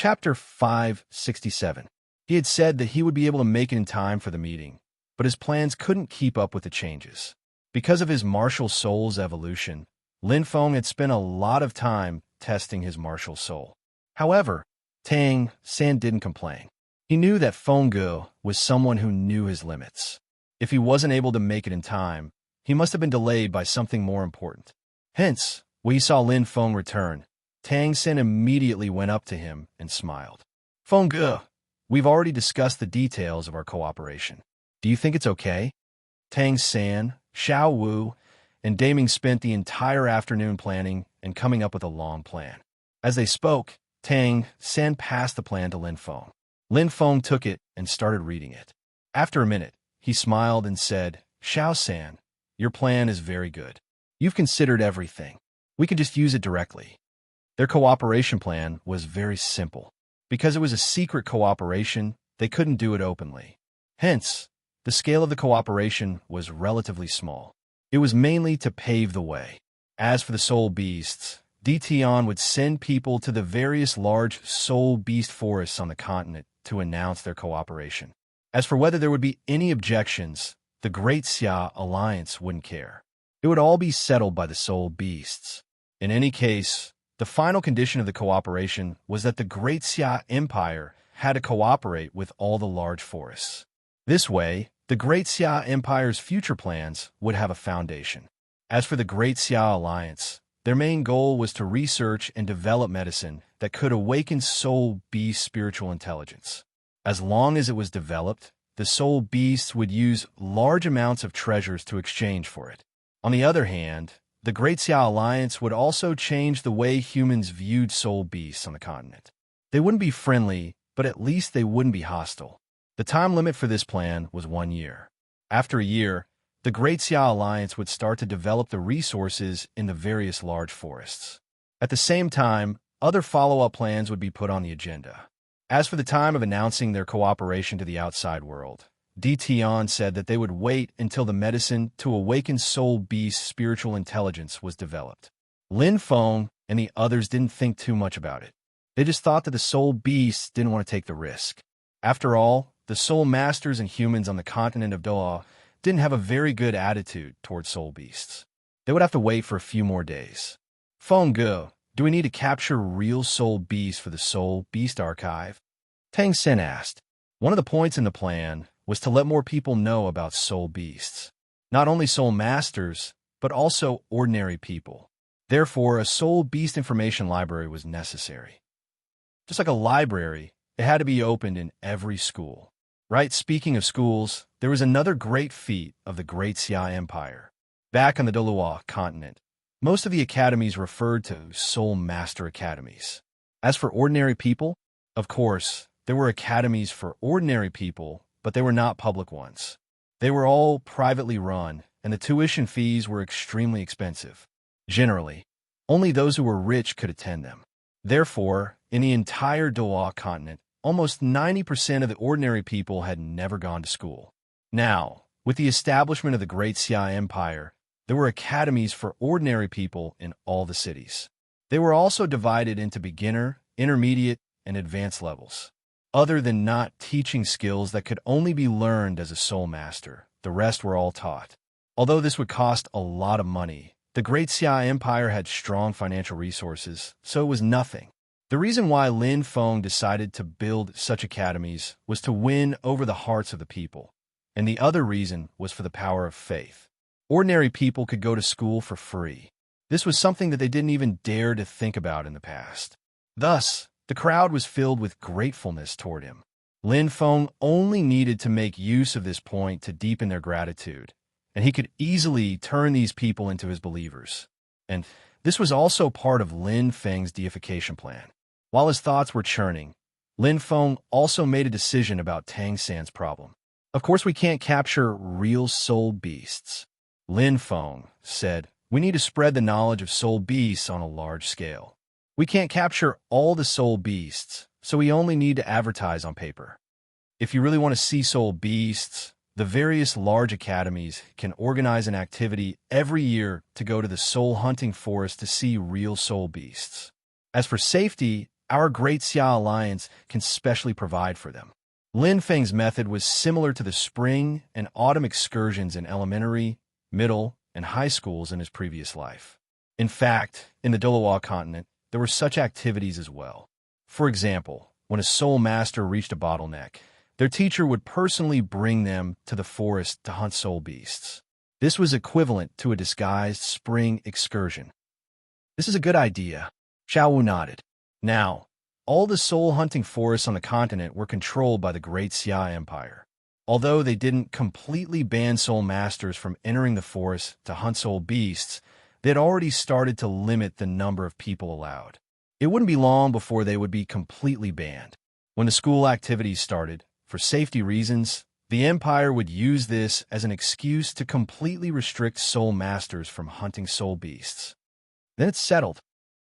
Chapter 567. He had said that he would be able to make it in time for the meeting, but his plans couldn't keep up with the changes. Because of his martial soul's evolution, Lin Feng had spent a lot of time testing his martial soul. However, Tang San didn't complain. He knew that Feng Ge was someone who knew his limits. If he wasn't able to make it in time, he must have been delayed by something more important. Hence, when he saw Lin Feng return, Tang San immediately went up to him and smiled. Feng Ge, we've already discussed the details of our cooperation. Do you think it's okay? Tang San, Xiao Wu, and Daming spent the entire afternoon planning and coming up with a long plan. As they spoke, Tang San passed the plan to Lin Feng. Lin Feng took it and started reading it. After a minute, he smiled and said, Xiao San, your plan is very good. You've considered everything. We can just use it directly. Their cooperation plan was very simple. Because it was a secret cooperation, they couldn't do it openly. Hence, the scale of the cooperation was relatively small. It was mainly to pave the way. As for the soul beasts, Dition would send people to the various large soul beast forests on the continent to announce their cooperation. As for whether there would be any objections, the Great Xia Alliance wouldn't care. It would all be settled by the soul beasts. In any case, the final condition of the cooperation was that the Great Xia Empire had to cooperate with all the large forests. This way, the Great Xia Empire's future plans would have a foundation. As for the Great Xia Alliance, their main goal was to research and develop medicine that could awaken soul beast spiritual intelligence. As long as it was developed, the soul beasts would use large amounts of treasures to exchange for it. On the other hand, the Great Xia Alliance would also change the way humans viewed soul beasts on the continent. They wouldn't be friendly, but at least they wouldn't be hostile. The time limit for this plan was 1 year. After a year, the Great Xia Alliance would start to develop the resources in the various large forests. At the same time, other follow-up plans would be put on the agenda. As for the time of announcing their cooperation to the outside world, Dition said that they would wait until the medicine to awaken soul beast spiritual intelligence was developed. Lin Feng and the others didn't think too much about it. They just thought that the soul beasts didn't want to take the risk. After all, the soul masters and humans on the continent of Douluo didn't have a very good attitude towards soul beasts. They would have to wait for a few more days. Feng Ge, do we need to capture real soul beasts for the soul beast archive? Tang Sen asked. One of the points in the plan was to let more people know about soul beasts. Not only soul masters, but also ordinary people. Therefore, a soul beast information library was necessary. Just like a library, it had to be opened in every school. Right, speaking of schools, there was another great feat of the Great Xia Empire. Back on the Douluo continent, most of the academies referred to Soul Master Academies. As for ordinary people, of course, there were academies for ordinary people, but they were not public ones. They were all privately run, and the tuition fees were extremely expensive. Generally, only those who were rich could attend them. Therefore, in the entire Douluo continent, almost 90% of the ordinary people had never gone to school. Now, with the establishment of the Great Xia Empire, there were academies for ordinary people in all the cities. They were also divided into beginner, intermediate, and advanced levels. Other than not teaching skills that could only be learned as a soul master, the rest were all taught. Although this would cost a lot of money, the Great Xia Empire had strong financial resources, so it was nothing. The reason why Lin Feng decided to build such academies was to win over the hearts of the people, and the other reason was for the power of faith. Ordinary people could go to school for free. This was something that they didn't even dare to think about in the past. Thus, the crowd was filled with gratefulness toward him. Lin Feng only needed to make use of this point to deepen their gratitude, and he could easily turn these people into his believers. And this was also part of Lin Feng's deification plan. While his thoughts were churning, Lin Feng also made a decision about Tang San's problem. Of course, we can't capture real soul beasts. Lin Feng said, we need to spread the knowledge of soul beasts on a large scale. We can't capture all the soul beasts, so we only need to advertise on paper. If you really want to see soul beasts, the various large academies can organize an activity every year to go to the soul hunting forest to see real soul beasts. As for safety, Our Great Xia Alliance can specially provide for them. Lin Feng's method was similar to the spring and autumn excursions in elementary, middle, and high schools in his previous life. In fact, in the Douluo continent, there were such activities as well. For example, when a soul master reached a bottleneck, their teacher would personally bring them to the forest to hunt soul beasts. This was equivalent to a disguised spring excursion. This is a good idea. Xiao Wu nodded. Now, all the soul-hunting forests on the continent were controlled by the Great Xia Empire. Although they didn't completely ban soul masters from entering the forest to hunt soul beasts, they had already started to limit the number of people allowed. It wouldn't be long before they would be completely banned. When the school activities started, for safety reasons, the Empire would use this as an excuse to completely restrict soul masters from hunting soul beasts. Then it's settled.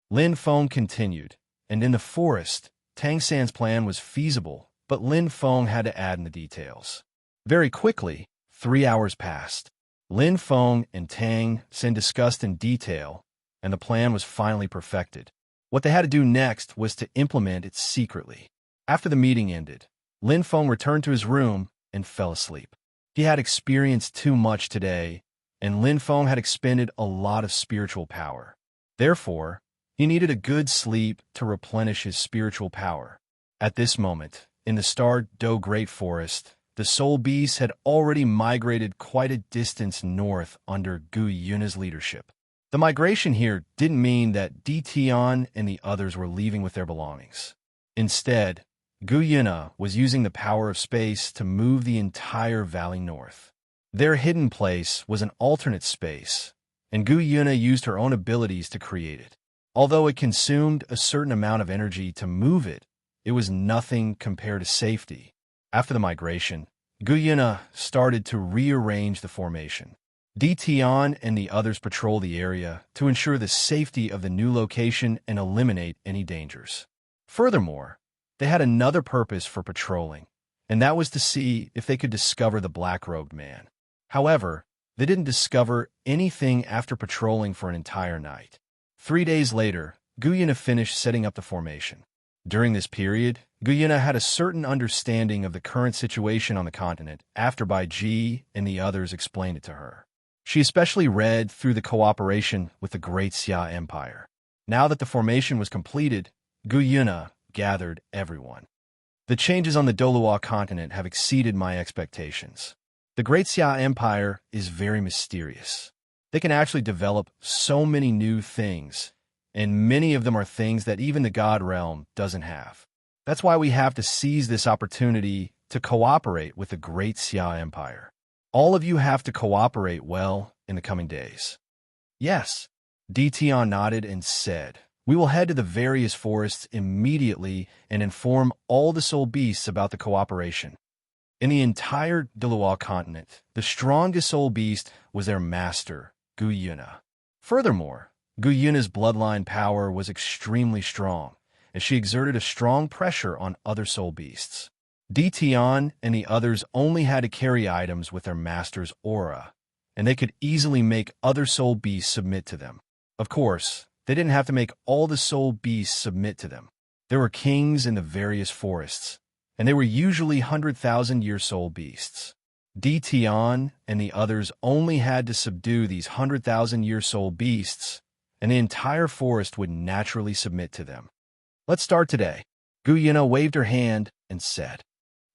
Lin Feng continued, and in the forest, Tang San's plan was feasible, but Lin Feng had to add in the details. Very quickly, 3 hours passed. Lin Feng and Tang San discussed in detail, and the plan was finally perfected. What they had to do next was to implement it secretly. After the meeting ended, Lin Feng returned to his room and fell asleep. He had experienced too much today, and Lin Feng had expended a lot of spiritual power. Therefore, he needed a good sleep to replenish his spiritual power. At this moment, in the Star Do Great Forest, the soul beasts had already migrated quite a distance north under Gu Yuna's leadership. The migration here didn't mean that Di Tian and the others were leaving with their belongings. Instead, Gu Yuna was using the power of space to move the entire valley north. Their hidden place was an alternate space, and Gu Yuna used her own abilities to create it. Although it consumed a certain amount of energy to move it, it was nothing compared to safety. After the migration, Gu Yuna started to rearrange the formation. Di Tian and the others patrol the area to ensure the safety of the new location and eliminate any dangers. Furthermore, they had another purpose for patrolling, and that was to see if they could discover the black-robed man. However, they didn't discover anything after patrolling for an entire night. 3 days later, Gu Yuna finished setting up the formation. During this period, Gu Yuna had a certain understanding of the current situation on the continent after Bai Ji and the others explained it to her. She especially read through the cooperation with the Great Xia Empire. Now that the formation was completed, Gu Yuna gathered everyone. The changes on the Douluo continent have exceeded my expectations. The Great Xia Empire is very mysterious. They can actually develop so many new things, and many of them are things that even the God Realm doesn't have. That's why we have to seize this opportunity to cooperate with the Great Xia Empire. All of you have to cooperate well in the coming days. Yes, Di Tian nodded and said, we will head to the various forests immediately and inform all the soul beasts about the cooperation. In the entire Douluo continent, the strongest soul beast was their master, Gu Yuna. Furthermore, Gu Yuna's bloodline power was extremely strong, and she exerted a strong pressure on other soul beasts. Di Tian and the others only had to carry items with their master's aura, and they could easily make other soul beasts submit to them. Of course, they didn't have to make all the soul beasts submit to them. There were kings in the various forests, and they were usually 100,000-year soul beasts. Di Tian and the others only had to subdue these 100,000-year soul beasts, and the entire forest would naturally submit to them. Let's start today. Gu Yuna waved her hand and said.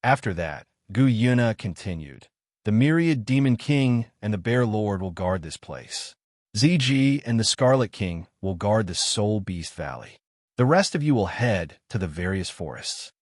After that, Gu Yuna continued. The Myriad Demon King and the Bear Lord will guard this place. ZG and the Scarlet King will guard the Soul Beast Valley. The rest of you will head to the various forests.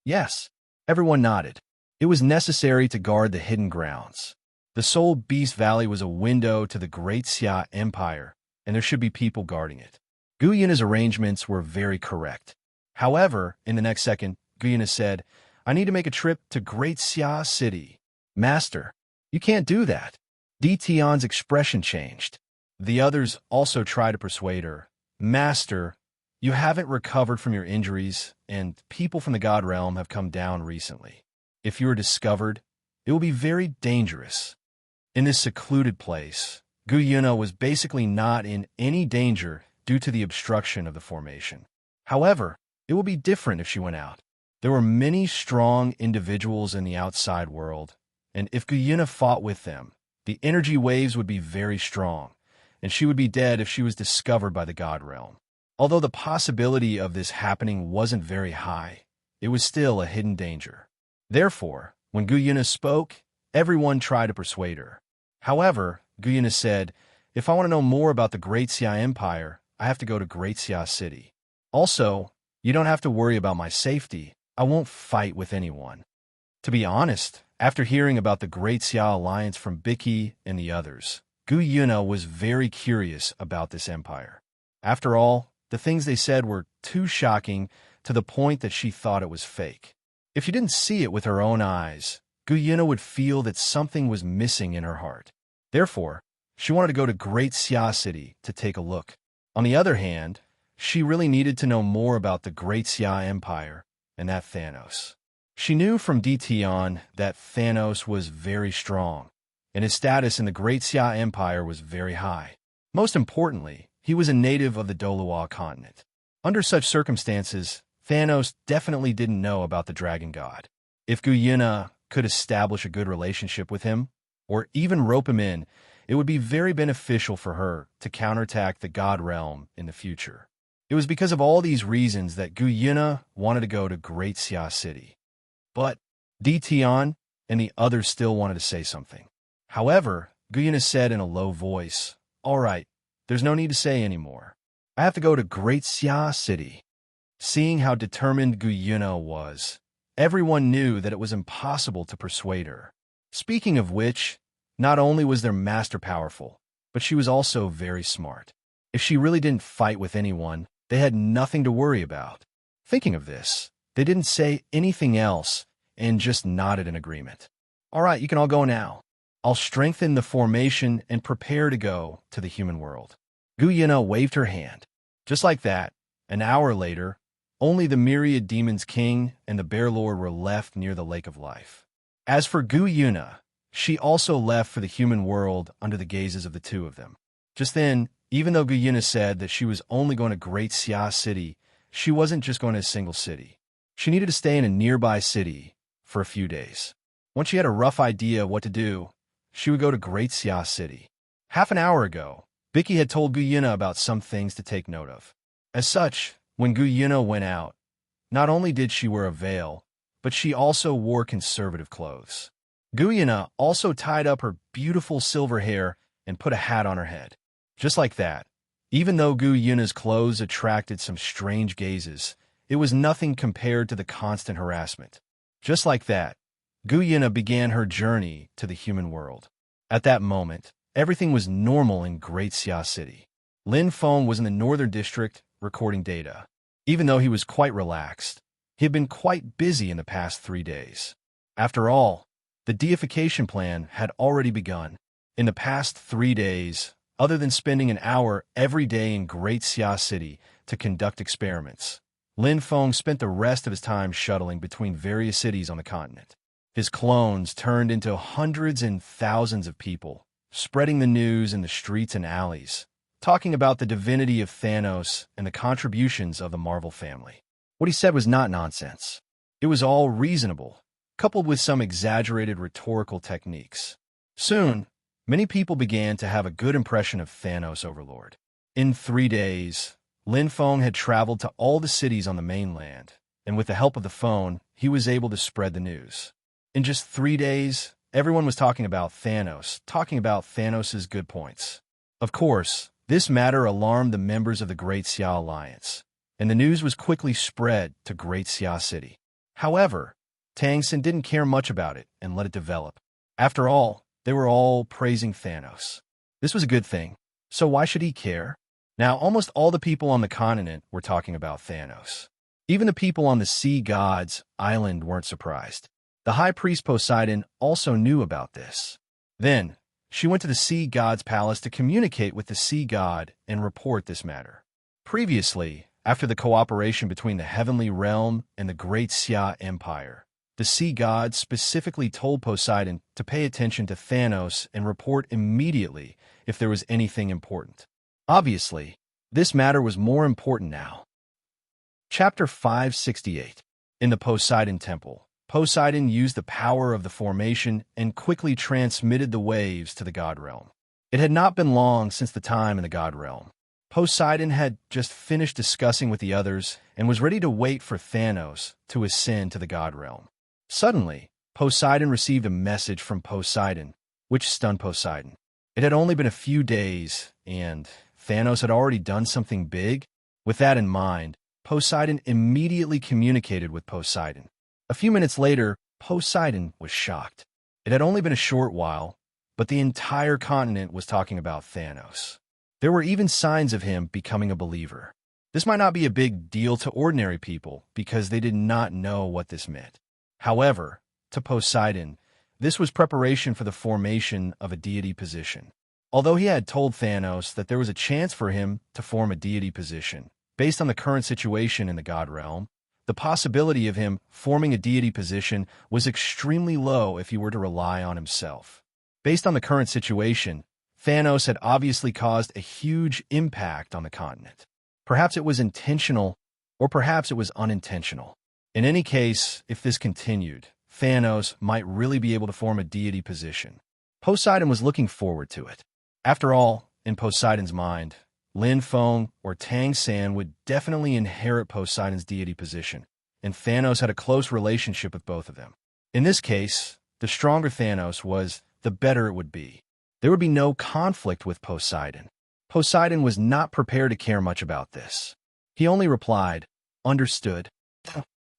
Yes, everyone nodded. It was necessary to guard the hidden grounds. The Soul Beast Valley was a window to the Great Xia Empire, and there should be people guarding it. Gu Yuna's arrangements were very correct. However, in the next second, Gu Yuna said, I need to make a trip to Great Xia City. Master, you can't do that. Di Tian's expression changed. The others also tried to persuade her. Master, you haven't recovered from your injuries, and people from the God Realm have come down recently. If you are discovered, it will be very dangerous. In this secluded place, Gu Yuna was basically not in any danger due to the obstruction of the formation. However, It would be different if she went out. There were many strong individuals in the outside world, and if Guyuna fought with them, the energy waves would be very strong, and she would be dead if she was discovered by the God Realm. Although the possibility of this happening wasn't very high, it was still a hidden danger. Therefore, when Guyuna spoke, everyone tried to persuade her. However, Guyuna said, "If I want to know more about the Great Xia Empire, I have to go to Great Xia City. Also, you don't have to worry about my safety. I won't fight with anyone." To be honest, after hearing about the Great Xia Alliance from Biki and the others, Guyuna was very curious about this empire. After all, the things they said were too shocking to the point that she thought it was fake. If she didn't see it with her own eyes, Guyuna would feel that something was missing in her heart. Therefore, she wanted to go to Great Xia City to take a look. On the other hand, she really needed to know more about the Great Xia Empire and that Thanos. She knew from Tion that Thanos was very strong, and his status in the Great Xia Empire was very high. Most importantly, he was a native of the Douluo continent. Under such circumstances, Thanos definitely didn't know about the Dragon God. If Guyuna could establish a good relationship with him, or even rope him in, it would be very beneficial for her to counterattack the God Realm in the future. It was because of all these reasons that Guyuna wanted to go to Great Xia City. But Tion and the others still wanted to say something. However, Guyuna said in a low voice, "All right, there's no need to say anymore. I have to go to Great Xia City." Seeing how determined Guyuna was, everyone knew that it was impossible to persuade her. Speaking of which, not only was their master powerful, but she was also very smart. If she really didn't fight with anyone, they had nothing to worry about. Thinking of this, they didn't say anything else and just nodded in agreement. "All right, you can all go now. I'll strengthen the formation and prepare to go to the human world." Guyuna waved her hand. Just like that, an hour later, only the myriad demons king and the bear lord were left near the lake of life. As for Guyuna, she also left for the human world under the gazes of the two of them. Just then, even though Guyuna said that she was only going to Great Xia City, she wasn't just going to a single city. She needed to stay in a nearby city for a few days. Once she had a rough idea of what to do, she would go to Great Xia City. Half an hour ago, Biki had told Guyuna about some things to take note of. As such, when Guyuna went out, not only did she wear a veil, but she also wore conservative clothes. Guyuna also tied up her beautiful silver hair and put a hat on her head. Just like that, even though Guyuna's clothes attracted some strange gazes, it was nothing compared to the constant harassment. Just like that, Guyuna began her journey to the human world. At that moment, everything was normal in Great Xia City. Lin Feng was in the northern district recording data. Even though he was quite relaxed, he had been quite busy in the past 3 days. After all, the deification plan had already begun. In the past 3 days, other than spending an hour every day in Great Xia City to conduct experiments, Lin Feng spent the rest of his time shuttling between various cities on the continent. His clones turned into hundreds and thousands of people, spreading the news in the streets and alleys, talking about the divinity of Thanos and the contributions of the Marvel family. What he said was not nonsense. It was all reasonable, coupled with some exaggerated rhetorical techniques. Soon, many people began to have a good impression of Thanos Overlord. In 3 days, Lin Feng had traveled to all the cities on the mainland, and with the help of the phone, he was able to spread the news. In just 3 days, everyone was talking about Thanos's good points. Of course, this matter alarmed the members of the Great Xia Alliance, and the news was quickly spread to Great Xia City. However, Tang Xin didn't care much about it and let it develop. After all, they were all praising Thanos. This was a good thing, so why should he care? Now, almost all the people on the continent were talking about Thanos. Even the people on the Sea Gods Island weren't surprised. The High Priest Poseidon also knew about this. Then, she went to the Sea God's palace to communicate with the Sea God and report this matter. Previously, after the cooperation between the Heavenly Realm and the Great Xia Empire, the Sea God specifically told Poseidon to pay attention to Thanos and report immediately if there was anything important. Obviously, this matter was more important now. Chapter 568. In the Poseidon Temple, Poseidon used the power of the formation and quickly transmitted the waves to the god realm. It had not been long since the time in the god realm. Poseidon had just finished discussing with the others and was ready to wait for Thanos to ascend to the god realm. Suddenly, Poseidon received a message from Poseidon, which stunned Poseidon. It had only been a few days, and Thanos had already done something big. With that in mind, Poseidon immediately communicated with Poseidon. A few minutes later, Poseidon was shocked. It had only been a short while, but the entire continent was talking about Thanos. There were even signs of him becoming a believer. This might not be a big deal to ordinary people because they did not know what this meant. However, to Poseidon, this was preparation for the formation of a deity position. Although he had told Thanos that there was a chance for him to form a deity position, based on the current situation in the god realm, the possibility of him forming a deity position was extremely low if he were to rely on himself. Based on the current situation, Thanos had obviously caused a huge impact on the continent. Perhaps it was intentional, or perhaps it was unintentional. In any case, if this continued, Thanos might really be able to form a deity position. Poseidon was looking forward to it. After all, in Poseidon's mind, Lin Feng or Tang San would definitely inherit Poseidon's deity position, and Thanos had a close relationship with both of them. In this case, the stronger Thanos was, the better it would be. There would be no conflict with Poseidon. Poseidon was not prepared to care much about this. He only replied, "Understood."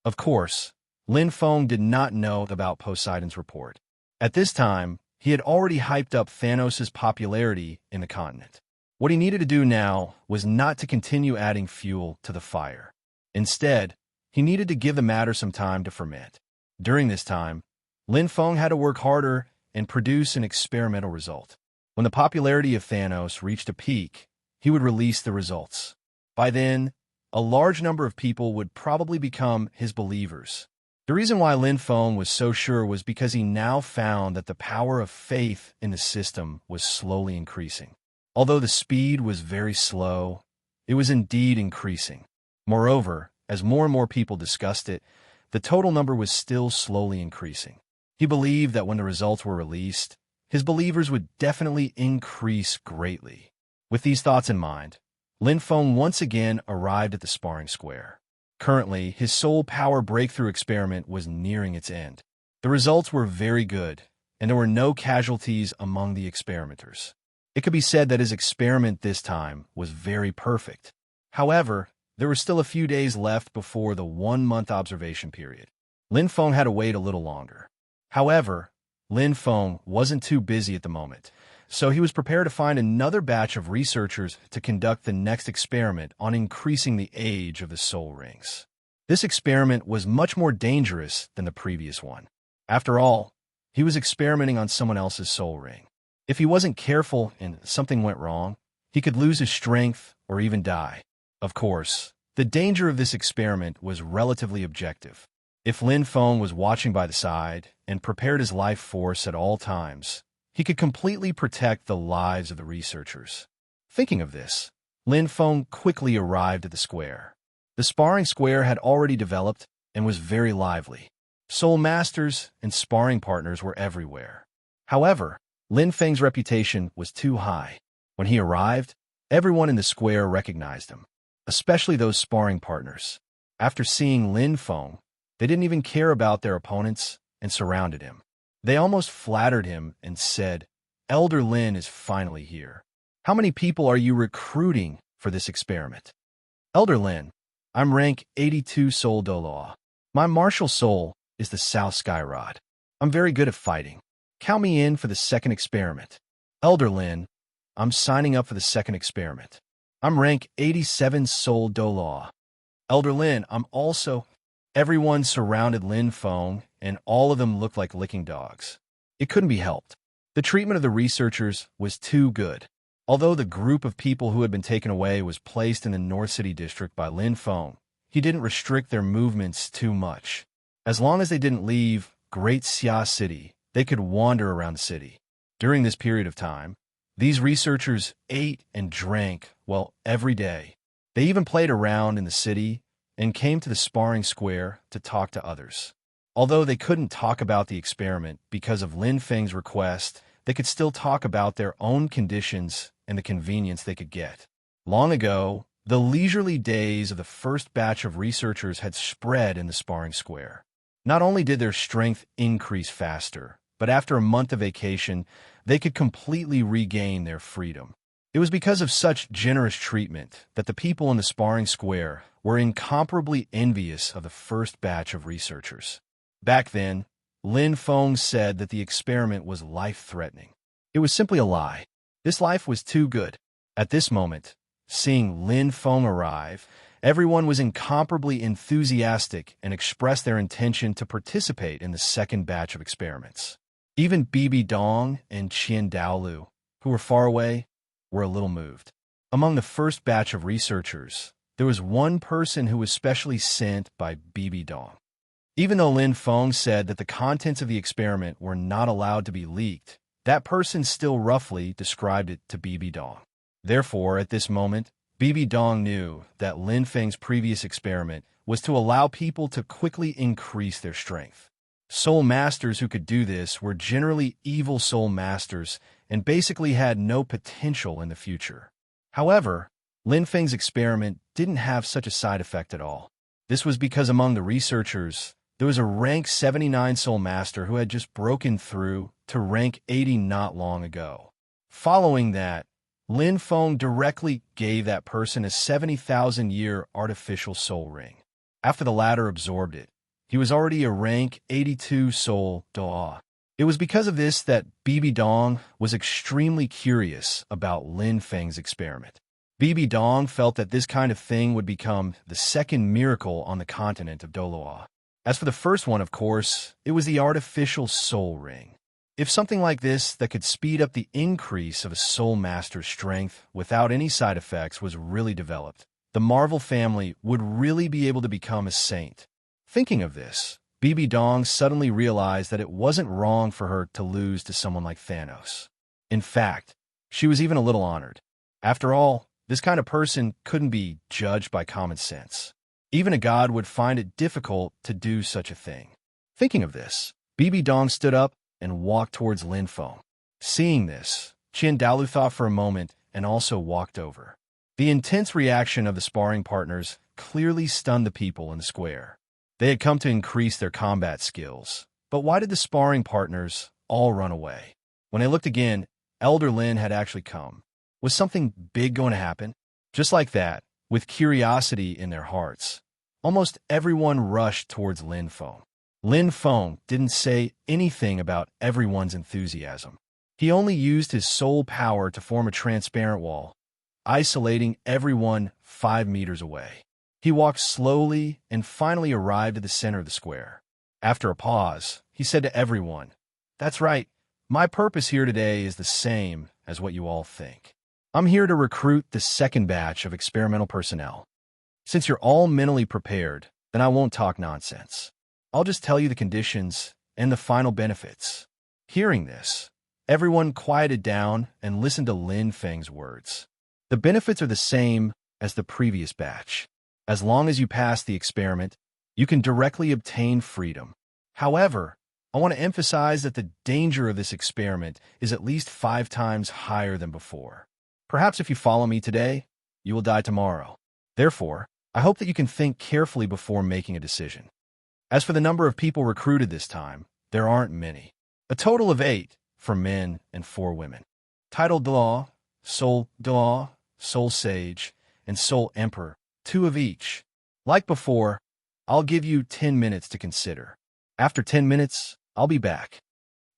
Of course, Lin Feng did not know about Poseidon's report. At this time, he had already hyped up Thanos' popularity in the continent. What he needed to do now was not to continue adding fuel to the fire. Instead, he needed to give the matter some time to ferment. During this time, Lin Feng had to work harder and produce an experimental result. When the popularity of Thanos reached a peak, he would release the results. By then, a large number of people would probably become his believers. The reason why Lin Feng was so sure was because he now found that the power of faith in the system was slowly increasing. Although the speed was very slow, it was indeed increasing. Moreover, as more and more people discussed it, the total number was still slowly increasing. He believed that when the results were released, his believers would definitely increase greatly. With these thoughts in mind, Lin Feng once again arrived at the sparring square. Currently, his soul power breakthrough experiment was nearing its end. The results were very good, and there were no casualties among the experimenters. It could be said that his experiment this time was very perfect. However, there were still a few days left before the 1-month observation period. Lin Feng had to wait a little longer. However, Lin Feng wasn't too busy at the moment, so he was prepared to find another batch of researchers to conduct the next experiment on increasing the age of the soul rings. This experiment was much more dangerous than the previous one. After all, he was experimenting on someone else's soul ring. If he wasn't careful and something went wrong, he could lose his strength or even die. Of course, the danger of this experiment was relatively objective. If Lin Feng was watching by the side and prepared his life force at all times, he could completely protect the lives of the researchers. Thinking of this, Lin Feng quickly arrived at the square. The sparring square had already developed and was very lively. Soul masters and sparring partners were everywhere. However, Lin Feng's reputation was too high. When he arrived, everyone in the square recognized him, especially those sparring partners. After seeing Lin Feng, they didn't even care about their opponents and surrounded him. They almost flattered him and said, "Elder Lin is finally here. How many people are you recruiting for this experiment?" "Elder Lin, I'm rank 82 Soul Douluo. My martial soul is the South Sky Rod. I'm very good at fighting. Count me in for the second experiment." "Elder Lin, I'm signing up for the second experiment. I'm rank 87 Soul Douluo." "Elder Lin, I'm also..." Everyone surrounded Lin Feng, and all of them looked like licking dogs. It couldn't be helped. The treatment of the researchers was too good. Although the group of people who had been taken away was placed in the North City district by Lin Feng, he didn't restrict their movements too much. As long as they didn't leave Great Xia City, they could wander around the city. During this period of time, these researchers ate and drank, well, every day. They even played around in the city and came to the sparring square to talk to others. Although they couldn't talk about the experiment because of Lin Feng's request, they could still talk about their own conditions and the convenience they could get. Long ago, the leisurely days of the first batch of researchers had spread in the sparring square. Not only did their strength increase faster, but after a month of vacation, they could completely regain their freedom. It was because of such generous treatment that the people in the sparring square were incomparably envious of the first batch of researchers. Back then, Lin Feng said that the experiment was life-threatening. It was simply a lie. This life was too good. At this moment, seeing Lin Feng arrive, everyone was incomparably enthusiastic and expressed their intention to participate in the second batch of experiments. Even Bibi Dong and Douluo, who were far away, were a little moved. Among the first batch of researchers, there was one person who was specially sent by Bibi Dong. Even though Lin Feng said that the contents of the experiment were not allowed to be leaked, that person still roughly described it to Bibi Dong. Therefore, at this moment, Bibi Dong knew that Lin Feng's previous experiment was to allow people to quickly increase their strength. Soul masters who could do this were generally evil soul masters and basically had no potential in the future. However, Lin Feng's experiment didn't have such a side effect at all. This was because among the researchers, there was a rank 79 soul master who had just broken through to rank 80 not long ago. Following that, Lin Feng directly gave that person a 70,000-year artificial soul ring. After the latter absorbed it, he was already a rank 82 soul Douluo. It was because of this that Bibi Dong was extremely curious about Lin Feng's experiment. Bibi Dong felt that this kind of thing would become the second miracle on the continent of Douluo. As for the first one, of course, it was the artificial soul ring. If something like this that could speed up the increase of a soul master's strength without any side effects was really developed, the Marvel family would really be able to become a saint. Thinking of this, Bibi Dong suddenly realized that it wasn't wrong for her to lose to someone like Thanos. In fact, she was even a little honored. After all, this kind of person couldn't be judged by common sense. Even a god would find it difficult to do such a thing. Thinking of this, Bibi Dong stood up and walked towards Lin Feng. Seeing this, Douluo thought for a moment and also walked over. The intense reaction of the sparring partners clearly stunned the people in the square. They had come to increase their combat skills. But why did the sparring partners all run away? When they looked again, Elder Lin had actually come. Was something big going to happen? Just like that, with curiosity in their hearts, almost everyone rushed towards Lin Feng. Lin Feng didn't say anything about everyone's enthusiasm. He only used his soul power to form a transparent wall, isolating everyone 5 meters away. He walked slowly and finally arrived at the center of the square. After a pause, he said to everyone, "That's right, my purpose here today is the same as what you all think. I'm here to recruit the second batch of experimental personnel. Since you're all mentally prepared, then I won't talk nonsense. I'll just tell you the conditions and the final benefits." Hearing this, everyone quieted down and listened to Lin Feng's words. The benefits are the same as the previous batch. As long as you pass the experiment, you can directly obtain freedom. However, I want to emphasize that the danger of this experiment is at least 5 times higher than before. Perhaps if you follow me today, you will die tomorrow. Therefore, I hope that you can think carefully before making a decision. As for the number of people recruited this time, there aren't many. A total of 8 for men and 4 women. Titled Douluo, Soul Sage, and Soul Emperor, 2 of each. Like before, I'll give you 10 minutes to consider. After 10 minutes, I'll be back.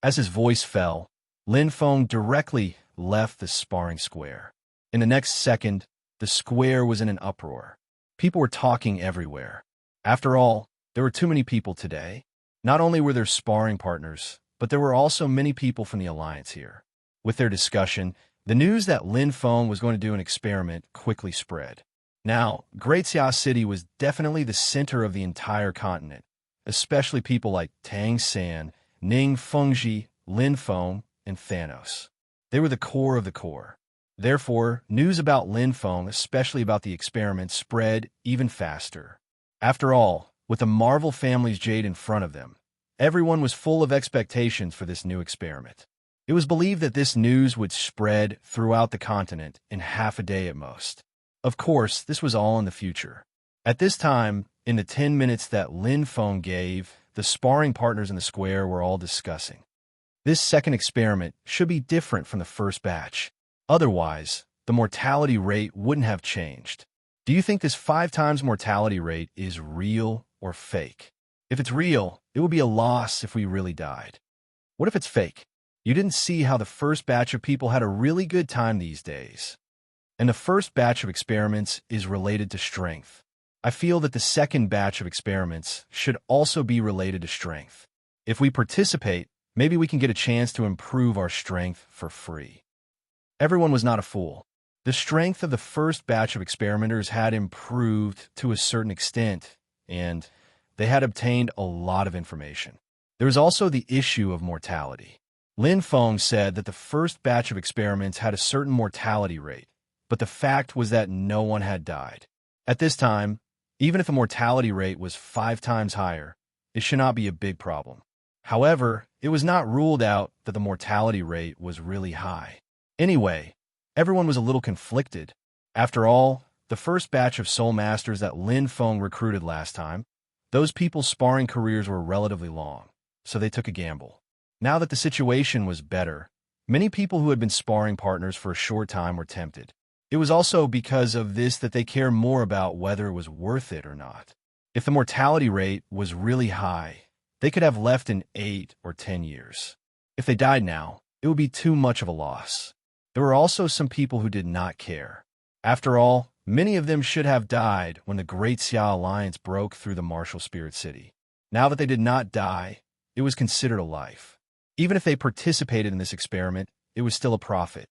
As his voice fell, Lin Feng directly left the sparring square. In the next second, the square was in an uproar. People were talking everywhere. After all, there were too many people today. Not only were there sparring partners, but there were also many people from the Alliance here. With their discussion, the news that Lin Feng was going to do an experiment quickly spread. Now, Great Xia City was definitely the center of the entire continent, especially people like Tang San, Ning Fengji, Lin Feng, and Thanos. They were the core of the core. Therefore, news about Lin Feng, especially about the experiment, spread even faster. After all, with the Marvel family's Jade in front of them, everyone was full of expectations for this new experiment. It was believed that this news would spread throughout the continent in half a day at most. Of course, this was all in the future. At this time, in the 10 minutes that Lin Feng gave, the sparring partners in the square were all discussing. This second experiment should be different from the first batch. Otherwise, the mortality rate wouldn't have changed. Do you think this 5 times mortality rate is real or fake? If it's real, it would be a loss if we really died. What if it's fake? You didn't see how the first batch of people had a really good time these days. And the first batch of experiments is related to strength. I feel that the second batch of experiments should also be related to strength. If we participate, maybe we can get a chance to improve our strength for free. Everyone was not a fool. The strength of the first batch of experimenters had improved to a certain extent, and they had obtained a lot of information. There was also the issue of mortality. Lin Feng said that the first batch of experiments had a certain mortality rate, but the fact was that no one had died. At this time, even if the mortality rate was 5 times higher, it should not be a big problem. However, it was not ruled out that the mortality rate was really high. Anyway, everyone was a little conflicted. After all, the first batch of Soul Masters that Lin Feng recruited last time, those people's sparring careers were relatively long, so they took a gamble. Now that the situation was better, many people who had been sparring partners for a short time were tempted. It was also because of this that they care more about whether it was worth it or not. If the mortality rate was really high, they could have left in 8 or 10 years. If they died now, it would be too much of a loss. There were also some people who did not care. After all, many of them should have died when the Great Xia Alliance broke through the Martial Spirit City. Now that they did not die, it was considered a life. Even if they participated in this experiment, it was still a profit.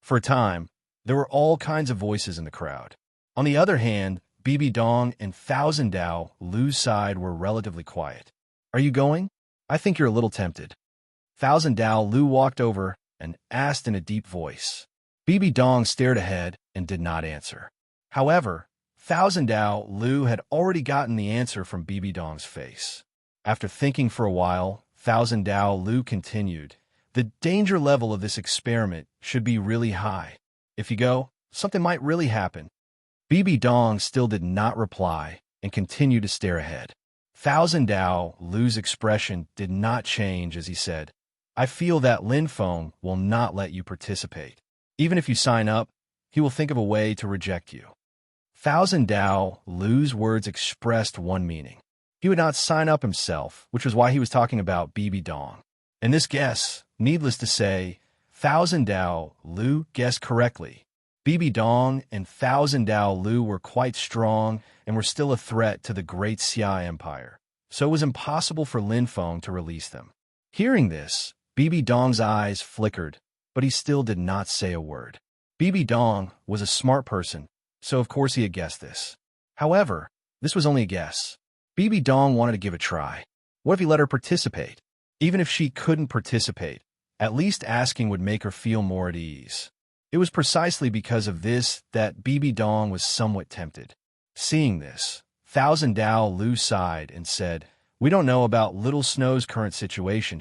For a time, there were all kinds of voices in the crowd. On the other hand, Bibi Dong and Thousand Dao Lu's side were relatively quiet. Are you going? I think you're a little tempted. Thousand Dao Lu walked over and asked in a deep voice. Bibi Dong stared ahead and did not answer. However, Thousand Dao Lu had already gotten the answer from Bibi Dong's face. After thinking for a while, Thousand Dao Lu continued, the danger level of this experiment should be really high. If you go, something might really happen. Bibi Dong still did not reply and continued to stare ahead. Thousand Dao Lu's expression did not change as he said, I feel that Lin Feng will not let you participate. Even if you sign up, he will think of a way to reject you. Thousand Dao Lu's words expressed one meaning. He would not sign up himself, which was why he was talking about Bibi Dong. And this guess, needless to say, Thousand Dao Lu guessed correctly. Bibi Dong and Thousand Dao Lu were quite strong and were still a threat to the Great Xia Empire, so it was impossible for Lin Feng to release them. Hearing this, Bibi Dong's eyes flickered, but he still did not say a word. Bibi Dong was a smart person, so of course he had guessed this. However, this was only a guess. Bibi Dong wanted to give a try. What if he let her participate? Even if she couldn't participate, at least asking would make her feel more at ease. It was precisely because of this that Bibi Dong was somewhat tempted. Seeing this, Thousand Dao Lu sighed and said, we don't know about Little Snow's current situation.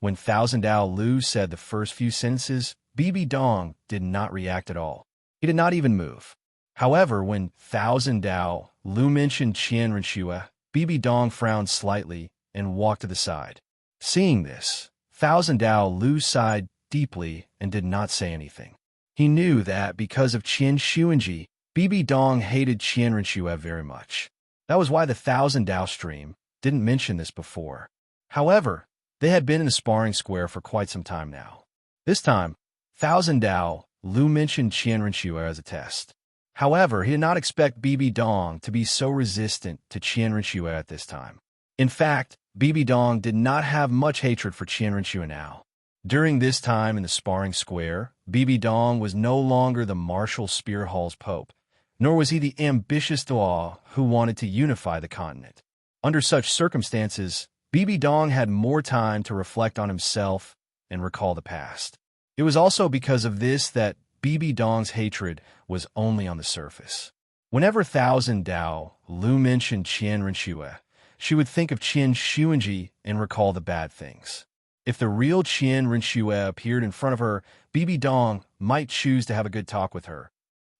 When Thousand Dao Lu said the first few sentences, Bibi Dong did not react at all. He did not even move. However, when Thousand Dao Lu mentioned Qian Renshua, Bibi Dong frowned slightly and walked to the side. Seeing this, Thousand Dao Lu sighed deeply and did not say anything. He knew that because of Qian Xuanji, Bibi Dong hated Qian Renshua very much. That was why the Thousand Dao stream didn't mention this before. However, they had been in the sparring square for quite some time now. This time, Thousand Dao Lu mentioned Qian Renshua as a test. However, he did not expect Bibi Dong to be so resistant to Qian Renshua at this time. In fact, Bibi Dong did not have much hatred for Qian Renshua now. During this time in the sparring square, Bibi Dong was no longer the Martial Spear Hall's pope, nor was he the ambitious Douluo who wanted to unify the continent. Under such circumstances, Bibi Dong had more time to reflect on himself and recall the past. It was also because of this that Bibi Dong's hatred was only on the surface. Whenever Thousand Dao Lu mentioned Qian Renxue, she would think of Qian Xuanji and recall the bad things. If the real Qian Renxue appeared in front of her, Bibi Dong might choose to have a good talk with her.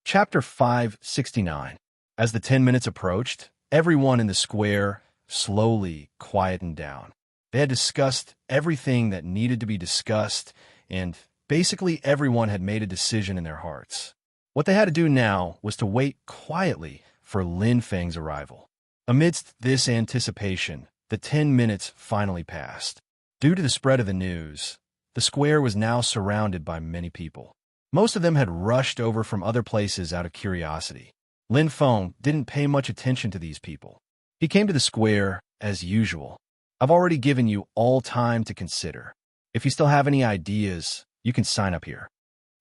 Chapter 569. As the 10 minutes approached, everyone in the square slowly quietened down. They had discussed everything that needed to be discussed, and basically everyone had made a decision in their hearts. What they had to do now was to wait quietly for Lin Feng's arrival. Amidst this anticipation, the 10 minutes finally passed. Due to the spread of the news, the square was now surrounded by many people. Most of them had rushed over from other places out of curiosity. Lin Feng didn't pay much attention to these people. He came to the square as usual. I've already given you all time to consider. If you still have any ideas, you can sign up here.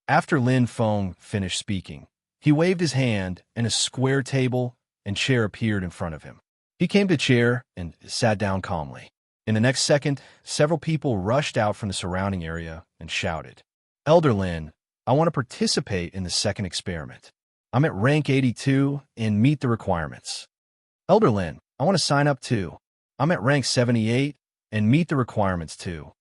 After Lin Feng finished speaking, he waved his hand and a square table and chair appeared in front of him. He came to the chair and sat down calmly. In the next second, several people rushed out from the surrounding area and shouted, "Elder Lin, I want to participate in the second experiment. I'm at rank 82 and meet the requirements." "Elder Lin, I want to sign up too. I'm at rank 78 and meet the requirements too."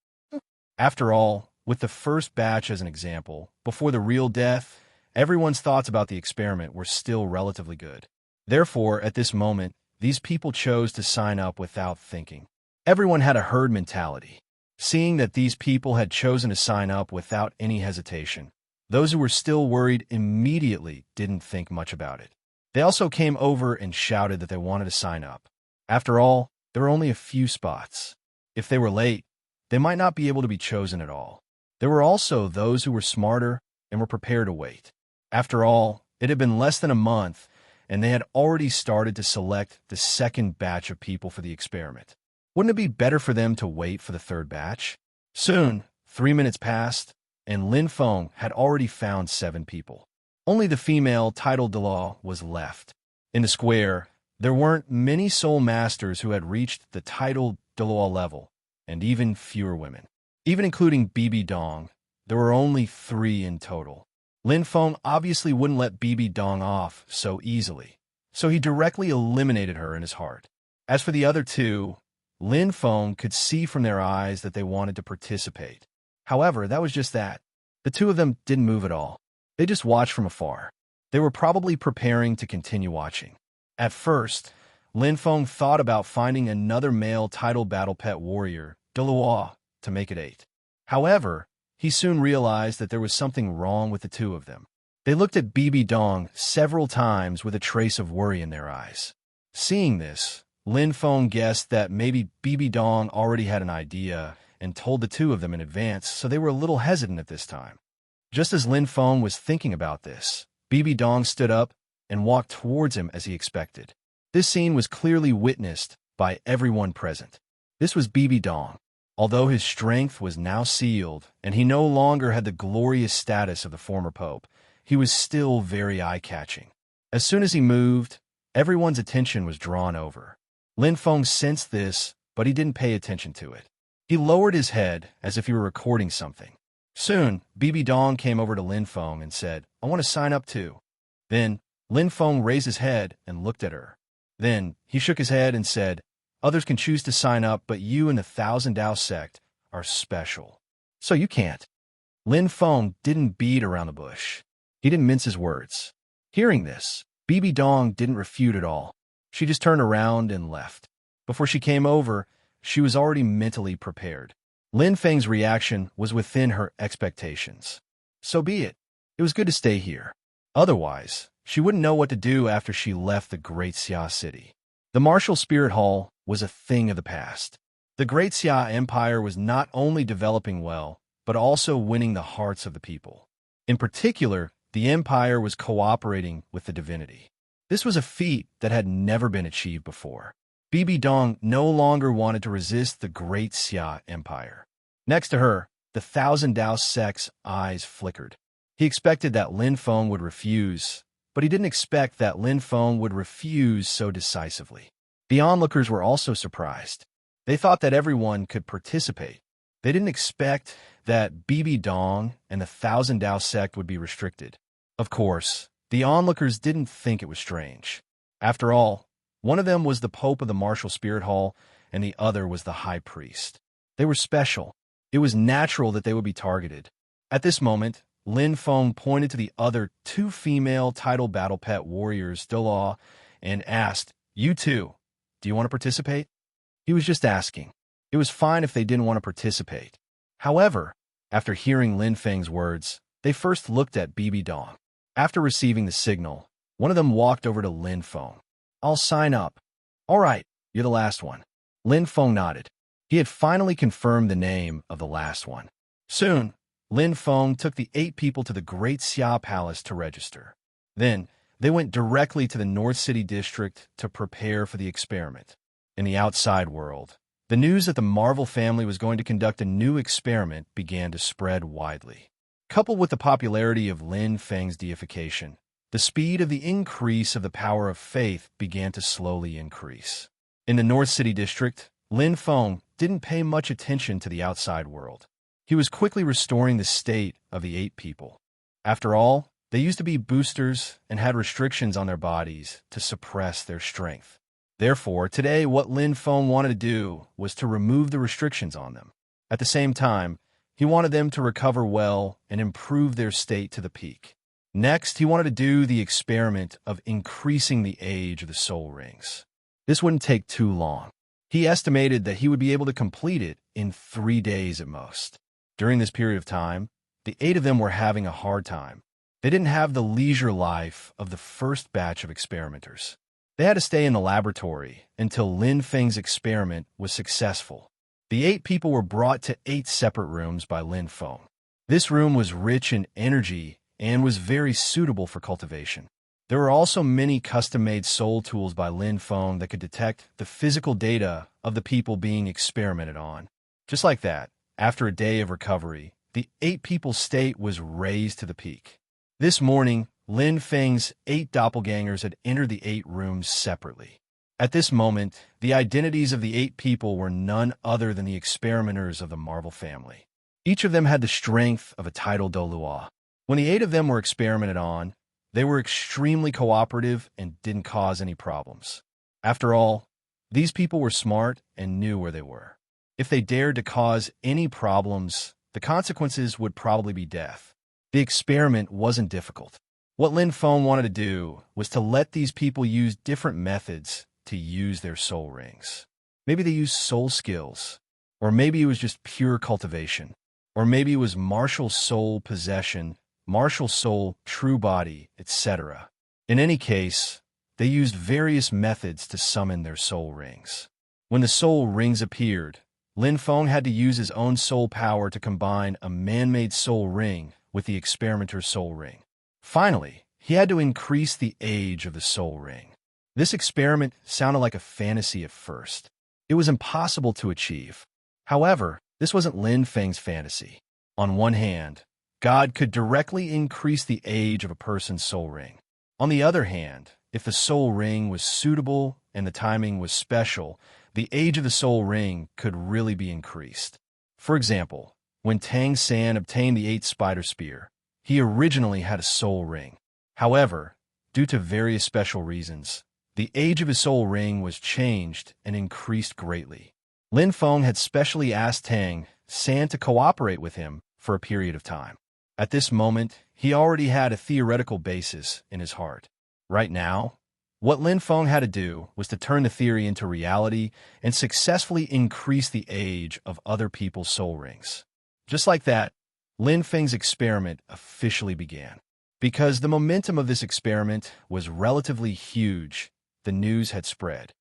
After all, with the first batch as an example, before the real death, everyone's thoughts about the experiment were still relatively good. Therefore, at this moment, these people chose to sign up without thinking. Everyone had a herd mentality. Seeing that these people had chosen to sign up without any hesitation, those who were still worried immediately didn't think much about it. They also came over and shouted that they wanted to sign up. After all, there were only a few spots. If they were late, they might not be able to be chosen at all. There were also those who were smarter and were prepared to wait. After all, it had been less than a month, and they had already started to select the second batch of people for the experiment. Wouldn't it be better for them to wait for the third batch? Soon, 3 minutes passed, and Lin Feng had already found 7 people. Only the female titled Douluo was left. In the square, there weren't many soul masters who had reached the titled Douluo level, and even fewer women. Even including Bibi Dong, there were only 3 in total. Lin Feng obviously wouldn't let Bibi Dong off so easily, so he directly eliminated her in his heart. As for the other 2, Lin Feng could see from their eyes that they wanted to participate. However, that was just that. The 2 of them didn't move at all. They just watched from afar. They were probably preparing to continue watching. At first, Lin Feng thought about finding another male title battle pet warrior, Douluo, to make it 8. However, he soon realized that there was something wrong with the 2 of them. They looked at Bibi Dong several times with a trace of worry in their eyes. Seeing this, Lin Feng guessed that maybe Bibi Dong already had an idea and told the 2 of them in advance, so they were a little hesitant at this time. Just as Lin Feng was thinking about this, Bibi Dong stood up and walked towards him as he expected. This scene was clearly witnessed by everyone present. This was Bibi Dong. Although his strength was now sealed and he no longer had the glorious status of the former pope, he was still very eye-catching. As soon as he moved, everyone's attention was drawn over. Lin Feng sensed this, but he didn't pay attention to it. He lowered his head as if he were recording something. Soon, Bibi Dong came over to Lin Feng and said, "I want to sign up too." Then, Lin Feng raised his head and looked at her. Then, he shook his head and said, "Others can choose to sign up, but you and the Thousand Dao sect are special. So you can't." Lin Feng didn't beat around the bush. He didn't mince his words. Hearing this, Bibi Dong didn't refute at all. She just turned around and left. Before she came over, she was already mentally prepared. Lin Feng's reaction was within her expectations. So be it. It was good to stay here. Otherwise, she wouldn't know what to do after she left the Great Xia city. The Martial Spirit Hall was a thing of the past. The Great Xia Empire was not only developing well, but also winning the hearts of the people. In particular, the empire was cooperating with the divinity. This was a feat that had never been achieved before. Bibi Dong no longer wanted to resist the Great Xia Empire. Next to her, the Thousand Dao sect's eyes flickered. He expected that Lin Feng would refuse, but he didn't expect that Lin Feng would refuse so decisively. The onlookers were also surprised. They thought that everyone could participate. They didn't expect that Bibi Dong and the Thousand Dao sect would be restricted. Of course, The onlookers didn't think it was strange. After all, one of them was the Pope of the Martial Spirit Hall, and the other was the High Priest. They were special. It was natural that they would be targeted. At this moment, Lin Feng pointed to the other two female title battle pet warriors, Douluo, and asked, "You two, do you want to participate?" He was just asking. It was fine if they didn't want to participate. However, after hearing Lin Feng's words, they first looked at Bibi Dong. After receiving the signal, one of them walked over to Lin Feng. "I'll sign up." "All right, you're the last one." Lin Feng nodded. He had finally confirmed the name of the last one. Soon, Lin Feng took the 8 people to the Great Xia Palace to register. Then, they went directly to the North City District to prepare for the experiment. In the outside world, the news that the Marvel family was going to conduct a new experiment began to spread widely. Coupled with the popularity of Lin Feng's deification, the speed of the increase of the power of faith began to slowly increase. In the North City District, Lin Feng didn't pay much attention to the outside world. He was quickly restoring the state of the 8 people. After all, they used to be boosters and had restrictions on their bodies to suppress their strength. Therefore, today what Lin Feng wanted to do was to remove the restrictions on them. At the same time, he wanted them to recover well and improve their state to the peak. Next, he wanted to do the experiment of increasing the age of the soul rings. This wouldn't take too long. He estimated that he would be able to complete it in 3 days at most. During this period of time, the 8 of them were having a hard time. They didn't have the leisure life of the first batch of experimenters. They had to stay in the laboratory until Lin Feng's experiment was successful. The 8 people were brought to 8 separate rooms by Lin Feng. This room was rich in energy and was very suitable for cultivation. There were also many custom-made soul tools by Lin Feng that could detect the physical data of the people being experimented on. Just like that, after a day of recovery, the 8 people's state was raised to the peak. This morning, Lin Feng's 8 doppelgangers had entered the 8 rooms separately. At this moment, the identities of the 8 people were none other than the experimenters of the Marvel family. Each of them had the strength of a title Douluo. When the 8 of them were experimented on, they were extremely cooperative and didn't cause any problems. After all, these people were smart and knew where they were. If they dared to cause any problems, the consequences would probably be death. The experiment wasn't difficult. What Lin Feng wanted to do was to let these people use different methods to use their soul rings. Maybe they used soul skills, or maybe it was just pure cultivation, or maybe it was martial soul possession, martial soul true body, etc. In any case, they used various methods to summon their soul rings. When the soul rings appeared, Lin Feng had to use his own soul power to combine a man-made soul ring with the experimenter's soul ring. Finally, he had to increase the age of the soul ring. This experiment sounded like a fantasy at first. It was impossible to achieve. However, this wasn't Lin Feng's fantasy. On one hand, God could directly increase the age of a person's soul ring. On the other hand, if the soul ring was suitable and the timing was special, the age of the soul ring could really be increased. For example, when Tang San obtained the 8 spider spear, he originally had a soul ring. However, due to various special reasons, the age of his soul ring was changed and increased greatly. Lin Feng had specially asked Tang San to cooperate with him for a period of time. At this moment, he already had a theoretical basis in his heart. Right now, what Lin Feng had to do was to turn the theory into reality and successfully increase the age of other people's soul rings. Just like that, Lin Feng's experiment officially began. Because the momentum of this experiment was relatively huge, the news had spread.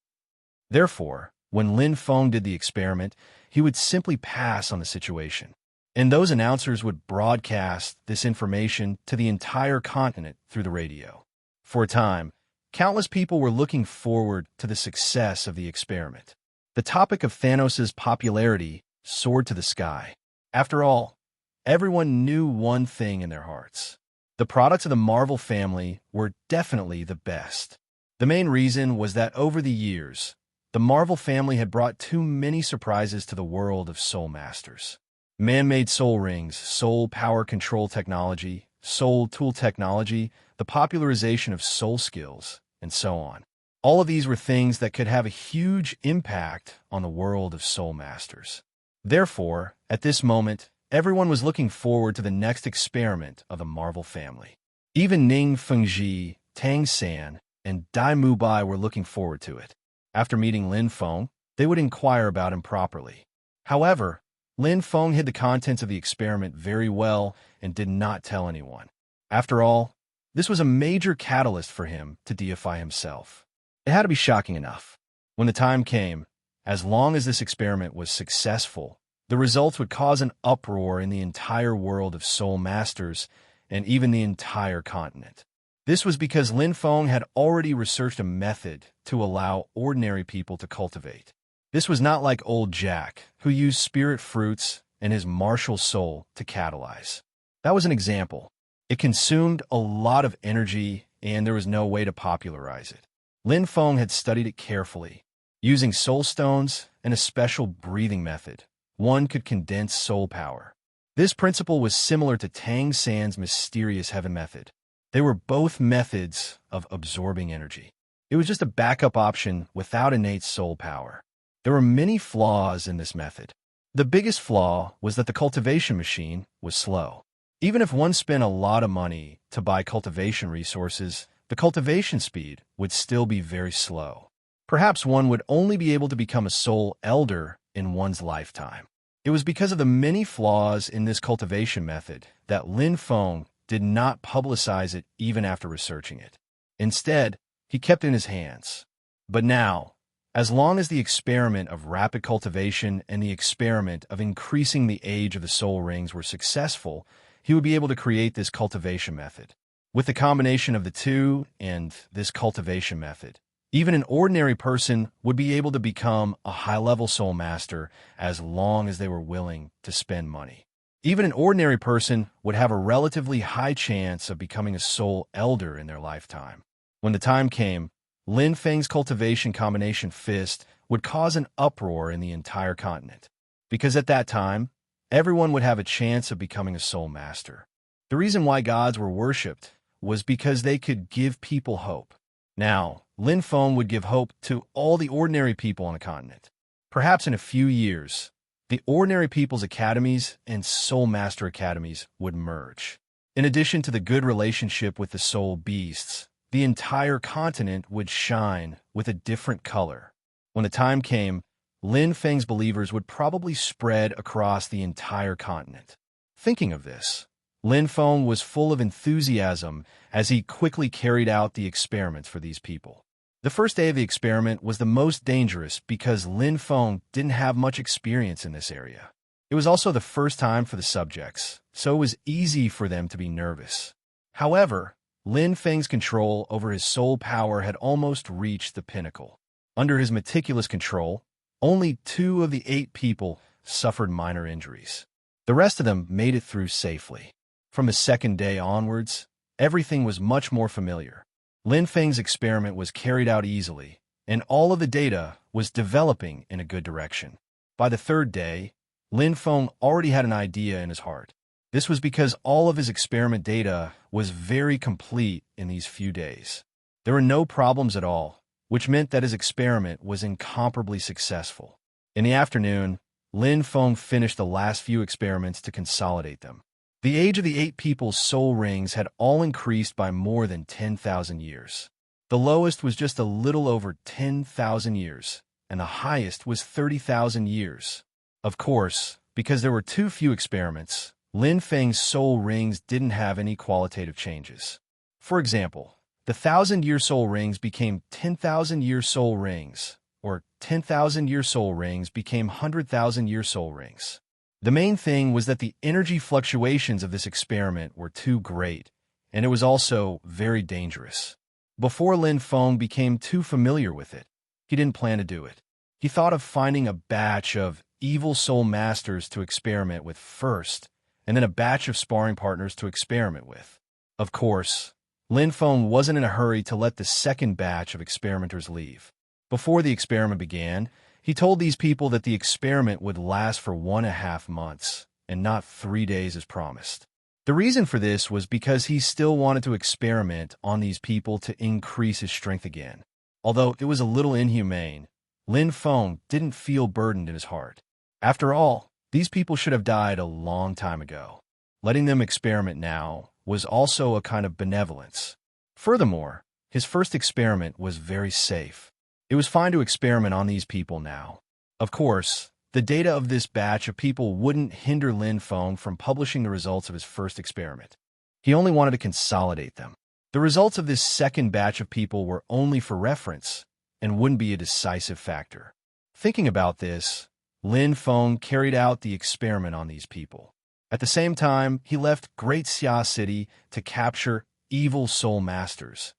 Therefore, when Lin Feng did the experiment, he would simply pass on the situation. And those announcers would broadcast this information to the entire continent through the radio. For a time, countless people were looking forward to the success of the experiment. The topic of Thanos' popularity soared to the sky. After all, everyone knew one thing in their hearts. The products of the Marvel family were definitely the best. The main reason was that over the years, the Marvel family had brought too many surprises to the world of Soul Masters. Man-made soul rings, soul power control technology, soul tool technology, the popularization of soul skills, and so on. All of these were things that could have a huge impact on the world of soul masters. Therefore, at this moment, everyone was looking forward to the next experiment of the Marvel family. Even Ning Fengji, Tang San, and Dai Mubai were looking forward to it. After meeting Lin Feng, they would inquire about him properly. However, Lin Feng hid the contents of the experiment very well and did not tell anyone. After all, this was a major catalyst for him to deify himself. It had to be shocking enough. When the time came, as long as this experiment was successful, the results would cause an uproar in the entire world of soul masters and even the entire continent. This was because Lin Feng had already researched a method to allow ordinary people to cultivate. This was not like old Jack, who used spirit fruits and his martial soul to catalyze. That was an example. It consumed a lot of energy, and there was no way to popularize it. Lin Feng had studied it carefully. Using soul stones and a special breathing method, one could condense soul power. This principle was similar to Tang San's mysterious heaven method. They were both methods of absorbing energy. It was just a backup option without innate soul power. There were many flaws in this method. The biggest flaw was that the cultivation machine was slow. Even if one spent a lot of money to buy cultivation resources, the cultivation speed would still be very slow. Perhaps one would only be able to become a soul elder in one's lifetime. It was because of the many flaws in this cultivation method that Lin Feng did not publicize it even after researching it. Instead, he kept it in his hands. But now, as long as the experiment of rapid cultivation and the experiment of increasing the age of the soul rings were successful, he would be able to create this cultivation method. With the combination of the two and this cultivation method, even an ordinary person would be able to become a high-level soul master as long as they were willing to spend money. Even an ordinary person would have a relatively high chance of becoming a soul elder in their lifetime. When the time came, Lin Feng's cultivation combination fist would cause an uproar in the entire continent, because at that time, everyone would have a chance of becoming a soul master. The reason why gods were worshipped was because they could give people hope. Now, Lin Feng would give hope to all the ordinary people on the continent. Perhaps in a few years, the ordinary people's academies and soul master academies would merge. In addition to the good relationship with the soul beasts, the entire continent would shine with a different color. When the time came, Lin Feng's believers would probably spread across the entire continent. Thinking of this, Lin Feng was full of enthusiasm as he quickly carried out the experiments for these people. The first day of the experiment was the most dangerous because Lin Feng didn't have much experience in this area. It was also the first time for the subjects, so it was easy for them to be nervous. However, Lin Feng's control over his soul power had almost reached the pinnacle. Under his meticulous control, only 2 of the 8 people suffered minor injuries. The rest of them made it through safely. From the second day onwards, everything was much more familiar. Lin Feng's experiment was carried out easily, and all of the data was developing in a good direction. By the 3rd day, Lin Feng already had an idea in his heart. This was because all of his experiment data was very complete in these few days. There were no problems at all, which meant that his experiment was incomparably successful. In the afternoon, Lin Feng finished the last few experiments to consolidate them. The age of the 8 people's soul rings had all increased by more than 10,000 years. The lowest was just a little over 10,000 years, and the highest was 30,000 years. Of course, because there were too few experiments, Lin Feng's soul rings didn't have any qualitative changes. For example, the 1,000-year soul rings became 10,000-year soul rings, or 10,000-year soul rings became 100,000-year soul rings. The main thing was that the energy fluctuations of this experiment were too great, and it was also very dangerous. Before Lin Feng became too familiar with it, he didn't plan to do it. He thought of finding a batch of evil soul masters to experiment with first, and then a batch of sparring partners to experiment with. Of course, Lin Feng wasn't in a hurry to let the second batch of experimenters leave. Before the experiment began, he told these people that the experiment would last for 1.5 months, and not 3 days as promised. The reason for this was because he still wanted to experiment on these people to increase his strength again. Although it was a little inhumane, Lin Feng didn't feel burdened in his heart. After all, these people should have died a long time ago. Letting them experiment now was also a kind of benevolence. Furthermore, his first experiment was very safe. It was fine to experiment on these people now. Of course, the data of this batch of people wouldn't hinder Lin Feng from publishing the results of his first experiment. He only wanted to consolidate them. The results of this second batch of people were only for reference and wouldn't be a decisive factor. Thinking about this, Lin Feng carried out the experiment on these people. At the same time, he left Great Xia City to capture evil soul masters.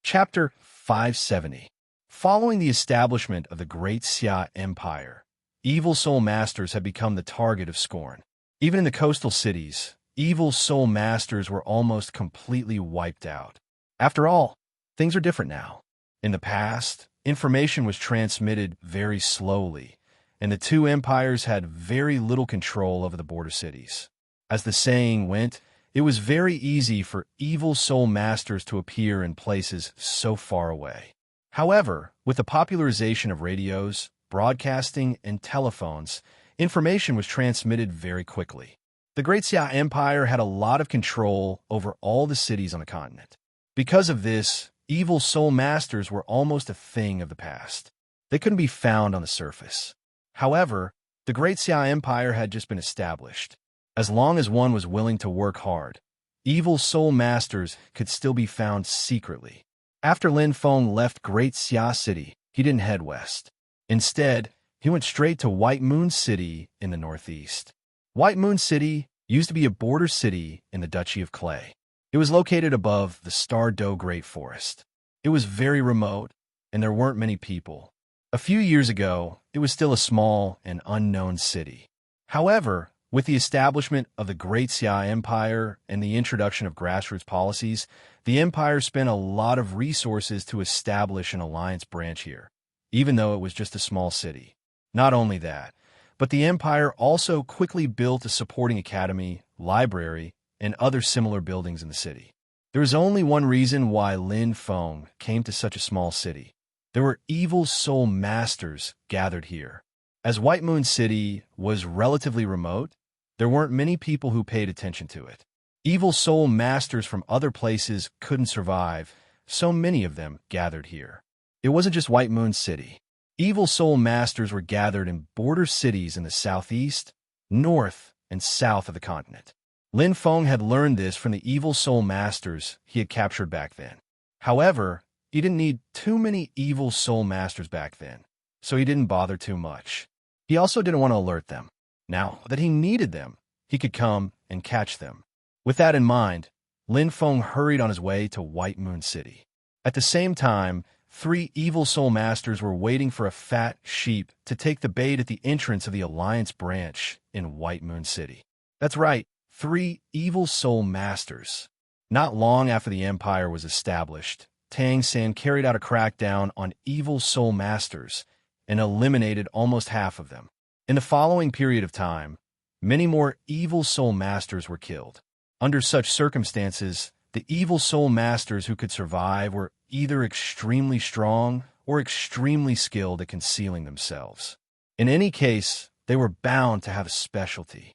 Chapter 570. Following the establishment of the Great Xia Empire, evil soul masters had become the target of scorn. Even in the coastal cities, evil soul masters were almost completely wiped out. After all, things are different now. In the past, information was transmitted very slowly, and the two empires had very little control over the border cities. As the saying went, it was very easy for evil soul masters to appear in places so far away. However, with the popularization of radios, broadcasting, and telephones, information was transmitted very quickly. The Great Xia Empire had a lot of control over all the cities on the continent. Because of this, evil soul masters were almost a thing of the past. They couldn't be found on the surface. However, the Great Xia Empire had just been established. As long as one was willing to work hard, evil soul masters could still be found secretly. After Lin Feng left Great Xia City, he didn't head west. Instead, he went straight to White Moon City in the northeast. White Moon City used to be a border city in the Duchy of Clay. It was located above the Star Do Great Forest. It was very remote, and there weren't many people. A few years ago, it was still a small and unknown city. However, with the establishment of the Great Xia Empire and the introduction of grassroots policies, the empire spent a lot of resources to establish an alliance branch here, even though it was just a small city. Not only that, but the empire also quickly built a supporting academy, library, and other similar buildings in the city. There was only one reason why Lin Feng came to such a small city. There were evil soul masters gathered here. As White Moon City was relatively remote, there weren't many people who paid attention to it. Evil soul masters from other places couldn't survive, so many of them gathered here. It wasn't just White Moon City. Evil soul masters were gathered in border cities in the southeast, north, and south of the continent. Lin Feng had learned this from the evil soul masters he had captured back then. However, he didn't need too many evil soul masters back then, so he didn't bother too much. He also didn't want to alert them. Now that he needed them, he could come and catch them. With that in mind, Lin Feng hurried on his way to White Moon City. At the same time, 3 evil soul masters were waiting for a fat sheep to take the bait at the entrance of the Alliance branch in White Moon City. That's right, 3 evil soul masters. Not long after the empire was established, Tang San carried out a crackdown on evil soul masters and eliminated almost half of them. In the following period of time, many more evil soul masters were killed. Under such circumstances, the evil soul masters who could survive were either extremely strong or extremely skilled at concealing themselves. In any case, they were bound to have a specialty.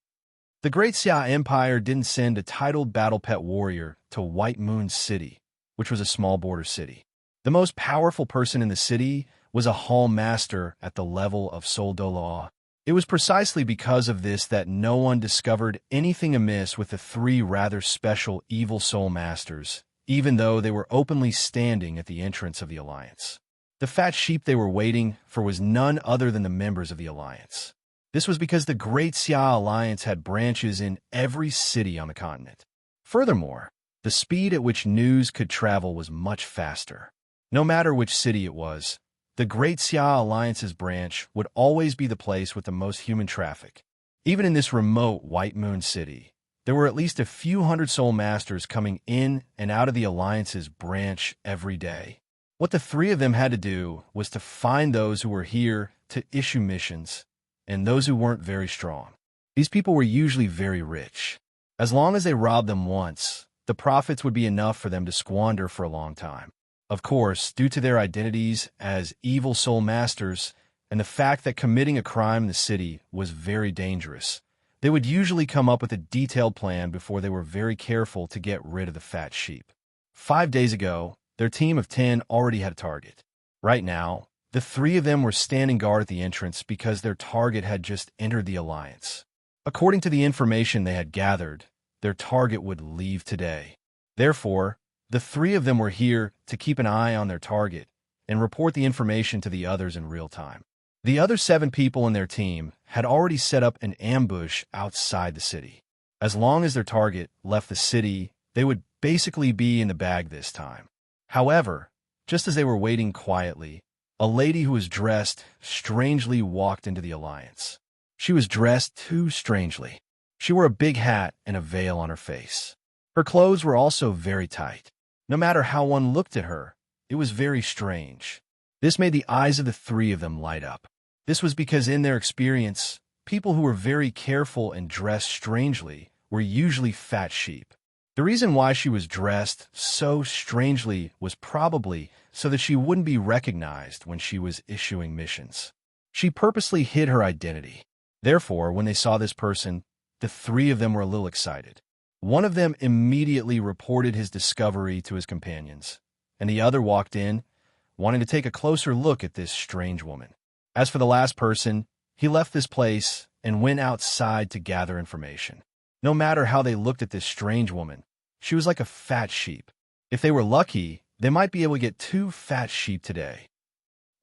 The Great Xia Empire didn't send a titled battle pet warrior to White Moon City, which was a small border city. The most powerful person in the city was a hall master at the level of Soul Douluo. It was precisely because of this that no one discovered anything amiss with the 3 rather special evil soul masters, even though they were openly standing at the entrance of the Alliance. The fat sheep they were waiting for was none other than the members of the Alliance. This was because the Great Xia Alliance had branches in every city on the continent. Furthermore, the speed at which news could travel was much faster. No matter which city it was, the Great Xia Alliance's branch would always be the place with the most human traffic. Even in this remote White Moon City, there were at least a few hundred soul masters coming in and out of the Alliance's branch every day. What the 3 of them had to do was to find those who were here to issue missions and those who weren't very strong. These people were usually very rich. As long as they robbed them once, the profits would be enough for them to squander for a long time. Of course, due to their identities as evil soul masters and the fact that committing a crime in the city was very dangerous, they would usually come up with a detailed plan before they were very careful to get rid of the fat sheep. 5 days ago, their team of 10 already had a target. Right now, the 3 of them were standing guard at the entrance because their target had just entered the alliance. According to the information they had gathered, their target would leave today. Therefore, the 3 of them were here to keep an eye on their target and report the information to the others in real time. The other 7 people in their team had already set up an ambush outside the city. As long as their target left the city, they would basically be in the bag this time. However, just as they were waiting quietly, a lady who was dressed strangely walked into the alliance. She was dressed too strangely. She wore a big hat and a veil on her face. Her clothes were also very tight. No matter how one looked at her, it was very strange. This made the eyes of the 3 of them light up. This was because in their experience, people who were very careful and dressed strangely were usually fat sheep. The reason why she was dressed so strangely was probably so that she wouldn't be recognized when she was issuing missions. She purposely hid her identity. Therefore, when they saw this person, the 3 of them were a little excited. One of them immediately reported his discovery to his companions, and the other walked in, wanting to take a closer look at this strange woman. As for the last person, he left this place and went outside to gather information. No matter how they looked at this strange woman, she was like a fat sheep. If they were lucky, they might be able to get 2 fat sheep today.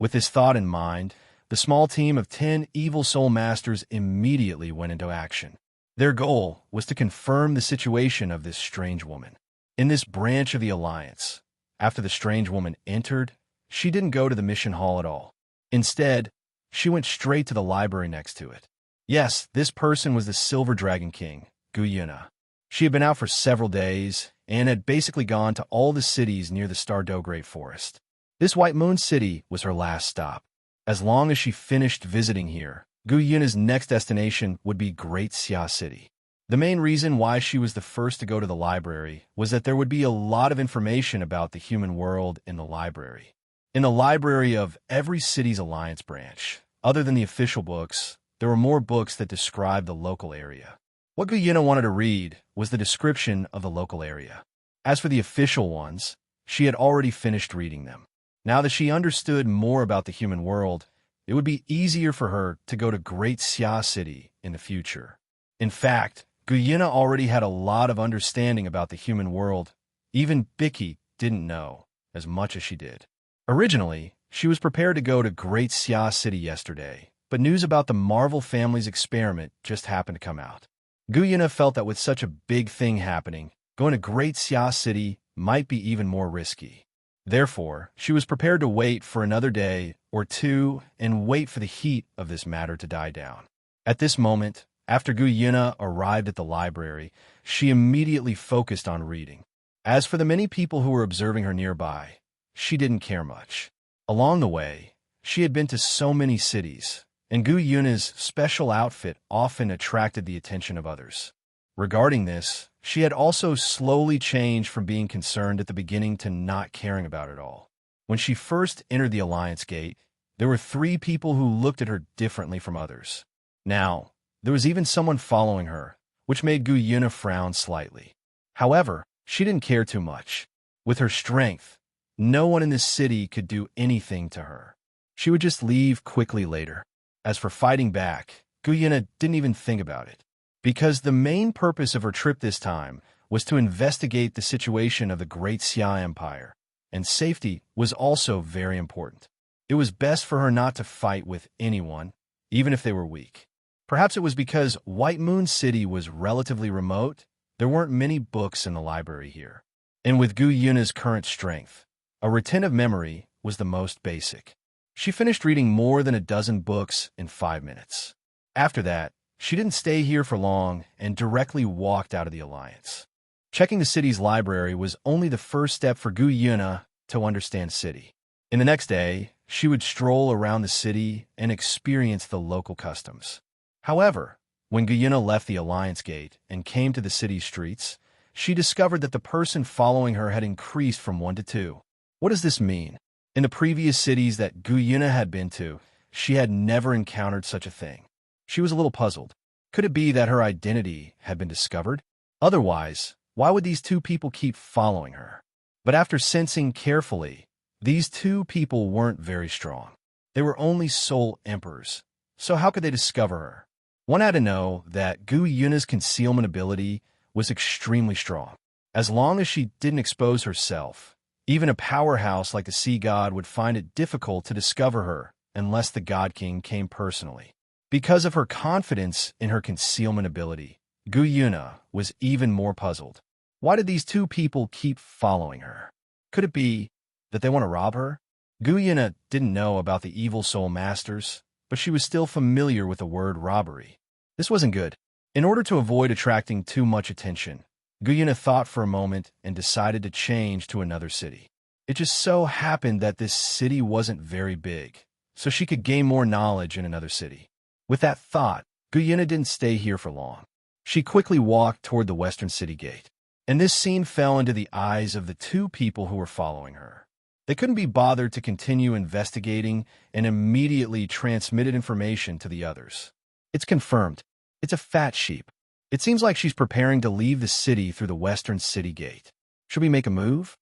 With this thought in mind, the small team of 10 evil soul masters immediately went into action. Their goal was to confirm the situation of this strange woman. In this branch of the alliance, after the strange woman entered, she didn't go to the mission hall at all. Instead, she went straight to the library next to it. Yes, this person was the Silver Dragon King, Guyuna. She had been out for several days and had basically gone to all the cities near the Stardew Great Forest. This White Moon City was her last stop. As long as she finished visiting here, Guyuna's next destination would be Great Xia City. The main reason why she was the first to go to the library was that there would be a lot of information about the human world in the library. In the library of every city's alliance branch, other than the official books, there were more books that described the local area. What Guyuna wanted to read was the description of the local area. As for the official ones, she had already finished reading them. Now that she understood more about the human world, it would be easier for her to go to Great Xia City in the future. In fact, Guyuna already had a lot of understanding about the human world. Even Bicky didn't know as much as she did. Originally, she was prepared to go to Great Xia City yesterday, but news about the Marvel family's experiment just happened to come out. Guyuna felt that with such a big thing happening, going to Great Xia City might be even more risky. Therefore, she was prepared to wait for another day or 2 and wait for the heat of this matter to die down. At this moment, after Guyuna arrived at the library, she immediately focused on reading. As for the many people who were observing her nearby, she didn't care much. Along the way, she had been to so many cities, and Guyuna's special outfit often attracted the attention of others. Regarding this, she had also slowly changed from being concerned at the beginning to not caring about it all. When she first entered the Alliance Gate, there were 3 people who looked at her differently from others. Now, there was even someone following her, which made Guyuna frown slightly. However, she didn't care too much. With her strength, no one in this city could do anything to her. She would just leave quickly later. As for fighting back, Guyuna didn't even think about it, because the main purpose of her trip this time was to investigate the situation of the Great Xia Empire, and safety was also very important. It was best for her not to fight with anyone, even if they were weak. Perhaps it was because White Moon City was relatively remote, there weren't many books in the library here. And with Guyuna's current strength, a retentive memory was the most basic. She finished reading more than a dozen books in 5 minutes. After that, she didn't stay here for long and directly walked out of the Alliance. Checking the city's library was only the first step for Guyuna to understand city. In the next day, she would stroll around the city and experience the local customs. However, When Guyuna left the Alliance Gate and came to the city's streets, she discovered that the person following her had increased from 1 to 2. What does this mean? In the previous cities that Guyuna had been to, she had never encountered such a thing. She was a little puzzled. Could it be that her identity had been discovered? Otherwise, why would these two people keep following her? But after sensing carefully, these two people weren't very strong. They were only soul emperors. So how could they discover her? One had to know that Guyuna's concealment ability was extremely strong. As long as she didn't expose herself, even a powerhouse like the Sea God would find it difficult to discover her unless the God King came personally. Because of her confidence in her concealment ability, Guyuna was even more puzzled. Why did these two people keep following her? Could it be that they want to rob her? Guyuna didn't know about the evil soul masters, but she was still familiar with the word robbery. This wasn't good. In order to avoid attracting too much attention, Guyuna thought for a moment and decided to change to another city. It just so happened that this city wasn't very big, so she could gain more knowledge in another city. With that thought, Guyuna didn't stay here for long. She quickly walked toward the western city gate, and this scene fell into the eyes of the two people who were following her. They couldn't be bothered to continue investigating and immediately transmitted information to the others. It's confirmed. It's a fat sheep. It seems like she's preparing to leave the city through the western city gate. Should we make a move?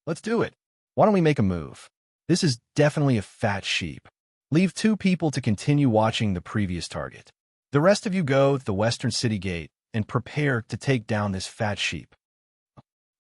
Let's do it. Why don't we make a move? This is definitely a fat sheep. Leave two people to continue watching the previous target. The rest of you go to the western city gate and prepare to take down this fat sheep.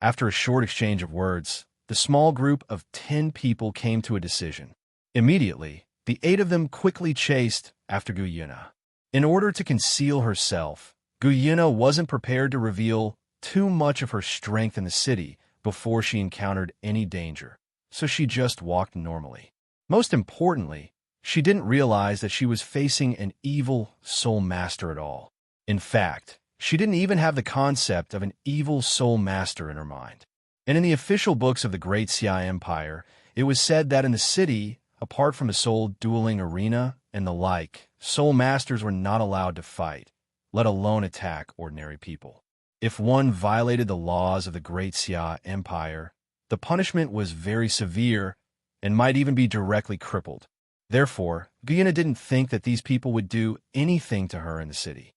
After a short exchange of words, the small group of 10 people came to a decision. Immediately, the 8 of them quickly chased after Guyuna. In order to conceal herself, Guyuna wasn't prepared to reveal too much of her strength in the city before she encountered any danger, so she just walked normally. Most importantly, she didn't realize that she was facing an evil soul master at all. In fact, she didn't even have the concept of an evil soul master in her mind. And in the official books of the Great Xia Empire, it was said that in the city, apart from a soul dueling arena and the like, soul masters were not allowed to fight, let alone attack ordinary people. If one violated the laws of the Great Xia Empire, the punishment was very severe and might even be directly crippled. Therefore, Guyuna didn't think that these people would do anything to her in the city.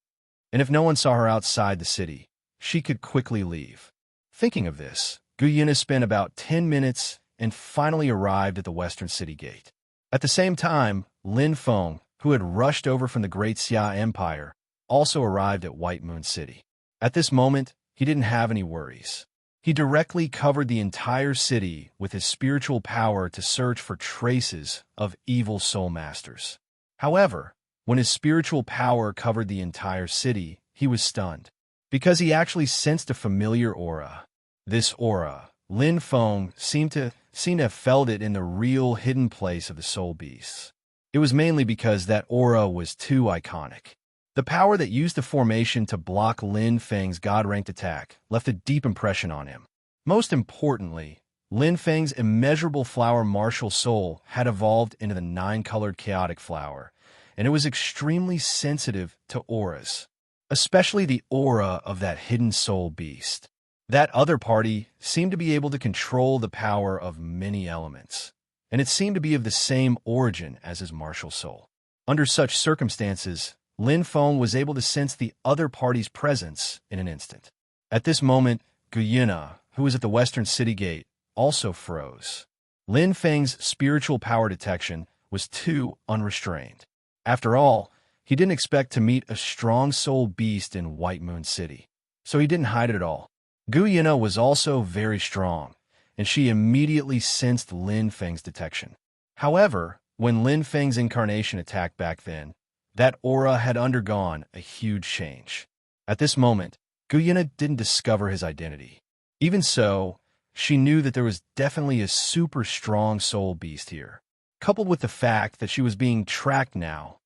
And if no one saw her outside the city, she could quickly leave. Thinking of this, Guyuna spent about 10 minutes and finally arrived at the western city gate. At the same time, Lin Feng, who had rushed over from the Great Xia Empire, also arrived at White Moon City. At this moment, he didn't have any worries. He directly covered the entire city with his spiritual power to search for traces of evil soul masters. However, when his spiritual power covered the entire city, he was stunned, because he actually sensed a familiar aura. This aura, Lin Feng seemed to have felt it in the real hidden place of the soul beasts. It was mainly because that aura was too iconic. The power that used the formation to block Lin Feng's God-ranked attack left a deep impression on him. Most importantly, Lin Feng's immeasurable flower martial soul had evolved into the 9-colored chaotic flower, and it was extremely sensitive to auras, especially the aura of that hidden soul beast. That other party seemed to be able to control the power of many elements, and it seemed to be of the same origin as his martial soul. Under such circumstances, Lin Feng was able to sense the other party's presence in an instant. At this moment, Guyuna, who was at the western city gate, also froze. Lin Feng's spiritual power detection was too unrestrained. After all, he didn't expect to meet a strong soul beast in White Moon City, so he didn't hide it at all. Guyuna was also very strong, and she immediately sensed Lin Feng's detection. However, when Lin Feng's incarnation attacked back then, that aura had undergone a huge change. At this moment, Guyuna didn't discover his identity. Even so, she knew that there was definitely a super strong soul beast here. Coupled with the fact that she was being tracked now,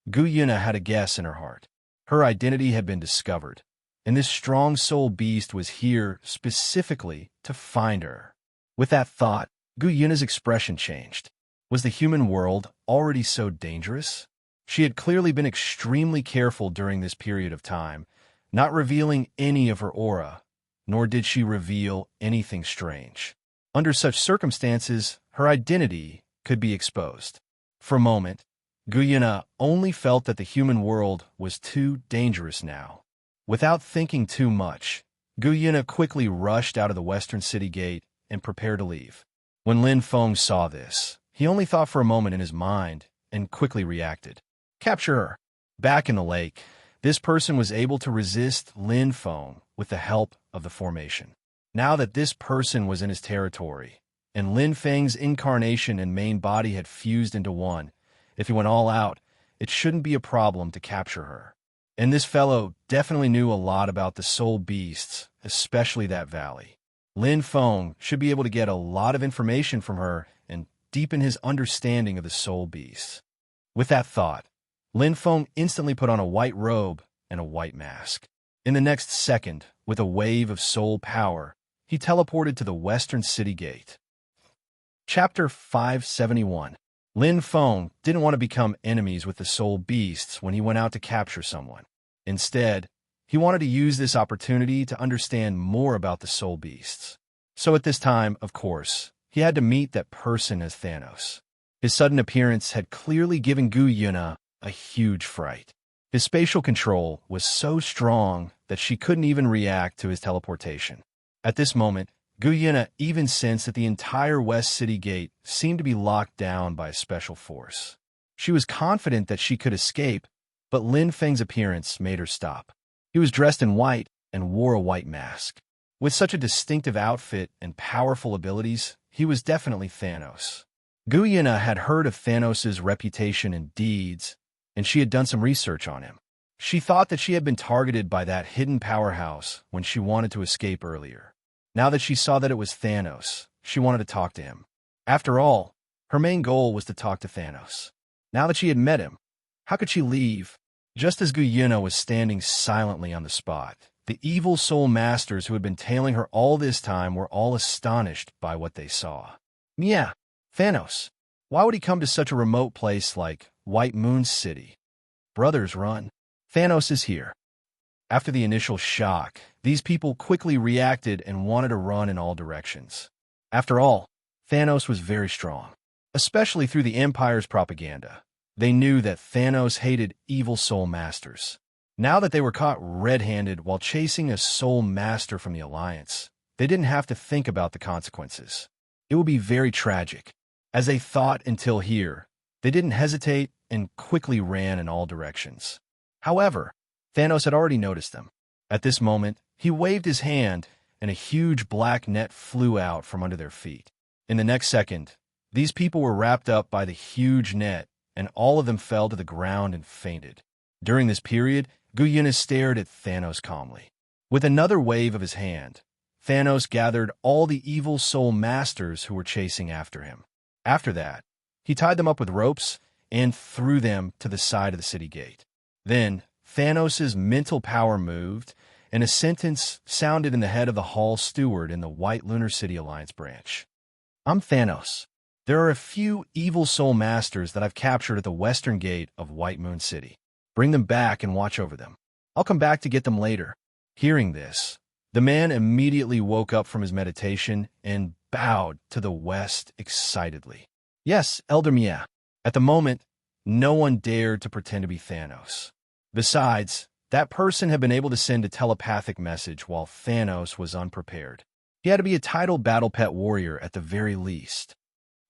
Guyuna had a guess in her heart. Her identity had been discovered, and this strong soul beast was here specifically to find her. With that thought, Guyuna's expression changed. Was the human world already so dangerous? She had clearly been extremely careful during this period of time, not revealing any of her aura, nor did she reveal anything strange. Under such circumstances, her identity could be exposed. For a moment, Guyena only felt that the human world was too dangerous now. Without thinking too much, Guyena quickly rushed out of the western city gate and prepared to leave. When Lin Feng saw this, he only thought for a moment in his mind and quickly reacted. Capture her. Back in the lake, this person was able to resist Lin Feng with the help of the formation. Now that this person was in his territory, and Lin Feng's incarnation and main body had fused into one, if he went all out, it shouldn't be a problem to capture her. And this fellow definitely knew a lot about the soul beasts, especially that valley. Lin Feng should be able to get a lot of information from her and deepen his understanding of the soul beasts. With that thought, Lin Feng instantly put on a white robe and a white mask. In the next second, with a wave of soul power, he teleported to the western city gate. Chapter 571. Lin Feng didn't want to become enemies with the soul beasts when he went out to capture someone. Instead, he wanted to use this opportunity to understand more about the soul beasts. So at this time, of course, he had to meet that person as Thanos. His sudden appearance had clearly given Guyena a huge fright. His spatial control was so strong that she couldn't even react to his teleportation. At this moment, Guyena even sensed that the entire West City Gate seemed to be locked down by a special force. She was confident that she could escape, but Lin Feng's appearance made her stop. He was dressed in white and wore a white mask. With such a distinctive outfit and powerful abilities, he was definitely Thanos. Guyena had heard of Thanos' reputation and deeds, and she had done some research on him. She thought that she had been targeted by that hidden powerhouse when she wanted to escape earlier. Now that she saw that it was Thanos, she wanted to talk to him. After all, her main goal was to talk to Thanos. Now that she had met him, how could she leave? Just as Guyena was standing silently on the spot, the evil soul masters who had been tailing her all this time were all astonished by what they saw. Yeah, Thanos. Why would he come to such a remote place like White Moon City? Brothers, run. Thanos is here. After the initial shock, these people quickly reacted and wanted to run in all directions. After all, Thanos was very strong, especially through the Empire's propaganda. They knew that Thanos hated evil soul masters. Now that they were caught red-handed while chasing a soul master from the Alliance, they didn't have to think about the consequences. It would be very tragic. As they thought until here, they didn't hesitate and quickly ran in all directions. However, Thanos had already noticed them. At this moment, he waved his hand, and a huge black net flew out from under their feet. In the next second, these people were wrapped up by the huge net, and all of them fell to the ground and fainted. During this period, Guyena stared at Thanos calmly. With another wave of his hand, Thanos gathered all the evil soul masters who were chasing after him. After that, he tied them up with ropes and threw them to the side of the city gate. Then, Thanos' mental power moved, and a sentence sounded in the head of the hall steward in the White Lunar City Alliance branch. I'm Thanos. There are a few evil soul masters that I've captured at the western gate of White Moon City. Bring them back and watch over them. I'll come back to get them later. Hearing this, the man immediately woke up from his meditation and bowed to the west excitedly. Yes, Elder Mia. At the moment, no one dared to pretend to be Thanos. Besides, that person had been able to send a telepathic message while Thanos was unprepared. He had to be a titled battle pet warrior at the very least.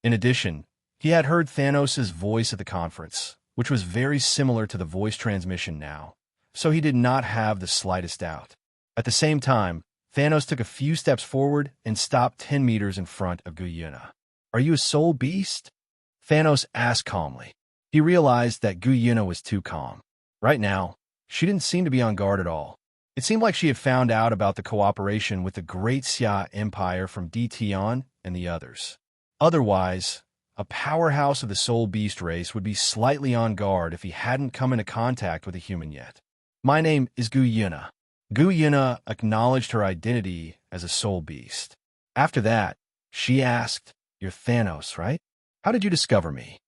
In addition, he had heard Thanos' voice at the conference, which was very similar to the voice transmission now, so he did not have the slightest doubt. At the same time, Thanos took a few steps forward and stopped 10 meters in front of Guyena. Are you a soul beast? Thanos asked calmly. He realized that Guyena was too calm. Right now, she didn't seem to be on guard at all. It seemed like she had found out about the cooperation with the Great Xia Empire from Tion and the others. Otherwise, a powerhouse of the soul beast race would be slightly on guard if he hadn't come into contact with a human yet. My name is Guyena. Guyena acknowledged her identity as a soul beast. After that, she asked, You're Thanos, right? How did you discover me?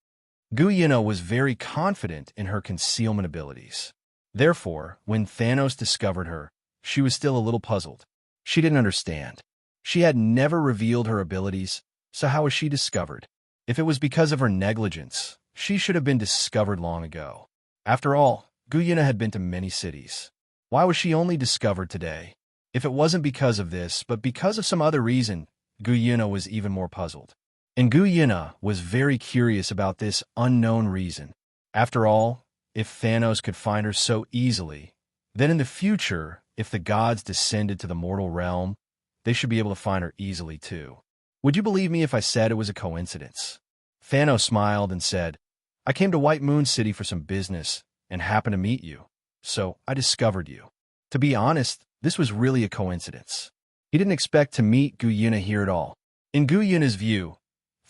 Guyena was very confident in her concealment abilities. Therefore, when Thanos discovered her, she was still a little puzzled. She didn't understand. She had never revealed her abilities, so how was she discovered? If it was because of her negligence, she should have been discovered long ago. After all, Guyena had been to many cities. Why was she only discovered today? If it wasn't because of this, but because of some other reason, Guyena was even more puzzled. And Guyena was very curious about this unknown reason. After all, if Thanos could find her so easily, then in the future, if the gods descended to the mortal realm, they should be able to find her easily too. Would you believe me if I said it was a coincidence? Thanos smiled and said, I came to White Moon City for some business and happened to meet you, so I discovered you. To be honest, this was really a coincidence. He didn't expect to meet Guyena here at all. In Guyena's view,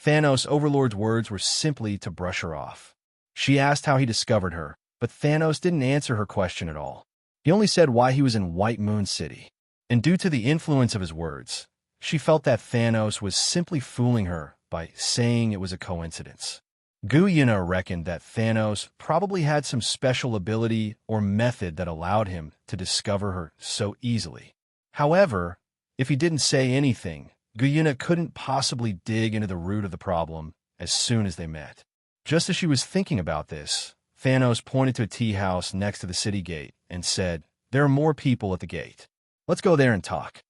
Thanos' overlord's words were simply to brush her off. She asked how he discovered her, but Thanos didn't answer her question at all. He only said why he was in White Moon City. And due to the influence of his words, she felt that Thanos was simply fooling her by saying it was a coincidence. Guyena reckoned that Thanos probably had some special ability or method that allowed him to discover her so easily. However, if he didn't say anything, Guyena couldn't possibly dig into the root of the problem as soon as they met. Just as she was thinking about this, Thanos pointed to a tea house next to the city gate and said, There are more people at the gate. Let's go there and talk.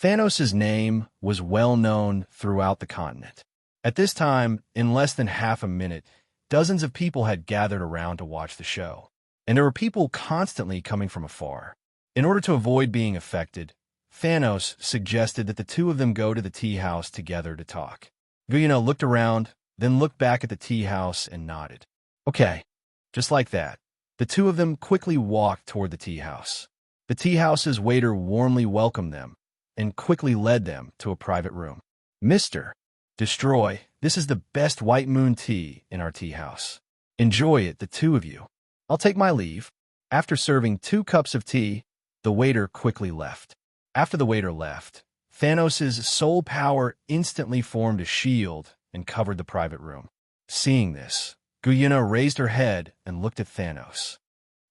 Thanos' name was well known throughout the continent. At this time, in less than half a minute, dozens of people had gathered around to watch the show, and there were people constantly coming from afar. In order to avoid being affected, Thanos suggested that the two of them go to the tea house together to talk. Guyena looked around, then looked back at the tea house and nodded. Okay, just like that. The two of them quickly walked toward the tea house. The tea house's waiter warmly welcomed them and quickly led them to a private room. Mr. Destroy, this is the best White Moon tea in our tea house. Enjoy it, the two of you. I'll take my leave. After serving 2 cups of tea, the waiter quickly left. After the waiter left, Thanos' soul power instantly formed a shield and covered the private room. Seeing this, Guyena raised her head and looked at Thanos.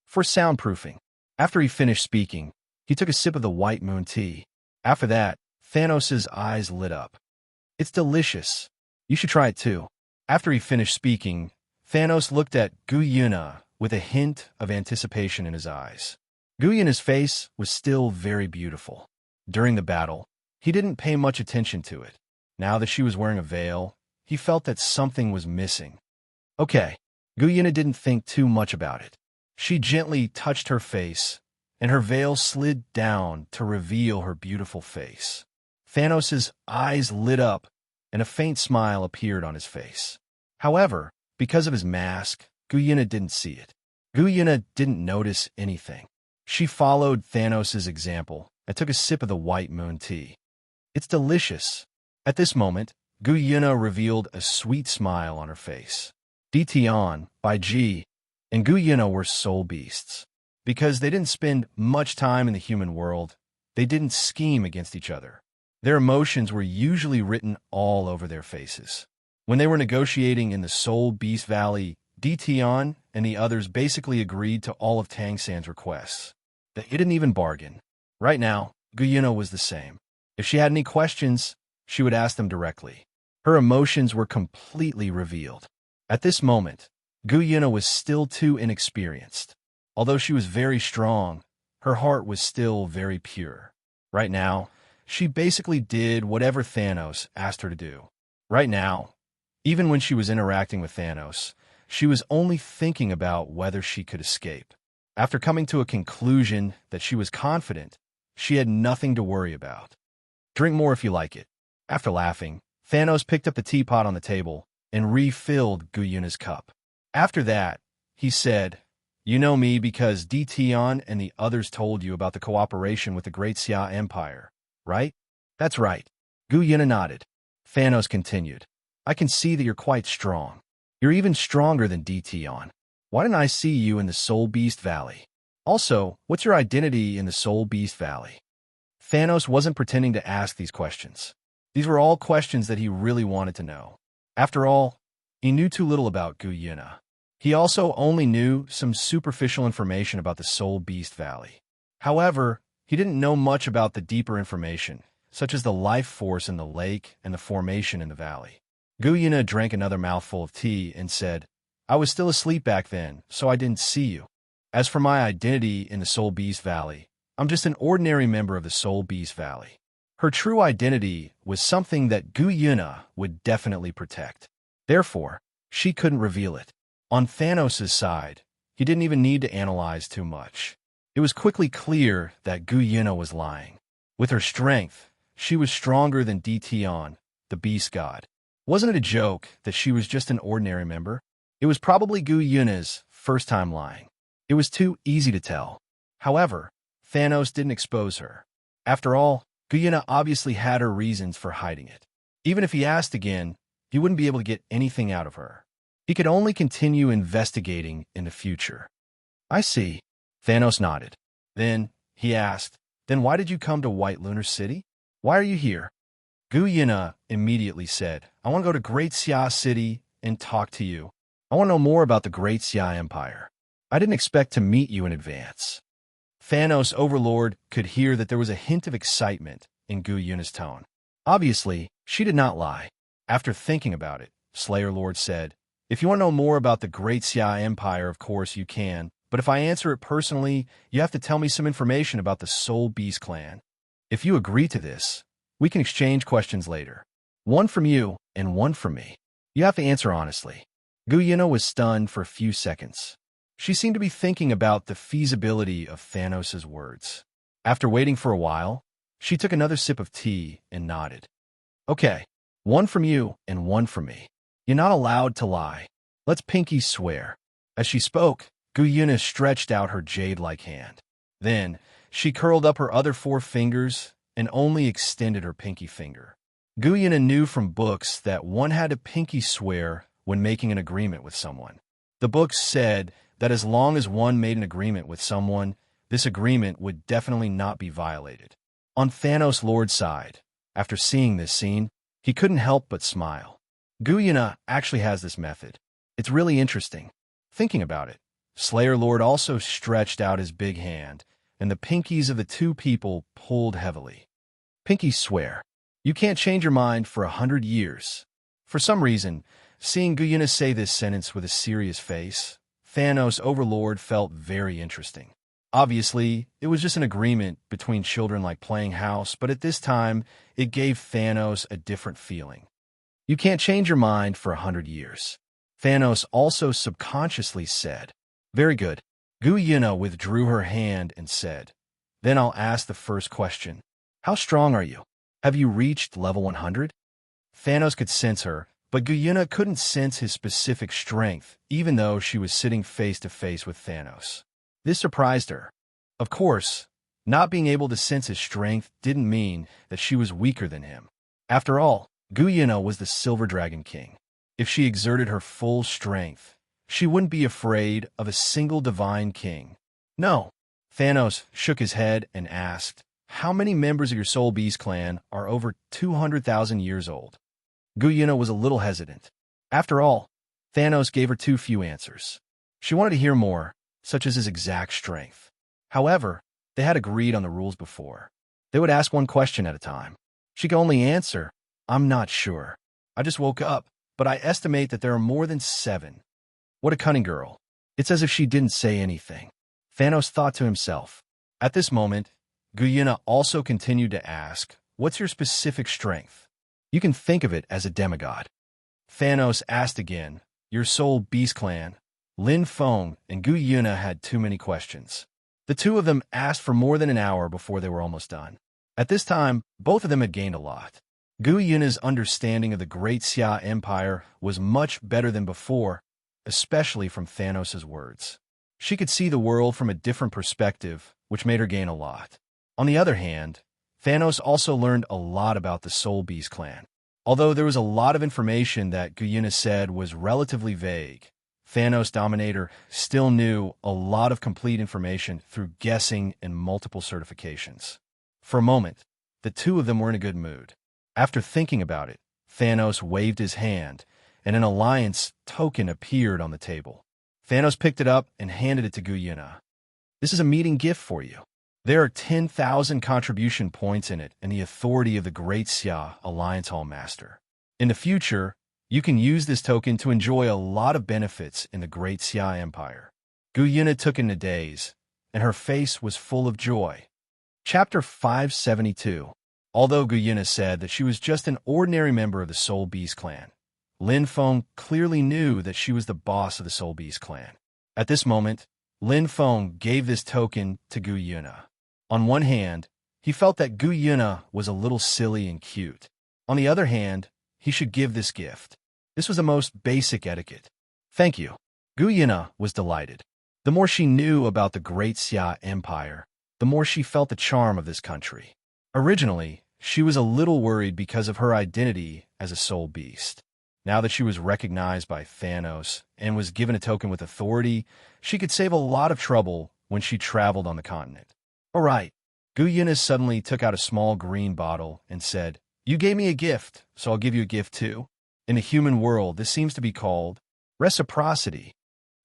For soundproofing, after he finished speaking, he took a sip of the White Moon tea. After that, Thanos' eyes lit up. It's delicious. You should try it too. After he finished speaking, Thanos looked at Guyena with a hint of anticipation in his eyes. Guyena's face was still very beautiful. During the battle, he didn't pay much attention to it. Now that she was wearing a veil, he felt that something was missing. Okay, Guyena didn't think too much about it. She gently touched her face, and her veil slid down to reveal her beautiful face. Thanos' eyes lit up, and a faint smile appeared on his face. However, because of his mask, Guyena didn't see it. Guyena didn't notice anything. She followed Thanos' example and took a sip of the White Moon tea. It's delicious. At this moment, Guyena revealed a sweet smile on her face. Dition, by G, and Guyena were soul beasts. Because they didn't spend much time in the human world, they didn't scheme against each other. Their emotions were usually written all over their faces. When they were negotiating in the Soul Beast Valley, Dition and the others basically agreed to all of Tang San's requests. They didn't even bargain. Right now, Guyena was the same. If she had any questions, she would ask them directly. Her emotions were completely revealed. At this moment, Guyena was still too inexperienced. Although she was very strong, her heart was still very pure. Right now, she basically did whatever Thanos asked her to do. Right now, even when she was interacting with Thanos, she was only thinking about whether she could escape. After coming to a conclusion that she was confident, she had nothing to worry about. Drink more if you like it. After laughing, Thanos picked up the teapot on the table and refilled Guyena's cup. After that, he said, You know me because Dition and the others told you about the cooperation with the Great Xia Empire, right? That's right. Guyena nodded. Thanos continued, I can see that you're quite strong. You're even stronger than Dition. Why didn't I see you in the Soul Beast Valley? Also, what's your identity in the Soul Beast Valley? Thanos wasn't pretending to ask these questions. These were all questions that he really wanted to know. After all, He knew too little about Gu Yuna. He also only knew some superficial information about the Soul Beast Valley. However, he didn't know much about the deeper information, such as the life force in the lake and the formation in the valley. Gu Yuna drank another mouthful of tea and said, I was still asleep back then, so I didn't see you. As for my identity in the Soul Beast Valley, I'm just an ordinary member of the Soul Beast Valley. Her true identity was something that Gu Yuna would definitely protect. Therefore, she couldn't reveal it. On Thanos' side, he didn't even need to analyze too much. It was quickly clear that Gu Yuna was lying. With her strength, she was stronger than Dtion, the Beast God. Wasn't it a joke that she was just an ordinary member? It was probably Gu Yuna's first time lying. It was too easy to tell. However, Thanos didn't expose her. After all, Gu Yuna obviously had her reasons for hiding it. Even if he asked again, he wouldn't be able to get anything out of her. He could only continue investigating in the future. I see. Thanos nodded. Then, he asked, then why did you come to White Lunar City? Why are you here? Gu Yuna immediately said, I want to go to Great Xia City and talk to you. I want to know more about the Great Xia Empire. I didn't expect to meet you in advance. Thanos' overlord could hear that there was a hint of excitement in Gu Yuna's tone. Obviously, she did not lie. After thinking about it, Slayer Lord said, if you want to know more about the Great Xia Empire, of course you can, but if I answer it personally, you have to tell me some information about the Soul Beast clan. If you agree to this, we can exchange questions later. One from you and one from me. You have to answer honestly. Gu Yuna was stunned for a few seconds. She seemed to be thinking about the feasibility of Thanos' words. After waiting for a while, she took another sip of tea and nodded. Okay, one from you and one from me. You're not allowed to lie. Let's pinky swear. As she spoke, Gu Yuna stretched out her jade-like hand. Then, she curled up her other 4 fingers and only extended her pinky finger. Gu Yuna knew from books that one had to pinky swear when making an agreement with someone. The books said that as long as one made an agreement with someone, this agreement would definitely not be violated. On Thanos' Lord's side, after seeing this scene, he couldn't help but smile. Gu Yuna actually has this method. It's really interesting. Thinking about it, Slayer Lord also stretched out his big hand, and the pinkies of the 2 people pulled heavily. Pinky swear. You can't change your mind for 100 years. For some reason, seeing Gu Yuna say this sentence with a serious face, Thanos' overlord felt very interesting. Obviously, it was just an agreement between children like playing house, but at this time, it gave Thanos a different feeling. You can't change your mind for 100 years. Thanos also subconsciously said, very good. Gu Yuna withdrew her hand and said, then I'll ask the first question. How strong are you? Have you reached level 100? Thanos could sense her, but Gu Yuna couldn't sense his specific strength, even though she was sitting face to face with Thanos. This surprised her. Of course, not being able to sense his strength didn't mean that she was weaker than him. After all, Gu Yuna was the Silver Dragon King. If she exerted her full strength, she wouldn't be afraid of a single divine king. No. Thanos shook his head and asked, how many members of your Soul Beast clan are over 200,000 years old? Gu Yuna was a little hesitant. After all, Thanos gave her too few answers. She wanted to hear more, such as his exact strength. However, they had agreed on the rules before. They would ask one question at a time. She could only answer, I'm not sure. I just woke up, but I estimate that there are more than 7. What a cunning girl. It's as if she didn't say anything. Thanos thought to himself. At this moment, Gu Yuna also continued to ask, what's your specific strength? You can think of it as a demigod. Thanos asked again, your Soul Beast clan. Lin Feng and Gu Yuna had too many questions. The 2 of them asked for more than an hour before they were almost done. At this time, both of them had gained a lot. Gu Yuna's understanding of the Great Xia Empire was much better than before, especially from Thanos' words. She could see the world from a different perspective, which made her gain a lot. On the other hand, Thanos also learned a lot about the Soul Beast clan. Although there was a lot of information that Gu Yuna said was relatively vague, Thanos Dominator still knew a lot of complete information through guessing and multiple certifications. For a moment, the 2 of them were in a good mood. After thinking about it, Thanos waved his hand, and an alliance token appeared on the table. Thanos picked it up and handed it to Gu Yuna. This is a meeting gift for you. There are 10,000 contribution points in it and the authority of the Great Xia Alliance Hall Master. In the future, you can use this token to enjoy a lot of benefits in the Great Xia Empire. Gu Yuna took in a daze, and her face was full of joy. Chapter 572. Although Gu Yuna said that she was just an ordinary member of the Soul Beast clan, Lin Feng clearly knew that she was the boss of the Soul Beast clan. At this moment, Lin Feng gave this token to Gu Yuna. On one hand, he felt that Gu Yuna was a little silly and cute. On the other hand, he should give this gift. This was the most basic etiquette. Thank you. Gu Yuna was delighted. The more she knew about the Great Xia Empire, the more she felt the charm of this country. Originally, she was a little worried because of her identity as a soul beast. Now that she was recognized by Thanos and was given a token with authority, she could save a lot of trouble when she traveled on the continent. All right. Gu Yuna suddenly took out a small green bottle and said, "You gave me a gift, so I'll give you a gift too." In the human world, this seems to be called reciprocity.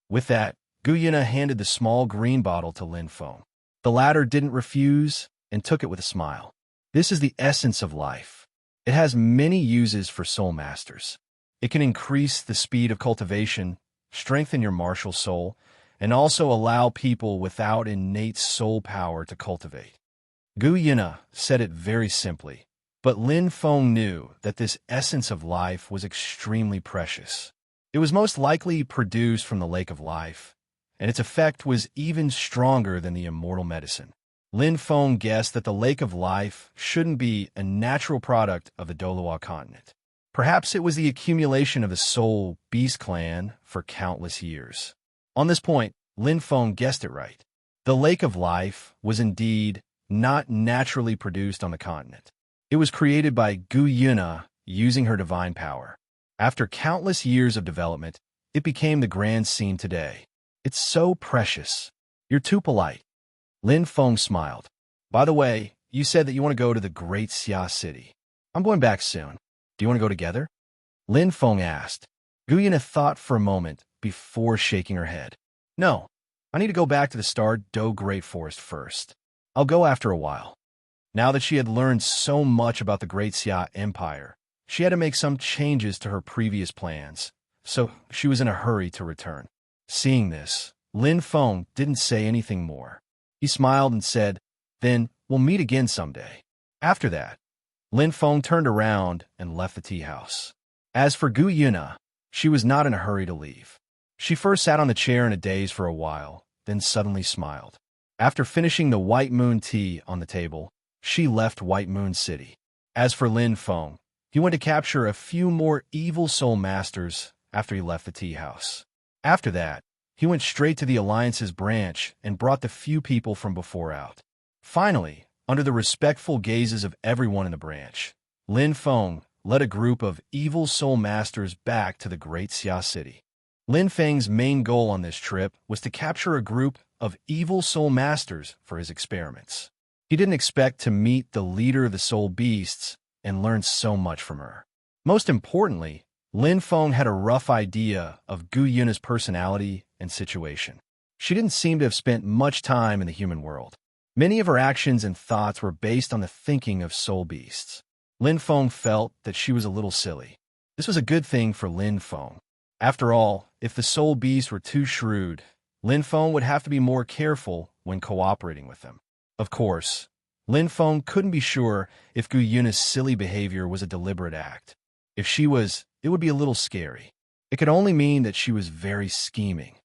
With that, Gu Yuna handed the small green bottle to Lin Feng. The latter didn't refuse and took it with a smile. This is the essence of life. It has many uses for soul masters. It can increase the speed of cultivation, strengthen your martial soul, and also allow people without innate soul power to cultivate. Gu Yuna said it very simply, but Lin Feng knew that this essence of life was extremely precious. It was most likely produced from the Lake of Life, and its effect was even stronger than the immortal medicine. Lin Feng guessed that the Lake of Life shouldn't be a natural product of the Douluo continent. Perhaps it was the accumulation of the Soul Beast clan for countless years. On this point, Lin Feng guessed it right. The Lake of Life was indeed not naturally produced on the continent. It was created by Gu Yuna using her divine power. After countless years of development, it became the grand scene today. It's so precious. You're too polite. Lin Feng smiled. By the way, you said that you want to go to the Great Xia City. I'm going back soon. Do you want to go together? Lin Feng asked. Gu Yuna thought for a moment before shaking her head. No, I need to go back to the Star Do Great Forest first. I'll go after a while. Now that she had learned so much about the Great Xia Empire, she had to make some changes to her previous plans, so she was in a hurry to return. Seeing this, Lin Feng didn't say anything more. He smiled and said, "Then we'll meet again someday." After that, Lin Feng turned around and left the tea house. As for Gu Yuna, she was not in a hurry to leave. She first sat on the chair in a daze for a while, then suddenly smiled. After finishing the White Moon tea on the table, she left White Moon City. As for Lin Feng, he went to capture a few more evil soul masters after he left the tea house. After that, he went straight to the Alliance's branch and brought the few people from before out. Finally, under the respectful gazes of everyone in the branch, Lin Feng led a group of evil soul masters back to the Great Xia City. Lin Feng's main goal on this trip was to capture a group of evil soul masters for his experiments. He didn't expect to meet the leader of the soul beasts and learn so much from her. Most importantly, Lin Feng had a rough idea of Gu Yuna's personality and situation. She didn't seem to have spent much time in the human world. Many of her actions and thoughts were based on the thinking of soul beasts. Lin Feng felt that she was a little silly. This was a good thing for Lin Feng. After all, if the soul beasts were too shrewd, Lin Feng would have to be more careful when cooperating with them. Of course, Lin Feng couldn't be sure if Gu Yuna's silly behavior was a deliberate act. If she was, it would be a little scary. It could only mean that she was very scheming.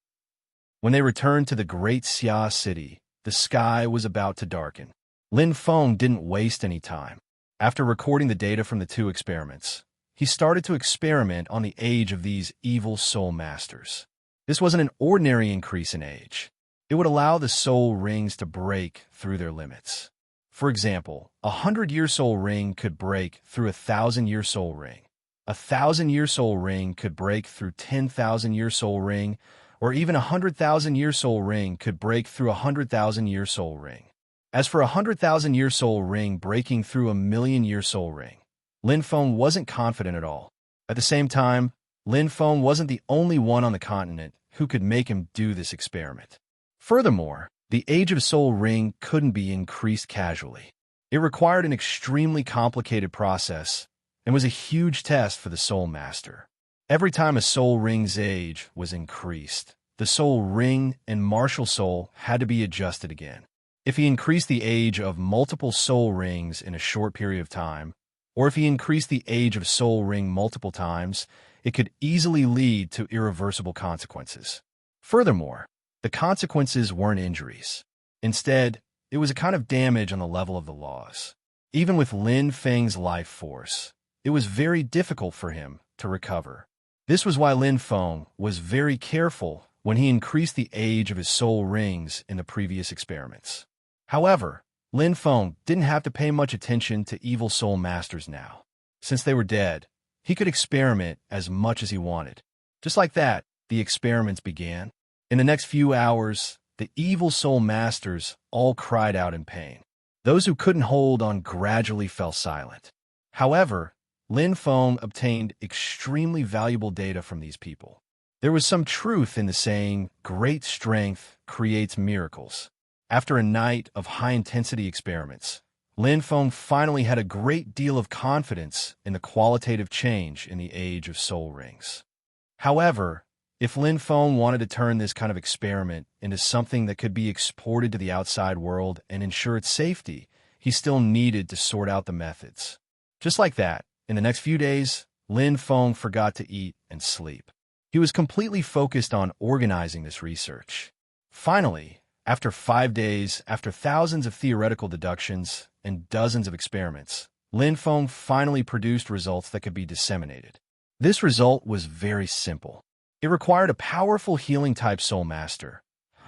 When they returned to the Great Xia City, the sky was about to darken. Lin Feng didn't waste any time. After recording the data from the two experiments, he started to experiment on the age of these evil soul masters. This wasn't an ordinary increase in age. It would allow the soul rings to break through their limits. For example, 100-year soul ring could break through a 1,000-year soul ring. A 1,000-year soul ring could break through 10,000-year soul ring, or even a 100,000-year soul ring could break through a 100,000-year soul ring. As for a 100,000-year soul ring breaking through a 1,000,000-year soul ring, Lin Feng wasn't confident at all. At the same time, Lin Feng wasn't the only one on the continent who could make him do this experiment. Furthermore, the Age of Soul ring couldn't be increased casually. It required an extremely complicated process and was a huge test for the Soul Master. Every time a soul ring's age was increased, the soul ring and martial soul had to be adjusted again. If he increased the age of multiple soul rings in a short period of time, or if he increased the age of soul ring multiple times, it could easily lead to irreversible consequences. Furthermore, the consequences weren't injuries. Instead, it was a kind of damage on the level of the laws. Even with Lin Feng's life force, it was very difficult for him to recover. This was why Lin Feng was very careful when he increased the age of his soul rings in the previous experiments. However, Lin Feng didn't have to pay much attention to evil soul masters now. Since they were dead, he could experiment as much as he wanted. Just like that, the experiments began. In the next few hours, the evil soul masters all cried out in pain. Those who couldn't hold on gradually fell silent. However, Lin Feng obtained extremely valuable data from these people. There was some truth in the saying, "Great strength creates miracles." After a night of high-intensity experiments, Lin Feng finally had a great deal of confidence in the qualitative change in the Age of Soul Rings. However, if Lin Feng wanted to turn this kind of experiment into something that could be exported to the outside world and ensure its safety, he still needed to sort out the methods. Just like that, in the next few days, Lin Feng forgot to eat and sleep. He was completely focused on organizing this research. Finally, after 5 days, after thousands of theoretical deductions and dozens of experiments, Lin Feng finally produced results that could be disseminated. This result was very simple. It required a powerful healing-type soul master,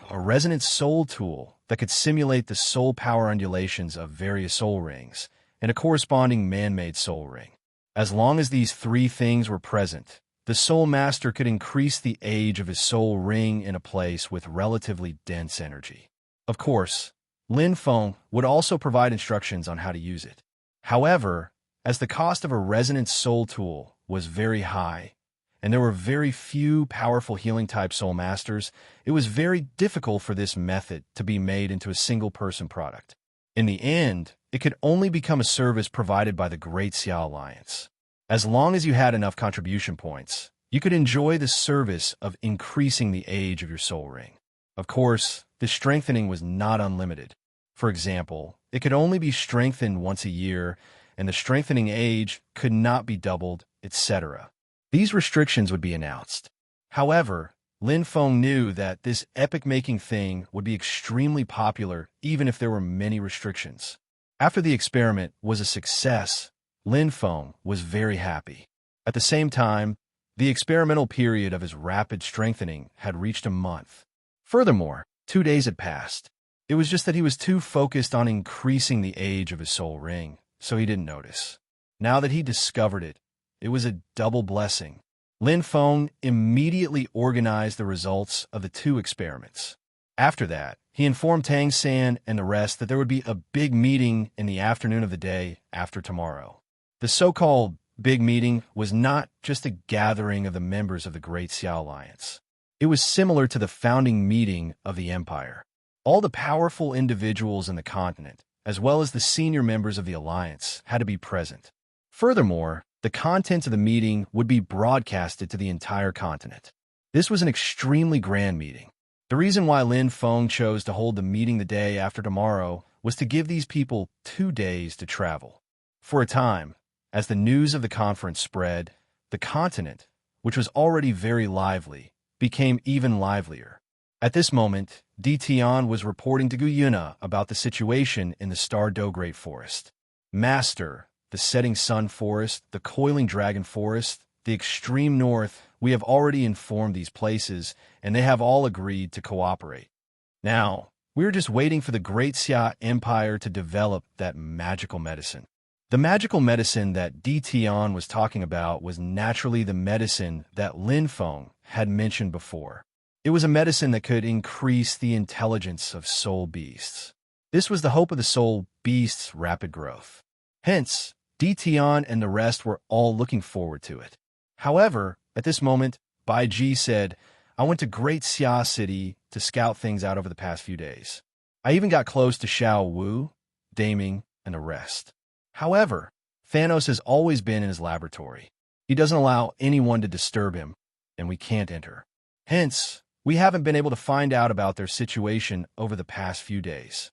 a resonant soul tool that could simulate the soul power undulations of various soul rings, and a corresponding man-made soul ring. As long as these 3 things were present, the soul master could increase the age of his soul ring in a place with relatively dense energy. Of course, Lin Feng would also provide instructions on how to use it. However, as the cost of a resonant soul tool was very high, and there were very few powerful healing-type soul masters, it was very difficult for this method to be made into a single-person product. In the end, it could only become a service provided by the Great Xia Alliance. As long as you had enough contribution points, you could enjoy the service of increasing the age of your soul ring. Of course, this strengthening was not unlimited. For example, it could only be strengthened once a year, and the strengthening age could not be doubled, etc. These restrictions would be announced. However, Lin Feng knew that this epic-making thing would be extremely popular even if there were many restrictions. After the experiment was a success, Lin Feng was very happy. At the same time, the experimental period of his rapid strengthening had reached a month. Furthermore, 2 days had passed. It was just that he was too focused on increasing the age of his soul ring, so he didn't notice. Now that he discovered it, it was a double blessing. Lin Feng immediately organized the results of the 2 experiments. After that, he informed Tang San and the rest that there would be a big meeting in the afternoon of the day after tomorrow. The so-called big meeting was not just a gathering of the members of the Great Xia Alliance. It was similar to the founding meeting of the Empire. All the powerful individuals in the continent, as well as the senior members of the Alliance, had to be present. Furthermore, the contents of the meeting would be broadcasted to the entire continent. This was an extremely grand meeting. The reason why Lin Feng chose to hold the meeting the day after tomorrow was to give these people 2 days to travel. For a time, as the news of the conference spread, the continent, which was already very lively, became even livelier. At this moment, Di Tian was reporting to Gu Yuna about the situation in the Star Do Great Forest. Master, the Setting Sun Forest, the Coiling Dragon Forest, the Extreme North, we have already informed these places, and they have all agreed to cooperate. Now, we are just waiting for the Great Xia Empire to develop that magical medicine. The magical medicine that Di Tian was talking about was naturally the medicine that Lin Feng had mentioned before. It was a medicine that could increase the intelligence of soul beasts. This was the hope of the soul beasts' rapid growth. Hence, Di Tian and the rest were all looking forward to it. However, At this moment, Bai Ji said, I went to Great Xia City to scout things out over the past few days. I even got close to Xiao Wu, Daming, and the rest. However, Thanos has always been in his laboratory. He doesn't allow anyone to disturb him, and we can't enter. Hence, we haven't been able to find out about their situation over the past few days.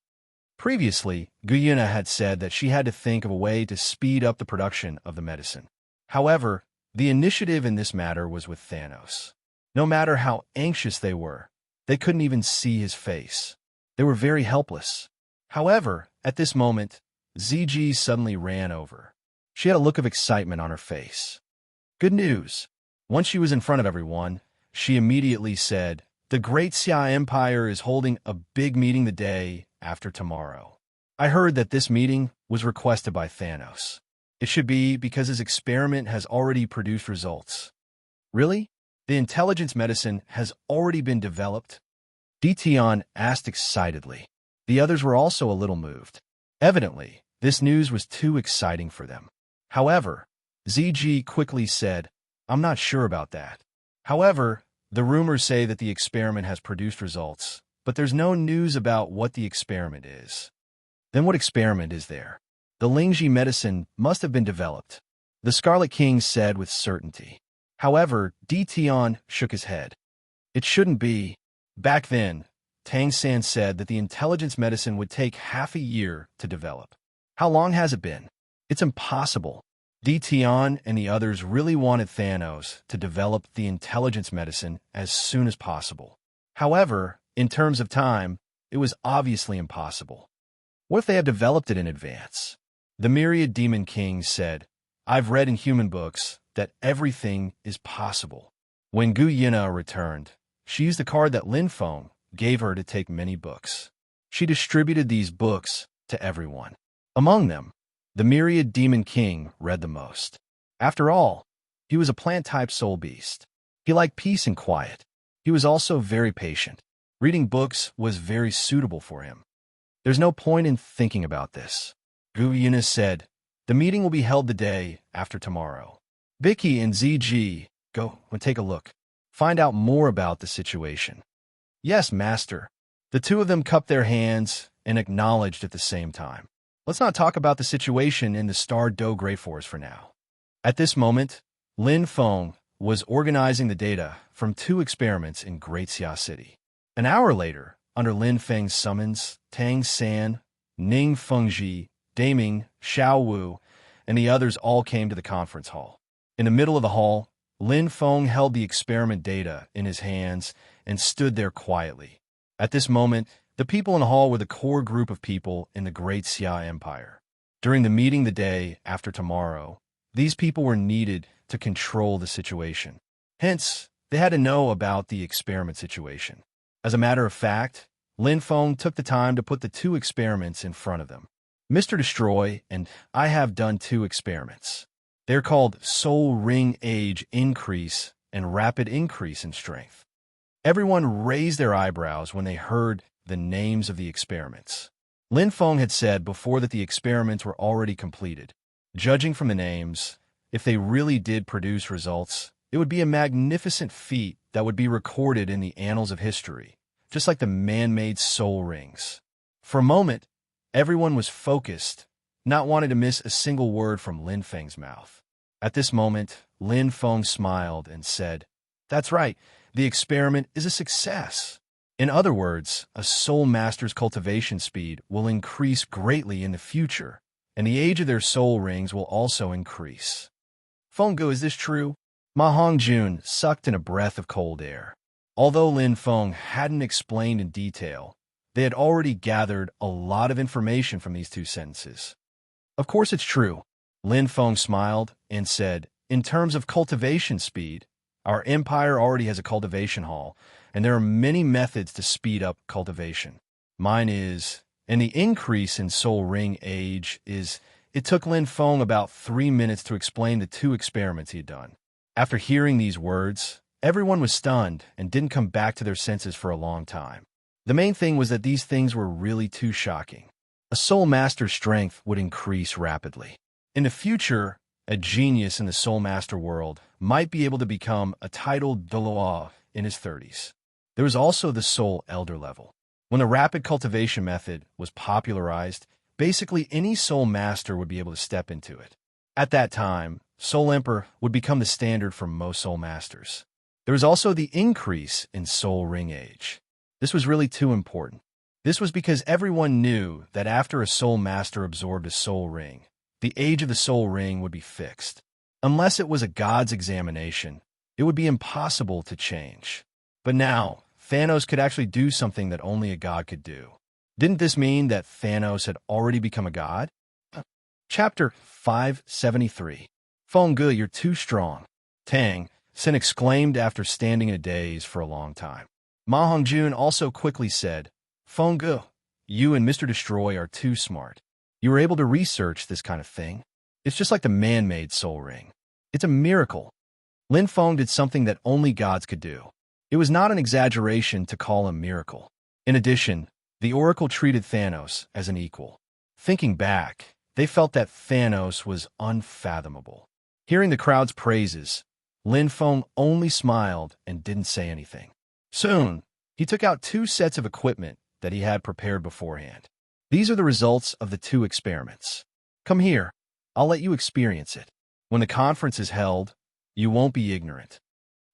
Previously, Guyuna had said that she had to think of a way to speed up the production of the medicine. However, the initiative in this matter was with Thanos. No matter how anxious they couldn't even see his face. They were very helpless. However, at this moment, ZG suddenly ran over. She had a look of excitement on her face. Good news. Once she was in front of everyone, she immediately said, the Great Xia Empire is holding a big meeting the day after tomorrow. I heard that this meeting was requested by Thanos. It should be because his experiment has already produced results. Really? The intelligence medicine has already been developed? Dition asked excitedly. The others were also a little moved. Evidently, this news was too exciting for them. However, ZG quickly said, I'm not sure about that. However, the rumors say that the experiment has produced results, but there's no news about what the experiment is. Then what experiment is there? The Lingji medicine must have been developed, the Scarlet King said with certainty. However, Dition shook his head. It shouldn't be. Back then, Tang San said that the intelligence medicine would take half a year to develop. How long has it been? It's impossible. Dition and the others really wanted Thanos to develop the intelligence medicine as soon as possible. However, in terms of time, it was obviously impossible. What if they have developed it in advance? The Myriad Demon King said, I've read in human books that everything is possible. When Gu Yina returned, she used the card that Lin Feng gave her to take many books. She distributed these books to everyone. Among them, the Myriad Demon King read the most. After all, he was a plant-type soul beast. He liked peace and quiet. He was also very patient. Reading books was very suitable for him. There's no point in thinking about this. Gu Yina said, the meeting will be held the day after tomorrow. Vicky and ZG, go and take a look. Find out more about the situation. Yes, master. The two of them cupped their hands and acknowledged at the same time. Let's not talk about the situation in the Star Do Grey Forest for now. At this moment, Lin Feng was organizing the data from 2 experiments in Great Xia City. An hour later, under Lin Feng's summons, Tang San, Ning Fengji, Daming, Xiao Wu, and the others all came to the conference hall. In the middle of the hall, Lin Feng held the experiment data in his hands and stood there quietly. At this moment, the people in the hall were the core group of people in the Great Xia Empire. During the meeting the day after tomorrow, these people were needed to control the situation. Hence, they had to know about the experiment situation. As a matter of fact, Lin Feng took the time to put the 2 experiments in front of them. Mr. Destroy and I have done 2 experiments. They're called Soul Ring Age Increase and Rapid Increase in Strength. Everyone raised their eyebrows when they heard the names of the experiments. Lin Feng had said before that the experiments were already completed. Judging from the names, if they really did produce results, it would be a magnificent feat that would be recorded in the annals of history, just like the man-made soul rings. For a moment, everyone was focused, not wanting to miss a single word from Lin Feng's mouth. At this moment, Lin Feng smiled and said, That's right, the experiment is a success. In other words, a soul master's cultivation speed will increase greatly in the future, and the age of their soul rings will also increase. Fenggu, is this true? Ma Hongjun sucked in a breath of cold air. Although Lin Feng hadn't explained in detail, they had already gathered a lot of information from these 2 sentences. Of course it's true. Lin Feng smiled and said, in terms of cultivation speed, our empire already has a cultivation hall, and there are many methods to speed up cultivation. Mine is, and the increase in soul ring age is, it took Lin Feng about 3 minutes to explain the 2 experiments he had done. After hearing these words, everyone was stunned and didn't come back to their senses for a long time. The main thing was that these things were really too shocking. A soul master's strength would increase rapidly. In the future, a genius in the Soul Master world, might be able to become a titled Douluo in his 30s. There was also the Soul Elder level. When the rapid cultivation method was popularized, basically any Soul Master would be able to step into it. At that time, Soul Emperor would become the standard for most Soul Masters. There was also the increase in Soul Ring age. This was really too important. This was because everyone knew that after a Soul Master absorbed a Soul Ring, the age of the Soul Ring would be fixed. Unless it was a god's examination, it would be impossible to change. But now, Thanos could actually do something that only a god could do. Didn't this mean that Thanos had already become a god? Chapter 573. Feng Ge, you're too strong. Tang, Sin exclaimed after standing in a daze for a long time. Ma Hongjun also quickly said, Feng Ge, you and Mr. Destroy are too smart. You were able to research this kind of thing. It's just like the man-made soul ring. It's a miracle. Lin Feng did something that only gods could do. It was not an exaggeration to call him miracle. In addition, the Oracle treated Thanos as an equal. Thinking back, they felt that Thanos was unfathomable. Hearing the crowd's praises, Lin Feng only smiled and didn't say anything. Soon, he took out 2 sets of equipment that he had prepared beforehand. These are the results of the 2 experiments. Come here. I'll let you experience it. When the conference is held, you won't be ignorant.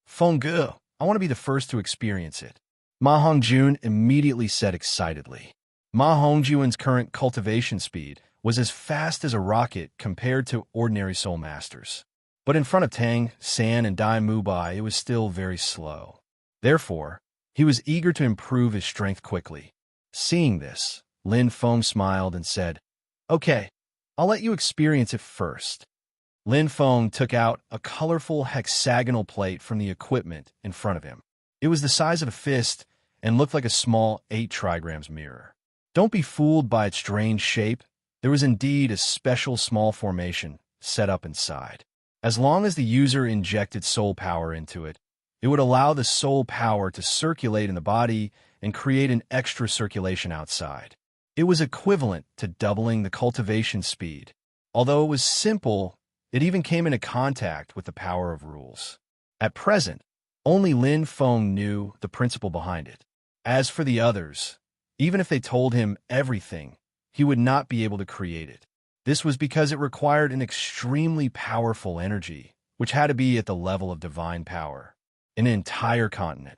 Feng Ge, I want to be the first to experience it. Ma Hongjun immediately said excitedly. Ma Hongjun's current cultivation speed was as fast as a rocket compared to ordinary Soul Masters. But in front of Tang, San, and Dai Mubai, it was still very slow. Therefore, he was eager to improve his strength quickly. Seeing this, Lin Feng smiled and said, Okay, I'll let you experience it first. Lin Feng took out a colorful hexagonal plate from the equipment in front of him. It was the size of a fist and looked like a small 8 trigrams mirror. Don't be fooled by its strange shape. There was indeed a special small formation set up inside. As long as the user injected soul power into it, it would allow the soul power to circulate in the body and create an extra circulation outside. It was equivalent to doubling the cultivation speed. Although it was simple, it even came into contact with the power of rules. At present, only Lin Feng knew the principle behind it. As for the others, even if they told him everything, he would not be able to create it. This was because it required an extremely powerful energy, which had to be at the level of divine power. An entire continent.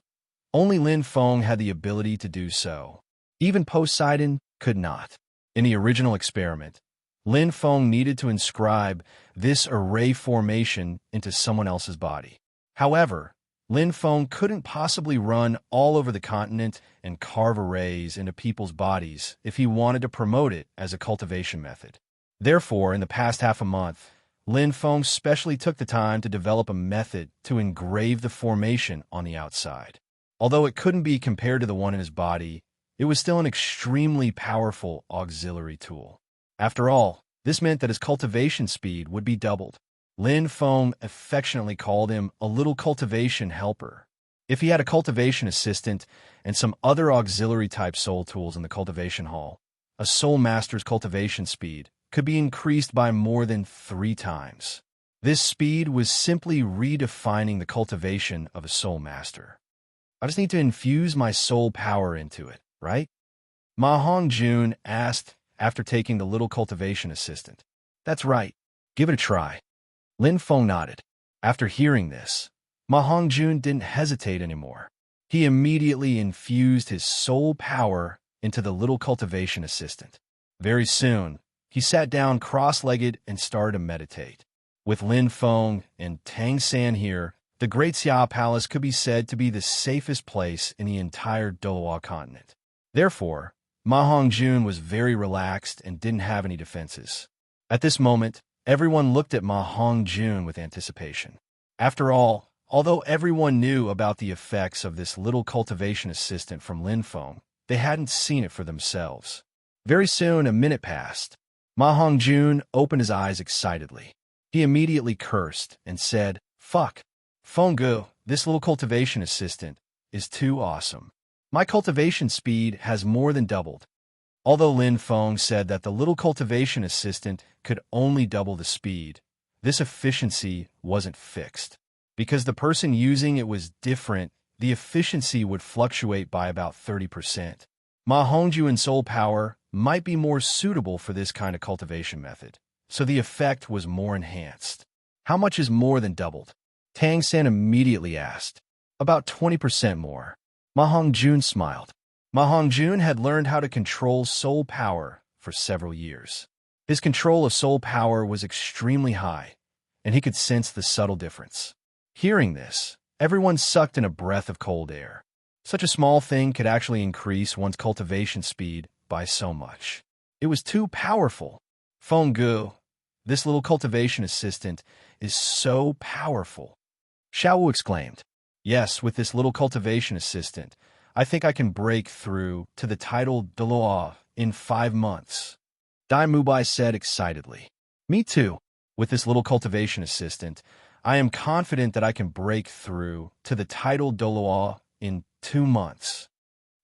Only Lin Feng had the ability to do so. Even Poseidon could not. In the original experiment, Lin Feng needed to inscribe this array formation into someone else's body. However, Lin Feng couldn't possibly run all over the continent and carve arrays into people's bodies if he wanted to promote it as a cultivation method. Therefore, in the past half a month, Lin Feng specially took the time to develop a method to engrave the formation on the outside. Although it couldn't be compared to the one in his body, it was still an extremely powerful auxiliary tool. After all, this meant that his cultivation speed would be doubled. Lin Feng affectionately called him a little cultivation helper. If he had a cultivation assistant and some other auxiliary-type soul tools in the cultivation hall, a soul master's cultivation speed could be increased by more than 3 times. This speed was simply redefining the cultivation of a soul master. I just need to infuse my soul power into it, right? Ma Hongjun asked after taking the little cultivation assistant. That's right. Give it a try. Lin Feng nodded. After hearing this, Ma Hongjun didn't hesitate anymore. He immediately infused his soul power into the little cultivation assistant. Very soon, he sat down cross-legged and started to meditate. With Lin Feng and Tang San here, the Great Xia Palace could be said to be the safest place in the entire Douluo continent. Therefore, Ma Hongjun was very relaxed and didn't have any defenses. At this moment, everyone looked at Ma Hongjun with anticipation. After all, although everyone knew about the effects of this little cultivation assistant from Lin Feng, they hadn't seen it for themselves. Very soon, a minute passed. Ma Hongjun opened his eyes excitedly. He immediately cursed and said, Fuck. Feng Ge, this little cultivation assistant, is too awesome. My cultivation speed has more than doubled. Although Lin Feng said that the little cultivation assistant could only double the speed, this efficiency wasn't fixed. Because the person using it was different, the efficiency would fluctuate by about 30%. Ma Hongjuan's soul power might be more suitable for this kind of cultivation method, so the effect was more enhanced. How much is more than doubled? Tang San immediately asked. About 20% more. Ma Hongjun smiled. Ma Hongjun had learned how to control soul power for several years. His control of soul power was extremely high, and he could sense the subtle difference. Hearing this, everyone sucked in a breath of cold air. Such a small thing could actually increase one's cultivation speed by so much. It was too powerful. Feng Gu, this little cultivation assistant, is so powerful. Xiao Wu exclaimed. Yes, with this little cultivation assistant, I think I can break through to the title Douluo in 5 months. Dai Mubai said excitedly. Me too. With this little cultivation assistant, I am confident that I can break through to the title Douluo in 2 months.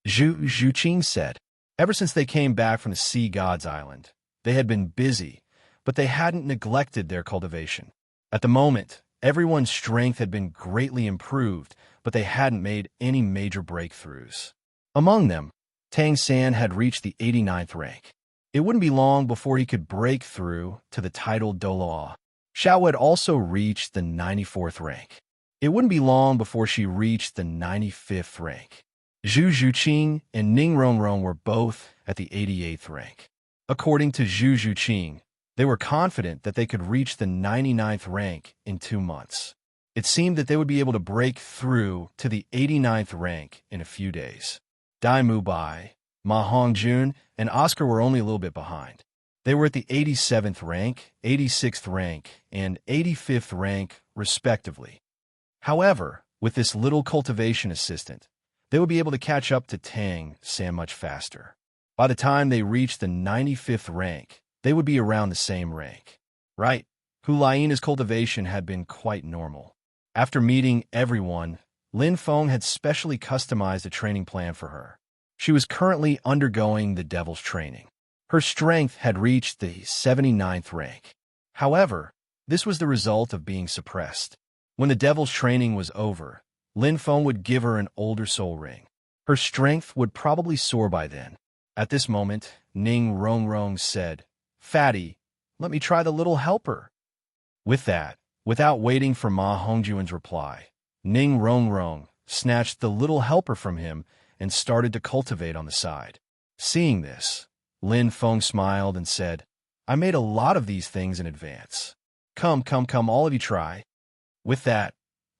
Zhu Zhuqing said. Ever since they came back from the Sea God's Island, they had been busy, but they hadn't neglected their cultivation. At the moment, everyone's strength had been greatly improved, but they hadn't made any major breakthroughs. Among them, Tang San had reached the 89th rank. It wouldn't be long before he could break through to the title Douluo. Xiao had also reached the 94th rank. It wouldn't be long before she reached the 95th rank. Zhu Zhuqing and Ning Rongrong were both at the 88th rank. According to Zhu Zhuqing, they were confident that they could reach the 99th rank in 2 months. It seemed that they would be able to break through to the 89th rank in a few days. Dai Mubai, Ma Hongjun, and Oscar were only a little bit behind. They were at the 87th rank, 86th rank, and 85th rank, respectively. However, with this little cultivation assistant, they would be able to catch up to Tang San much faster. By the time they reached the 95th rank, they would be around the same rank. Right, Hulaina's cultivation had been quite normal. After meeting everyone, Lin Feng had specially customized a training plan for her. She was currently undergoing the Devil's training. Her strength had reached the 79th rank. However, this was the result of being suppressed. When the Devil's training was over, Lin Feng would give her an older soul ring. Her strength would probably soar by then. At this moment, Ning Rongrong said, Fatty, let me try the little helper. With that, without waiting for Ma Hongjuan's reply, Ning Rongrong snatched the little helper from him and started to cultivate on the side. Seeing this, Lin Feng smiled and said, I made a lot of these things in advance. Come, all of you try. With that,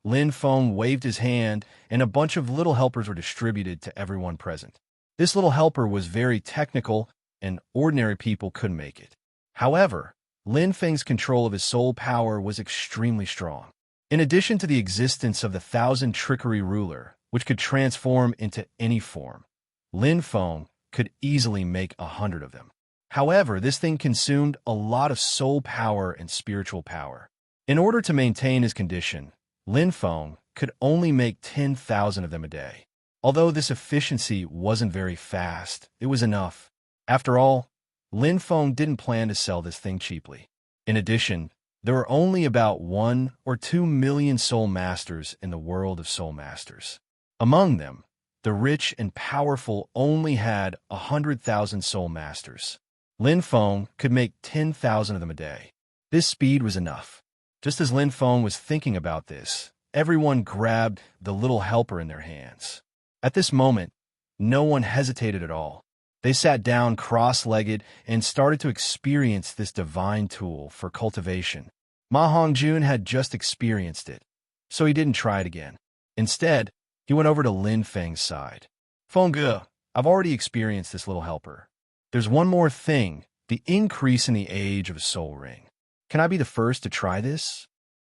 Lin Feng waved his hand, and a bunch of little helpers were distributed to everyone present. This little helper was very technical, and ordinary people couldn't make it. However, Lin Feng's control of his soul power was extremely strong. In addition to the existence of the 1,000 trickery ruler, which could transform into any form, Lin Feng could easily make 100 of them. However, this thing consumed a lot of soul power and spiritual power. In order to maintain his condition, Lin Feng could only make 10,000 of them a day. Although this efficiency wasn't very fast, it was enough. After all, Lin Feng didn't plan to sell this thing cheaply. In addition, there were only about 1 or 2 million soul masters in the world of soul masters. Among them, the rich and powerful only had 100,000 soul masters. Lin Feng could make 10,000 of them a day. This speed was enough. Just as Lin Feng was thinking about this, everyone grabbed the little helper in their hands. At this moment, no one hesitated at all. They sat down cross-legged and started to experience this divine tool for cultivation. Ma Hongjun had just experienced it, so he didn't try it again. Instead, he went over to Lin Feng's side. Feng Ge, I've already experienced this little helper. There's one more thing, the increase in the age of a soul ring. Can I be the first to try this?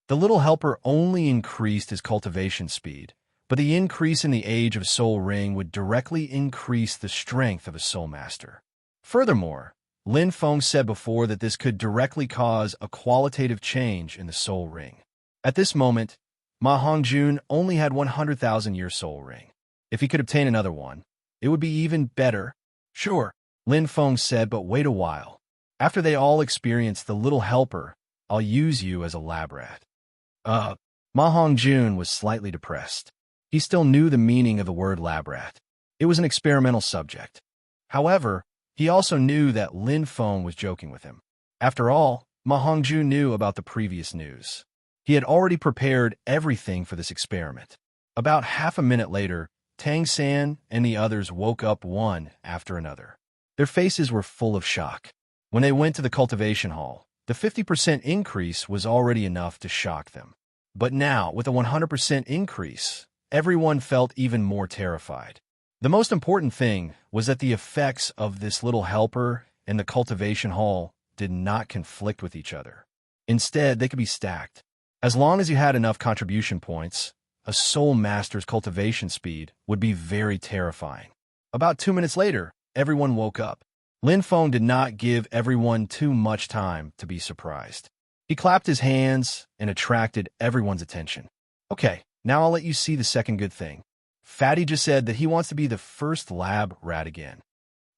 The little helper only increased his cultivation speed, but the increase in the age of soul ring would directly increase the strength of a soul master. Furthermore, Lin Feng said before that this could directly cause a qualitative change in the soul ring. At this moment, Ma Hongjun only had 100,000-year soul ring. If he could obtain another one, it would be even better. Sure, Lin Feng said, but wait a while. After they all experienced the little helper, I'll use you as a lab rat. Ma Hongjun was slightly depressed. He still knew the meaning of the word lab rat. It was an experimental subject. However, he also knew that Lin Feng was joking with him. After all, Ma Hongjun knew about the previous news. He had already prepared everything for this experiment. About half a minute later, Tang San and the others woke up one after another. Their faces were full of shock. When they went to the cultivation hall, the 50% increase was already enough to shock them. But now, with a 100% increase, everyone felt even more terrified. The most important thing was that the effects of this little helper and the cultivation hall did not conflict with each other. Instead, they could be stacked. As long as you had enough contribution points, a soul master's cultivation speed would be very terrifying. About 2 minutes later, everyone woke up. Lin Feng did not give everyone too much time to be surprised. He clapped his hands and attracted everyone's attention. Okay, now I'll let you see the second good thing. Fatty just said that he wants to be the first lab rat again.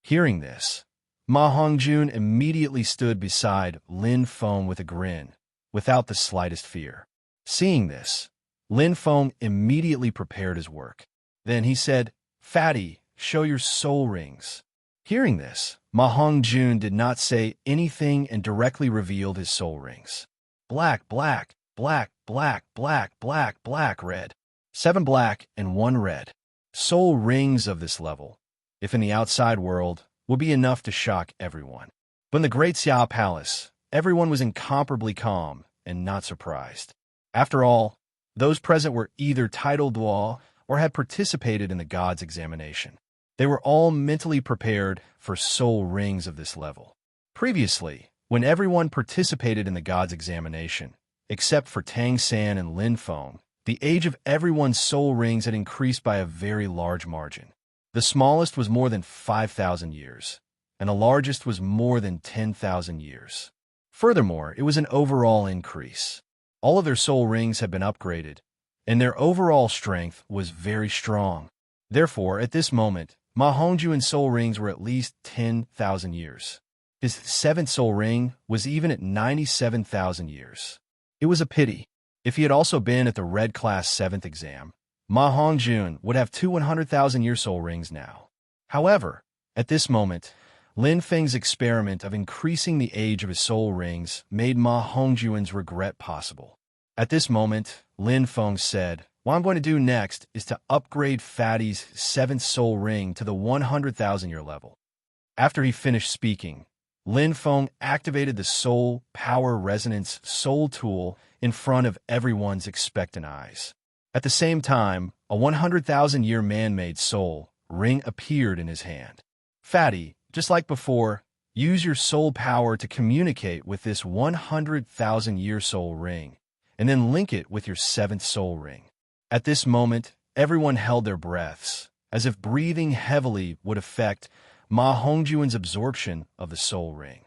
Hearing this, Ma Hongjun immediately stood beside Lin Feng with a grin, without the slightest fear. Seeing this, Lin Feng immediately prepared his work. Then he said, "Fatty, show your soul rings." Hearing this, Ma Hongjun did not say anything and directly revealed his soul rings. Black, black, black, black, black, black, black, red. 7 black and 1 red. Soul rings of this level, if in the outside world, would be enough to shock everyone. But in the Great Xiao Palace, everyone was incomparably calm and not surprised. After all, those present were either titled Duo or had participated in the gods' examination. They were all mentally prepared for soul rings of this level. Previously, when everyone participated in the gods' examination, except for Tang San and Lin Feng, the age of everyone's soul rings had increased by a very large margin. The smallest was more than 5,000 years, and the largest was more than 10,000 years. Furthermore, it was an overall increase. All of their soul rings had been upgraded, and their overall strength was very strong. Therefore, at this moment, Ma Hongjuan's soul rings were at least 10,000 years. His 7th soul ring was even at 97,000 years. It was a pity. If he had also been at the Red Class 7th exam, Ma Hongjun would have 2 100,000-year soul rings now. However, at this moment, Lin Feng's experiment of increasing the age of his soul rings made Ma Hongjuan's regret possible. At this moment, Lin Feng said, "What I'm going to do next is to upgrade Fatty's 7th soul ring to the 100,000-year level." After he finished speaking, Lin Feng activated the Soul Power Resonance Soul Tool in front of everyone's expectant eyes. At the same time, a 100,000-year man-made soul ring appeared in his hand. Fatty, just like before, use your soul power to communicate with this 100,000-year soul ring, and then link it with your 7th soul ring. At this moment, everyone held their breaths, as if breathing heavily would affect Ma Hongjuan's absorption of the soul ring.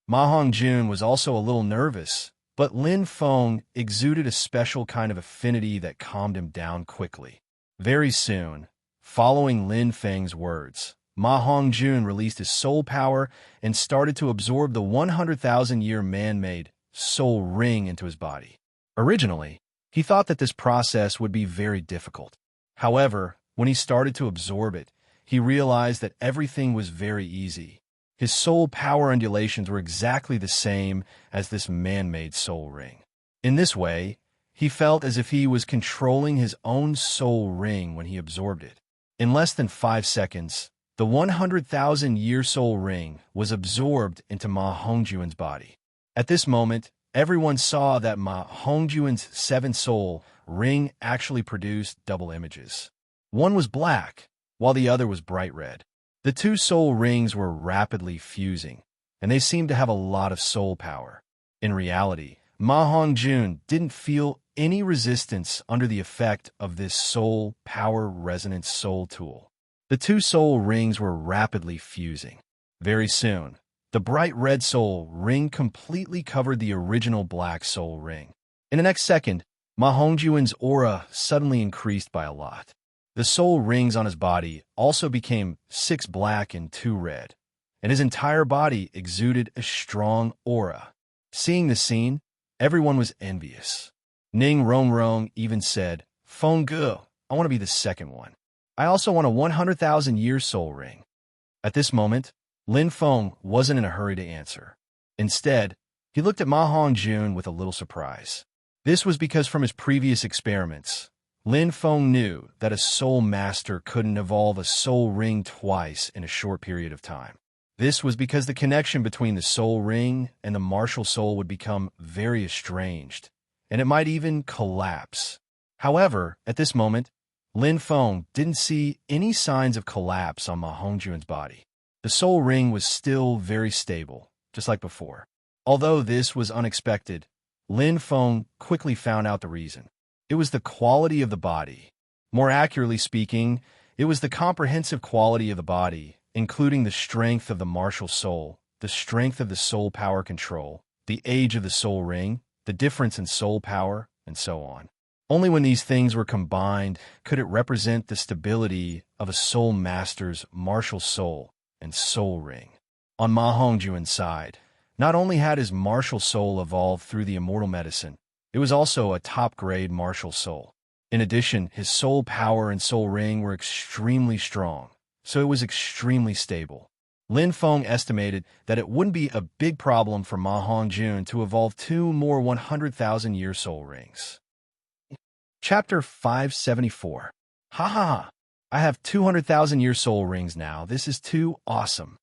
Ma Hongjun was also a little nervous, but Lin Feng exuded a special kind of affinity that calmed him down quickly. Very soon, following Lin Feng's words, Ma Hongjun released his soul power and started to absorb the 100,000-year man-made soul ring into his body. Originally, he thought that this process would be very difficult. However, when he started to absorb it, he realized that everything was very easy. His soul power undulations were exactly the same as this man-made soul ring. In this way, he felt as if he was controlling his own soul ring when he absorbed it. In less than 5 seconds, the 100,000-year soul ring was absorbed into Ma Hongjuan's body. At this moment, everyone saw that Ma Hongjuan's 7th soul ring actually produced double images. One was black, while the other was bright red. The 2 soul rings were rapidly fusing, and they seemed to have a lot of soul power. In reality, Ma Hongjun didn't feel any resistance under the effect of this soul power resonance soul tool. The 2 soul rings were rapidly fusing. Very soon, the bright red soul ring completely covered the original black soul ring. In the next second, Ma Hongjuan's aura suddenly increased by a lot. The soul rings on his body also became 6 black and 2 red, and his entire body exuded a strong aura. Seeing the scene, Everyone was envious. Ning Rongrong even said, Feng Ge, I want to be the second one. I also want a 100,000-year soul ring. At this moment, Lin Feng wasn't in a hurry to answer. Instead, he looked at Ma Hongjun with a little surprise. This was because from his previous experiments, Lin Feng knew that a soul master couldn't evolve a soul ring twice in a short period of time. This was because the connection between the soul ring and the martial soul would become very estranged, and it might even collapse. However, at this moment, Lin Feng didn't see any signs of collapse on Ma Hongjun's body. The soul ring was still very stable, just like before. Although this was unexpected, Lin Feng quickly found out the reason. It was the quality of the body. More accurately speaking, it was the comprehensive quality of the body, including the strength of the martial soul, the strength of the soul power control, the age of the soul ring, the difference in soul power, and so on. Only when these things were combined could it represent the stability of a soul master's martial soul and soul ring. On Ma Hongjun's side, not only had his martial soul evolved through the immortal medicine, it was also a top-grade martial soul. In addition, his soul power and soul ring were extremely strong, so it was extremely stable. Lin Feng estimated that it wouldn't be a big problem for Ma Hongjun to evolve 2 more 100,000-year soul rings. Chapter 574. Ha ha ha! I have 200,000-year soul rings now. This is too awesome.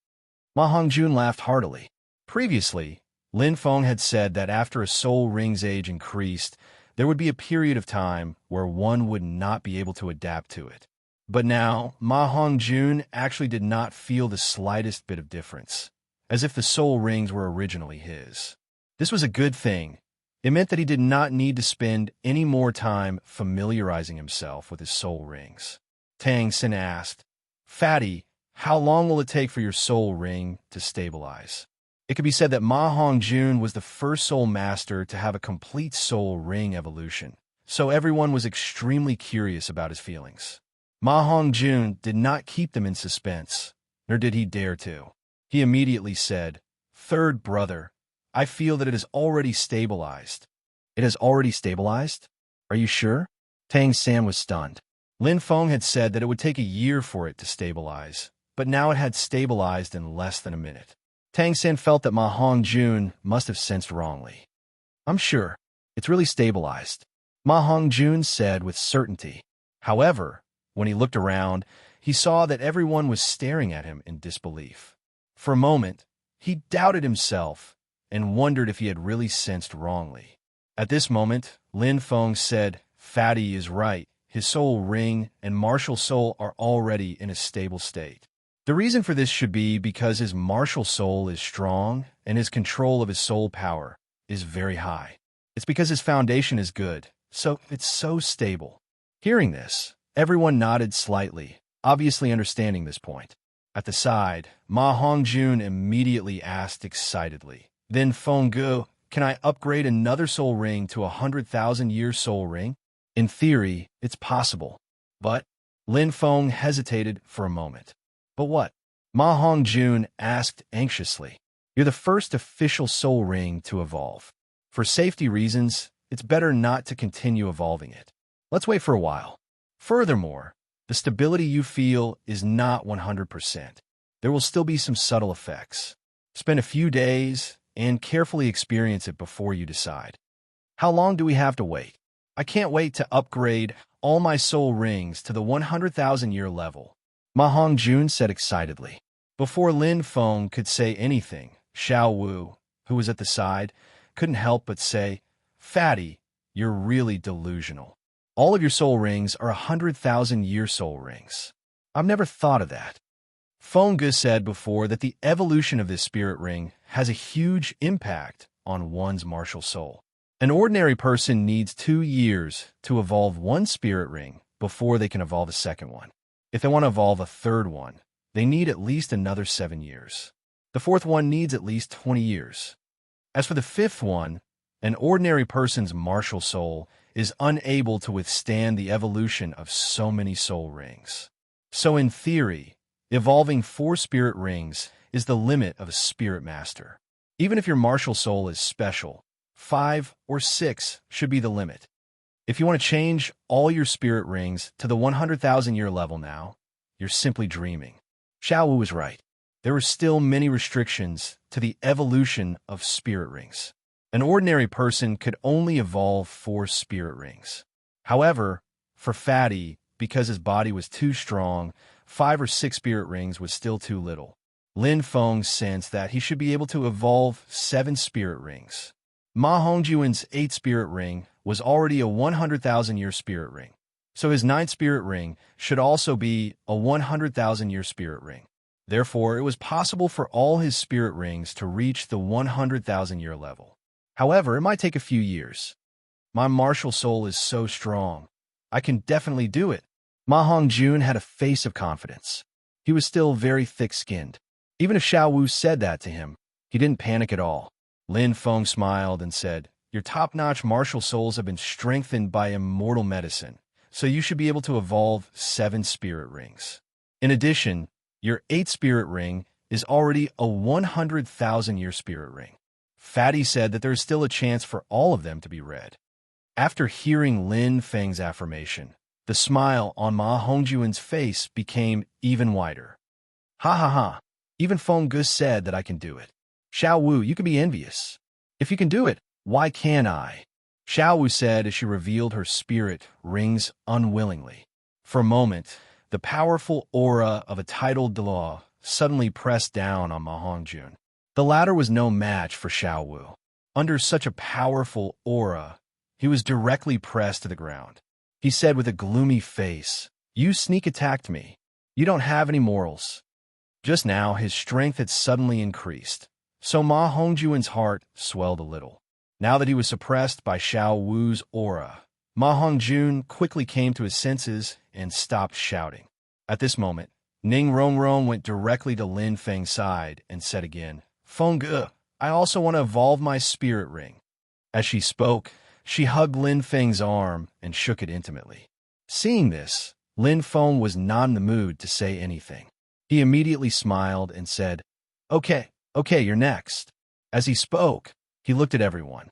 Ma Hongjun laughed heartily. Previously, Lin Feng had said that after a soul ring's age increased, there would be a period of time where one would not be able to adapt to it. But now, Ma Hongjun actually did not feel the slightest bit of difference, as if the soul rings were originally his. This was a good thing. It meant that he did not need to spend any more time familiarizing himself with his soul rings. Tang Xin asked, Fatty, how long will it take for your soul ring to stabilize? It could be said that Ma Hongjun was the first soul master to have a complete soul ring evolution, so everyone was extremely curious about his feelings. Ma Hongjun did not keep them in suspense, nor did he dare to. He immediately said, Third brother, I feel that it has already stabilized. It has already stabilized? Are you sure? Tang San was stunned. Lin Feng had said that it would take a year for it to stabilize, but now it had stabilized in less than a minute. Tang San felt that Ma Hongjun must have sensed wrongly. I'm sure. It's really stabilized, Ma Hongjun said with certainty. However, when he looked around, he saw that everyone was staring at him in disbelief. For a moment, he doubted himself and wondered if he had really sensed wrongly. At this moment, Lin Feng said, Fatty is right. His soul ring and martial soul are already in a stable state. The reason for this should be because his martial soul is strong and his control of his soul power is very high. It's because his foundation is good, so it's so stable. Hearing this, everyone nodded slightly, obviously understanding this point. At the side, Ma Hongjun immediately asked excitedly, Then Feng Ge, can I upgrade another soul ring to a 100,000-year soul ring? In theory, it's possible. But Lin Feng hesitated for a moment. But what? Ma Hongjun asked anxiously. You're the first official soul ring to evolve. For safety reasons, it's better not to continue evolving it. Let's wait for a while. Furthermore, the stability you feel is not 100%. There will still be some subtle effects. Spend a few days and carefully experience it before you decide. How long do we have to wait? I can't wait to upgrade all my soul rings to the 100,000-year level, Ma Hongjun said excitedly. Before Lin Feng could say anything, Xiao Wu, who was at the side, couldn't help but say, Fatty, you're really delusional. All of your soul rings are 100,000-year soul rings. I've never thought of that. Feng Ge said before that the evolution of this spirit ring has a huge impact on one's martial soul. An ordinary person needs 2 years to evolve one spirit ring before they can evolve a second one. If they want to evolve a third one, they need at least another 7 years. The fourth one needs at least 20 years. As for the fifth one, an ordinary person's martial soul is unable to withstand the evolution of so many soul rings. So in theory, evolving 4 spirit rings is the limit of a spirit master. Even if your martial soul is special, 5 or 6 should be the limit. If you want to change all your spirit rings to the 100,000-year level now, you're simply dreaming. Xiao Wu was right. There were still many restrictions to the evolution of spirit rings. An ordinary person could only evolve 4 spirit rings. However, for Fatty, because his body was too strong, 5 or 6 spirit rings was still too little. Lin Feng sensed that he should be able to evolve 7 spirit rings. Ma Hongjuan's 8th spirit ring was already a 100,000-year spirit ring, so his 9th spirit ring should also be a 100,000-year spirit ring. Therefore, it was possible for all his spirit rings to reach the 100,000-year level. However, it might take a few years. My martial soul is so strong. I can definitely do it. Ma Hongjun had a face of confidence. He was still very thick-skinned. Even if Xiao Wu said that to him, he didn't panic at all. Lin Feng smiled and said, "Your top-notch martial souls have been strengthened by immortal medicine, so you should be able to evolve 7 spirit rings. In addition, your 8th spirit ring is already a 100,000-year spirit ring." Fatty said that there is still a chance for all of them to be read. After hearing Lin Feng's affirmation, the smile on Ma Hongjuan's face became even wider. "Ha ha ha, even Feng Ge said that I can do it. Xiao Wu, you can be envious. If you can do it, why can't I?" Xiao Wu said as she revealed her spirit rings unwillingly. For a moment, the powerful aura of a titled Douluo suddenly pressed down on Ma Hongjun. The latter was no match for Xiao Wu. Under such a powerful aura, he was directly pressed to the ground. He said with a gloomy face, "You sneak attacked me. You don't have any morals." Just now, his strength had suddenly increased, so Ma Hongjuan's heart swelled a little. Now that he was suppressed by Xiao Wu's aura, Ma Hongjun quickly came to his senses and stopped shouting. At this moment, Ning Rongrong went directly to Lin Feng's side and said again, "Feng Ge, I also want to evolve my spirit ring." As she spoke, she hugged Lin Feng's arm and shook it intimately. Seeing this, Lin Feng was not in the mood to say anything. He immediately smiled and said, Okay, you're next." As he spoke, he looked at everyone.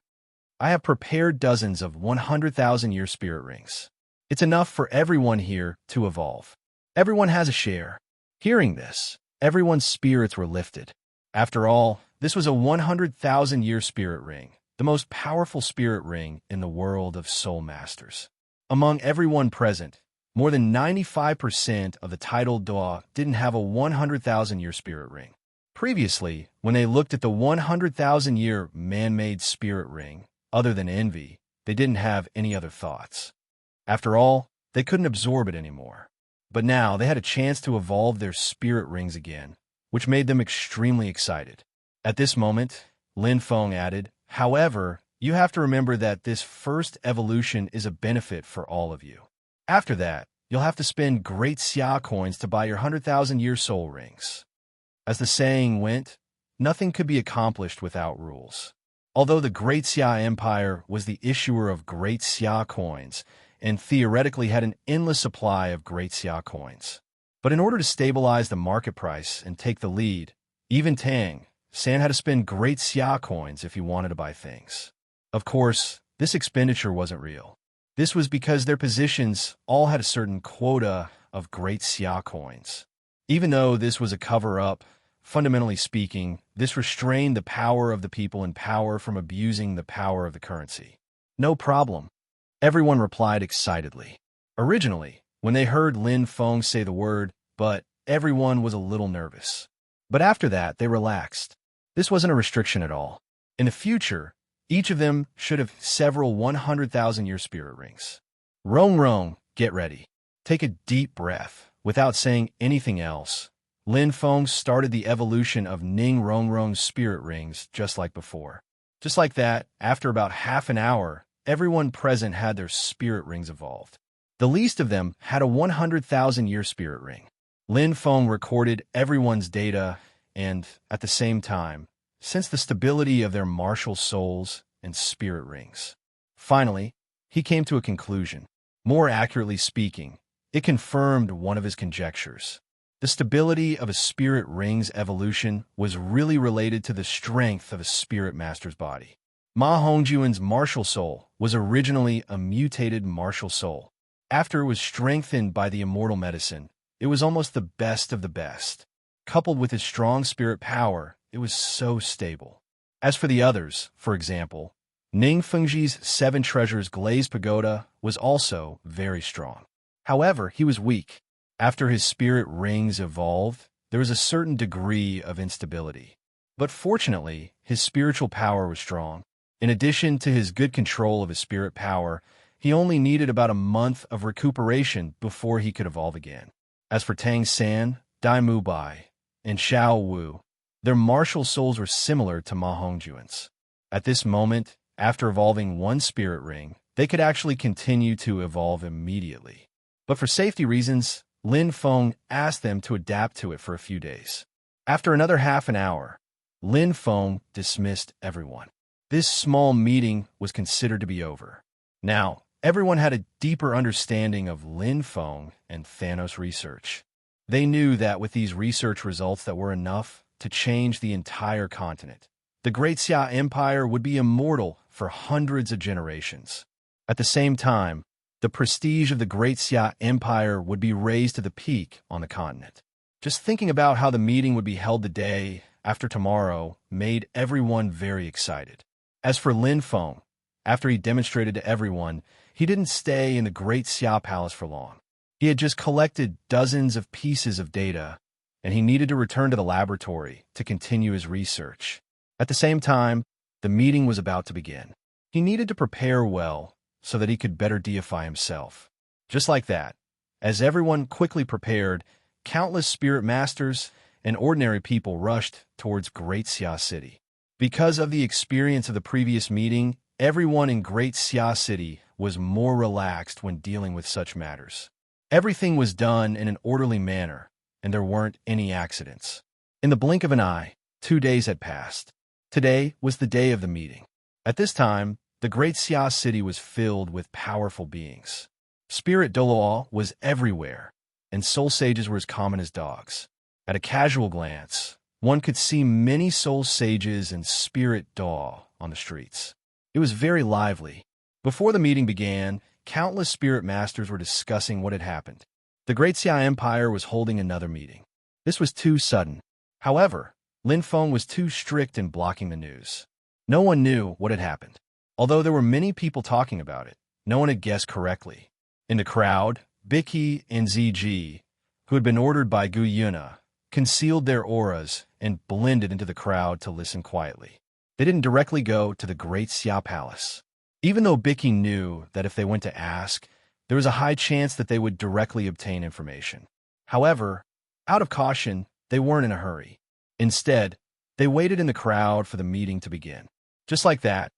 "I have prepared dozens of 100,000-year spirit rings. It's enough for everyone here to evolve. Everyone has a share." Hearing this, everyone's spirits were lifted. After all, this was a 100,000-year spirit ring, the most powerful spirit ring in the world of soul masters. Among everyone present, more than 95% of the titled Douluo didn't have a 100,000-year spirit ring. Previously, when they looked at the 100,000-year man-made spirit ring, other than envy, they didn't have any other thoughts. After all, they couldn't absorb it anymore. But now they had a chance to evolve their spirit rings again, which made them extremely excited. At this moment, Lin Feng added, "However, you have to remember that this first evolution is a benefit for all of you. After that, you'll have to spend great Xia coins to buy your 100,000-year soul rings." As the saying went, nothing could be accomplished without rules. Although the Great Xia Empire was the issuer of Great Xia coins and theoretically had an endless supply of Great Xia coins. But in order to stabilize the market price and take the lead, even Tang San had to spend Great Xia coins if he wanted to buy things. Of course, this expenditure wasn't real. This was because their positions all had a certain quota of Great Xia coins. Even though this was a cover-up, fundamentally speaking, this restrained the power of the people in power from abusing the power of the currency. "No problem," everyone replied excitedly. Originally, when they heard Lin Feng say the word, but everyone was a little nervous. But after that, they relaxed. This wasn't a restriction at all. In the future, each of them should have several 100,000-year spirit rings. Rong, get ready. Take a deep breath. Without saying anything else, Lin Feng started the evolution of Ning Rongrong's spirit rings just like before. Just like that, after about half an hour, everyone present had their spirit rings evolved. The least of them had a 100,000-year spirit ring. Lin Feng recorded everyone's data and, at the same time, sensed the stability of their martial souls and spirit rings. Finally, he came to a conclusion. More accurately speaking, it confirmed one of his conjectures. The stability of a spirit ring's evolution was really related to the strength of a spirit master's body. Ma Hongjuan's martial soul was originally a mutated martial soul. After it was strengthened by the immortal medicine, it was almost the best of the best. Coupled with his strong spirit power, it was so stable. As for the others, for example, Ning Fengji's 7 Treasures Glazed Pagoda was also very strong. However, he was weak. After his spirit rings evolved, there was a certain degree of instability. But fortunately, his spiritual power was strong. In addition to his good control of his spirit power, he only needed about a month of recuperation before he could evolve again. As for Tang San, Dai Mu Bai, and Xiao Wu, their martial souls were similar to Ma Hongjuan's. At this moment, after evolving one spirit ring, they could actually continue to evolve immediately. But for safety reasons, Lin Feng asked them to adapt to it for a few days. After another half an hour, Lin Feng dismissed everyone. This small meeting was considered to be over. Now, everyone had a deeper understanding of Lin Feng and Thanos research. They knew that with these research results that were enough to change the entire continent, the Great Xia Empire would be immortal for hundreds of generations. At the same time, the prestige of the Great Xia Empire would be raised to the peak on the continent. Just thinking about how the meeting would be held the day after tomorrow made everyone very excited. As for Lin Feng, after he demonstrated to everyone, he didn't stay in the Great Xia Palace for long. He had just collected dozens of pieces of data, and he needed to return to the laboratory to continue his research. At the same time, the meeting was about to begin. He needed to prepare well so that he could better deify himself. Just like that, as everyone quickly prepared, countless spirit masters and ordinary people rushed towards Great Xia City. Because of the experience of the previous meeting, everyone in Great Xia City was more relaxed when dealing with such matters. Everything was done in an orderly manner, and there weren't any accidents. In the blink of an eye, 2 days had passed. Today was the day of the meeting. At this time, the Great Xia City was filled with powerful beings. Spirit Douluo was everywhere, and soul sages were as common as dogs. At a casual glance, one could see many soul sages and spirit Dao on the streets. It was very lively. Before the meeting began, countless spirit masters were discussing what had happened. The Great Xia Empire was holding another meeting. This was too sudden. However, Lin Feng was too strict in blocking the news. No one knew what had happened. Although there were many people talking about it, no one had guessed correctly. In the crowd, Bicky and ZG, who had been ordered by Gu Yuna, concealed their auras and blended into the crowd to listen quietly. They didn't directly go to the Great Xia Palace. Even though Bicky knew that if they went to ask, there was a high chance that they would directly obtain information. However, out of caution, they weren't in a hurry. Instead, they waited in the crowd for the meeting to begin. Just like that,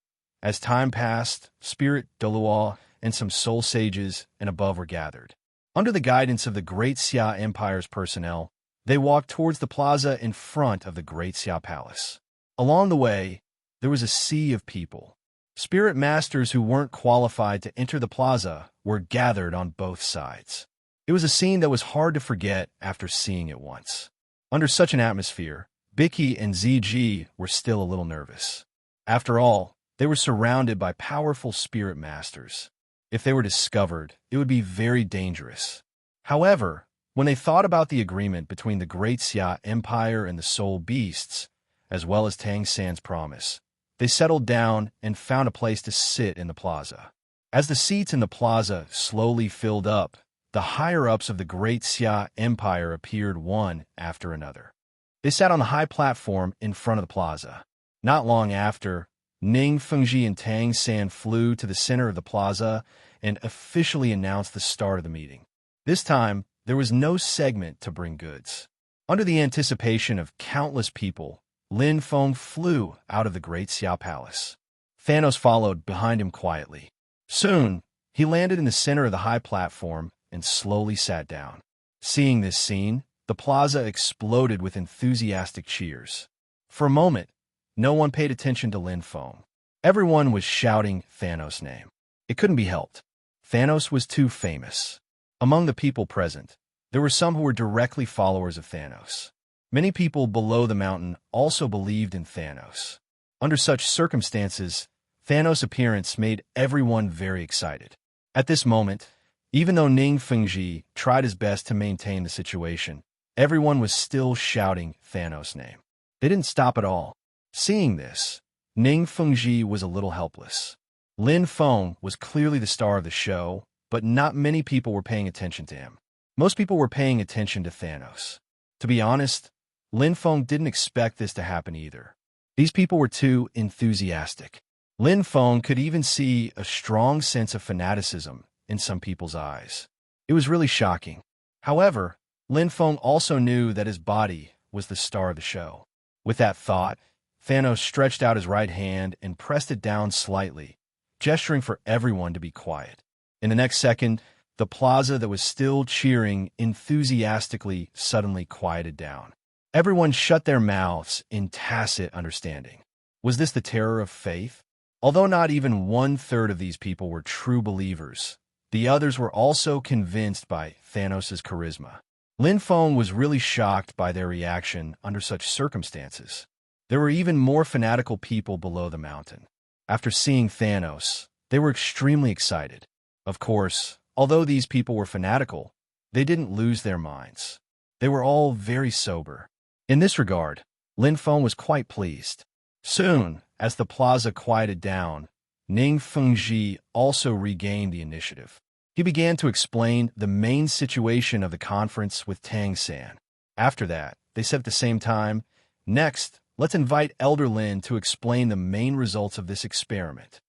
as time passed, Spirit Douluo and some soul sages and above were gathered. Under the guidance of the Great Xia Empire's personnel, they walked towards the plaza in front of the Great Xia Palace. Along the way, there was a sea of people. Spirit masters who weren't qualified to enter the plaza were gathered on both sides. It was a scene that was hard to forget after seeing it once. Under such an atmosphere, Bicky and ZG were still a little nervous. After all, they were surrounded by powerful spirit masters. If they were discovered, it would be very dangerous. However, when they thought about the agreement between the Great Xia Empire and the Soul Beasts, as well as Tang San's promise, they settled down and found a place to sit in the plaza. As the seats in the plaza slowly filled up, the higher-ups of the Great Xia Empire appeared one after another. They sat on the high platform in front of the plaza. Not long after, Ning Fengji and Tang San flew to the center of the plaza and officially announced the start of the meeting. This time, there was no segment to bring goods. Under the anticipation of countless people, Lin Feng flew out of the Great Xia Palace. Thanos followed behind him quietly. Soon, he landed in the center of the high platform and slowly sat down. Seeing this scene, the plaza exploded with enthusiastic cheers. For a moment, no one paid attention to Lin Feng. Everyone was shouting Thanos' name. It couldn't be helped. Thanos was too famous. Among the people present, there were some who were directly followers of Thanos. Many people below the mountain also believed in Thanos. Under such circumstances, Thanos' appearance made everyone very excited. At this moment, even though Ning Fengji tried his best to maintain the situation, everyone was still shouting Thanos' name. They didn't stop at all. Seeing this, Ning Fengji was a little helpless. Lin Feng was clearly the star of the show, but not many people were paying attention to him. Most people were paying attention to Thanos. To be honest, Lin Feng didn't expect this to happen either. These people were too enthusiastic. Lin Feng could even see a strong sense of fanaticism in some people's eyes. It was really shocking. However, Lin Feng also knew that his body was the star of the show. With that thought, Thanos stretched out his right hand and pressed it down slightly, gesturing for everyone to be quiet. In the next second, the plaza that was still cheering enthusiastically suddenly quieted down. Everyone shut their mouths in tacit understanding. Was this the terror of faith? Although not even 1/3 of these people were true believers, the others were also convinced by Thanos' charisma. Lin Feng was really shocked by their reaction under such circumstances. There were even more fanatical people below the mountain. After seeing Thanos, they were extremely excited. Of course, although these people were fanatical, they didn't lose their minds. They were all very sober. In this regard, Lin Feng was quite pleased. Soon, as the plaza quieted down, Ning Fengji also regained the initiative. He began to explain the main situation of the conference with Tang San. After that, they said at the same time, "Next, let's invite Elder Lin to explain the main results of this experiment."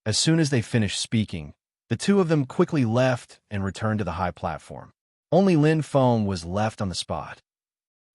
As soon as they finished speaking, the two of them quickly left and returned to the high platform. Only Lin Feng was left on the spot.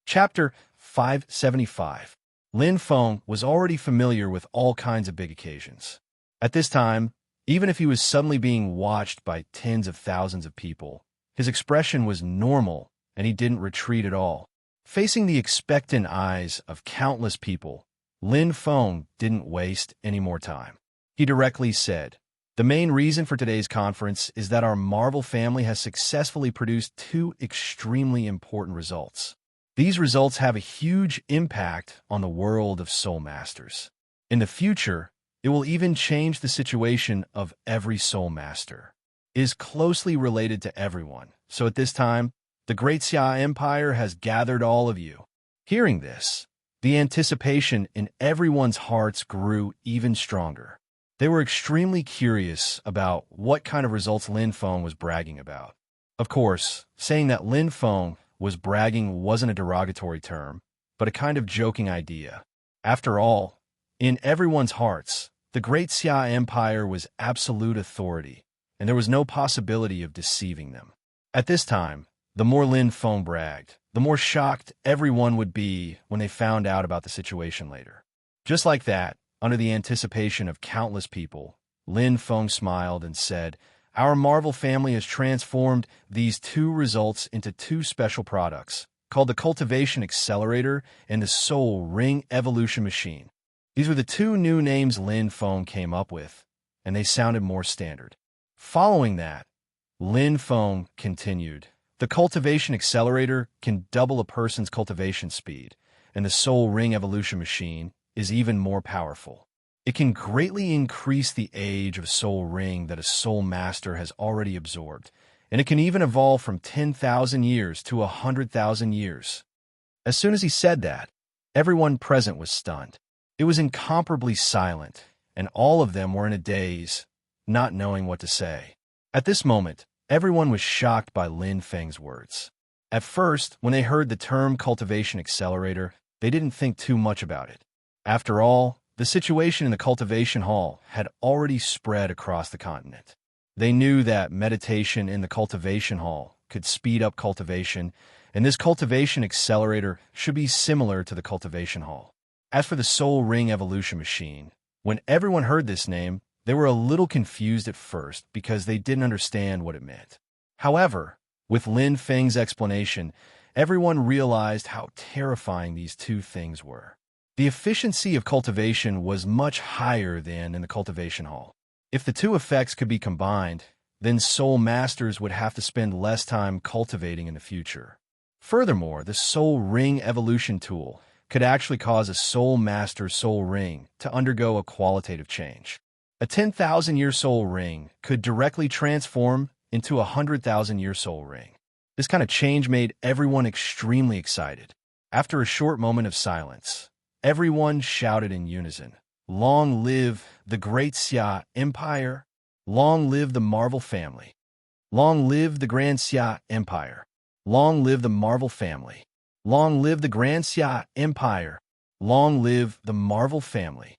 Chapter 575. Lin Feng was already familiar with all kinds of big occasions. At this time, even if he was suddenly being watched by tens of thousands of people, his expression was normal and he didn't retreat at all. Facing the expectant eyes of countless people, Lin Feng didn't waste any more time. He directly said, "The main reason for today's conference is that our Marvel family has successfully produced two extremely important results. These results have a huge impact on the world of Soul Masters. In the future, it will even change the situation of every Soul Master. It is closely related to everyone, so at this time, the Great Xia Empire has gathered all of you." Hearing this, the anticipation in everyone's hearts grew even stronger. They were extremely curious about what kind of results Lin Feng was bragging about. Of course, saying that Lin Feng was bragging wasn't a derogatory term, but a kind of joking idea. After all, in everyone's hearts, the Great Xia Empire was absolute authority, and there was no possibility of deceiving them. At this time, the more Lin Feng bragged, the more shocked everyone would be when they found out about the situation later. Just like that, under the anticipation of countless people, Lin Feng smiled and said, "Our Marvel family has transformed these two results into two special products, called the Cultivation Accelerator and the Soul Ring Evolution Machine." These were the two new names Lin Feng came up with, and they sounded more standard. Following that, Lin Feng continued, "The Cultivation Accelerator can double a person's cultivation speed, and the Soul Ring Evolution Machine is even more powerful. It can greatly increase the age of Soul Ring that a Soul Master has already absorbed, and it can even evolve from 10,000 years to 100,000 years." As soon as he said that, everyone present was stunned. It was incomparably silent, and all of them were in a daze, not knowing what to say. At this moment, everyone was shocked by Lin Feng's words. At first, when they heard the term Cultivation Accelerator, they didn't think too much about it. After all, the situation in the cultivation hall had already spread across the continent. They knew that meditation in the cultivation hall could speed up cultivation, and this cultivation accelerator should be similar to the cultivation hall. As for the Soul Ring Evolution Machine, when everyone heard this name, they were a little confused at first because they didn't understand what it meant. However, with Lin Feng's explanation, everyone realized how terrifying these two things were. The efficiency of cultivation was much higher than in the cultivation hall. If the two effects could be combined, then Soul Masters would have to spend less time cultivating in the future. Furthermore, the Soul Ring Evolution tool could actually cause a Soul Master Soul Ring to undergo a qualitative change. A 10,000-year soul ring could directly transform into a 100,000-year soul ring. This kind of change made everyone extremely excited. After a short moment of silence, everyone shouted in unison, "Long live the Great Xia Empire! Long live the Marvel family! Long live the Grand Xia Empire! Long live the Marvel family! Long live the Grand Xia Empire! Long live the Marvel family!"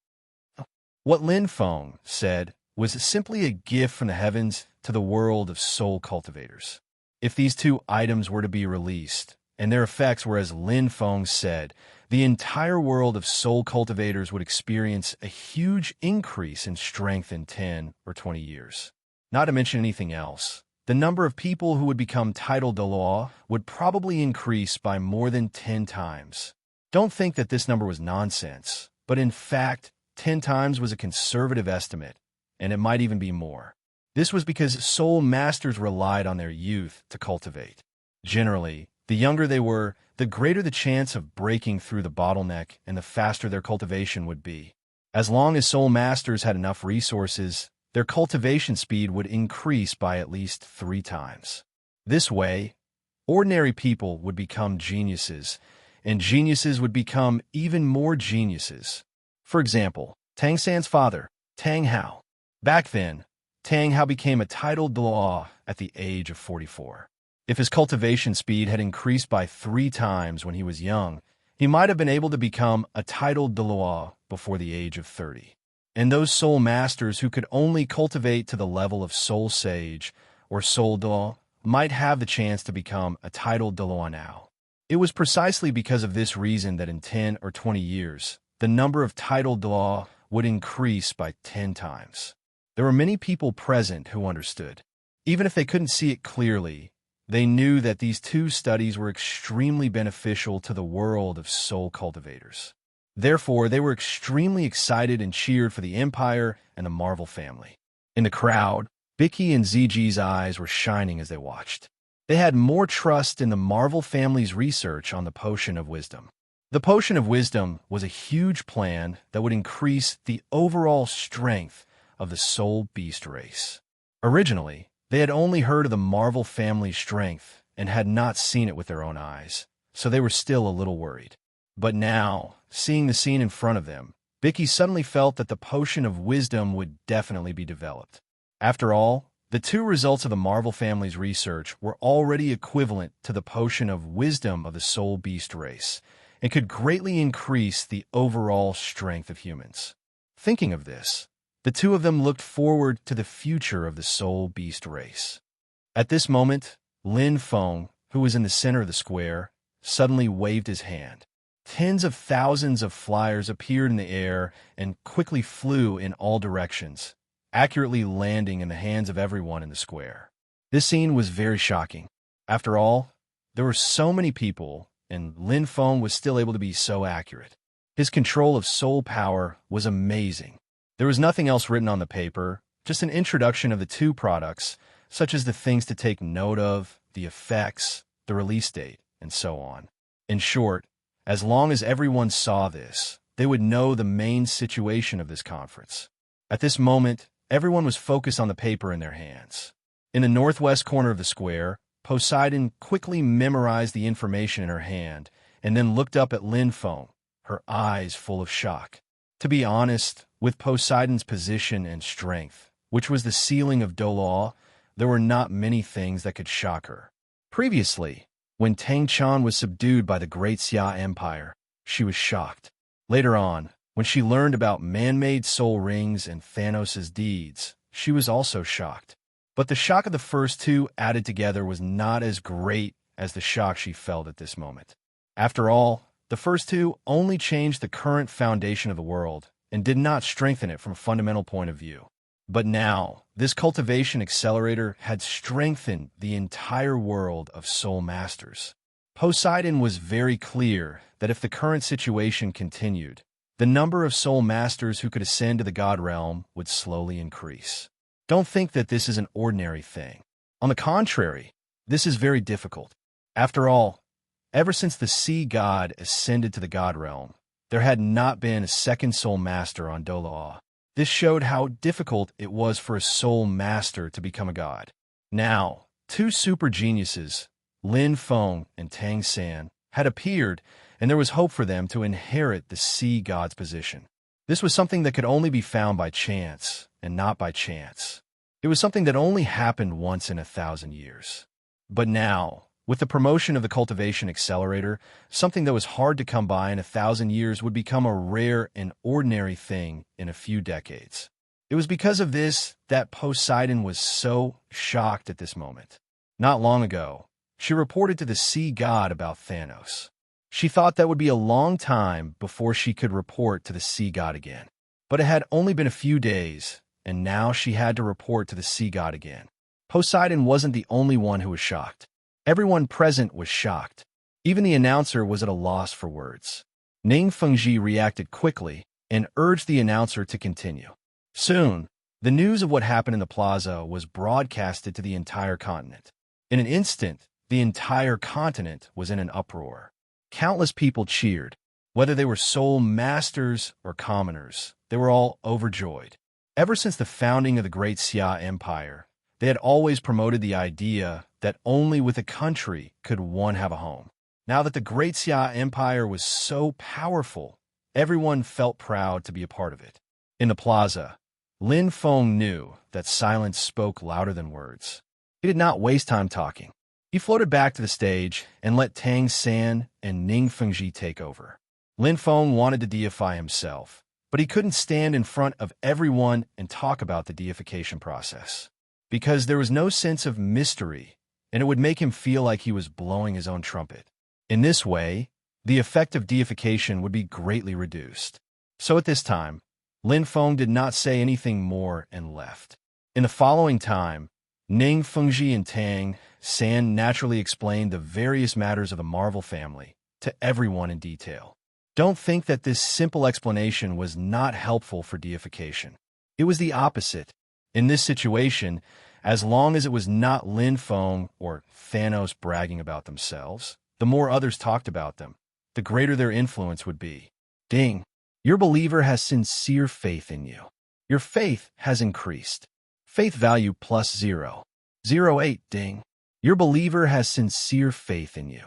What Lin Feng said was simply a gift from the heavens to the world of soul cultivators. If these two items were to be released, and their effects were as Lin Feng said, the entire world of soul cultivators would experience a huge increase in strength in 10 or 20 years. Not to mention anything else, the number of people who would become titled Douluo would probably increase by more than 10 times. Don't think that this number was nonsense, but in fact, 10 times was a conservative estimate, and it might even be more. This was because soul masters relied on their youth to cultivate. Generally, the younger they were, the greater the chance of breaking through the bottleneck and the faster their cultivation would be. As long as soul masters had enough resources, their cultivation speed would increase by at least 3 times. This way, ordinary people would become geniuses, and geniuses would become even more geniuses. For example, Tang San's father, Tang Hao. Back then, Tang Hao became a titled Douluo at the age of 44. If his cultivation speed had increased by 3 times when he was young, he might have been able to become a titled Douluo before the age of 30. And those soul masters who could only cultivate to the level of soul sage or soul Douluo might have the chance to become a titled Douluo now. It was precisely because of this reason that in 10 or 20 years, the number of titled Douluo would increase by 10 times. There were many people present who understood. Even if they couldn't see it clearly, they knew that these two studies were extremely beneficial to the world of soul cultivators. Therefore, they were extremely excited and cheered for the Empire and the Marvel family. In the crowd, Bicky and ZG's eyes were shining as they watched. They had more trust in the Marvel family's research on the Potion of Wisdom. The Potion of Wisdom was a huge plan that would increase the overall strength of the soul beast race. Originally, they had only heard of the Marvel family's strength and had not seen it with their own eyes, so they were still a little worried. But now, seeing the scene in front of them, Bicky suddenly felt that the Potion of Wisdom would definitely be developed. After all, the 2 results of the Marvel family's research were already equivalent to the Potion of Wisdom of the soul beast race, and could greatly increase the overall strength of humans. Thinking of this, the 2 of them looked forward to the future of the soul beast race. At this moment, Lin Feng, who was in the center of the square, suddenly waved his hand. Tens of thousands of flyers appeared in the air and quickly flew in all directions, accurately landing in the hands of everyone in the square. This scene was very shocking. After all, there were so many people, and Lin Feng was still able to be so accurate. His control of soul power was amazing. There was nothing else written on the paper, just an introduction of the 2 products, such as the things to take note of, the effects, the release date, and so on. In short, as long as everyone saw this, they would know the main situation of this conference. At this moment, everyone was focused on the paper in their hands. In the northwest corner of the square, Poseidon quickly memorized the information in her hand and then looked up at Lin Feng, her eyes full of shock. To be honest, with Poseidon's position and strength, which was the ceiling of Douluo, there were not many things that could shock her. Previously, when Tang Chan was subdued by the Great Xia Empire, she was shocked. Later on, when she learned about man-made soul rings and Thanos' deeds, she was also shocked. But the shock of the first 2 added together was not as great as the shock she felt at this moment. After all, the first 2 only changed the current foundation of the world and did not strengthen it from a fundamental point of view. But now, this cultivation accelerator had strengthened the entire world of soul masters. Poseidon was very clear that if the current situation continued, the number of soul masters who could ascend to the God realm would slowly increase. Don't think that this is an ordinary thing. On the contrary, this is very difficult. After all, ever since the sea god ascended to the God realm, there had not been a second soul master on Douluo. This showed how difficult it was for a soul master to become a god. Now, two super geniuses, Lin Feng and Tang San, had appeared, and there was hope for them to inherit the sea god's position. This was something that could only be found by chance, and not by chance. It was something that only happened once in 1,000 years. But now, with the promotion of the cultivation accelerator, something that was hard to come by in 1,000 years would become a rare and ordinary thing in a few decades. It was because of this that Poseidon was so shocked at this moment. Not long ago, she reported to the sea god about Thanos. She thought that would be a long time before she could report to the sea god again. But it had only been a few days, and now she had to report to the sea god again. Poseidon wasn't the only one who was shocked. Everyone present was shocked. Even the announcer was at a loss for words. Ning Fengji reacted quickly and urged the announcer to continue. Soon, the news of what happened in the plaza was broadcasted to the entire continent. In an instant, the entire continent was in an uproar. Countless people cheered. Whether they were soul masters or commoners, they were all overjoyed. Ever since the founding of the Great Xia Empire, they had always promoted the idea that only with a country could one have a home. Now that the Great Xia Empire was so powerful, everyone felt proud to be a part of it. In the plaza, Lin Feng knew that silence spoke louder than words. He did not waste time talking. He floated back to the stage and let Tang San and Ning Fengji take over. Lin Feng wanted to deify himself, but he couldn't stand in front of everyone and talk about the deification process, because there was no sense of mystery, and it would make him feel like he was blowing his own trumpet. In this way, the effect of deification would be greatly reduced. So at this time, Lin Feng did not say anything more and left. In the following time, Ning Fengji and Tang San naturally explained the various matters of the Marvel family to everyone in detail. Don't think that this simple explanation was not helpful for deification. It was the opposite. In this situation, as long as it was not Lin Feng or Thanos bragging about themselves, the more others talked about them, the greater their influence would be. Ding! Your believer has sincere faith in you. Your faith has increased. Faith value plus 0. 08 ding. Your believer has sincere faith in you.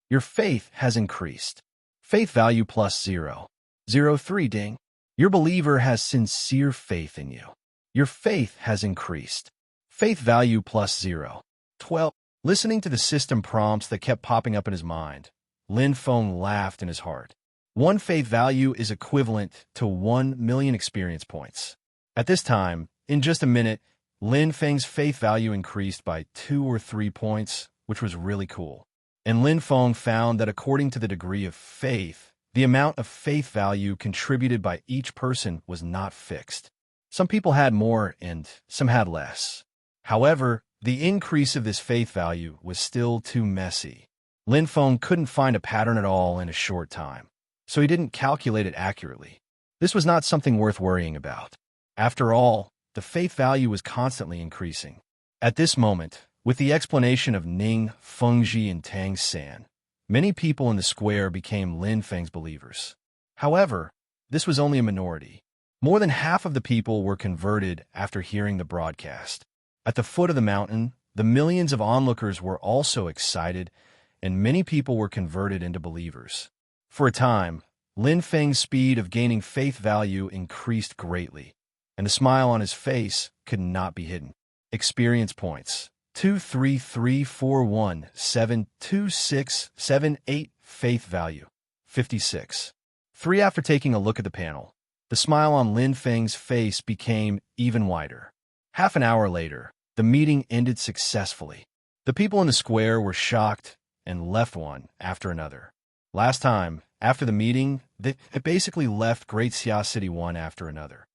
Your faith has increased. Faith value plus 0. 03 ding. Your believer has sincere faith in you. Your faith has increased. Faith value plus 0. 12. Listening to the system prompts that kept popping up in his mind, Lin Feng laughed in his heart. One faith value is equivalent to 1 million experience points. At this time, in just a minute, Lin Feng's faith value increased by 2 or 3 points, which was really cool. And Lin Feng found that according to the degree of faith, the amount of faith value contributed by each person was not fixed. Some people had more and some had less. However, the increase of this faith value was still too messy. Lin Feng couldn't find a pattern at all in a short time, so he didn't calculate it accurately. This was not something worth worrying about. After all, the faith value was constantly increasing. At this moment, with the explanation of Ning Fengji and Tang San, many people in the square became Lin Feng's believers. However, this was only a minority. More than half of the people were converted after hearing the broadcast. At the foot of the mountain, the millions of onlookers were also excited, and many people were converted into believers. For a time, Lin Feng's speed of gaining faith value increased greatly, and the smile on his face could not be hidden. Experience points. 23341726788 faith value 56. 3. After taking a look at the panel, the smile on Lin Feng's face became even wider. Half an hour later, the meeting ended successfully. The people in the square were shocked and left one after another. Last time, after the meeting, they basically left Great Xia City one after another.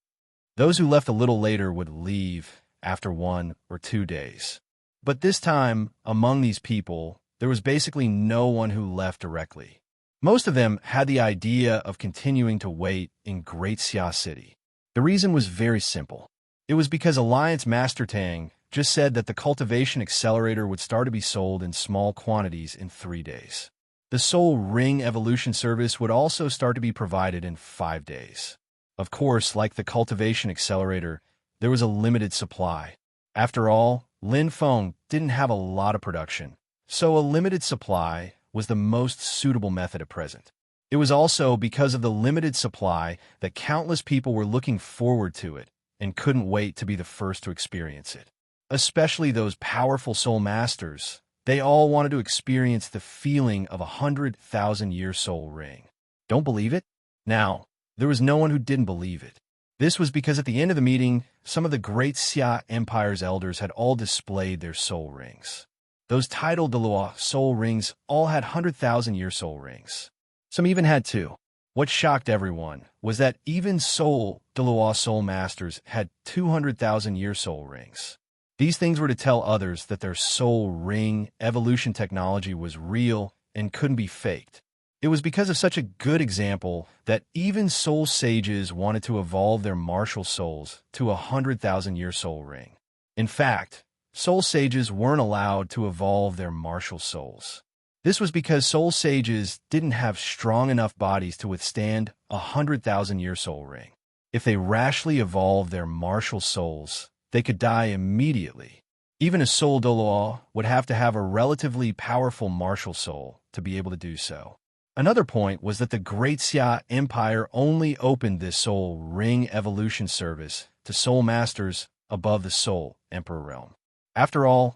Those who left a little later would leave after 1 or 2 days. But this time, among these people, there was basically no one who left directly. Most of them had the idea of continuing to wait in Great Xia City. The reason was very simple. It was because Alliance Master Tang just said that the cultivation accelerator would start to be sold in small quantities in 3 days. The Soul Ring Evolution service would also start to be provided in 5 days. Of course, like the cultivation accelerator, there was a limited supply. After all, Lin Feng didn't have a lot of production, so a limited supply was the most suitable method at present. It was also because of the limited supply that countless people were looking forward to it and couldn't wait to be the first to experience it. Especially those powerful soul masters, they all wanted to experience the feeling of 100,000-year soul ring. Don't believe it? Now, there was no one who didn't believe it. This was because at the end of the meeting, some of the great Xia Empire's elders had all displayed their soul rings. Those titled Douluo soul rings all had 100,000-year soul rings. Some even had two. What shocked everyone was that even Douluo soul masters had 200,000-year soul rings. These things were to tell others that their soul ring evolution technology was real and couldn't be faked. It was because of such a good example that even soul sages wanted to evolve their martial souls to a 100,000-year soul ring. In fact, soul sages weren't allowed to evolve their martial souls. This was because soul sages didn't have strong enough bodies to withstand a 100,000-year soul ring. If they rashly evolved their martial souls, they could die immediately. Even a soul Douluo would have to have a relatively powerful martial soul to be able to do so. Another point was that the Great Xia Empire only opened this soul ring evolution service to soul masters above the soul emperor realm. After all,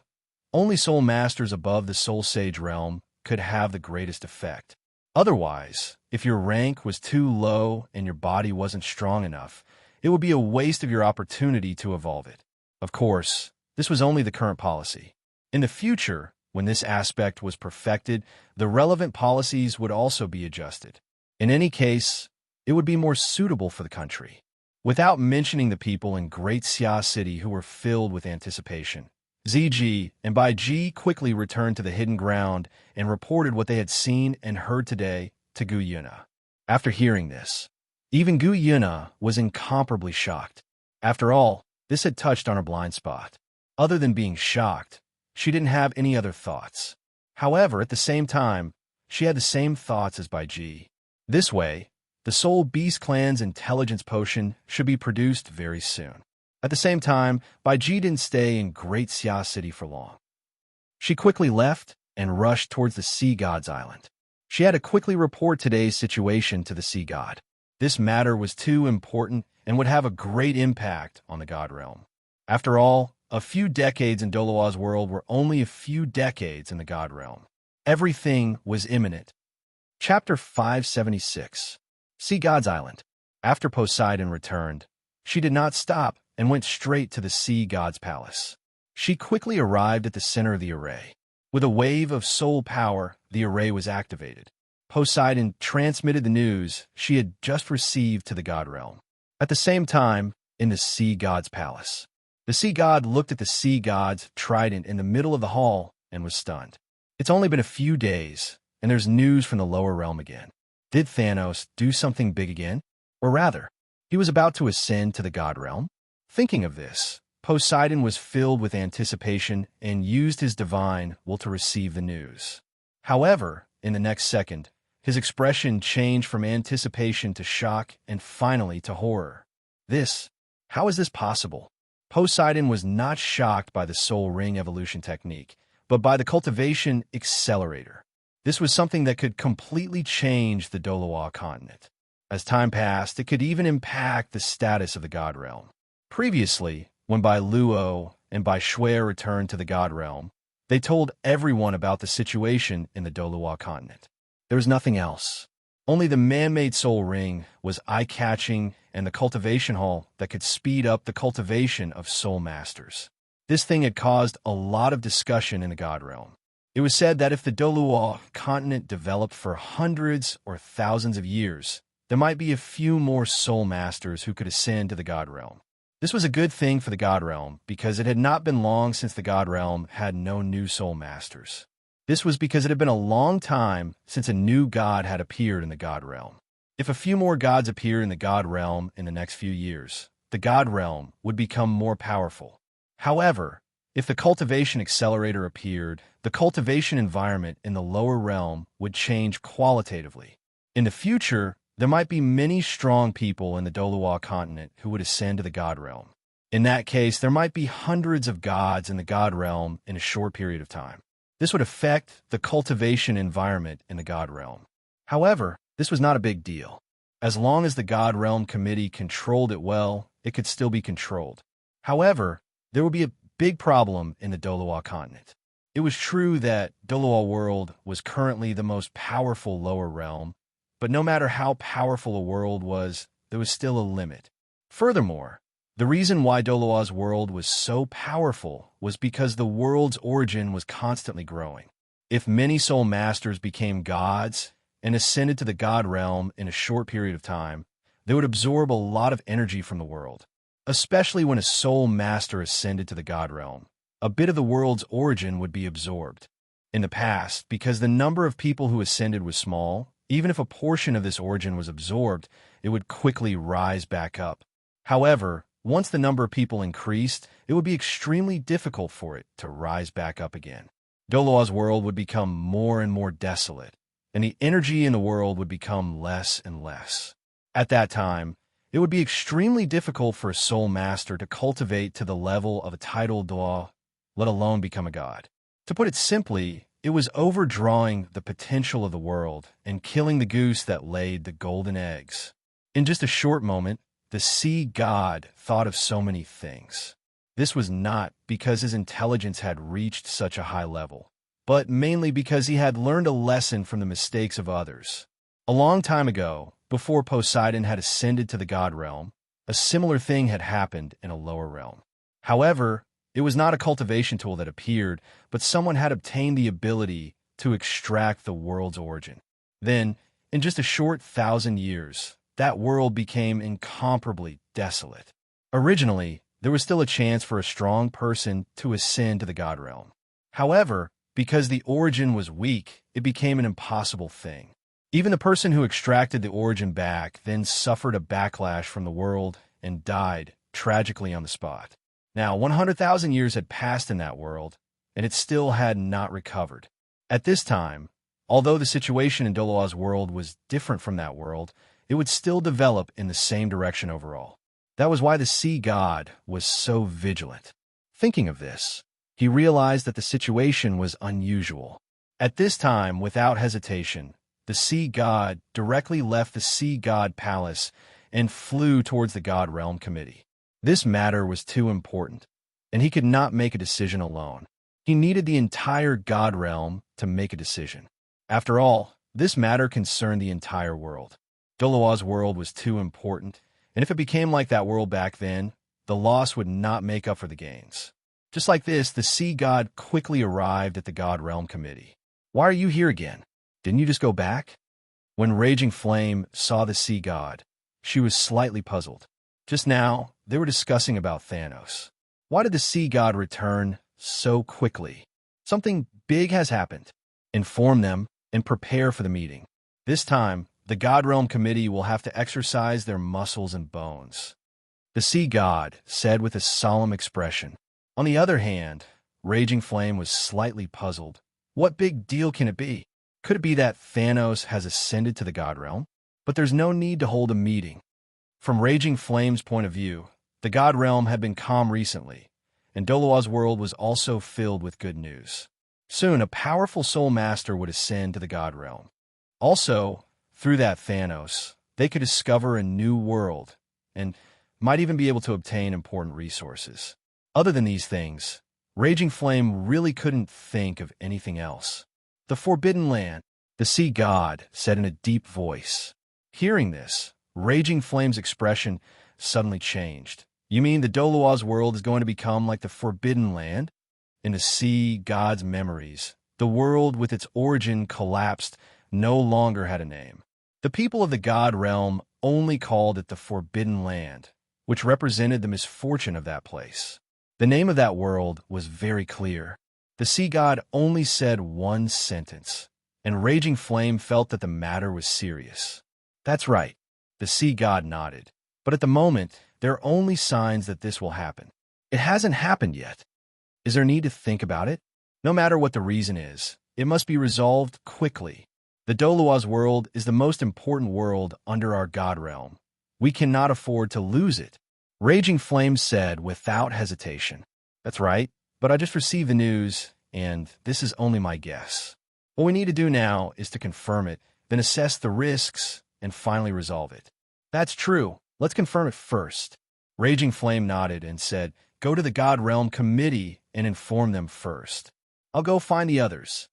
only soul masters above the soul sage realm could have the greatest effect. Otherwise, if your rank was too low and your body wasn't strong enough, it would be a waste of your opportunity to evolve it. Of course, this was only the current policy. In the future, when this aspect was perfected, the relevant policies would also be adjusted. In any case, it would be more suitable for the country. Without mentioning the people in Great Xia City who were filled with anticipation, ZG and Bai Ji quickly returned to the hidden ground and reported what they had seen and heard today to Gu Yuna. After hearing this, even Gu Yuna was incomparably shocked. After all, this had touched on her blind spot. Other than being shocked, she didn't have any other thoughts. However, at the same time, she had the same thoughts as Bai Ji. This way, the Soul Beast Clan's intelligence potion should be produced very soon. At the same time, Bai Ji didn't stay in Great Xia City for long. She quickly left and rushed towards the Sea God's island. She had to quickly report today's situation to the Sea God. This matter was too important and would have a great impact on the God realm. After all, a few decades in Douluo's world were only a few decades in the God realm. Everything was imminent. Chapter 576. Sea God's Island. After Poseidon returned, she did not stop and went straight to the Sea God's palace. She quickly arrived at the center of the array. With a wave of soul power, the array was activated. Poseidon transmitted the news she had just received to the God realm. At the same time, in the Sea God's palace, the Sea God looked at the Sea God's trident in the middle of the hall and was stunned. It's only been a few days, and there's news from the lower realm again. Did Thanos do something big again? Or rather, he was about to ascend to the God realm? Thinking of this, Poseidon was filled with anticipation and used his divine will to receive the news. However, in the next second, his expression changed from anticipation to shock and finally to horror. How is this possible? Poseidon was not shocked by the soul ring evolution technique, but by the cultivation accelerator. This was something that could completely change the Douluo continent. As time passed, it could even impact the status of the God realm. Previously, when Bai Luo and Bai Shui returned to the God realm, they told everyone about the situation in the Douluo continent. There was nothing else. Only the man-made soul ring was eye-catching and the cultivation hall that could speed up the cultivation of soul masters. This thing had caused a lot of discussion in the God realm. It was said that if the Douluo continent developed for hundreds or thousands of years, there might be a few more soul masters who could ascend to the God realm. This was a good thing for the God realm because it had not been long since the God realm had no new soul masters. This was because it had been a long time since a new god had appeared in the God realm. If a few more gods appear in the God realm in the next few years, the God realm would become more powerful. However, if the cultivation accelerator appeared, the cultivation environment in the lower realm would change qualitatively. In the future, there might be many strong people in the Douluo continent who would ascend to the god realm. In that case, there might be hundreds of gods in the god realm in a short period of time. This would affect the cultivation environment in the god realm. However, this was not a big deal. As long as the god realm committee controlled it well, it could still be controlled. However, there would be a big problem in the Douluo continent. It was true that Douluo world was currently the most powerful lower realm, but no matter how powerful a world was, there was still a limit. Furthermore, the reason why Douluo's world was so powerful was because the world's origin was constantly growing. If many soul masters became gods and ascended to the god realm in a short period of time, they would absorb a lot of energy from the world. Especially when a soul master ascended to the god realm, a bit of the world's origin would be absorbed. In the past, because the number of people who ascended was small, even if a portion of this origin was absorbed, it would quickly rise back up. However, once the number of people increased, it would be extremely difficult for it to rise back up again. Douluo's world would become more and more desolate, and the energy in the world would become less and less. At that time, it would be extremely difficult for a soul master to cultivate to the level of a titled Douluo, let alone become a god. To put it simply, it was overdrawing the potential of the world and killing the goose that laid the golden eggs. In just a short moment, the sea god thought of so many things. This was not because his intelligence had reached such a high level, but mainly because he had learned a lesson from the mistakes of others. A long time ago, before Poseidon had ascended to the god realm, a similar thing had happened in a lower realm. However, it was not a cultivation tool that appeared, but someone had obtained the ability to extract the world's origin. Then, in just a short 1,000 years, that world became incomparably desolate. Originally, there was still a chance for a strong person to ascend to the god realm. However, because the origin was weak, it became an impossible thing. Even the person who extracted the origin back then suffered a backlash from the world and died tragically on the spot. Now, 100,000 years had passed in that world, and it still had not recovered. At this time, although the situation in Douluo's world was different from that world, it would still develop in the same direction overall. That was why the sea god was so vigilant. Thinking of this, he realized that the situation was unusual. At this time, without hesitation, the sea god directly left the sea god palace and flew towards the god realm committee. This matter was too important, and he could not make a decision alone. He needed the entire god realm to make a decision. After all, this matter concerned the entire world. Douluo's world was too important, and if it became like that world back then, the loss would not make up for the gains. Just like this, the sea god quickly arrived at the god realm committee. "Why are you here again? Didn't you just go back?" When Raging Flame saw the sea god, she was slightly puzzled. Just now, they were discussing about Thanos. Why did the sea god return so quickly? Something big has happened. Inform them and prepare for the meeting. This time, the God Realm Committee will have to exercise their muscles and bones. The sea god said with a solemn expression. On the other hand, Raging Flame was slightly puzzled. What big deal can it be? Could it be that Thanos has ascended to the God Realm? But there's no need to hold a meeting. From Raging Flame's point of view, the God Realm had been calm recently, and Douluo's world was also filled with good news. Soon, a powerful soul master would ascend to the God Realm. Also, through that Thanos, they could discover a new world, and might even be able to obtain important resources. Other than these things, Raging Flame really couldn't think of anything else. The Forbidden Land, the sea god said in a deep voice. Hearing this, Raging Flame's expression suddenly changed. You mean the Douluo's world is going to become like the Forbidden Land? In the sea god's memories, the world with its origin collapsed no longer had a name. The people of the god realm only called it the Forbidden Land, which represented the misfortune of that place. The name of that world was very clear. The sea god only said one sentence, and Raging Flame felt that the matter was serious. That's right, the sea god nodded. But at the moment, there are only signs that this will happen. It hasn't happened yet. Is there need to think about it? No matter what the reason is, it must be resolved quickly. The Douluo's world is the most important world under our god realm. We cannot afford to lose it. Raging Flame said without hesitation. That's right, but I just received the news, and this is only my guess. What we need to do now is to confirm it, then assess the risks, and finally resolve it. That's true. Let's confirm it first. Raging Flame nodded and said, go to the God Realm Committee and inform them first. I'll go find the others.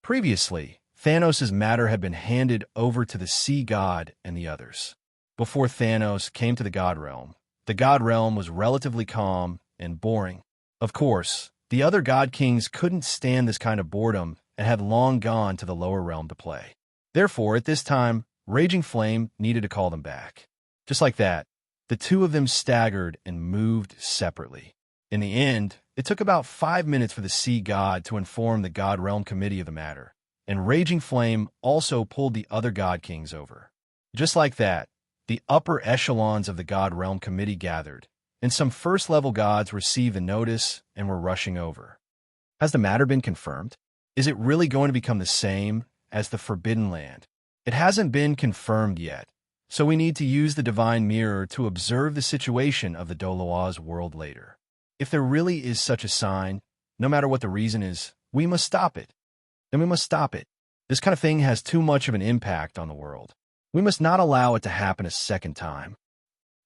Previously, Thanos' matter had been handed over to the Sea God and the others. Before Thanos came to the God Realm, the God Realm was relatively calm and boring. Of course, the other God Kings couldn't stand this kind of boredom and had long gone to the lower realm to play. Therefore, at this time, Raging Flame needed to call them back. Just like that, the two of them staggered and moved separately. In the end, it took about 5 minutes for the Sea God to inform the God Realm Committee of the matter, and Raging Flame also pulled the other God Kings over. Just like that, the upper echelons of the God Realm Committee gathered, and some first-level gods received the notice and were rushing over. Has the matter been confirmed? Is it really going to become the same as the Forbidden Land? It hasn't been confirmed yet, so we need to use the Divine Mirror to observe the situation of the Douluo's world later. If there really is such a sign, no matter what the reason is, we must stop it. Then we must stop it. This kind of thing has too much of an impact on the world. We must not allow it to happen a second time.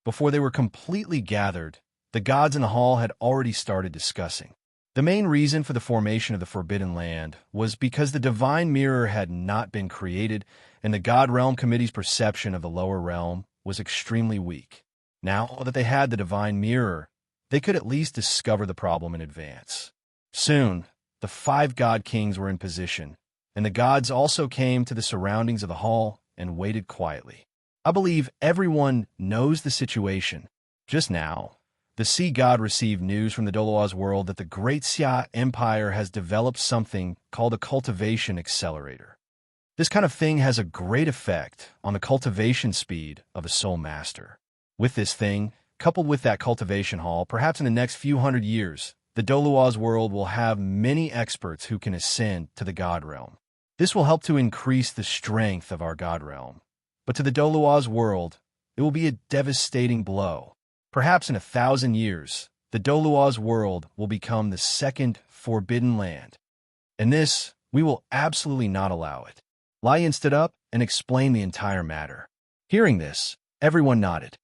Before they were completely gathered, the gods in the hall had already started discussing. The main reason for the formation of the Forbidden Land was because the Divine Mirror had not been created, and the God Realm Committee's perception of the lower realm was extremely weak. Now that they had the Divine Mirror, they could at least discover the problem in advance. Soon, the 5 God Kings were in position, and the gods also came to the surroundings of the hall and waited quietly. I believe everyone knows the situation. Just now, the Sea God received news from the Douluo's world that the Great Xia Empire has developed something called a cultivation accelerator. This kind of thing has a great effect on the cultivation speed of a soul master. With this thing, coupled with that cultivation hall, perhaps in the next few hundred years, the Douluo's world will have many experts who can ascend to the God Realm. This will help to increase the strength of our God Realm. But to the Douluo's world, it will be a devastating blow. Perhaps in 1,000 years, the Douluo's world will become the second Forbidden Land. And this, we will absolutely not allow it. Lion stood up and explained the entire matter. Hearing this, everyone nodded.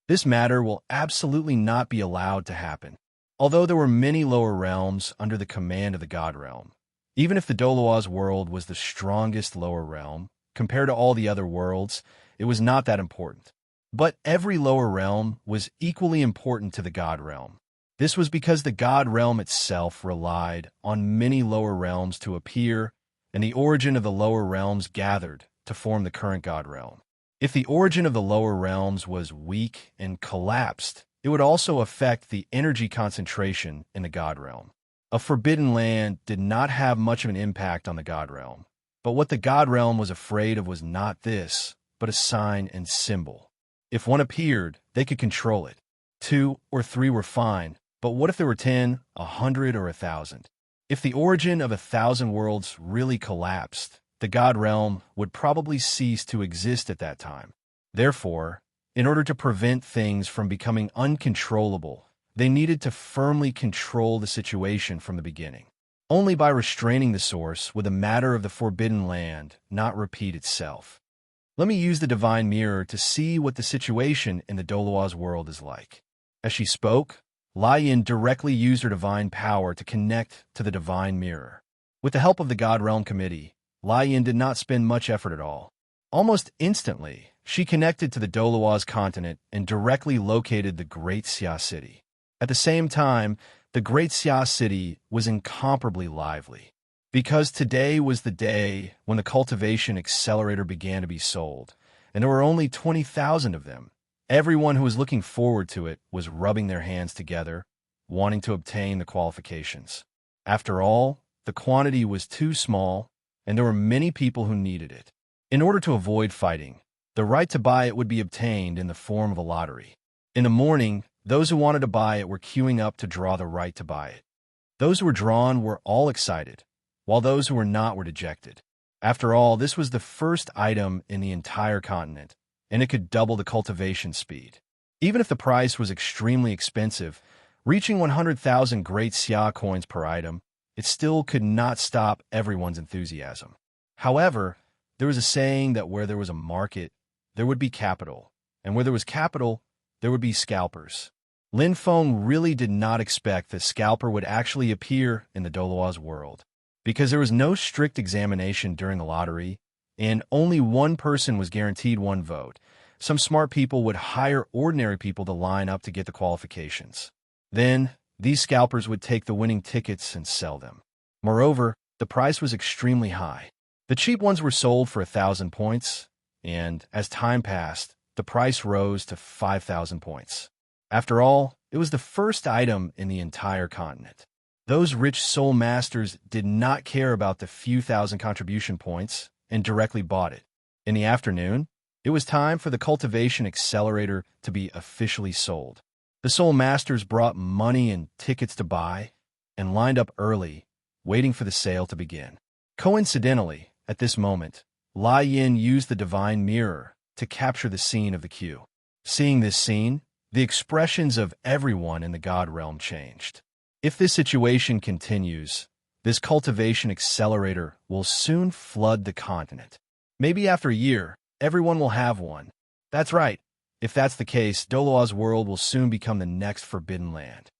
This matter will absolutely not be allowed to happen. Although there were many lower realms under the command of the God Realm, even if the Douluo's world was the strongest lower realm, compared to all the other worlds, it was not that important. But every lower realm was equally important to the God Realm. This was because the God Realm itself relied on many lower realms to appear, and the origin of the lower realms gathered to form the current God Realm. If the origin of the lower realms was weak and collapsed, it would also affect the energy concentration in the God Realm. A Forbidden Land did not have much of an impact on the God Realm, but what the God Realm was afraid of was not this, but a sign and symbol. If one appeared, they could control it. 2 or 3 were fine, but what if there were 10, 100, or 1,000? If the origin of 1,000 worlds really collapsed, the God Realm would probably cease to exist at that time. Therefore, in order to prevent things from becoming uncontrollable, they needed to firmly control the situation from the beginning. Only by restraining the source would the matter of the Forbidden Land not repeat itself. Let me use the Divine Mirror to see what the situation in the Douluo's world is like. As she spoke, Lion directly used her divine power to connect to the Divine Mirror. With the help of the God Realm Committee, Lion did not spend much effort at all. Almost instantly, she connected to the Douluo's continent and directly located the Great Xia City. At the same time, the Great Xia City was incomparably lively. Because today was the day when the cultivation accelerator began to be sold, and there were only 20,000 of them. Everyone who was looking forward to it was rubbing their hands together, wanting to obtain the qualifications. After all, the quantity was too small, and there were many people who needed it. In order to avoid fighting, the right to buy it would be obtained in the form of a lottery. In the morning, those who wanted to buy it were queuing up to draw the right to buy it. Those who were drawn were all excited, while those who were not were dejected. After all, this was the first item in the entire continent, and it could double the cultivation speed. Even if the price was extremely expensive, reaching 100,000 great xia coins per item, it still could not stop everyone's enthusiasm. However, there was a saying that where there was a market, there would be capital, and where there was capital, there would be scalpers. Lin Feng really did not expect that scalper would actually appear in the Douluo's world, because there was no strict examination during the lottery, and only one person was guaranteed one vote. Some smart people would hire ordinary people to line up to get the qualifications. Then, these scalpers would take the winning tickets and sell them. Moreover, the price was extremely high. The cheap ones were sold for 1,000 points, and as time passed, the price rose to 5,000 points. After all, it was the first item in the entire continent. Those rich soul masters did not care about the few thousand contribution points and directly bought it. In the afternoon, it was time for the cultivation accelerator to be officially sold. The soul masters brought money and tickets to buy and lined up early, waiting for the sale to begin. Coincidentally, at this moment, Lai Yin used the divine mirror to capture the scene of the queue. Seeing this scene, the expressions of everyone in the God realm changed. If this situation continues, this cultivation accelerator will soon flood the continent. Maybe after a year, everyone will have one. That's right. If that's the case, Douluo's world will soon become the next forbidden land.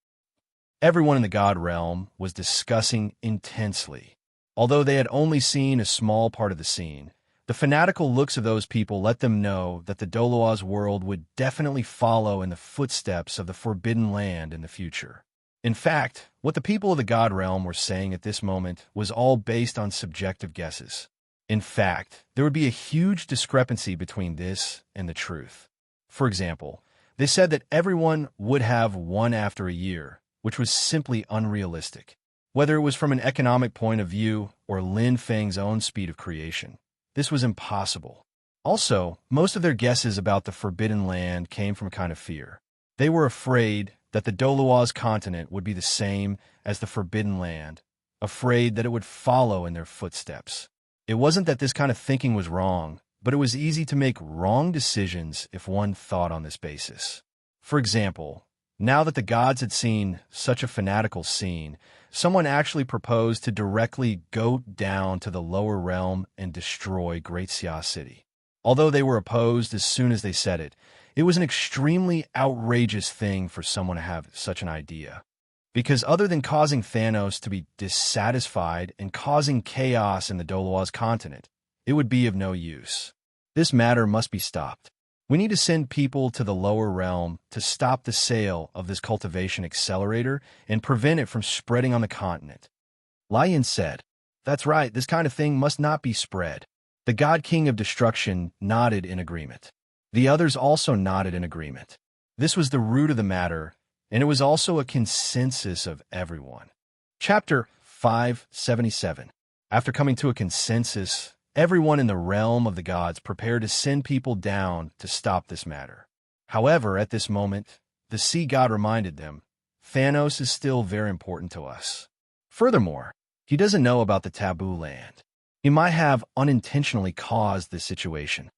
Everyone in the God realm was discussing intensely. Although they had only seen a small part of the scene, the fanatical looks of those people let them know that the Douluo's world would definitely follow in the footsteps of the forbidden land in the future. In fact, what the people of the God realm were saying at this moment was all based on subjective guesses. In fact, there would be a huge discrepancy between this and the truth. For example, they said that everyone would have one after a year, which was simply unrealistic. Whether it was from an economic point of view or Lin Feng's own speed of creation, this was impossible. Also, most of their guesses about the Forbidden Land came from a kind of fear. They were afraid that the Douluo's continent would be the same as the Forbidden Land, afraid that it would follow in their footsteps. It wasn't that this kind of thinking was wrong, but it was easy to make wrong decisions if one thought on this basis. For example, now that the gods had seen such a fanatical scene, someone actually proposed to directly go down to the lower realm and destroy Great Xia City. Although they were opposed as soon as they said it, it was an extremely outrageous thing for someone to have such an idea. Because other than causing Thanos to be dissatisfied and causing chaos in the Douluo's continent, it would be of no use. This matter must be stopped. We need to send people to the lower realm to stop the sale of this cultivation accelerator and prevent it from spreading on the continent. Lai Yin said, "That's right, this kind of thing must not be spread." The God King of Destruction nodded in agreement. The others also nodded in agreement. This was the root of the matter, and it was also a consensus of everyone. Chapter 577. After coming to a consensus, everyone in the realm of the gods prepared to send people down to stop this matter. However, at this moment, the sea god reminded them, Thanos is still very important to us. Furthermore, he doesn't know about the taboo land. He might have unintentionally caused this situation.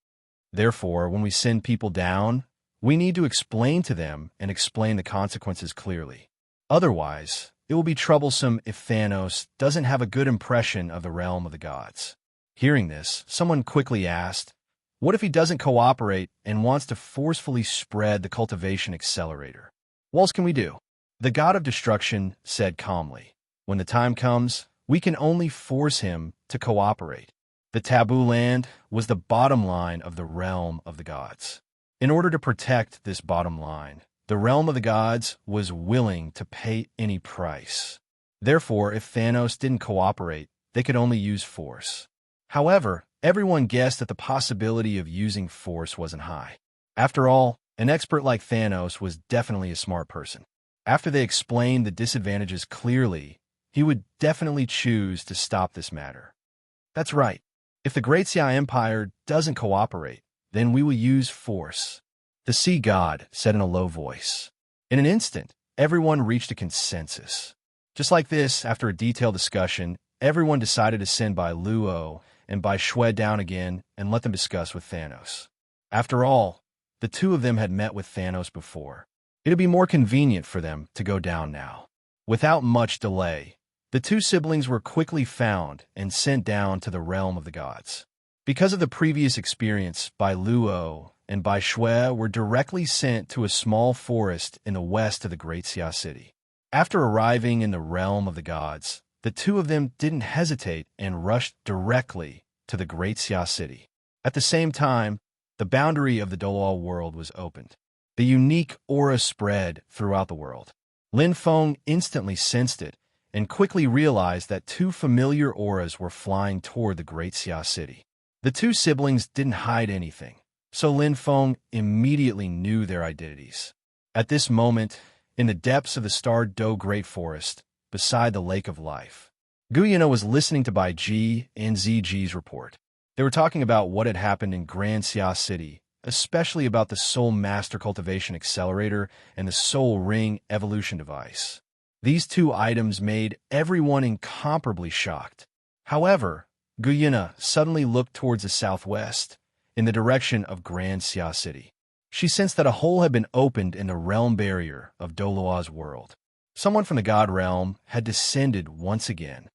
Therefore, when we send people down, we need to explain to them and explain the consequences clearly. Otherwise, it will be troublesome if Thanos doesn't have a good impression of the realm of the gods. Hearing this, someone quickly asked, what if he doesn't cooperate and wants to forcefully spread the cultivation accelerator? What else can we do? The god of destruction said calmly, when the time comes, we can only force him to cooperate. The taboo land was the bottom line of the realm of the gods. In order to protect this bottom line, the realm of the gods was willing to pay any price. Therefore, if Thanos didn't cooperate, they could only use force. However, everyone guessed that the possibility of using force wasn't high. After all, an expert like Thanos was definitely a smart person. After they explained the disadvantages clearly, he would definitely choose to stop this matter. That's right. If the Great Xia Empire doesn't cooperate, then we will use force, the sea god said in a low voice. In an instant, everyone reached a consensus. Just like this, after a detailed discussion, everyone decided to send by Luo and by Shui down again and let them discuss with Thanos. After all, the two of them had met with Thanos before. It'd be more convenient for them to go down now. Without much delay, the two siblings were quickly found and sent down to the realm of the gods. Because of the previous experience, Douluo and Shui were directly sent to a small forest in the west of the Great Xia City. After arriving in the realm of the gods, the two of them didn't hesitate and rushed directly to the Great Xia City. At the same time, the boundary of the Douluo world was opened. The unique aura spread throughout the world. Lin Feng instantly sensed it and quickly realized that two familiar auras were flying toward the Great Xia City. The two siblings didn't hide anything, so Lin Feng immediately knew their identities. At this moment, in the depths of the Star Do Great Forest, beside the Lake of Life, Gu Yuna was listening to Bai Ji and Ziji's report. They were talking about what had happened in Grand Xia City, especially about the Soul Master Cultivation Accelerator and the Soul Ring Evolution Device. These two items made everyone incomparably shocked. However, Gu Yuna suddenly looked towards the southwest, in the direction of Grand Xia City. She sensed that a hole had been opened in the realm barrier of Douluo's world. Someone from the God realm had descended once again.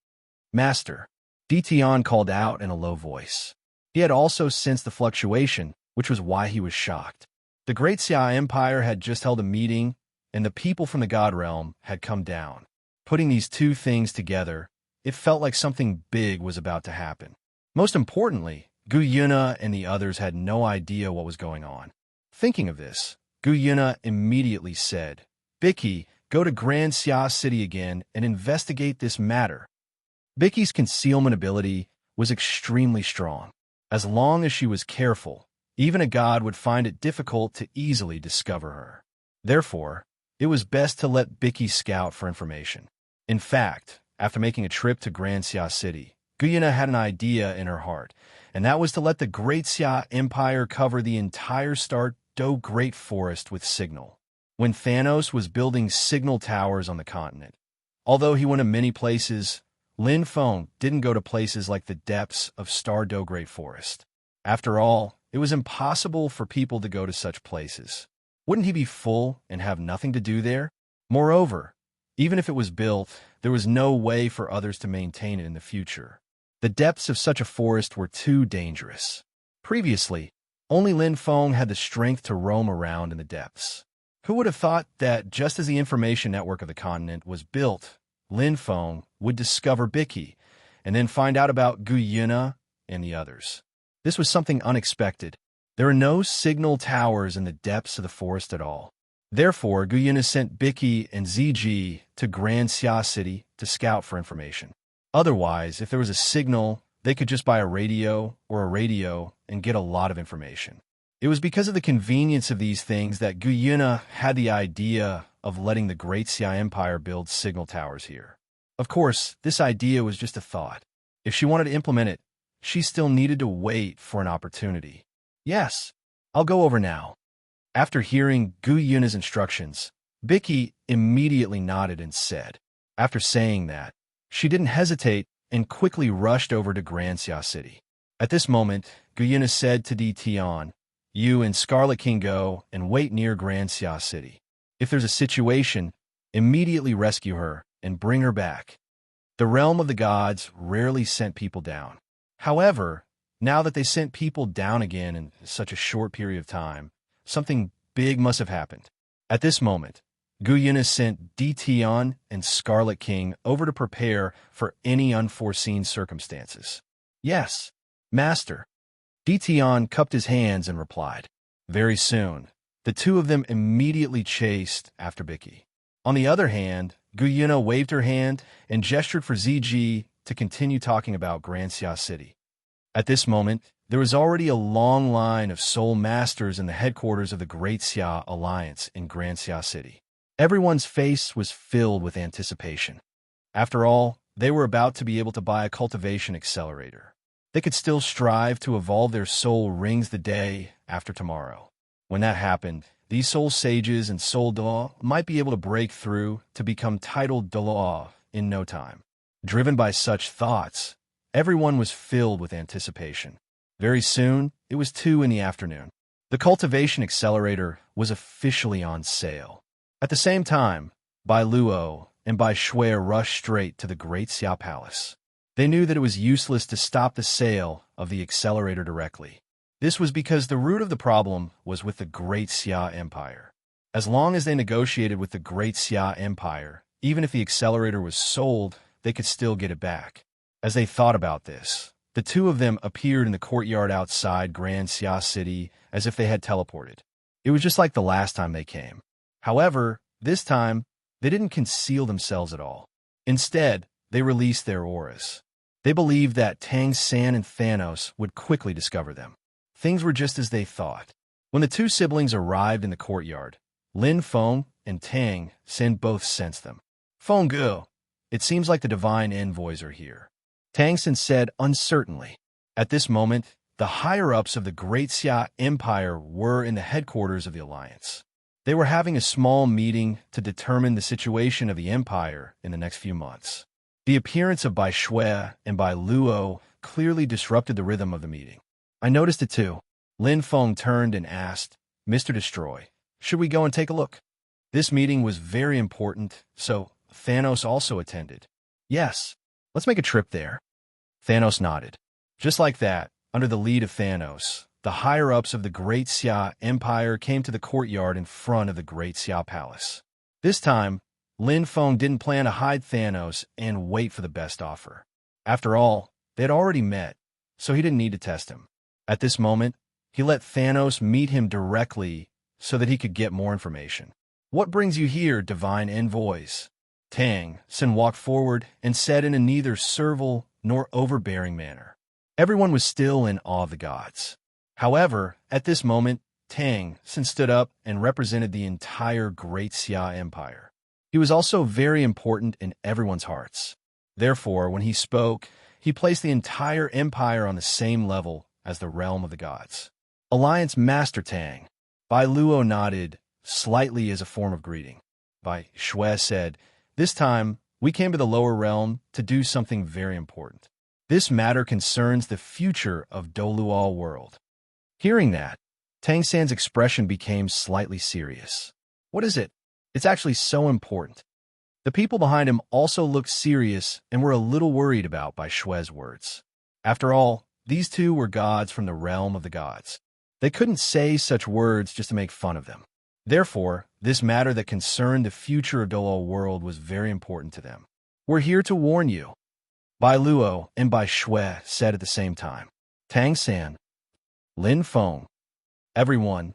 Master, Tian called out in a low voice. He had also sensed the fluctuation, which was why he was shocked. The Great Xia Empire had just held a meeting, and the people from the God realm had come down. Putting these two things together, it felt like something big was about to happen. Most importantly, Gu Yuna and the others had no idea what was going on. Thinking of this, Gu Yuna immediately said, "Bicky, go to Grand Xia City again and investigate this matter." Bicky's concealment ability was extremely strong. As long as she was careful, even a god would find it difficult to easily discover her. Therefore, it was best to let Bicky scout for information. In fact, after making a trip to Grand Xia City, Gu Yuna had an idea in her heart, and that was to let the Great Xia Empire cover the entire Star Do Great Forest with signal. When Thanos was building signal towers on the continent, although he went to many places, Lin Feng didn't go to places like the depths of Star Do Great Forest. After all, it was impossible for people to go to such places. Wouldn't he be full and have nothing to do there? Moreover, even if it was built, there was no way for others to maintain it in the future. The depths of such a forest were too dangerous. Previously, only Lin Feng had the strength to roam around in the depths. Who would have thought that just as the information network of the continent was built, Lin Feng would discover Bicky, and then find out about Gu Yuna and the others. This was something unexpected. There are no signal towers in the depths of the forest at all. Therefore, Gu Yuna sent Bicky and Ziji to Grand Xia City to scout for information. Otherwise, if there was a signal, they could just buy a radio and get a lot of information. It was because of the convenience of these things that Gu Yuna had the idea of letting the Great Xia Empire build signal towers here. Of course, this idea was just a thought. If she wanted to implement it, she still needed to wait for an opportunity. Yes, I'll go over now. After hearing Gu Yuna's instructions, Bicky immediately nodded and said. After saying that, she didn't hesitate and quickly rushed over to Grand Xia City. At this moment, Gu Yuna said to Tian, "You and Scarlet King go and wait near Grand Xia City. If there's a situation, immediately rescue her and bring her back." The realm of the gods rarely sent people down. However, now that they sent people down again in such a short period of time, something big must have happened. At this moment, Gu Yuna sent Tian and Scarlet King over to prepare for any unforeseen circumstances. "Yes, Master." Tian cupped his hands and replied. Very soon, the two of them immediately chased after Bicky. On the other hand, Gu Yuna waved her hand and gestured for Ziji to continue talking about Grand Xia City. At this moment, there was already a long line of Soul Masters in the headquarters of the Great Xia Alliance in Grand Xia City. Everyone's face was filled with anticipation. After all, they were about to be able to buy a cultivation accelerator. They could still strive to evolve their soul rings the day after tomorrow. When that happened, these soul sages and soul Douluo might be able to break through to become titled Douluo in no time. Driven by such thoughts, everyone was filled with anticipation. Very soon, it was 2 in the afternoon. The cultivation accelerator was officially on sale. At the same time, Douluo and Shui rushed straight to the Great Xia Palace. They knew that it was useless to stop the sale of the accelerator directly. This was because the root of the problem was with the Great Xia Empire. As long as they negotiated with the Great Xia Empire, even if the accelerator was sold, they could still get it back. As they thought about this, the two of them appeared in the courtyard outside Grand Xia City as if they had teleported. It was just like the last time they came. However, this time, they didn't conceal themselves at all. Instead, they released their auras. They believed that Tang San and Thanos would quickly discover them. Things were just as they thought. When the two siblings arrived in the courtyard, Lin Feng and Tang San both sensed them. "Feng Gu, it seems like the divine envoys are here," Tang San said uncertainly. At this moment, the higher-ups of the Great Xia Empire were in the headquarters of the Alliance. They were having a small meeting to determine the situation of the Empire in the next few months. The appearance of Bai Shui and Bai Luo clearly disrupted the rhythm of the meeting. "I noticed it too." Lin Feng turned and asked, "Mr. Destroy, should we go and take a look?" This meeting was very important, so Thanos also attended. "Yes, let's make a trip there." Thanos nodded. Just like that, under the lead of Thanos, the higher-ups of the Great Xia Empire came to the courtyard in front of the Great Xia Palace. This time, Lin Feng didn't plan to hide Thanos and wait for the best offer. After all, they had already met, so he didn't need to test him. At this moment, he let Thanos meet him directly so that he could get more information. "What brings you here, divine envoys?" Tang San walked forward and said in a neither servile nor overbearing manner. Everyone was still in awe of the gods. However, at this moment, Tang San stood up and represented the entire Great Xia Empire. He was also very important in everyone's hearts. Therefore, when he spoke, he placed the entire empire on the same level as the realm of the gods. "Alliance Master Tang." Bai Luo nodded, slightly as a form of greeting. Bai Shui said, "This time, we came to the lower realm to do something very important. This matter concerns the future of Douluo world." Hearing that, Tang San's expression became slightly serious. "What is it? It's actually so important." The people behind him also looked serious and were a little worried about Bai Shui's words. After all, these two were gods from the realm of the gods. They couldn't say such words just to make fun of them. Therefore, this matter that concerned the future of Douluo world was very important to them. "We're here to warn you," Bai Luo and Bai Shui said at the same time. Tang San, Lin Feng, everyone.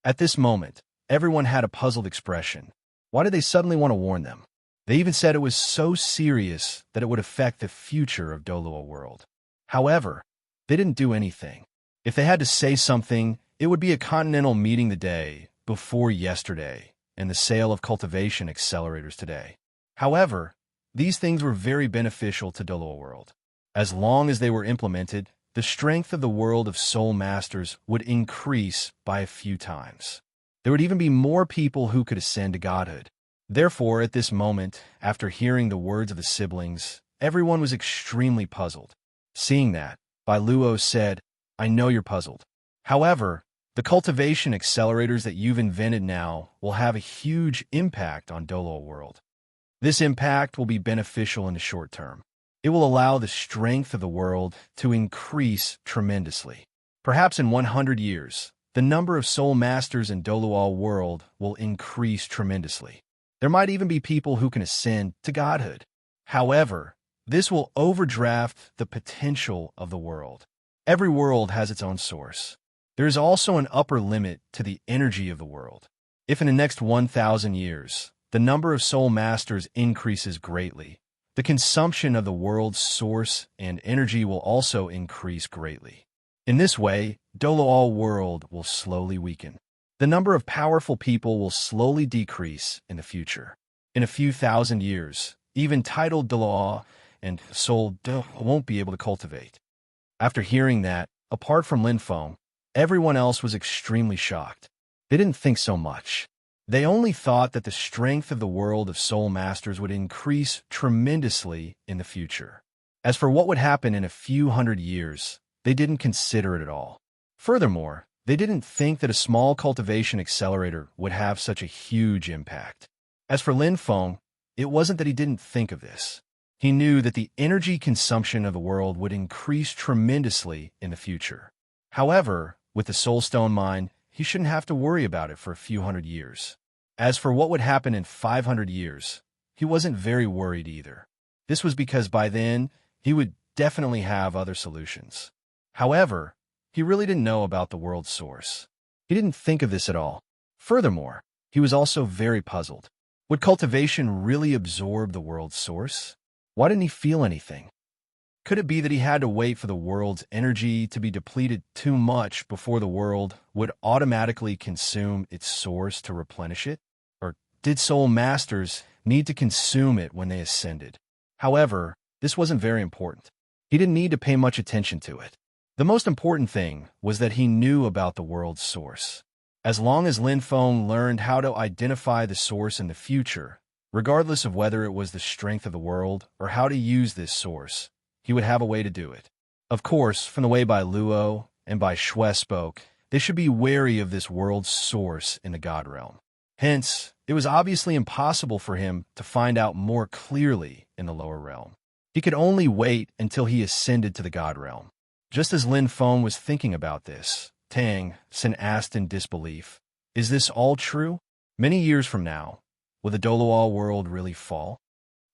At this moment, everyone had a puzzled expression. Why did they suddenly want to warn them? They even said it was so serious that it would affect the future of Douluo world. However, they didn't do anything. If they had to say something, it would be a continental meeting the day before yesterday and the sale of cultivation accelerators today. However, these things were very beneficial to Douluo world. As long as they were implemented, the strength of the world of soul masters would increase by a few times. There would even be more people who could ascend to godhood. Therefore, at this moment, after hearing the words of the siblings, everyone was extremely puzzled. Seeing that, Bai Luo said, "I know you're puzzled. However, the cultivation accelerators that you've invented now will have a huge impact on Douluo world. This impact will be beneficial in the short term. It will allow the strength of the world to increase tremendously. Perhaps in 100 years, the number of soul masters in Douluo world will increase tremendously. There might even be people who can ascend to godhood. However, this will overdraft the potential of the world. Every world has its own source. There is also an upper limit to the energy of the world. If in the next 1,000 years, the number of soul masters increases greatly, the consumption of the world's source and energy will also increase greatly. In this way, Douluo world will slowly weaken. The number of powerful people will slowly decrease in the future. In a few thousand years, even titled Douluo and soul won't be able to cultivate." After hearing that, apart from Lin Feng, everyone else was extremely shocked. They didn't think so much. They only thought that the strength of the world of soul masters would increase tremendously in the future. As for what would happen in a few hundred years, they didn't consider it at all. Furthermore, they didn't think that a small cultivation accelerator would have such a huge impact. As for Lin Feng, it wasn't that he didn't think of this. He knew that the energy consumption of the world would increase tremendously in the future. However, with the Soulstone mine, he shouldn't have to worry about it for a few hundred years. As for what would happen in 500 years, he wasn't very worried either. This was because by then, he would definitely have other solutions. However, he really didn't know about the world's source. He didn't think of this at all. Furthermore, he was also very puzzled. Would cultivation really absorb the world's source? Why didn't he feel anything? Could it be that he had to wait for the world's energy to be depleted too much before the world would automatically consume its source to replenish it? Or did soul masters need to consume it when they ascended? However, this wasn't very important. He didn't need to pay much attention to it. The most important thing was that he knew about the world's source. As long as Lin Feng learned how to identify the source in the future, regardless of whether it was the strength of the world or how to use this source, he would have a way to do it. Of course, from the way Bai Luo and Bai Shui spoke, they should be wary of this world's source in the God realm. Hence, it was obviously impossible for him to find out more clearly in the lower realm. He could only wait until he ascended to the God realm. Just as Lin Feng was thinking about this, Tang Sin asked in disbelief, "Is this all true? Many years from now, will the Douluo world really fall?"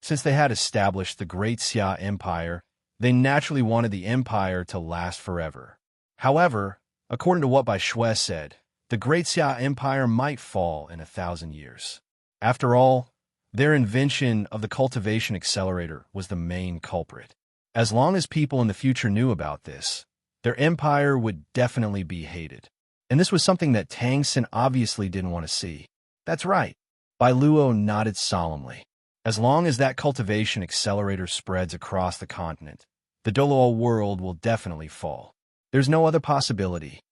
Since they had established the Great Xia Empire, they naturally wanted the empire to last forever. However, according to what Bai Shui said, the Great Xia Empire might fall in 1,000 years. After all, their invention of the cultivation accelerator was the main culprit. As long as people in the future knew about this, their empire would definitely be hated. And this was something that Tang Sin obviously didn't want to see. That's right. Bai Luo nodded solemnly. As long as that cultivation accelerator spreads across the continent, the Douluo world will definitely fall. There's no other possibility.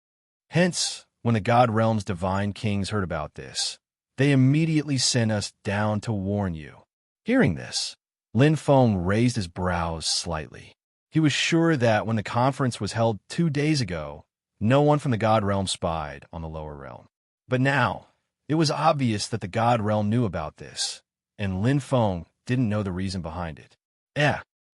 Hence, when the God Realm's divine kings heard about this, they immediately sent us down to warn you. Hearing this, Lin Feng raised his brows slightly. He was sure that when the conference was held 2 days ago, no one from the God Realm spied on the lower realm. But now, it was obvious that the God Realm knew about this, and Lin Feng didn't know the reason behind it.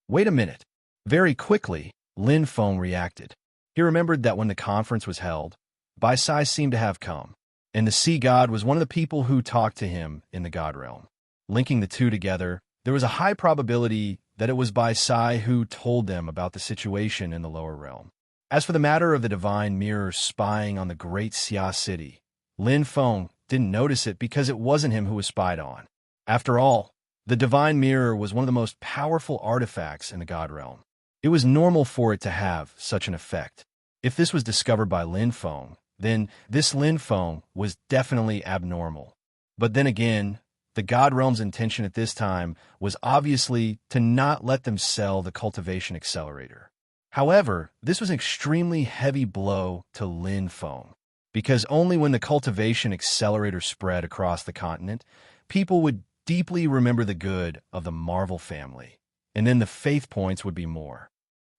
Wait a minute. Very quickly, Lin Feng reacted. He remembered that when the conference was held, Bai Sai seemed to have come, and the Sea God was one of the people who talked to him in the God Realm. Linking the two together, there was a high probability that it was Bai Sai who told them about the situation in the lower realm. As for the matter of the divine mirror spying on the great Xia city, Lin Feng didn't notice it because it wasn't him who was spied on. After all, the divine mirror was one of the most powerful artifacts in the God realm. It was normal for it to have such an effect. If this was discovered by Lin Feng, then this Lin Feng was definitely abnormal. But then again, the God Realm's intention at this time was obviously to not let them sell the cultivation accelerator. However, this was an extremely heavy blow to Lin Feng, because only when the cultivation accelerator spread across the continent, people would deeply remember the good of the Marvel family, and then the faith points would be more.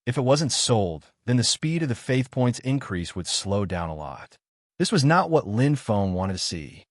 If it wasn't sold, then the speed of the faith points increase would slow down a lot. This was not what Lin Feng wanted to see.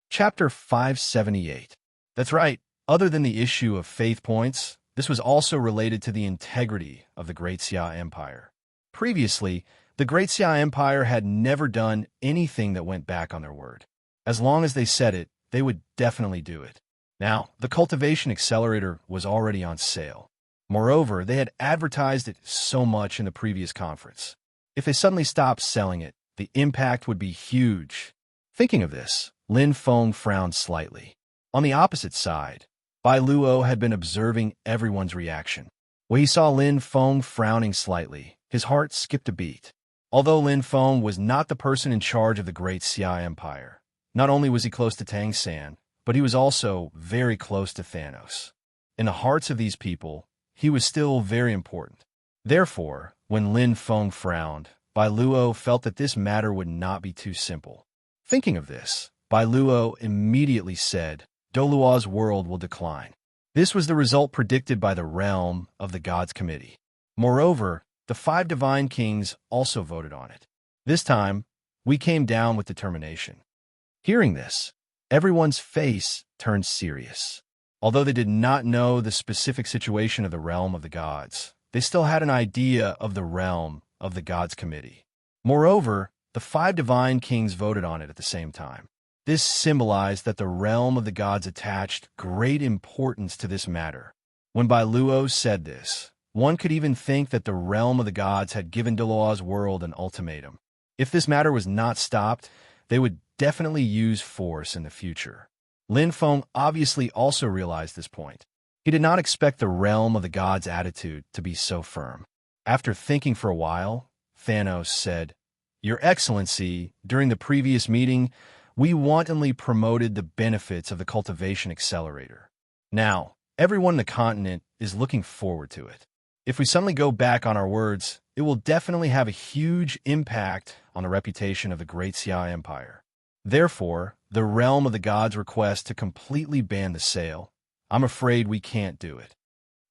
Chapter 578. That's right. Other than the issue of faith points, this was also related to the integrity of the Great Xia Empire. Previously, the Great Xia Empire had never done anything that went back on their word. As long as they said it, they would definitely do it. Now, the cultivation accelerator was already on sale. Moreover, they had advertised it so much in the previous conference. If they suddenly stopped selling it, the impact would be huge. Thinking of this, Lin Feng frowned slightly. On the opposite side, Bai Luo had been observing everyone's reaction. When he saw Lin Feng frowning slightly, his heart skipped a beat. Although Lin Feng was not the person in charge of the Great Xia Empire, not only was he close to Tang San, but he was also very close to Thanos. In the hearts of these people, he was still very important. Therefore, when Lin Feng frowned, Bai Luo felt that this matter would not be too simple. Thinking of this, Bai Luo immediately said, Douluo's world will decline. This was the result predicted by the realm of the gods committee. Moreover, the 5 divine kings also voted on it. This time, we came down with determination. Hearing this, everyone's face turned serious. Although they did not know the specific situation of the realm of the gods, they still had an idea of the realm of the gods committee. Moreover, the 5 divine kings voted on it at the same time. This symbolized that the realm of the gods attached great importance to this matter. When Douluo said this, one could even think that the realm of the gods had given Douluo's world an ultimatum. If this matter was not stopped, they would definitely use force in the future. Lin Feng obviously also realized this point. He did not expect the realm of the gods' attitude to be so firm. After thinking for a while, Thanos said, "Your Excellency, during the previous meeting, we wantonly promoted the benefits of the cultivation accelerator. Now, everyone in the continent is looking forward to it. If we suddenly go back on our words, it will definitely have a huge impact on the reputation of the Great Xia Empire. Therefore, the realm of the gods request to completely ban the sale. I'm afraid we can't do it.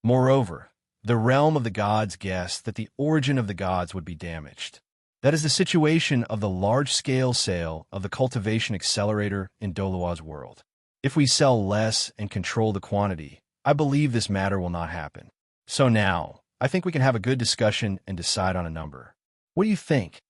Moreover, the realm of the gods guessed that the origin of the gods would be damaged. That is the situation of the large-scale sale of the cultivation accelerator in Douluo's world. If we sell less and control the quantity, I believe this matter will not happen. So now, I think we can have a good discussion and decide on a number. What do you think?"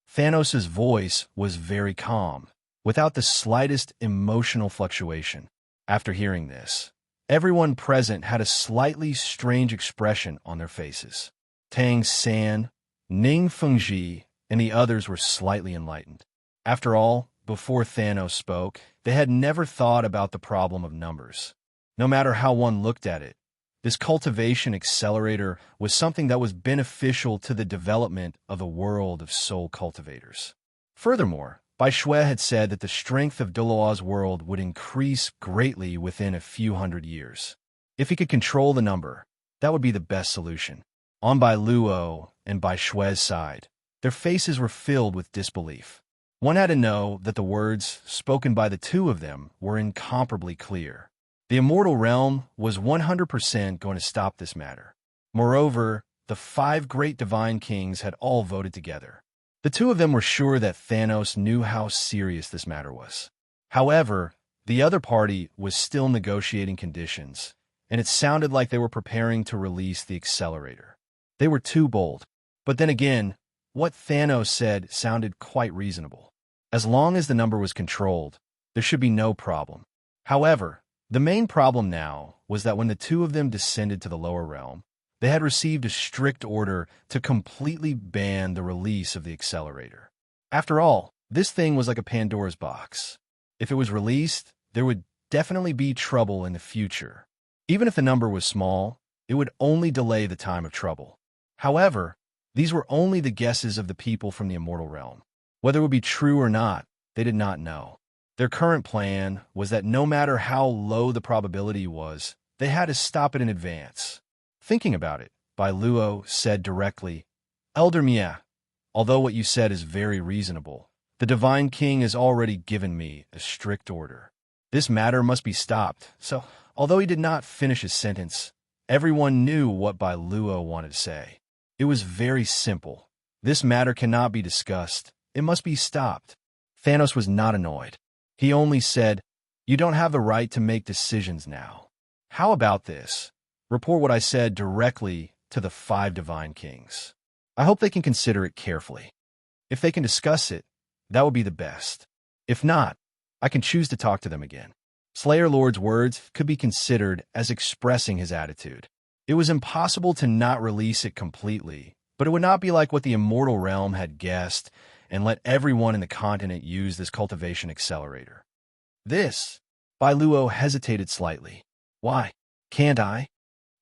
Thanos' voice was very calm, without the slightest emotional fluctuation. After hearing this, everyone present had a slightly strange expression on their faces. Tang San, Ning Fengji, and the others were slightly enlightened. After all, before Thanos spoke, they had never thought about the problem of numbers. No matter how one looked at it, this cultivation accelerator was something that was beneficial to the development of a world of soul cultivators. Furthermore, Bai Shui had said that the strength of Douluo's world would increase greatly within a few hundred years. If he could control the number, that would be the best solution. On Bai Luo and Bai Shui's side, their faces were filled with disbelief. One had to know that the words spoken by the two of them were incomparably clear. The immortal realm was 100% going to stop this matter. Moreover, the 5 great divine kings had all voted together. The two of them were sure that Thanos knew how serious this matter was. However, the other party was still negotiating conditions, and it sounded like they were preparing to release the accelerator. They were too bold. But then again, what Thanos said sounded quite reasonable. As long as the number was controlled, there should be no problem. However, the main problem now was that when the two of them descended to the lower realm, they had received a strict order to completely ban the release of the accelerator. After all, this thing was like a Pandora's box. If it was released, there would definitely be trouble in the future. Even if the number was small, it would only delay the time of trouble. However, these were only the guesses of the people from the immortal realm. Whether it would be true or not, they did not know. Their current plan was that no matter how low the probability was, they had to stop it in advance. Thinking about it, Bai Luo said directly, "Elder Mia, although what you said is very reasonable, the Divine King has already given me a strict order. This matter must be stopped." So, although he did not finish his sentence, everyone knew what Bai Luo wanted to say. It was very simple. This matter cannot be discussed. It must be stopped. Thanos was not annoyed. He only said, "You don't have the right to make decisions now. How about this? Report what I said directly to the 5 divine kings. I hope they can consider it carefully. If they can discuss it, that would be the best. If not, I can choose to talk to them again." Slayer Lord's words could be considered as expressing his attitude. It was impossible to not release it completely, but it would not be like what the immortal realm had guessed and let everyone in the continent use this cultivation accelerator. This, Bai Luo hesitated slightly. "Why? Can't I?"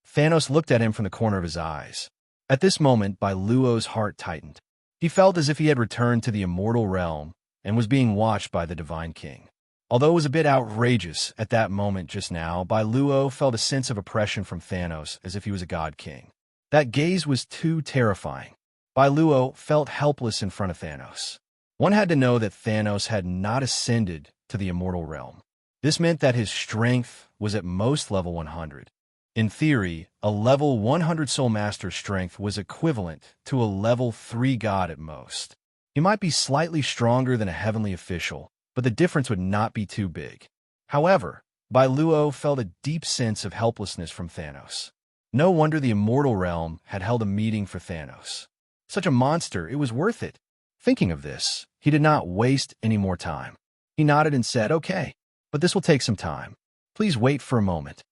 Thanos looked at him from the corner of his eyes. At this moment, Bai Luo's heart tightened. He felt as if he had returned to the immortal realm and was being watched by the Divine King. Although it was a bit outrageous at that moment just now, Bai Luo felt a sense of oppression from Thanos as if he was a god king. That gaze was too terrifying. Bai Luo felt helpless in front of Thanos. One had to know that Thanos had not ascended to the immortal realm. This meant that his strength was at most level 100. In theory, a level 100 Soul Master strength was equivalent to a level 3 god at most. He might be slightly stronger than a heavenly official, but the difference would not be too big. However, Douluo felt a deep sense of helplessness from Thanos. No wonder the Immortal Realm had held a meeting for Thanos. Such a monster, it was worth it. Thinking of this, he did not waste any more time. He nodded and said, "Okay, but this will take some time. Please wait for a moment."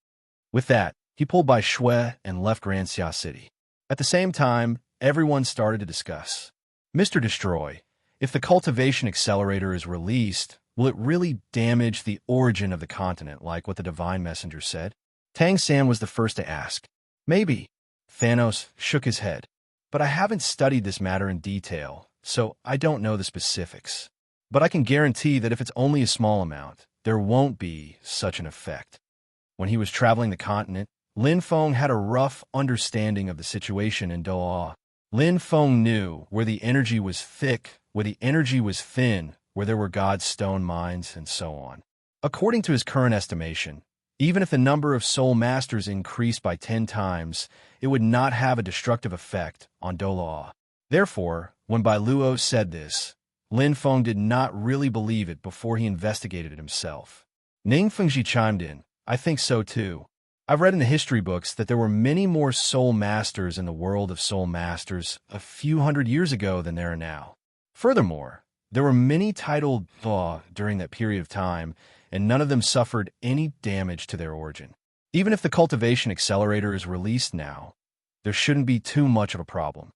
With that, he pulled by Shui and left Ranxia City. At the same time, everyone started to discuss. Mr. Destroy, if the cultivation accelerator is released, will it really damage the origin of the continent like what the Divine Messenger said? Tang San was the first to ask. Maybe. Thanos shook his head. But I haven't studied this matter in detail, so I don't know the specifics. But I can guarantee that if it's only a small amount, there won't be such an effect. When he was traveling the continent, Lin Feng had a rough understanding of the situation in Douluo. Lin Feng knew where the energy was thick, where the energy was thin, where there were God's stone mines, and so on. According to his current estimation, even if the number of Soul Masters increased by 10 times, it would not have a destructive effect on Douluo. Therefore, when Douluo said this, Lin Feng did not really believe it before he investigated it himself. Ning Fengji chimed in, "I think so too. I've read in the history books that there were many more Soul Masters in the world of Soul Masters a few hundred years ago than there are now. Furthermore, there were many titled Law during that period of time, and none of them suffered any damage to their origin. Even if the cultivation accelerator is released now, there shouldn't be too much of a problem."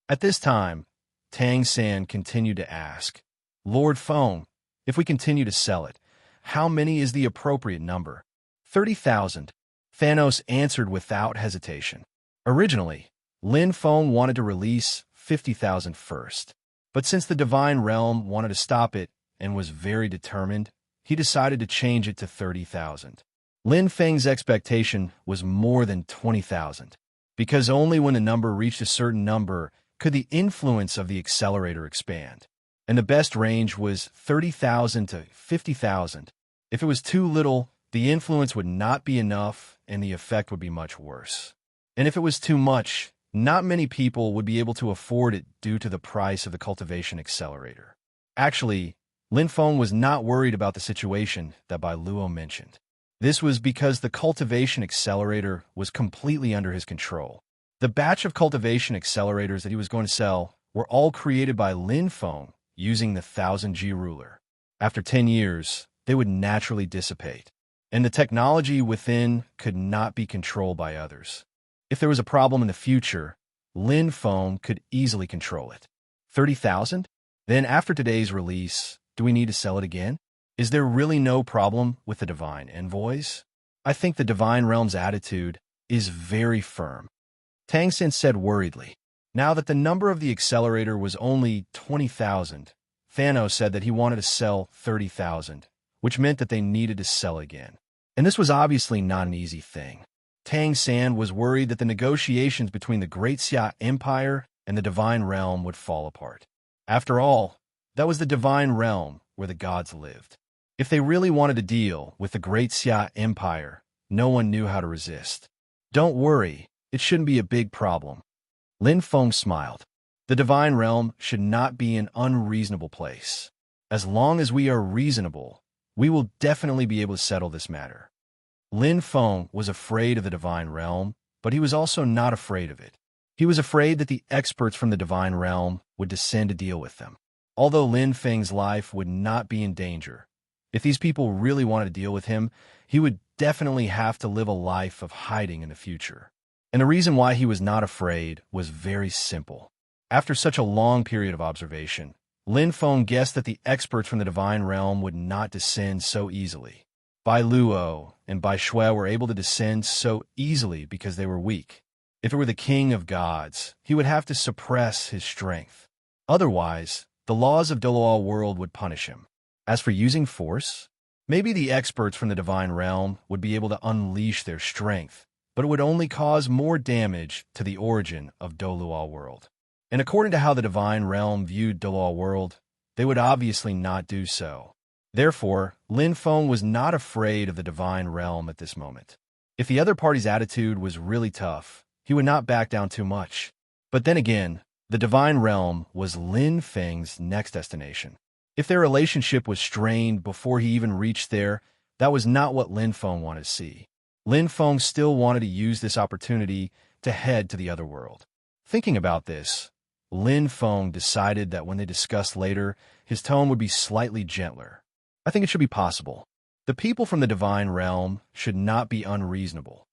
At this time, Tang San continued to ask, "Lord Feng, if we continue to sell it, how many is the appropriate number?" 30,000. Thanos answered without hesitation. Originally, Lin Feng wanted to release 50,000 first, but since the Divine Realm wanted to stop it and was very determined, he decided to change it to 30,000. Lin Feng's expectation was more than 20,000, because only when the number reached a certain number could the influence of the accelerator expand, and the best range was 30,000 to 50,000. If it was too little, the influence would not be enough and the effect would be much worse. And if it was too much, not many people would be able to afford it due to the price of the cultivation accelerator. Actually, Lin Feng was not worried about the situation that Douluo mentioned. This was because the cultivation accelerator was completely under his control. The batch of cultivation accelerators that he was going to sell were all created by Lin Feng using the 1000G ruler. After 10 years, they would naturally dissipate, and the technology within could not be controlled by others. If there was a problem in the future, Lin Feng could easily control it. 30,000? Then after today's release, do we need to sell it again? Is there really no problem with the Divine Envoys? I think the Divine Realm's attitude is very firm. Tang Sin said worriedly. Now that the number of the accelerator was only 20,000, Thanos said that he wanted to sell 30,000, which meant that they needed to sell again. And this was obviously not an easy thing. Tang San was worried that the negotiations between the Great Xia Empire and the Divine Realm would fall apart. After all, that was the Divine Realm where the gods lived. If they really wanted to deal with the Great Xia Empire, no one knew how to resist. Don't worry, it shouldn't be a big problem. Lin Feng smiled. The Divine Realm should not be an unreasonable place. As long as we are reasonable, we will definitely be able to settle this matter. Lin Feng was afraid of the Divine Realm, but he was also not afraid of it. He was afraid that the experts from the Divine Realm would descend to deal with them. Although Lin Feng's life would not be in danger, if these people really wanted to deal with him, he would definitely have to live a life of hiding in the future. And the reason why he was not afraid was very simple. After such a long period of observation, Lin Feng guessed that the experts from the Divine Realm would not descend so easily. Douluo and Shui were able to descend so easily because they were weak. If it were the king of gods, he would have to suppress his strength. Otherwise, the laws of Douluo world would punish him. As for using force, maybe the experts from the Divine Realm would be able to unleash their strength, but it would only cause more damage to the origin of Douluo world. And according to how the Divine Realm viewed Douluo world, they would obviously not do so. Therefore, Lin Feng was not afraid of the Divine Realm at this moment. If the other party's attitude was really tough, he would not back down too much. But then again, the divine realm was Lin Feng's next destination. If their relationship was strained before he even reached there, that was not what Lin Feng wanted to see. Lin Feng still wanted to use this opportunity to head to the other world. Thinking about this, Lin Feng decided that when they discussed later, his tone would be slightly gentler. I think it should be possible. The people from the divine realm should not be unreasonable.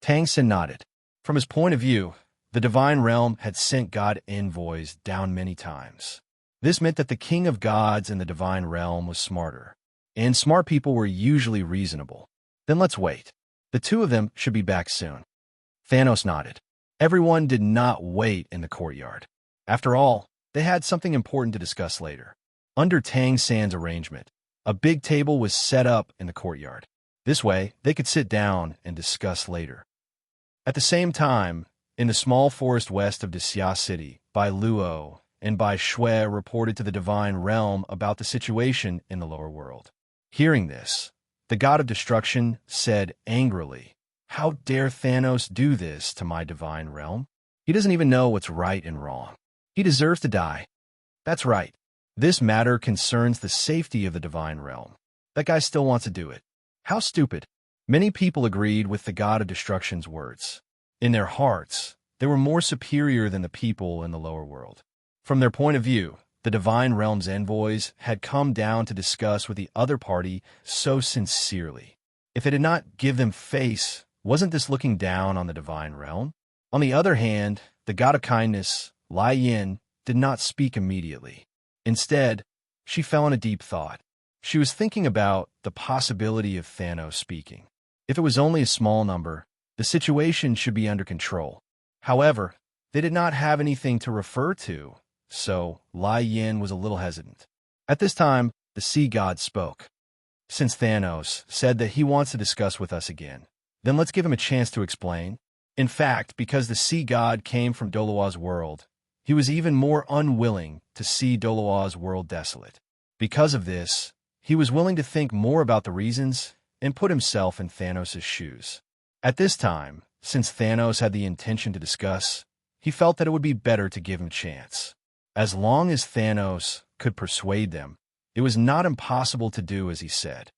Tang Xin nodded. From his point of view, the divine realm had sent God envoys down many times. This meant that the king of gods in the divine realm was smarter, and smart people were usually reasonable. Then let's wait. The two of them should be back soon. Thanos nodded. Everyone did not wait in the courtyard. After all, they had something important to discuss later. Under Tang San's arrangement, a big table was set up in the courtyard. This way, they could sit down and discuss later. At the same time, in the small forest west of Xia City, Bai Luo and Bai Shui reported to the divine realm about the situation in the lower world. Hearing this, the god of destruction said angrily, "How dare Thanos do this to my divine realm? He doesn't even know what's right and wrong. He deserves to die." That's right. This matter concerns the safety of the divine realm. That guy still wants to do it. How stupid. Many people agreed with the god of destruction's words. In their hearts, they were more superior than the people in the lower world. From their point of view, the divine realm's envoys had come down to discuss with the other party so sincerely. If it did not give them face, wasn't this looking down on the divine realm? On the other hand, the god of kindness, Lai Yin, did not speak immediately. Instead, she fell in a deep thought. She was thinking about the possibility of Thanos speaking. If it was only a small number, the situation should be under control. However, they did not have anything to refer to, so Lai Yin was a little hesitant. At this time, the sea god spoke. "Since Thanos said that he wants to discuss with us again, then let's give him a chance to explain." In fact, because the sea god came from Douluo's world, he was even more unwilling to see Douluo's world desolate. Because of this, he was willing to think more about the reasons and put himself in Thanos' shoes. At this time, since Thanos had the intention to discuss, he felt that it would be better to give him a chance. As long as Thanos could persuade them, it was not impossible to do as he said.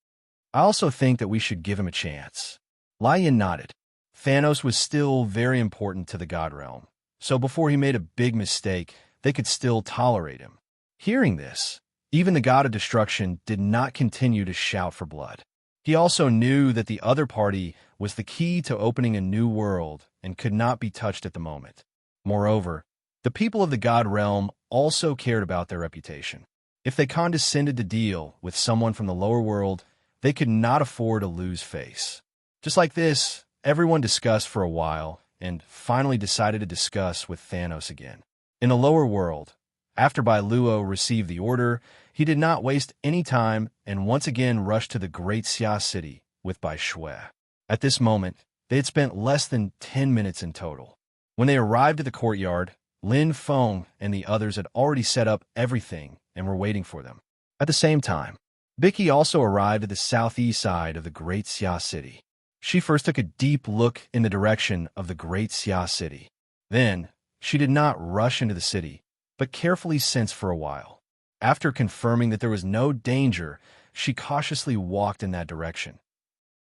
"I also think that we should give him a chance." Lai Yin nodded. Thanos was still very important to the God realm, so before he made a big mistake, they could still tolerate him. Hearing this, even the god of destruction did not continue to shout for blood. He also knew that the other party was the key to opening a new world and could not be touched at the moment. Moreover, the people of the God realm also cared about their reputation. If they condescended to deal with someone from the lower world, they could not afford to lose face. Just like this, everyone discussed for a while and finally decided to discuss with Thanos again. In the lower world, after Bai Luo received the order, he did not waste any time and once again rushed to the great Xia City with Bai Shui. At this moment, they had spent less than 10 minutes in total. When they arrived at the courtyard, Lin Feng and the others had already set up everything and were waiting for them. At the same time, Vicky also arrived at the southeast side of the great Xia City. She first took a deep look in the direction of the great Xia City. Then, she did not rush into the city, but carefully sensed for a while. After confirming that there was no danger, she cautiously walked in that direction.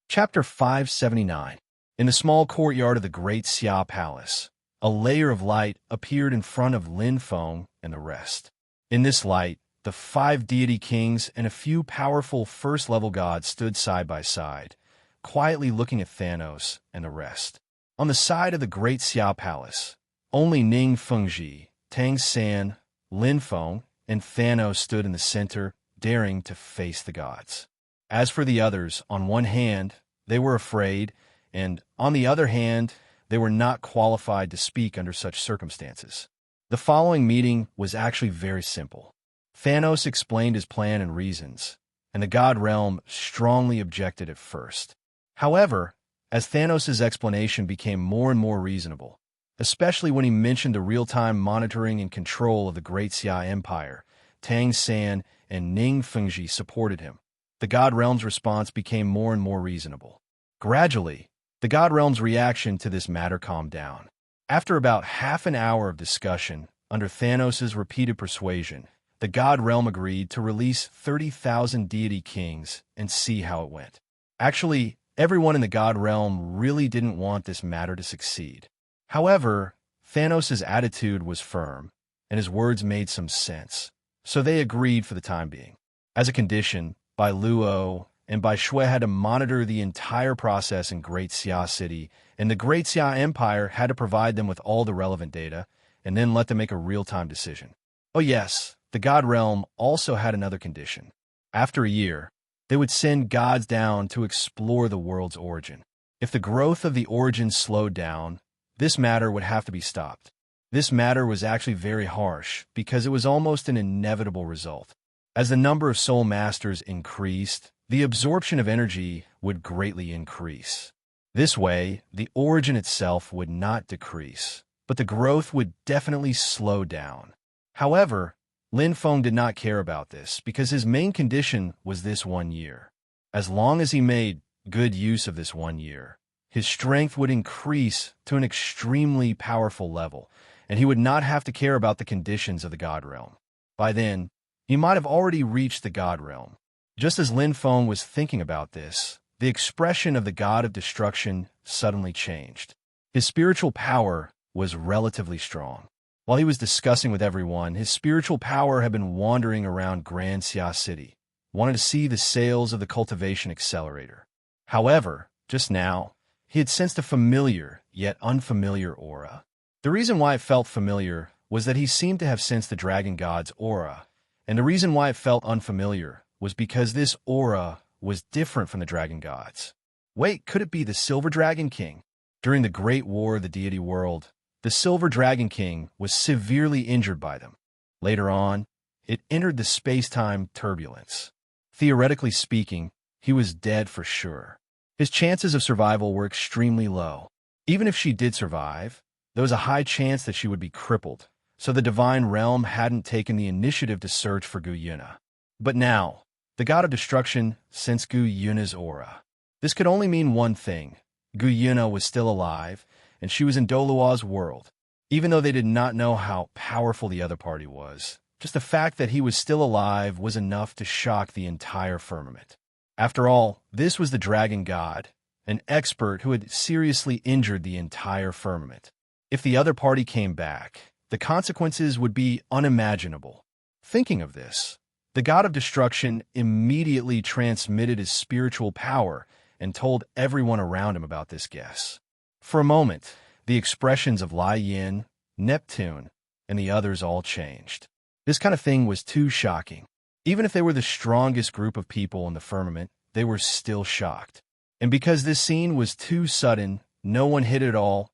Chapter 579. In the small courtyard of the great Xia Palace, a layer of light appeared in front of Lin Feng and the rest. In this light, the 5 deity kings and a few powerful first-level gods stood side by side, quietly looking at Thanos and the rest. On the side of the great Xia Palace, only Ning Fengji, Tang San, Lin Feng, and Thanos stood in the center, daring to face the gods. As for the others, on one hand, they were afraid, and on the other hand, they were not qualified to speak under such circumstances. The following meeting was actually very simple. Thanos explained his plan and reasons, and the God realm strongly objected at first. However, as Thanos' explanation became more and more reasonable, especially when he mentioned the real-time monitoring and control of the Great Xia Empire, Tang San and Ning Fengji supported him. The God realm's response became more and more reasonable. Gradually, The God Realm's reaction to this matter calmed down. After about half an hour of discussion, under Thanos' repeated persuasion, the God Realm agreed to release 30,000 deity kings and see how it went. Actually, everyone in the God Realm really didn't want this matter to succeed. However, Thanos' attitude was firm, and his words made some sense, so they agreed for the time being. As a condition, Douluo and Shui had to monitor the entire process in Great Xia City, and the Great Xia Empire had to provide them with all the relevant data, and then let them make a real-time decision. Oh yes, the God Realm also had another condition. After a year, they would send gods down to explore the world's origin. If the growth of the origin slowed down, this matter would have to be stopped. This matter was actually very harsh because it was almost an inevitable result. As the number of soul masters increased, the absorption of energy would greatly increase. This way, the origin itself would not decrease, but the growth would definitely slow down. However, Lin Feng did not care about this because his main condition was this 1 year. As long as he made good use of this 1 year, his strength would increase to an extremely powerful level, and he would not have to care about the conditions of the God Realm. By then, he might have already reached the God Realm. Just as Lin Feng was thinking about this, the expression of the God of Destruction suddenly changed. His spiritual power was relatively strong. While he was discussing with everyone, his spiritual power had been wandering around Grand Xia City, wanted to see the sales of the cultivation accelerator. However, just now, he had sensed a familiar, yet unfamiliar aura. The reason why it felt familiar was that he seemed to have sensed the Dragon God's aura, and the reason why it felt unfamiliar was because this aura was different from the Dragon Gods. Wait, could it be the Silver Dragon King? During the Great War of the Deity World, the Silver Dragon King was severely injured by them. Later on, it entered the space-time turbulence. Theoretically speaking, he was dead for sure. His chances of survival were extremely low. Even if she did survive, there was a high chance that she would be crippled, so the Divine Realm hadn't taken the initiative to search for Gu Yuna. But now, the God of Destruction sensed Gu Yuna's aura. This could only mean one thing. Gu Yuna was still alive, and she was in Douluo's world. Even though they did not know how powerful the other party was, just the fact that he was still alive was enough to shock the entire firmament. After all, this was the Dragon God, an expert who had seriously injured the entire firmament. If the other party came back, the consequences would be unimaginable. Thinking of this, the God of Destruction immediately transmitted his spiritual power and told everyone around him about this guess. For a moment, the expressions of Lai Yin, Neptune, and the others all changed. This kind of thing was too shocking. Even if they were the strongest group of people in the firmament, they were still shocked. And because this scene was too sudden, no one hit it all,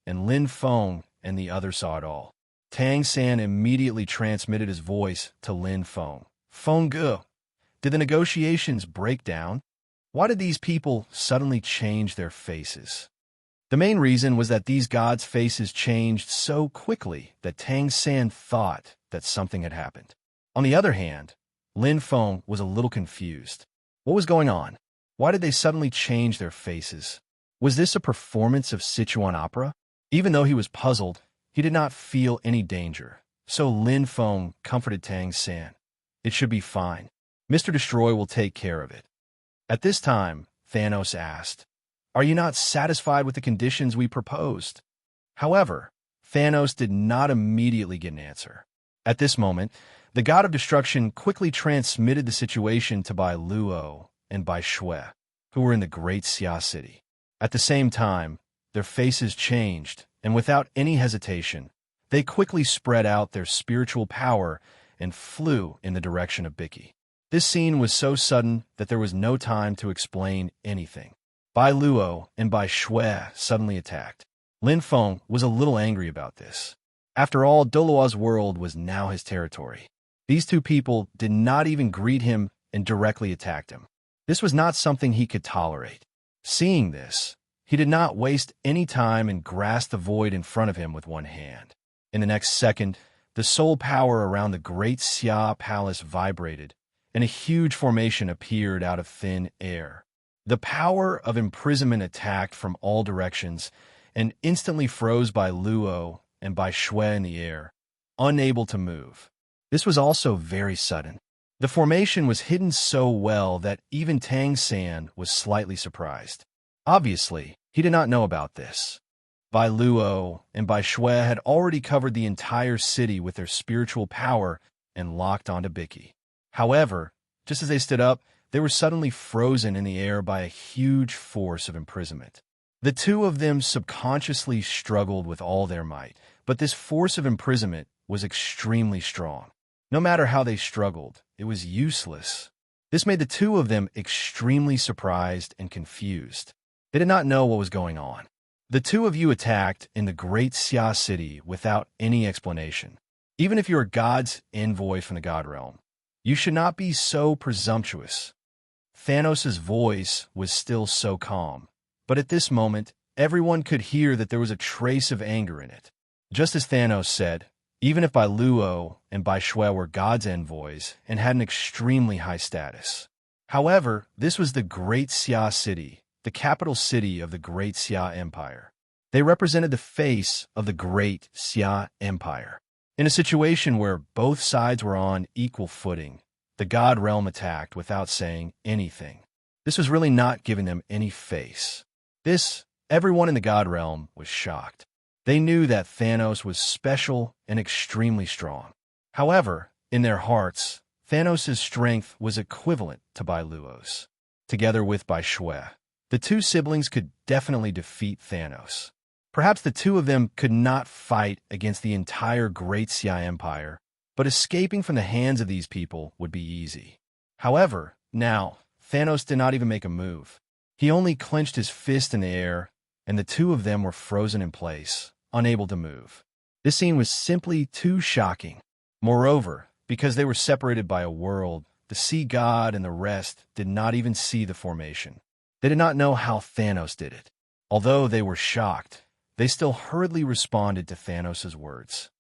and Lin Feng and the others saw it all. Tang San immediately transmitted his voice to Lin Feng. Feng Ge, did the negotiations break down? Why did these people suddenly change their faces? The main reason was that these gods' faces changed so quickly that Tang San thought that something had happened. On the other hand, Lin Feng was a little confused. What was going on? Why did they suddenly change their faces? Was this a performance of Sichuan opera? Even though he was puzzled, he did not feel any danger, so Lin Feng comforted Tang San. It should be fine. Mr. Destroy will take care of it. At this time, Thanos asked, "Are you not satisfied with the conditions we proposed?" However, Thanos did not immediately get an answer. At this moment, the God of Destruction quickly transmitted the situation to Douluo and Shui, who were in the Great Xia City. At the same time, their faces changed, and without any hesitation, they quickly spread out their spiritual power and flew in the direction of Biki. This scene was so sudden that there was no time to explain anything. Douluo and Shui suddenly attacked. Lin Feng was a little angry about this. After all, Douluo's world was now his territory. These two people did not even greet him and directly attacked him. This was not something he could tolerate. Seeing this, he did not waste any time and grasped the void in front of him with one hand. In the next second, the soul power around the Great Xia Palace vibrated, and a huge formation appeared out of thin air. The power of imprisonment attacked from all directions and instantly froze Bai Luo and Bai Shui in the air, unable to move. This was also very sudden. The formation was hidden so well that even Tang San was slightly surprised. Obviously, he did not know about this. Bai Luo and Bai Shui had already covered the entire city with their spiritual power and locked onto Bicky. However, just as they stood up, they were suddenly frozen in the air by a huge force of imprisonment. The two of them subconsciously struggled with all their might, but this force of imprisonment was extremely strong. No matter how they struggled, it was useless. This made the two of them extremely surprised and confused. They did not know what was going on. The two of you attacked in the great Xia city without any explanation. Even if you are God's envoy from the God realm, you should not be so presumptuous. Thanos' voice was still so calm, but at this moment, everyone could hear that there was a trace of anger in it. Just as Thanos said, even if Bai Luo and Bai Shui were God's envoys and had an extremely high status. However, this was the Great Xia City, the capital city of the Great Xia Empire. They represented the face of the Great Xia Empire. In a situation where both sides were on equal footing, the God realm attacked without saying anything. This was really not giving them any face. Everyone in the God realm was shocked. They knew that Thanos was special and extremely strong. However, in their hearts, Thanos' strength was equivalent to Bai Luo's. Together with Bai Shui, the two siblings could definitely defeat Thanos. Perhaps the two of them could not fight against the entire Great Xia Empire, but escaping from the hands of these people would be easy. However, now, Thanos did not even make a move. He only clenched his fist in the air, and the two of them were frozen in place, unable to move. This scene was simply too shocking. Moreover, because they were separated by a world, the sea god and the rest did not even see the formation. They did not know how Thanos did it. Although they were shocked, they still hurriedly responded to Thanos' words.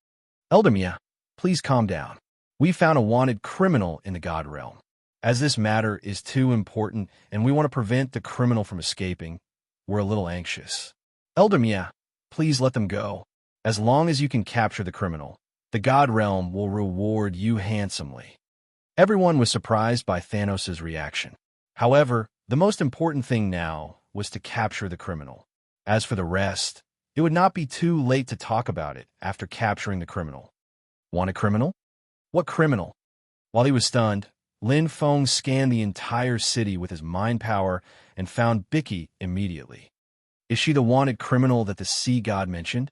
Elder Mia, please calm down. We found a wanted criminal in the God realm. As this matter is too important and we want to prevent the criminal from escaping, we're a little anxious. Elder Mia, please let them go. As long as you can capture the criminal, the God realm will reward you handsomely. Everyone was surprised by Thanos' reaction. However, the most important thing now was to capture the criminal. As for the rest, it would not be too late to talk about it after capturing the criminal. Want a criminal? What criminal? While he was stunned, Lin Feng scanned the entire city with his mind power and found Bicky immediately. Is she the wanted criminal that the sea god mentioned?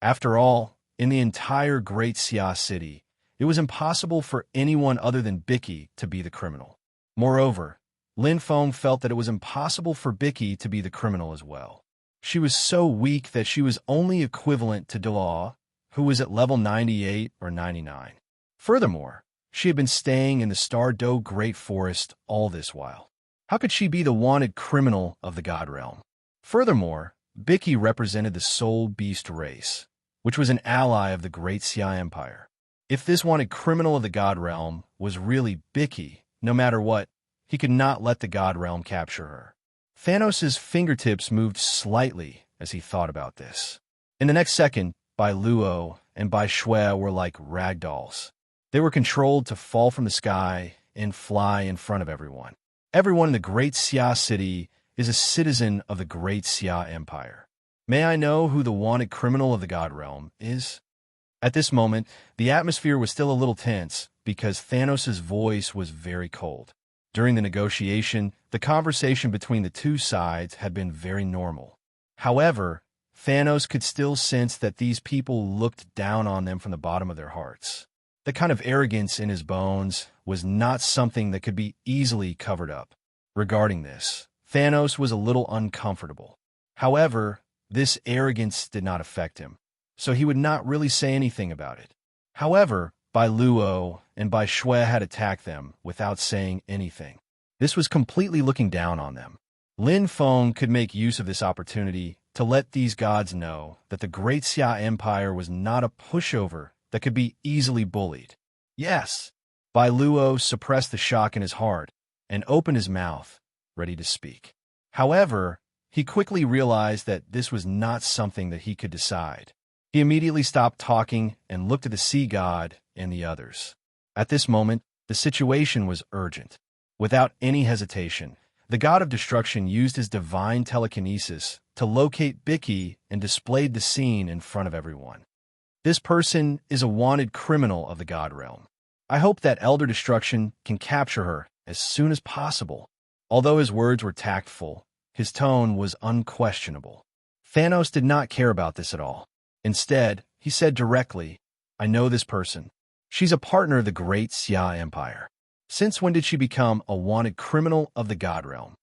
After all, in the entire Great Xia city, it was impossible for anyone other than Bicky to be the criminal. Moreover, Lin Feng felt that it was impossible for Bicky to be the criminal as well. She was so weak that she was only equivalent to Douluo, who was at level 98 or 99. Furthermore, she had been staying in the Stardow Great Forest all this while. How could she be the wanted criminal of the God realm? Furthermore, Bicky represented the Soul Beast race, which was an ally of the Great Xia Empire. If this wanted criminal of the God realm was really Bicky, no matter what, he could not let the God realm capture her. Thanos' fingertips moved slightly as he thought about this. In the next second, Bai Luo and Bai Shui were like ragdolls. They were controlled to fall from the sky and fly in front of everyone. Everyone in the Great Xia City is a citizen of the Great Xia Empire. May I know who the wanted criminal of the God realm is? At this moment, the atmosphere was still a little tense because Thanos' voice was very cold. During the negotiation, the conversation between the two sides had been very normal. However, Thanos could still sense that these people looked down on them from the bottom of their hearts. The kind of arrogance in his bones was not something that could be easily covered up. Regarding this, Thanos was a little uncomfortable. However, this arrogance did not affect him, so he would not really say anything about it. However, Bai Luo and Bai Shui had attacked them without saying anything. This was completely looking down on them. Lin Feng could make use of this opportunity to let these gods know that the Great Xia Empire was not a pushover that could be easily bullied. Yes, Bai Luo suppressed the shock in his heart and opened his mouth, ready to speak. However, he quickly realized that this was not something that he could decide. He immediately stopped talking and looked at the sea god and the others. At this moment, the situation was urgent. Without any hesitation, the god of destruction used his divine telekinesis to locate Bicky and displayed the scene in front of everyone. This person is a wanted criminal of the god realm. I hope that Elder Destruction can capture her as soon as possible. Although his words were tactful, his tone was unquestionable. Thanos did not care about this at all. Instead, he said directly, I know this person. She's a partner of the great Xia Empire. Since when did she become a wanted criminal of the god realm?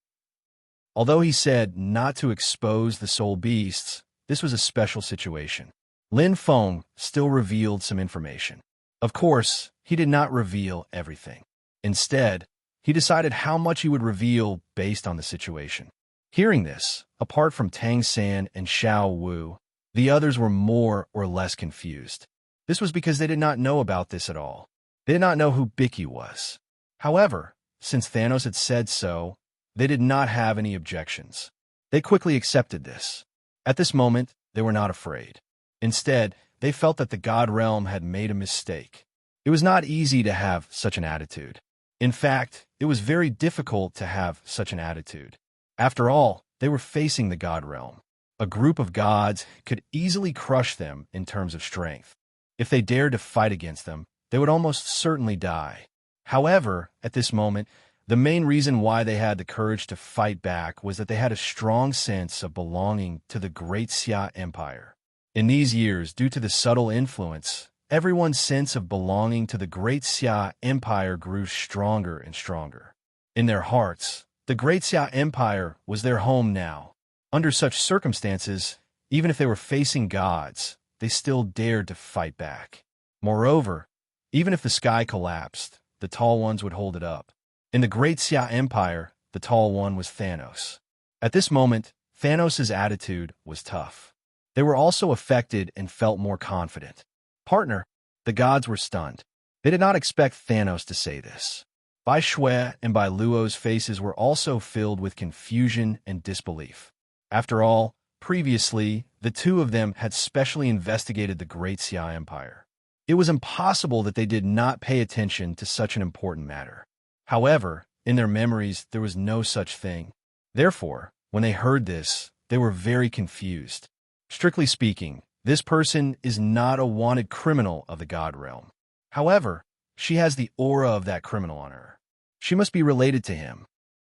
Although he said not to expose the soul beasts, this was a special situation. Lin Feng still revealed some information. Of course, he did not reveal everything. Instead, he decided how much he would reveal based on the situation. Hearing this, apart from Tang San and Xiao Wu, the others were more or less confused. This was because they did not know about this at all. They did not know who Bicky was. However, since Thanos had said so, they did not have any objections. They quickly accepted this. At this moment, they were not afraid. Instead, they felt that the God realm had made a mistake. It was not easy to have such an attitude. In fact, it was very difficult to have such an attitude. After all, they were facing the God realm. A group of gods could easily crush them in terms of strength. If they dared to fight against them, they would almost certainly die. However, at this moment, the main reason why they had the courage to fight back was that they had a strong sense of belonging to the great Xia Empire. In these years, due to the subtle influence, everyone's sense of belonging to the great Xia Empire grew stronger and stronger. In their hearts, the great Xia Empire was their home now. Under such circumstances, even if they were facing gods, they still dared to fight back. Moreover, even if the sky collapsed, the Tall Ones would hold it up. In the great Xia Empire, the Tall One was Thanos. At this moment, Thanos' attitude was tough. They were also affected and felt more confident. Partner, the gods were stunned. They did not expect Thanos to say this. Bai Shui and Bai Luo's faces were also filled with confusion and disbelief. After all, previously, the two of them had specially investigated the great Xia Empire. It was impossible that they did not pay attention to such an important matter. However, in their memories, there was no such thing. Therefore, when they heard this, they were very confused. Strictly speaking, this person is not a wanted criminal of the God realm. However, she has the aura of that criminal on her. She must be related to him.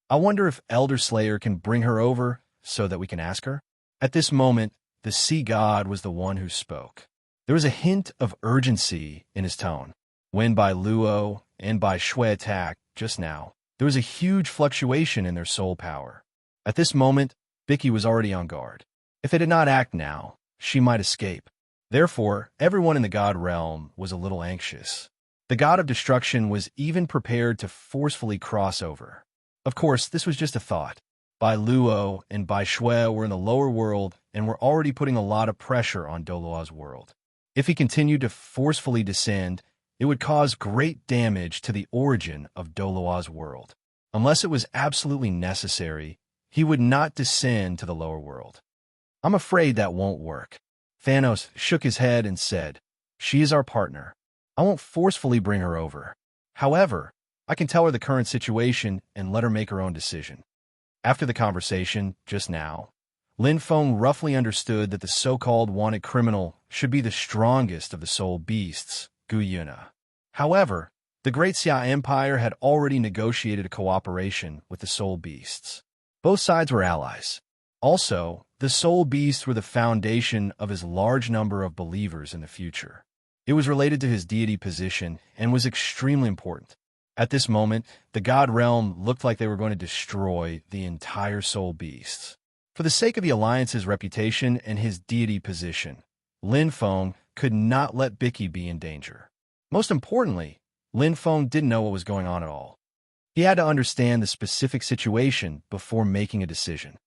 I wonder if Elder Slayer can bring her over so that we can ask her? At this moment, the sea god was the one who spoke. There was a hint of urgency in his tone. When Bai Luo and Bai Shui attacked just now, there was a huge fluctuation in their soul power. At this moment, Bicky was already on guard. If they did not act now, she might escape. Therefore, everyone in the god realm was a little anxious. The god of destruction was even prepared to forcefully cross over. Of course, this was just a thought. Bai Luo and Bai Shui were in the lower world and were already putting a lot of pressure on Douluo's world. If he continued to forcefully descend, it would cause great damage to the origin of Douluo's world. Unless it was absolutely necessary, he would not descend to the lower world. I'm afraid that won't work. Thanos shook his head and said, She is our partner. I won't forcefully bring her over. However, I can tell her the current situation and let her make her own decision. After the conversation, just now, Lin Feng roughly understood that the so-called wanted criminal should be the strongest of the soul beasts, Gu Yuna. However, the great Xia Empire had already negotiated a cooperation with the soul beasts. Both sides were allies. Also, the soul beasts were the foundation of his large number of believers in the future. It was related to his deity position and was extremely important. At this moment, the god realm looked like they were going to destroy the entire soul beasts. For the sake of the alliance's reputation and his deity position, Lin Feng could not let Bicky be in danger. Most importantly, Lin Feng didn't know what was going on at all. He had to understand the specific situation before making a decision.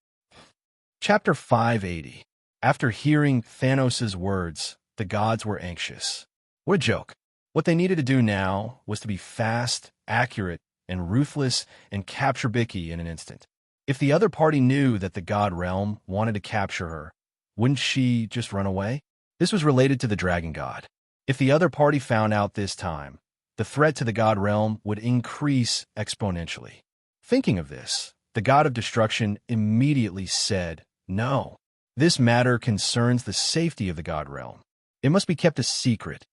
Chapter 580. After hearing Thanos' words, the gods were anxious. What a joke. What they needed to do now was to be fast, accurate, and ruthless and capture Bicky in an instant. If the other party knew that the god realm wanted to capture her, wouldn't she just run away? This was related to the dragon god. If the other party found out this time, the threat to the god realm would increase exponentially. Thinking of this, the god of destruction immediately said, "No. This matter concerns the safety of the god realm. It must be kept a secret."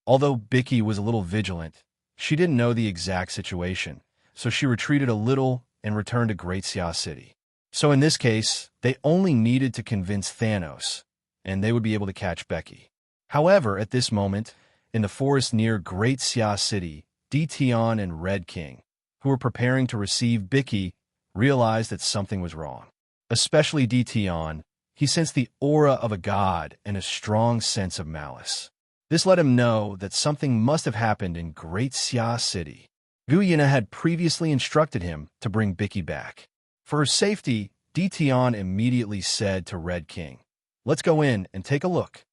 Although Bicky was a little vigilant, she didn't know the exact situation, so she retreated a little and returned to Great Xia City. So in this case, they only needed to convince Thanos, and they would be able to catch Becky. However, at this moment, in the forest near Great Xia City, Tion and Red King, who were preparing to receive Bicky, realized that something was wrong. Especially Tion, he sensed the aura of a god and a strong sense of malice. This let him know that something must have happened in Great Xia City. Guyena had previously instructed him to bring Bicky back. For her safety, Tion immediately said to Red King, "Let's go in and take a look."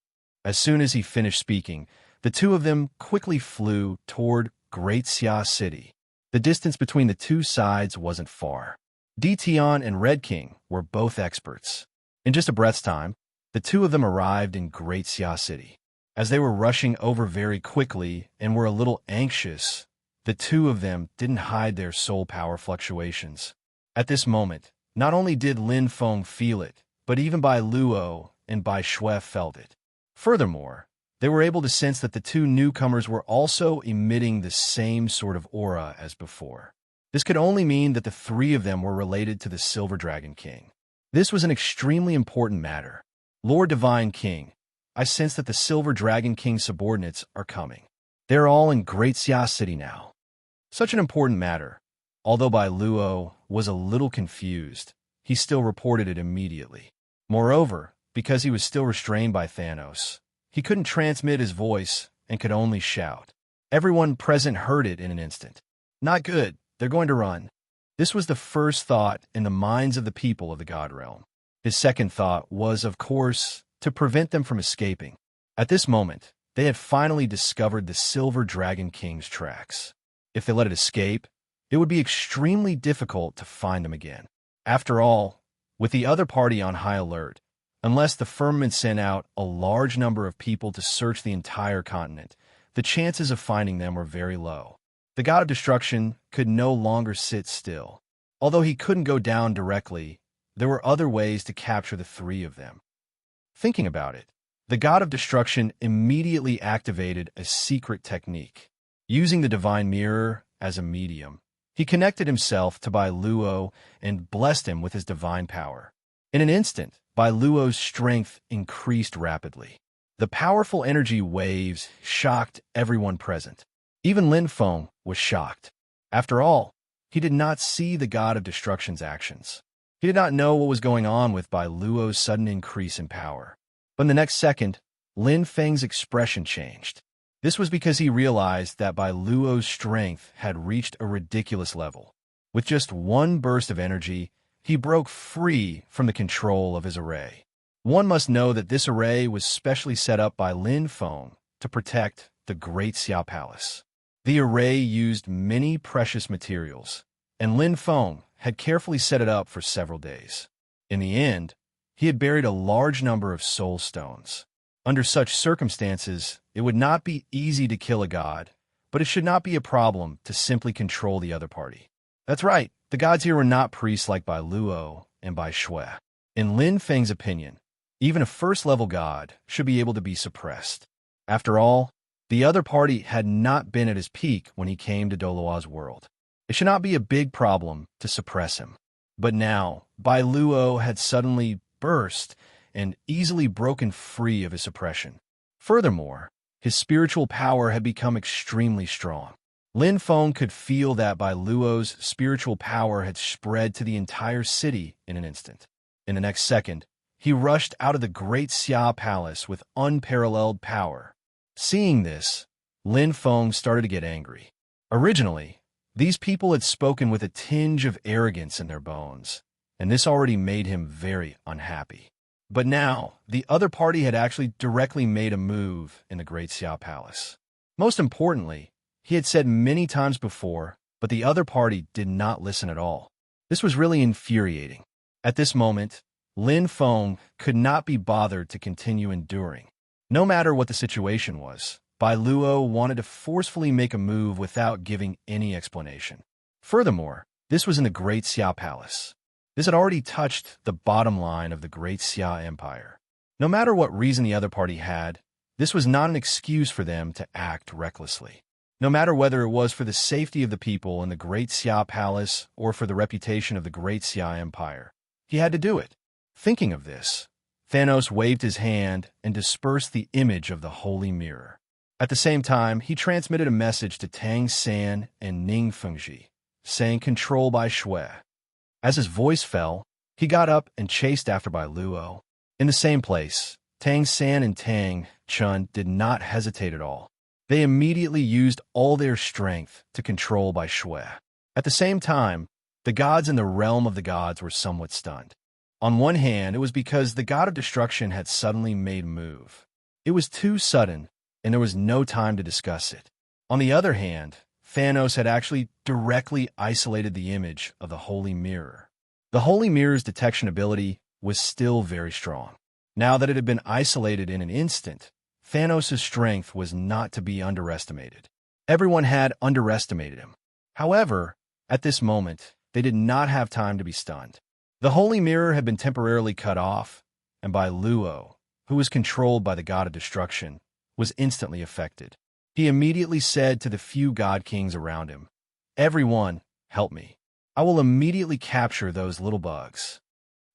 As soon as he finished speaking, the two of them quickly flew toward Great Xia City. The distance between the two sides wasn't far. Tion and Red King were both experts. In just a breath's time, the two of them arrived in Great Xia City. As they were rushing over very quickly and were a little anxious, the two of them didn't hide their soul power fluctuations. At this moment, not only did Lin Feng feel it, but even Bai Luo and Bai Shui felt it. Furthermore, they were able to sense that the two newcomers were also emitting the same sort of aura as before. This could only mean that the three of them were related to the Silver Dragon King. This was an extremely important matter. Lord Divine King, I sense that the Silver Dragon King's subordinates are coming. They're all in Great Xia City now. Such an important matter. Although Bai Luo was a little confused, he still reported it immediately. Moreover, because he was still restrained by Thanos, he couldn't transmit his voice and could only shout. Everyone present heard it in an instant. Not good, they're going to run. This was the first thought in the minds of the people of the God Realm. His second thought was, of course, to prevent them from escaping. At this moment, they had finally discovered the Silver Dragon King's tracks. If they let it escape, it would be extremely difficult to find them again. After all, with the other party on high alert, unless the firmament sent out a large number of people to search the entire continent, the chances of finding them were very low. The god of destruction could no longer sit still. Although he couldn't go down directly, there were other ways to capture the three of them. Thinking about it, the god of destruction immediately activated a secret technique. Using the divine mirror as a medium, he connected himself to Bai Luo and blessed him with his divine power. In an instant, Bai Luo's strength increased rapidly. The powerful energy waves shocked everyone present. Even Lin Feng was shocked. After all, he did not see the god of destruction's actions. He did not know what was going on with Bai Luo's sudden increase in power. But in the next second, Lin Feng's expression changed. This was because he realized that Bai Luo's strength had reached a ridiculous level. With just one burst of energy, he broke free from the control of his array. One must know that this array was specially set up by Lin Feng to protect the Great Xia Palace. The array used many precious materials, and Lin Feng had carefully set it up for several days. In the end, he had buried a large number of soul stones. Under such circumstances, it would not be easy to kill a god, but it should not be a problem to simply control the other party. That's right, the gods here were not priests like Bai Luo and Bai Shui. In Lin Feng's opinion, even a first-level god should be able to be suppressed. After all, the other party had not been at his peak when he came to Douluo's world. It should not be a big problem to suppress him. But now, Bai Luo had suddenly burst and easily broken free of his suppression. Furthermore, his spiritual power had become extremely strong. Lin Feng could feel that Bai Luo's spiritual power had spread to the entire city in an instant. In the next second, he rushed out of the Great Xia Palace with unparalleled power. Seeing this, Lin Feng started to get angry. Originally, these people had spoken with a tinge of arrogance in their bones, and this already made him very unhappy. But now, the other party had actually directly made a move in the Great Xia Palace. Most importantly, he had said many times before, but the other party did not listen at all. This was really infuriating. At this moment, Lin Feng could not be bothered to continue enduring. No matter what the situation was, Douluo wanted to forcefully make a move without giving any explanation. Furthermore, this was in the Great Xia Palace. This had already touched the bottom line of the Great Xia Empire. No matter what reason the other party had, this was not an excuse for them to act recklessly. No matter whether it was for the safety of the people in the Great Xia Palace or for the reputation of the Great Xia Empire, he had to do it. Thinking of this, Thanos waved his hand and dispersed the image of the Holy Mirror. At the same time, he transmitted a message to Tang San and Ning Fengji, saying control by Shui. As his voice fell, he got up and chased after Douluo. In the same place, Tang San and Tang Chun did not hesitate at all. They immediately used all their strength to control by Shui. At the same time, the gods in the realm of the gods were somewhat stunned. On one hand, it was because the god of destruction had suddenly made a move. It was too sudden, and there was no time to discuss it. On the other hand, Thanos had actually directly isolated the image of the Holy Mirror. The Holy Mirror's detection ability was still very strong. Now that it had been isolated in an instant, Thanos' strength was not to be underestimated. Everyone had underestimated him. However, at this moment, they did not have time to be stunned. The Holy Mirror had been temporarily cut off, and Douluo, who was controlled by the god of destruction, was instantly affected. He immediately said to the few god kings around him, "Everyone, help me. I will immediately capture those little bugs."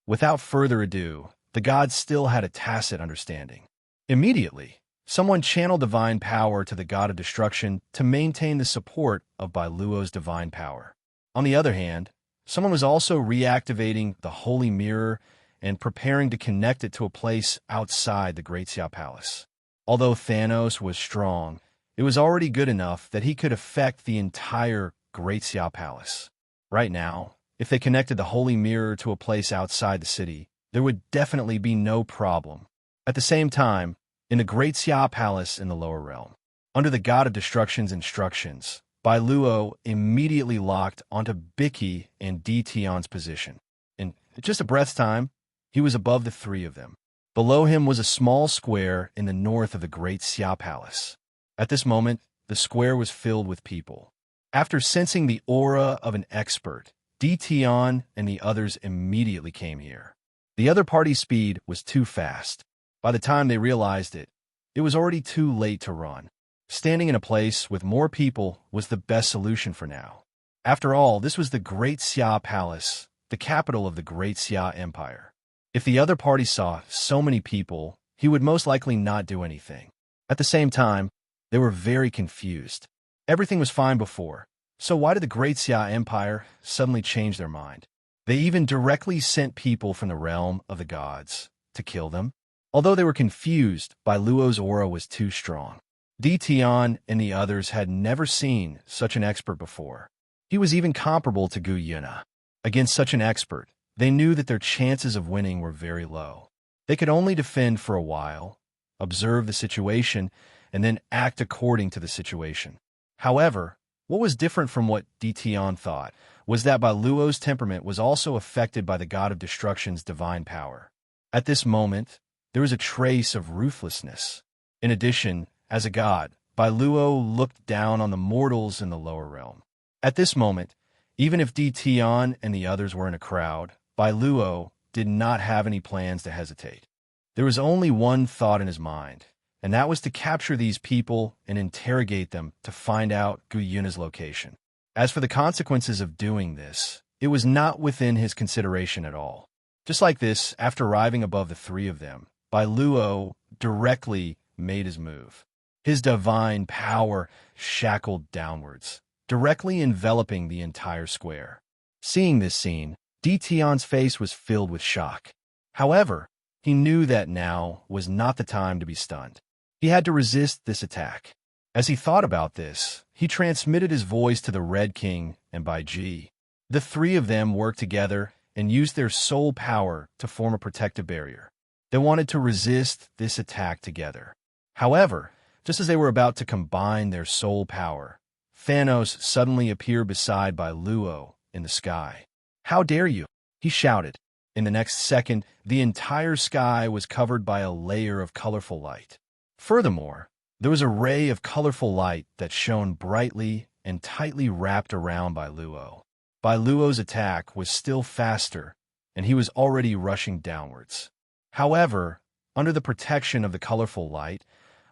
Without further ado, the gods still had a tacit understanding. Immediately, someone channeled divine power to the god of destruction to maintain the support of Douluo's divine power. On the other hand, someone was also reactivating the Holy Mirror and preparing to connect it to a place outside the Great Xia Palace. Although Thanos was strong, it was already good enough that he could affect the entire Great Xia Palace. Right now, if they connected the Holy Mirror to a place outside the city, there would definitely be no problem. At the same time, in the Great Xia Palace in the lower realm, under the God of Destruction's instructions, Douluo immediately locked onto Biki and Tion's position. In just a breath's time, he was above the three of them. Below him was a small square in the north of the Great Xia Palace. At this moment, the square was filled with people. After sensing the aura of an expert, Tion and the others immediately came here. The other party's speed was too fast. By the time they realized it, it was already too late to run. Standing in a place with more people was the best solution for now. After all, this was the Great Xia Palace, the capital of the Great Xia Empire. If the other party saw so many people, he would most likely not do anything. At the same time, they were very confused. Everything was fine before, so why did the Great Xia Empire suddenly change their mind? They even directly sent people from the realm of the gods to kill them. Although they were confused, Douluo's aura was too strong. Tion and the others had never seen such an expert before. He was even comparable to Gu Yuna. Against such an expert, they knew that their chances of winning were very low. They could only defend for a while, observe the situation, and then act according to the situation. However, what was different from what Tion thought was that Douluo's temperament was also affected by the God of Destruction's divine power. At this moment, there was a trace of ruthlessness. In addition, as a god, Douluo looked down on the mortals in the lower realm. At this moment, even if Tion and the others were in a crowd, Douluo did not have any plans to hesitate. There was only one thought in his mind, and that was to capture these people and interrogate them to find out Gu Yuna's location. As for the consequences of doing this, it was not within his consideration at all. Just like this, after arriving above the three of them, Douluo directly made his move. His divine power shackled downwards, directly enveloping the entire square. Seeing this scene, Tion's face was filled with shock. However, he knew that now was not the time to be stunned. He had to resist this attack. As he thought about this, he transmitted his voice to the Red King and Baiji. The three of them worked together and used their soul power to form a protective barrier. They wanted to resist this attack together. However, just as they were about to combine their soul power, Thanos suddenly appeared beside Douluo in the sky. How dare you? He shouted. In the next second, the entire sky was covered by a layer of colorful light. Furthermore, there was a ray of colorful light that shone brightly and tightly wrapped around Douluo. Douluo's attack was still faster, and he was already rushing downwards. However, under the protection of the colorful light,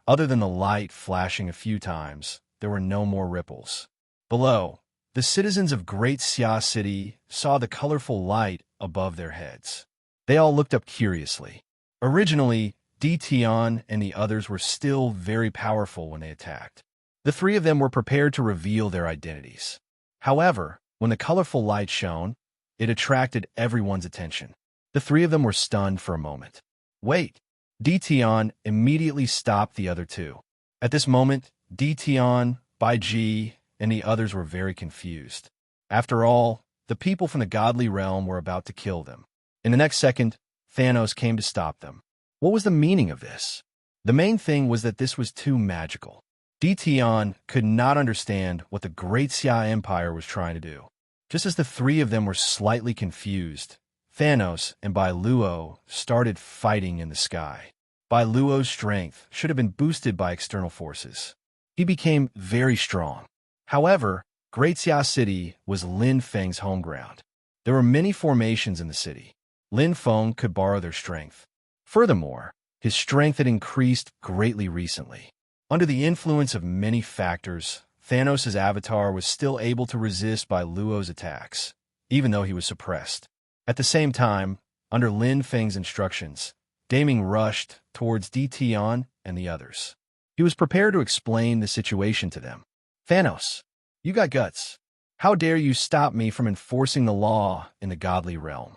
other than the light flashing a few times, there were no more ripples. Below, the citizens of Great Xia City saw the colorful light above their heads. They all looked up curiously. Originally, Tian and the others were still very powerful when they attacked. The three of them were prepared to reveal their identities. However, when the colorful light shone, it attracted everyone's attention. The three of them were stunned for a moment. Wait! Tian immediately stopped the other two. At this moment, Tian, Baiji, and the others were very confused. After all, the people from the godly realm were about to kill them. In the next second, Thanos came to stop them. What was the meaning of this? The main thing was that this was too magical. Tian could not understand what the Great Xia Empire was trying to do. Just as the three of them were slightly confused, Thanos and Douluo started fighting in the sky. Douluo's strength should have been boosted by external forces. He became very strong. However, Great Xia City was Lin Feng's home ground. There were many formations in the city. Lin Feng could borrow their strength. Furthermore, his strength had increased greatly recently. Under the influence of many factors, Thanos' avatar was still able to resist Douluo's attacks, even though he was suppressed. At the same time, under Lin Feng's instructions, Daming rushed towards Tian and the others. He was prepared to explain the situation to them. Thanos, you got guts. How dare you stop me from enforcing the law in the godly realm?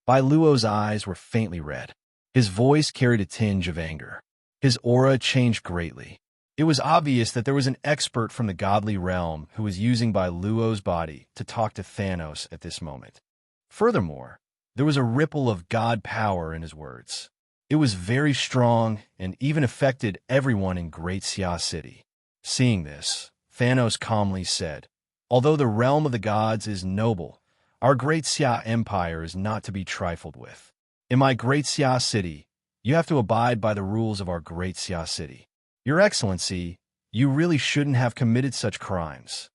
Douluo's eyes were faintly red. His voice carried a tinge of anger. His aura changed greatly. It was obvious that there was an expert from the godly realm who was using Douluo's body to talk to Thanos at this moment. Furthermore, there was a ripple of god power in his words. It was very strong and even affected everyone in Great Xia City. Seeing this, Thanos calmly said, "Although the realm of the gods is noble, our Great Xia Empire is not to be trifled with. In my Great Xia City, you have to abide by the rules of our Great Xia City. Your Excellency, you really shouldn't have committed such crimes."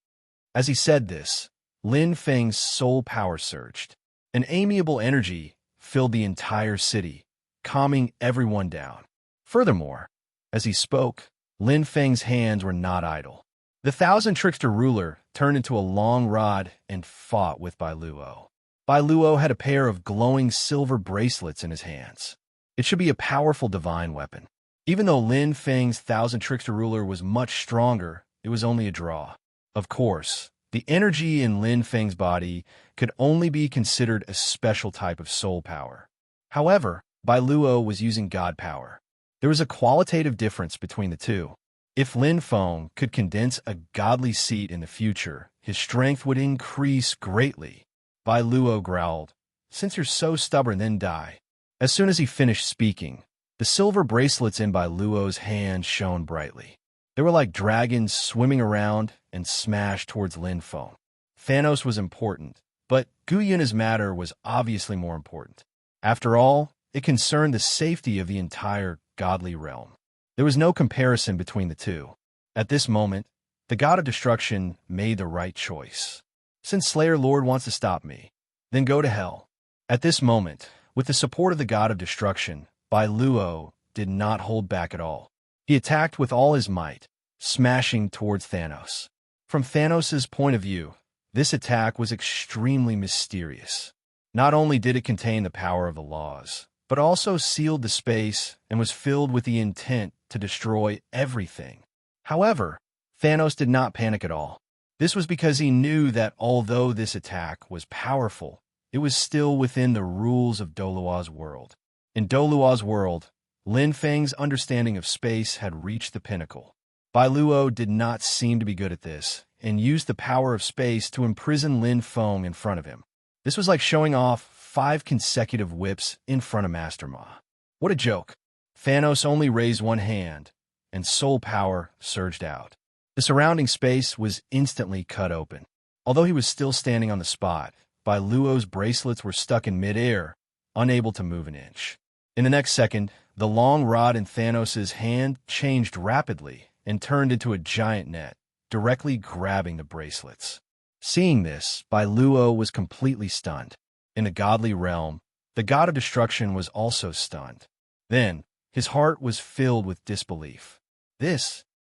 As he said this, Lin Feng's soul power surged. An amiable energy filled the entire city, calming everyone down. Furthermore, as he spoke, Lin Feng's hands were not idle. The Thousand Trickster ruler turned into a long rod and fought with Douluo. Douluo had a pair of glowing silver bracelets in his hands. It should be a powerful divine weapon. Even though Lin Feng's Thousand Trickster ruler was much stronger, it was only a draw. Of course, the energy in Lin Feng's body could only be considered a special type of soul power. However, Douluo was using god power. There was a qualitative difference between the two. If Lin Feng could condense a godly seed in the future, his strength would increase greatly. Douluo growled, "Since you're so stubborn, then die." As soon as he finished speaking, the silver bracelets in Douluo's hand shone brightly. They were like dragons swimming around and smashed towards Lin Feng. Thanos was important, but Guyuna's matter was obviously more important. After all, it concerned the safety of the entire godly realm. There was no comparison between the two. At this moment, the god of destruction made the right choice. Since Slayer Lord wants to stop me, then go to hell. At this moment, with the support of the god of destruction, Douluo did not hold back at all. He attacked with all his might, smashing towards Thanos. From Thanos' point of view, this attack was extremely mysterious. Not only did it contain the power of the laws, but also sealed the space and was filled with the intent to destroy everything. However, Thanos did not panic at all. This was because he knew that although this attack was powerful, it was still within the rules of Douluo's world. In Douluo's world, Lin Feng's understanding of space had reached the pinnacle. Douluo did not seem to be good at this, and used the power of space to imprison Lin Feng in front of him. This was like showing off 5 consecutive whips in front of Master Ma. What a joke. Thanos only raised one hand, and soul power surged out. The surrounding space was instantly cut open. Although he was still standing on the spot, Douluo's bracelets were stuck in midair, unable to move an inch. In the next second, the long rod in Thanos' hand changed rapidly and turned into a giant net, directly grabbing the bracelets. Seeing this, Douluo was completely stunned. In the godly realm, the god of destruction was also stunned. Then, his heart was filled with disbelief.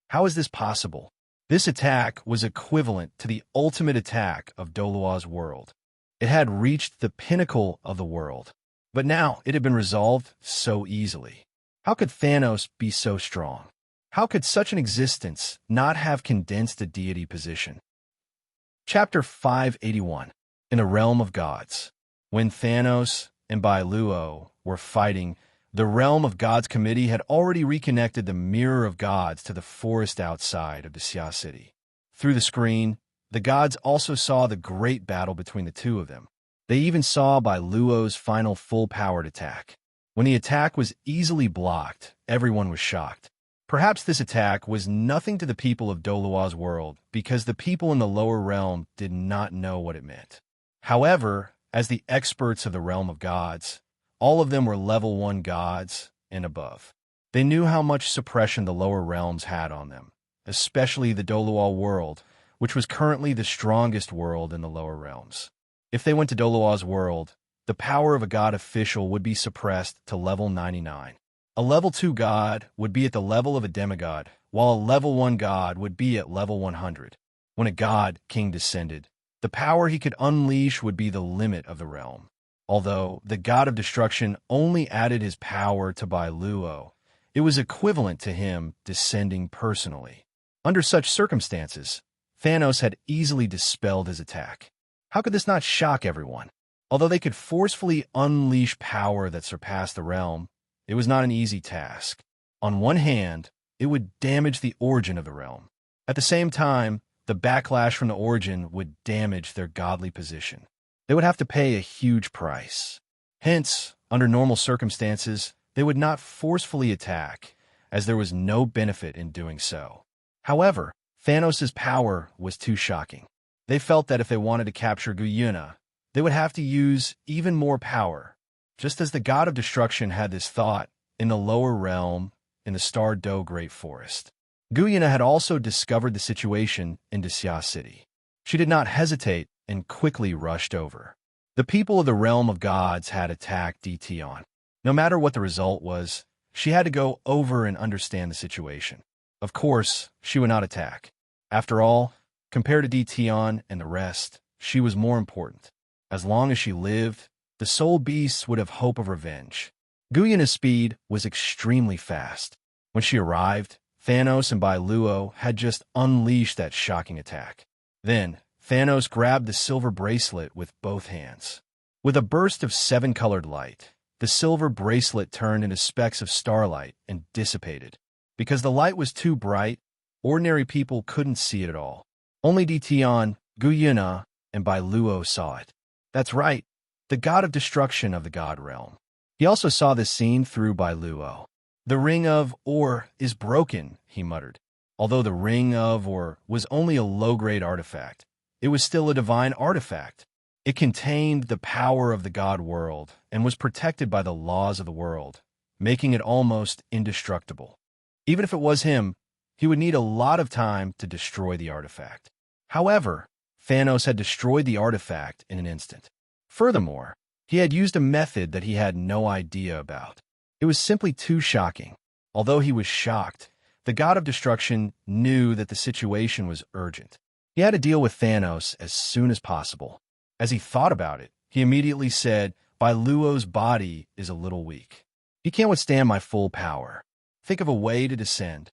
How is this possible? This attack was equivalent to the ultimate attack of Douluo's world. It had reached the pinnacle of the world, but now it had been resolved so easily. How could Thanos be so strong? How could such an existence not have condensed a deity position? Chapter 581. In a Realm of Gods. When Thanos and Douluo were fighting, the Realm of Gods Committee had already reconnected the Mirror of Gods to the forest outside of the Xia City. Through the screen, the gods also saw the great battle between the two of them. They even saw Douluo's final full-powered attack. When the attack was easily blocked, everyone was shocked. Perhaps this attack was nothing to the people of Douluo's world because the people in the lower realm did not know what it meant. However, as the experts of the Realm of Gods, all of them were level 1 gods and above. They knew how much suppression the lower realms had on them, especially the Douluo world, which was currently the strongest world in the lower realms. If they went to Douluo's world, the power of a god official would be suppressed to level 99. A level 2 god would be at the level of a demigod, while a level 1 god would be at level 100. When a god king descended, the power he could unleash would be the limit of the realm. Although the god of destruction only added his power to Douluo, it was equivalent to him descending personally. Under such circumstances, Thanos had easily dispelled his attack. How could this not shock everyone? Although they could forcefully unleash power that surpassed the realm, it was not an easy task. On one hand, it would damage the origin of the realm. At the same time, the backlash from the origin would damage their godly position. They would have to pay a huge price. Hence, under normal circumstances, they would not forcefully attack, as there was no benefit in doing so. However, Thanos' power was too shocking. They felt that if they wanted to capture Guyuna, they would have to use even more power. Just as the god of destruction had this thought in the lower realm in the Star Do Great Forest. Guyuna had also discovered the situation in Xia City. She did not hesitate and quickly rushed over. The people of the Realm of Gods had attacked Dtion. No matter what the result was, she had to go over and understand the situation. Of course, she would not attack. After all, compared to Dtion and the rest, she was more important. As long as she lived, the soul beasts would have hope of revenge. Guyuna's speed was extremely fast. When she arrived, Thanos and Douluo had just unleashed that shocking attack. Then, Thanos grabbed the silver bracelet with both hands. With a burst of 7-colored light, the silver bracelet turned into specks of starlight and dissipated. Because the light was too bright, ordinary people couldn't see it at all. Only Dtion, Guyuna, and Douluo saw it. That's right, the god of destruction of the god realm. He also saw this scene through Douluo. The ring of Or is broken, he muttered. Although the ring of Or was only a low-grade artifact, it was still a divine artifact. It contained the power of the god world and was protected by the laws of the world, making it almost indestructible. Even if it was him, he would need a lot of time to destroy the artifact. However, Thanos had destroyed the artifact in an instant. Furthermore, he had used a method that he had no idea about. It was simply too shocking. Although he was shocked, the god of destruction knew that the situation was urgent. He had to deal with Thanos as soon as possible. As he thought about it, he immediately said, Douluo's body is a little weak. He can't withstand my full power. Think of a way to descend.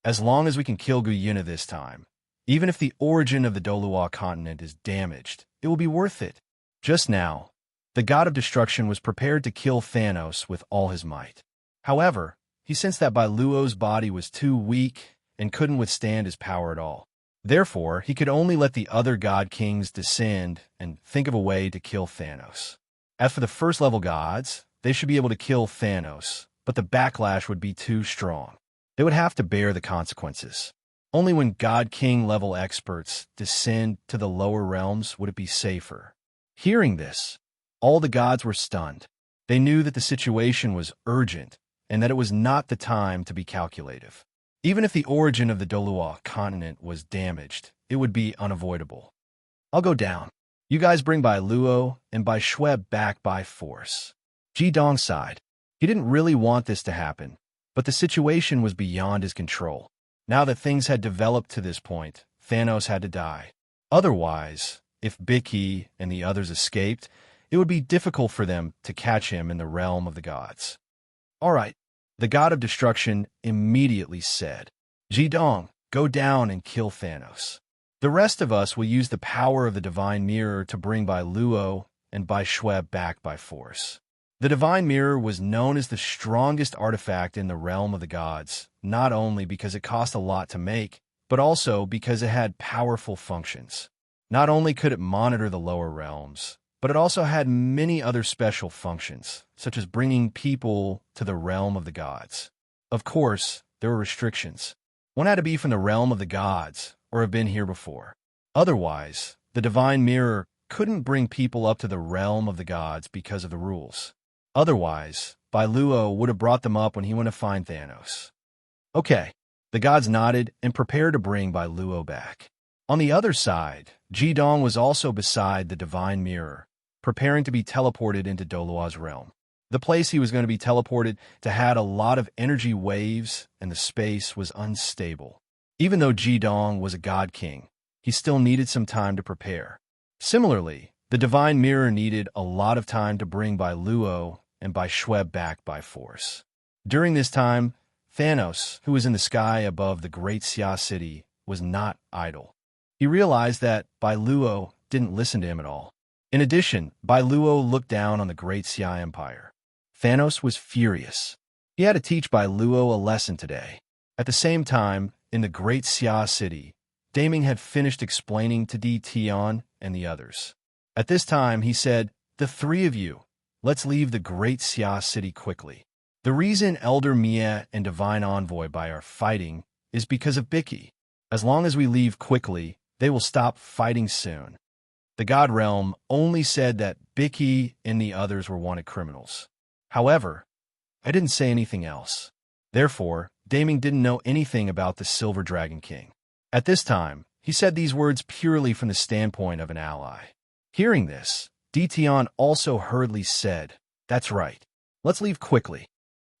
As long as we can kill Guyuna this time, even if the origin of the Douluo continent is damaged, it will be worth it. Just now, the god of destruction was prepared to kill Thanos with all his might. However, he sensed that Douluo's body was too weak and couldn't withstand his power at all. Therefore, he could only let the other god kings descend and think of a way to kill Thanos. As for the first-level gods, they should be able to kill Thanos, but the backlash would be too strong. They would have to bear the consequences. Only when god king level experts descend to the lower realms would it be safer. Hearing this, all the gods were stunned. They knew that the situation was urgent and that it was not the time to be calculative. Even if the origin of the Douluo continent was damaged, it would be unavoidable. I'll go down. You guys bring Bai Luo and Bai Shui back by force. Ji Dong sighed. He didn't really want this to happen, but the situation was beyond his control. Now that things had developed to this point, Thanos had to die. Otherwise, if Biki and the others escaped, it would be difficult for them to catch him in the realm of the gods. All right, the god of destruction immediately said, Ji Dong, go down and kill Thanos. The rest of us will use the power of the divine mirror to bring Bai Luo and Bai Shui back by force. The divine mirror was known as the strongest artifact in the realm of the gods, not only because it cost a lot to make, but also because it had powerful functions. Not only could it monitor the lower realms, but it also had many other special functions, such as bringing people to the realm of the gods. Of course, there were restrictions. One had to be from the realm of the gods, or have been here before. Otherwise, the divine mirror couldn't bring people up to the realm of the gods because of the rules. Otherwise, Bai Luo would have brought them up when he went to find Thanos. Okay, the gods nodded and prepared to bring Bai Luo back. On the other side, Ji Dong was also beside the divine mirror, preparing to be teleported into Douluo's realm. The place he was going to be teleported to had a lot of energy waves and the space was unstable. Even though Ji Dong was a god king, he still needed some time to prepare. Similarly, the divine mirror needed a lot of time to bring Bai Luo and Bai Shui back by force. During this time, Thanos, who was in the sky above the great Xia city, was not idle. He realized that Bai Luo didn't listen to him at all. In addition, Bai Luo looked down on the great Xia Empire. Thanos was furious. He had to teach Bai Luo a lesson today. At the same time, in the great Xia city, Daming had finished explaining to Di Tian and the others. At this time, he said, "The three of you, let's leave the great Xia city quickly. The reason Elder Mia and Divine Envoy Bai are fighting is because of Biki. As long as we leave quickly, they will stop fighting soon." The God Realm only said that Biki and the others were wanted criminals. However, I didn't say anything else. Therefore, Daming didn't know anything about the Silver Dragon King. At this time, he said these words purely from the standpoint of an ally. Hearing this, Di Tian also hurriedly said, "That's right. Let's leave quickly."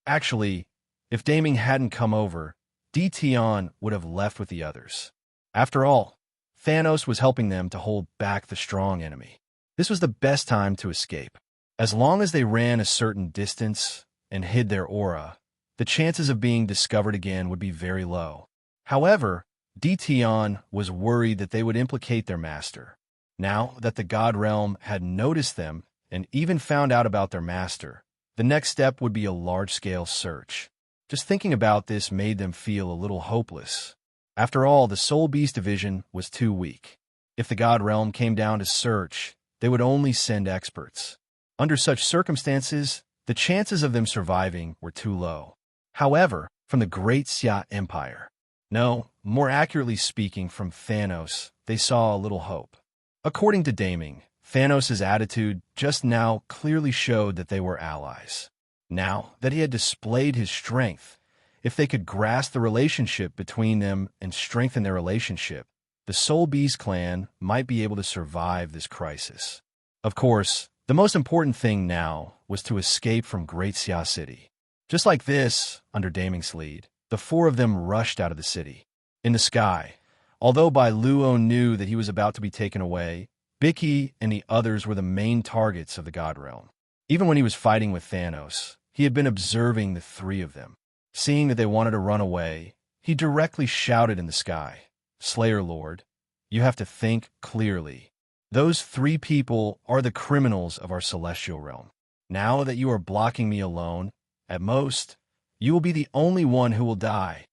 Actually, if Daming hadn't come over, Di Tian would have left with the others. After all, Thanos was helping them to hold back the strong enemy. This was the best time to escape. As long as they ran a certain distance and hid their aura, the chances of being discovered again would be very low. However, Di Tian was worried that they would implicate their master. Now that the God Realm had noticed them and even found out about their master, the next step would be a large-scale search. Just thinking about this made them feel a little hopeless. After all, the Soul Beast division was too weak. If the God Realm came down to search, they would only send experts. Under such circumstances, the chances of them surviving were too low. However, from the great Xia Empire, no, more accurately speaking from Thanos, they saw a little hope. According to Daming, Thanos' attitude just now clearly showed that they were allies. Now that he had displayed his strength, if they could grasp the relationship between them and strengthen their relationship, the Soul Beast clan might be able to survive this crisis. Of course, the most important thing now was to escape from Great Xia City. Just like this, under Daming's lead, the four of them rushed out of the city. In the sky, although Bai Luo knew that he was about to be taken away, Biki and the others were the main targets of the God Realm. Even when he was fighting with Thanos, he had been observing the three of them. Seeing that they wanted to run away, he directly shouted in the sky, "Slayer Lord, you have to think clearly. Those three people are the criminals of our celestial realm. Now that you are blocking me alone, at most, you will be the only one who will die.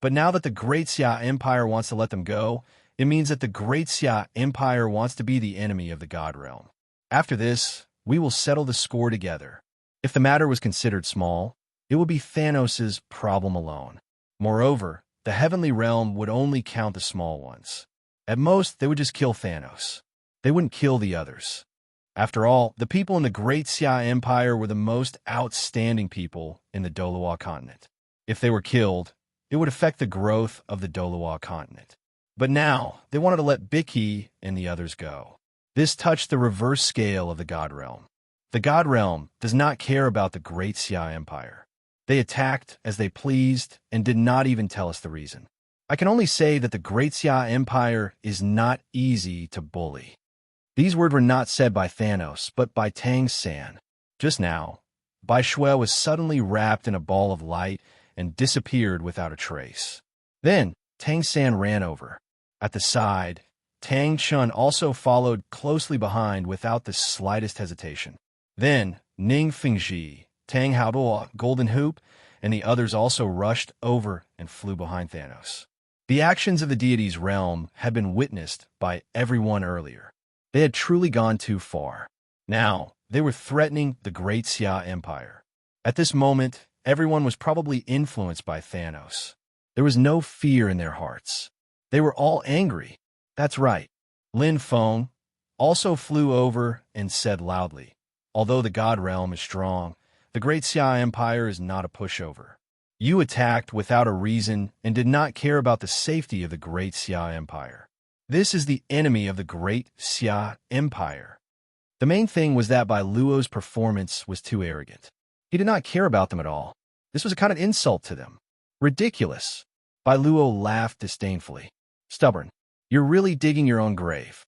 But now that the Great Xia Empire wants to let them go, it means that the Great Xia Empire wants to be the enemy of the God Realm. After this, we will settle the score together." If the matter was considered small, it would be Thanos' problem alone. Moreover, the heavenly realm would only count the small ones. At most, they would just kill Thanos. They wouldn't kill the others. After all, the people in the Great Xia Empire were the most outstanding people in the Douluo continent. If they were killed, it would affect the growth of the Douluo continent. But now, they wanted to let Biki and the others go. This touched the reverse scale of the God Realm. The God Realm does not care about the Great Xia Empire. They attacked as they pleased and did not even tell us the reason. I can only say that the Great Xia Empire is not easy to bully. These words were not said by Thanos, but by Tang San. Just now, Bai Shui was suddenly wrapped in a ball of light and disappeared without a trace. Then, Tang San ran over. At the side, Tang Chun also followed closely behind without the slightest hesitation. Then, Ning Fingji, Tang Haoduo, Golden Hoop, and the others also rushed over and flew behind Thanos. The actions of the deity's realm had been witnessed by everyone earlier. They had truly gone too far. Now, they were threatening the Great Xia Empire. At this moment, everyone was probably influenced by Thanos. There was no fear in their hearts. They were all angry. That's right. Lin Feng also flew over and said loudly, "Although the God Realm is strong, the Great Xia Empire is not a pushover. You attacked without a reason and did not care about the safety of the Great Xia Empire. This is the enemy of the Great Xia Empire." The main thing was that Bai Luo's performance was too arrogant. He did not care about them at all. This was a kind of insult to them. Ridiculous. Bai Luo laughed disdainfully. Stubborn. You're really digging your own grave.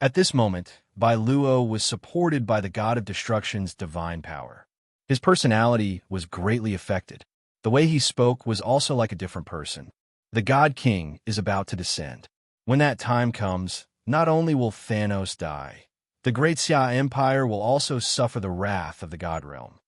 At this moment, Bai Luo was supported by the God of Destruction's divine power. His personality was greatly affected. The way he spoke was also like a different person. The God King is about to descend. When that time comes, not only will Thanos die, the Great Xia Empire will also suffer the wrath of the God Realm.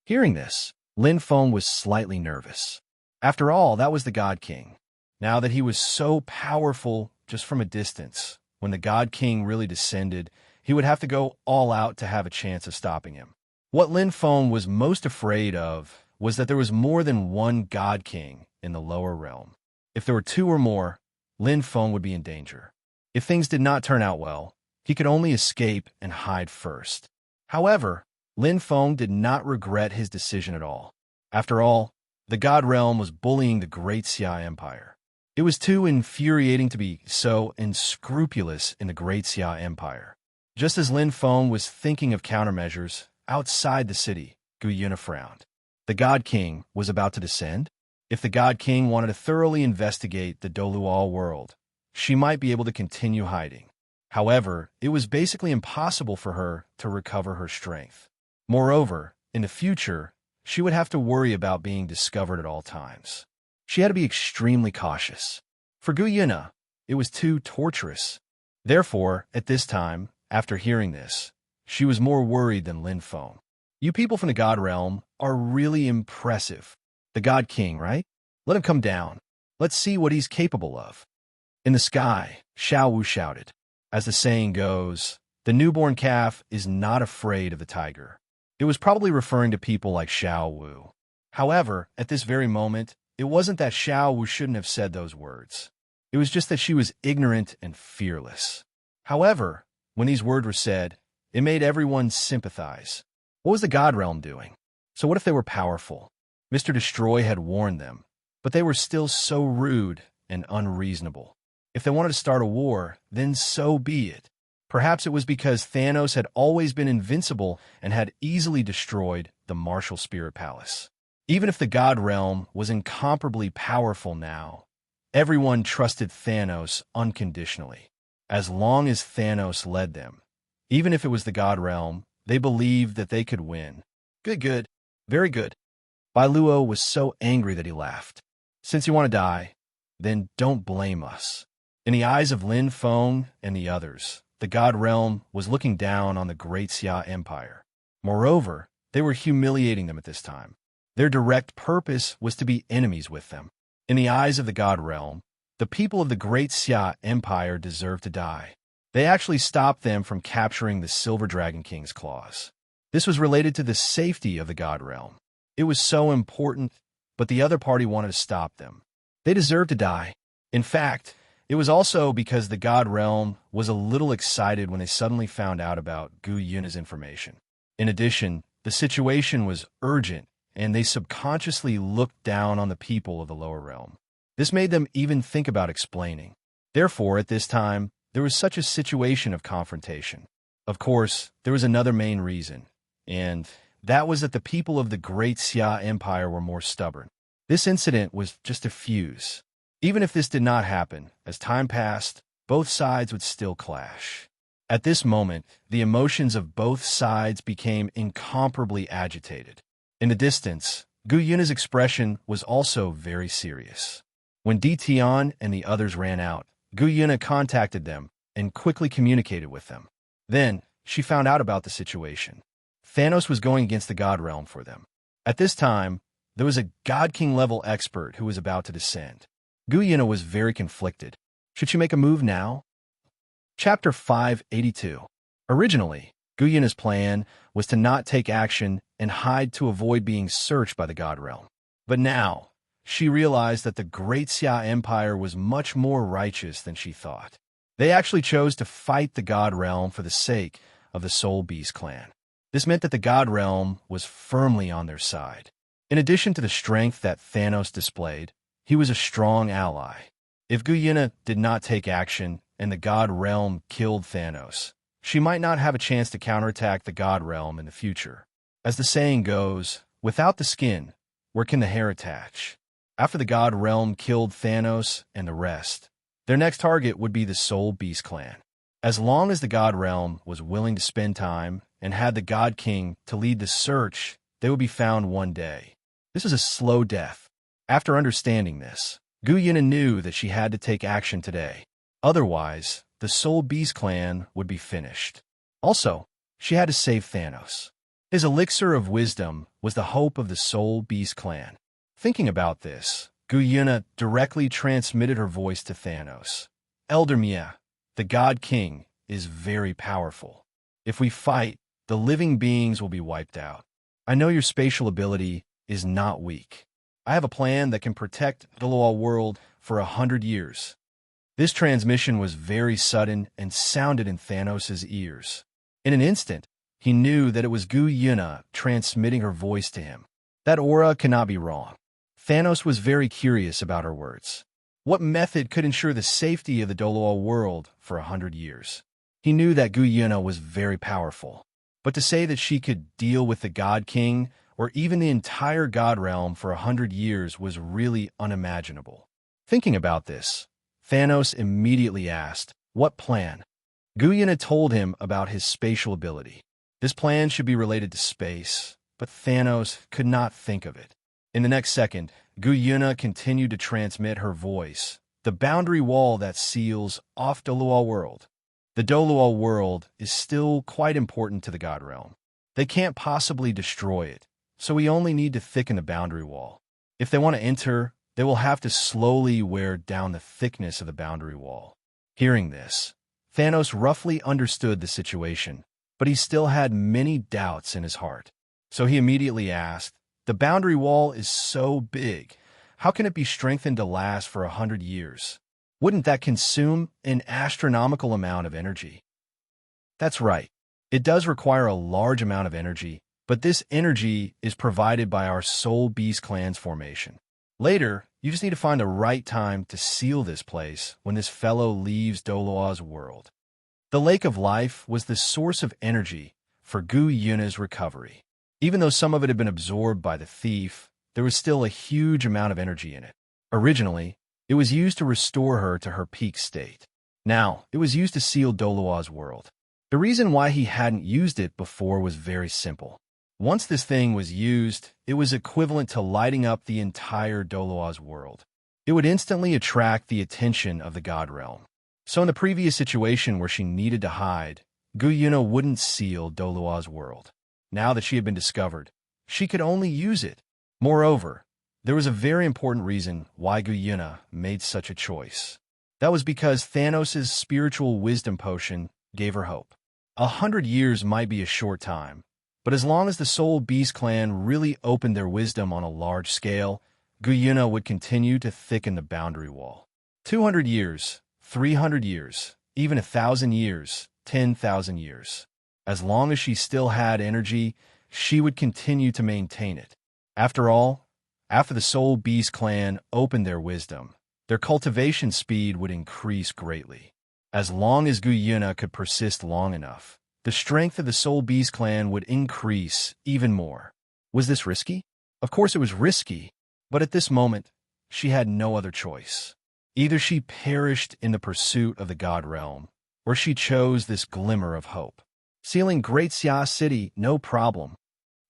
Hearing this, Lin Feng was slightly nervous. After all, that was the God King. Now that he was so powerful just from a distance, when the God King really descended, he would have to go all out to have a chance of stopping him. What Lin Feng was most afraid of was that there was more than one God King in the lower realm. If there were two or more, Lin Feng would be in danger. If things did not turn out well, he could only escape and hide first. However, Lin Feng did not regret his decision at all. After all, the God Realm was bullying the Great Xia Empire. It was too infuriating to be so unscrupulous in the Great Xia Empire. Just as Lin Feng was thinking of countermeasures, outside the city, Gu Yuna frowned. The God King was about to descend? If the God King wanted to thoroughly investigate the Douluo world, she might be able to continue hiding. However, it was basically impossible for her to recover her strength. Moreover, in the future, she would have to worry about being discovered at all times. She had to be extremely cautious. For Gu Yuna, it was too torturous. Therefore, at this time, after hearing this, she was more worried than Lin Feng. You people from the God Realm are really impressive. The God King, right? Let him come down. Let's see what he's capable of. In the sky, Xiao Wu shouted. As the saying goes, the newborn calf is not afraid of the tiger. It was probably referring to people like Xiao Wu. However, at this very moment, it wasn't that Xiao Wu shouldn't have said those words. It was just that she was ignorant and fearless. However, when these words were said, it made everyone sympathize. What was the God Realm doing? So what if they were powerful? Mr. Destroy had warned them, but they were still so rude and unreasonable. If they wanted to start a war, then so be it. Perhaps it was because Thanos had always been invincible and had easily destroyed the Martial Spirit Palace. Even if the God Realm was incomparably powerful now, everyone trusted Thanos unconditionally. As long as Thanos led them, even if it was the God Realm, they believed that they could win. Good. Very good. Bai Luo was so angry that he laughed. Since you want to die, then don't blame us. In the eyes of Lin Feng and the others, the God Realm was looking down on the Great Xia Empire. Moreover, they were humiliating them at this time. Their direct purpose was to be enemies with them. In the eyes of the God Realm, the people of the Great Xia Empire deserved to die. They actually stopped them from capturing the Silver Dragon King's claws. This was related to the safety of the God Realm. It was so important, but the other party wanted to stop them. They deserved to die. In fact, It was also because the God Realm was a little excited when they suddenly found out about Gu Yuna's information. In addition, the situation was urgent, and they subconsciously looked down on the people of the lower realm. This made them even think about explaining. Therefore, at this time, there was such a situation of confrontation. Of course, there was another main reason, and that was that the people of the Great Xia Empire were more stubborn. This incident was just a fuse. Even if this did not happen, as time passed, both sides would still clash. At this moment, the emotions of both sides became incomparably agitated. In the distance, Gu Yuna's expression was also very serious. When Di Tian and the others ran out, Gu Yuna contacted them and quickly communicated with them. Then, she found out about the situation. Thanos was going against the God Realm for them. At this time, there was a God King level expert who was about to descend. Gu Yuna was very conflicted. Should she make a move now? Chapter 582. Originally, Gu Yuna's plan was to not take action and hide to avoid being searched by the God Realm. But now, she realized that the Great Xia Empire was much more righteous than she thought. They actually chose to fight the God Realm for the sake of the Soul Beast clan. This meant that the God Realm was firmly on their side. In addition to the strength that Thanos displayed, he was a strong ally. If Gu Yuna did not take action and the God Realm killed Thanos, she might not have a chance to counterattack the God Realm in the future. As the saying goes, without the skin, where can the hair attach? After the God Realm killed Thanos and the rest, their next target would be the Soul Beast clan. As long as the God Realm was willing to spend time and had the God King to lead the search, they would be found one day. This is a slow death. After understanding this, Gu Yuna knew that she had to take action today. Otherwise, the Soul Beast clan would be finished. Also, she had to save Thanos. His elixir of wisdom was the hope of the Soul Beast clan. Thinking about this, Gu Yuna directly transmitted her voice to Thanos. Elder Mia, the God King, is very powerful. If we fight, the living beings will be wiped out. I know your spatial ability is not weak. I have a plan that can protect the Douluo world for 100 years. This transmission was very sudden and sounded in Thanos' ears. In an instant, he knew that it was Gu Yuna transmitting her voice to him. That aura cannot be wrong. Thanos was very curious about her words. What method could ensure the safety of the Douluo world for 100 years? He knew that Gu Yuna was very powerful, but to say that she could deal with the God King or even the entire God Realm for 100 years was really unimaginable. Thinking about this, Thanos immediately asked, "What plan?" Gu Yuna told him about his spatial ability. This plan should be related to space, but Thanos could not think of it. In the next second, Gu Yuna continued to transmit her voice, the boundary wall that seals off Douluo world. The Douluo world is still quite important to the God Realm. They can't possibly destroy it, so we only need to thicken the boundary wall. If they want to enter, they will have to slowly wear down the thickness of the boundary wall. Hearing this, Thanos roughly understood the situation, but he still had many doubts in his heart. So he immediately asked, "The boundary wall is so big. How can it be strengthened to last for 100 years? Wouldn't that consume an astronomical amount of energy?" That's right. It does require a large amount of energy, but this energy is provided by our Soul Beast clan's formation. Later, you just need to find the right time to seal this place when this fellow leaves Douluo's world. The Lake of Life was the source of energy for Gu Yuna's recovery. Even though some of it had been absorbed by the thief, there was still a huge amount of energy in it. Originally, it was used to restore her to her peak state. Now, it was used to seal Douluo's world. The reason why he hadn't used it before was very simple. Once this thing was used, it was equivalent to lighting up the entire Douluo's world. It would instantly attract the attention of the God Realm. So in the previous situation where she needed to hide, Gu Yuna wouldn't seal Douluo's world. Now that she had been discovered, she could only use it. Moreover, there was a very important reason why Gu Yuna made such a choice. That was because Thanos' spiritual wisdom potion gave her hope. 100 years might be a short time, but as long as the Soul Beast clan really opened their wisdom on a large scale, Gu Yuna would continue to thicken the boundary wall. 200 years, 300 years, even 1,000 years, 10,000 years. As long as she still had energy, she would continue to maintain it. After all, after the Soul Beast clan opened their wisdom, their cultivation speed would increase greatly. As long as Guyuna could persist long enough, the strength of the Soul Beast clan would increase even more. Was this risky? Of course it was risky, but at this moment, she had no other choice. Either she perished in the pursuit of the God Realm, or she chose this glimmer of hope. Sealing Great Xia City, no problem.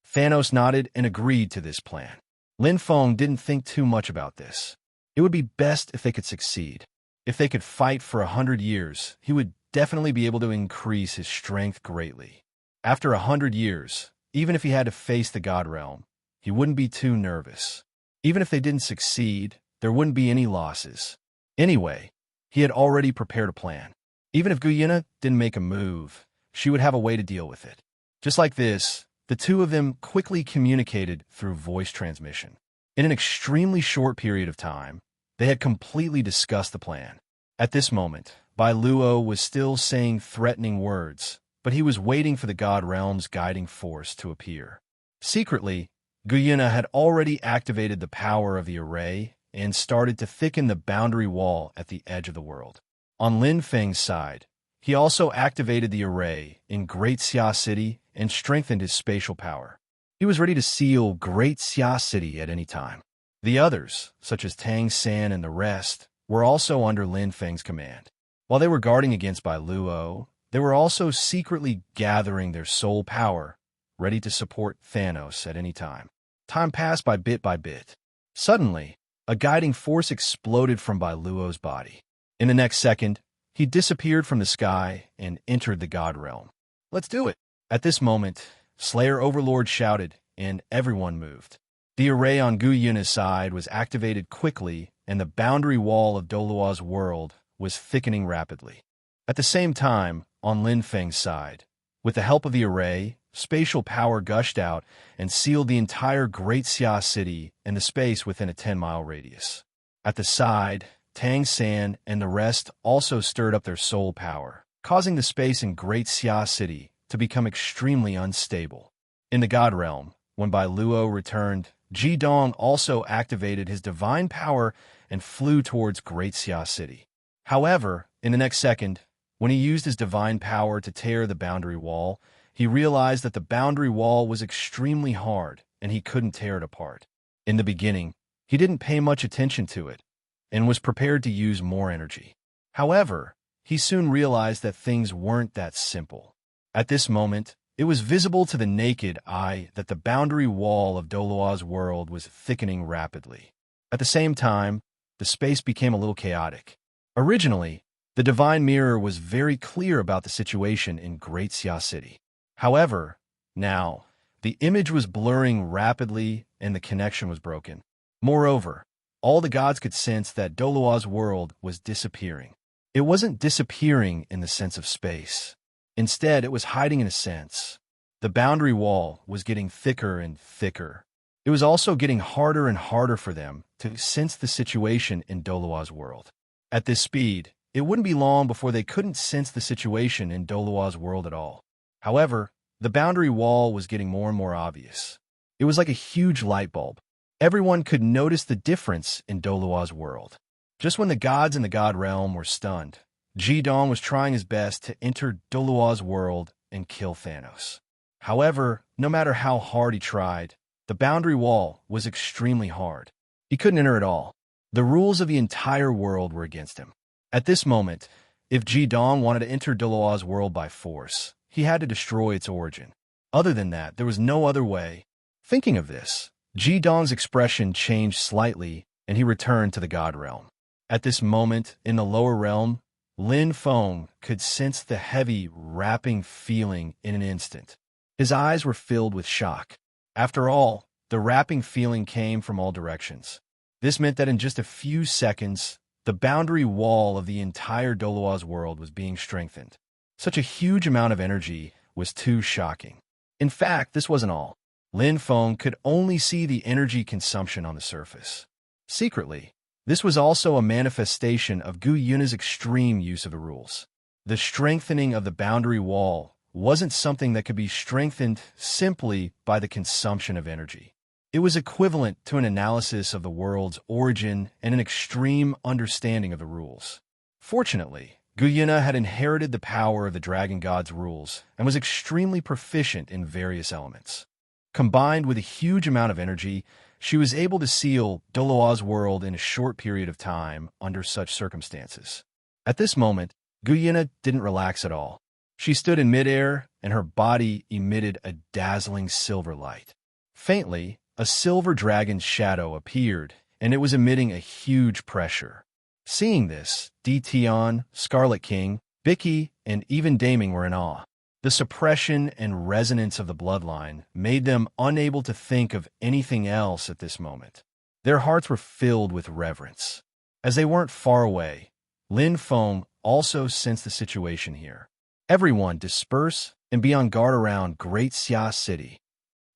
Thanos nodded and agreed to this plan. Lin Feng didn't think too much about this. It would be best if they could succeed. If they could fight for 100 years, he would definitely be able to increase his strength greatly. After 100 years, even if he had to face the God Realm, he wouldn't be too nervous. Even if they didn't succeed, there wouldn't be any losses. Anyway, he had already prepared a plan. Even if Guyuna didn't make a move, she would have a way to deal with it. Just like this, the two of them quickly communicated through voice transmission. In an extremely short period of time, they had completely discussed the plan. At this moment, Douluo was still saying threatening words, but he was waiting for the God Realm's guiding force to appear. Secretly, Guyuna had already activated the power of the array and started to thicken the boundary wall at the edge of the world. On Lin Feng's side, he also activated the array in Great Xia City and strengthened his spatial power. He was ready to seal Great Xia City at any time. The others, such as Tang San and the rest, were also under Lin Feng's command. While they were guarding against Douluo, they were also secretly gathering their soul power, ready to support Thanos at any time. Time passed by bit. Suddenly, a guiding force exploded from Douluo's body. In the next second, he disappeared from the sky and entered the God Realm. Let's do it! At this moment, Slayer Overlord shouted, and everyone moved. The array on Guyuna's side was activated quickly, and the boundary wall of Douluo's world was thickening rapidly. At the same time, on Lin Feng's side, with the help of the array, spatial power gushed out and sealed the entire Great Xia City and the space within a 10-mile radius. At the side, Tang San and the rest also stirred up their soul power, causing the space in Great Xia City to become extremely unstable. In the God Realm, when Douluo returned, Ji Dong also activated his divine power and flew towards Great Xia City. However, in the next second, when he used his divine power to tear the boundary wall, he realized that the boundary wall was extremely hard and he couldn't tear it apart. In the beginning, he didn't pay much attention to it and was prepared to use more energy. However, he soon realized that things weren't that simple. At this moment, it was visible to the naked eye that the boundary wall of Douluo's world was thickening rapidly. At the same time, the space became a little chaotic. Originally, the Divine Mirror was very clear about the situation in Great Xia City. However, now, the image was blurring rapidly and the connection was broken. Moreover, all the gods could sense that Douluo's world was disappearing. It wasn't disappearing in the sense of space. Instead, it was hiding in a sense. The boundary wall was getting thicker and thicker. It was also getting harder and harder for them to sense the situation in Douluo's world. At this speed, it wouldn't be long before they couldn't sense the situation in Douluo's world at all. However, the boundary wall was getting more and more obvious. It was like a huge light bulb. Everyone could notice the difference in Douluo's world. Just when the gods in the God Realm were stunned, Ji Dong was trying his best to enter Douluo's world and kill Thanos. However, no matter how hard he tried, the boundary wall was extremely hard. He couldn't enter at all. The rules of the entire world were against him. At this moment, if Ji Dong wanted to enter Douluo's world by force, he had to destroy its origin. Other than that, there was no other way. Thinking of this, Ji Dong's expression changed slightly, and he returned to the God Realm. At this moment, in the lower realm, Lin Feng could sense the heavy, wrapping feeling in an instant. His eyes were filled with shock. After all, the wrapping feeling came from all directions. This meant that in just a few seconds, the boundary wall of the entire Douluo's world was being strengthened. Such a huge amount of energy was too shocking. In fact, this wasn't all. Lin Feng could only see the energy consumption on the surface. Secretly, This was also a manifestation of Gu Yuna's extreme use of the rules. The strengthening of the boundary wall wasn't something that could be strengthened simply by the consumption of energy. It was equivalent to an analysis of the world's origin and an extreme understanding of the rules. Fortunately, Gu Yuna had inherited the power of the Dragon God's rules and was extremely proficient in various elements. Combined with a huge amount of energy, she was able to seal Douluo's world in a short period of time under such circumstances. At this moment, Gu Yuna didn't relax at all. She stood in midair, and her body emitted a dazzling silver light. Faintly, a silver dragon's shadow appeared, and it was emitting a huge pressure. Seeing this, Tion, Scarlet King, Bicky, and even Daming were in awe. The suppression and resonance of the bloodline made them unable to think of anything else at this moment. Their hearts were filled with reverence. As they weren't far away, Lin Feng also sensed the situation here. Everyone disperse and be on guard around Great Xia City.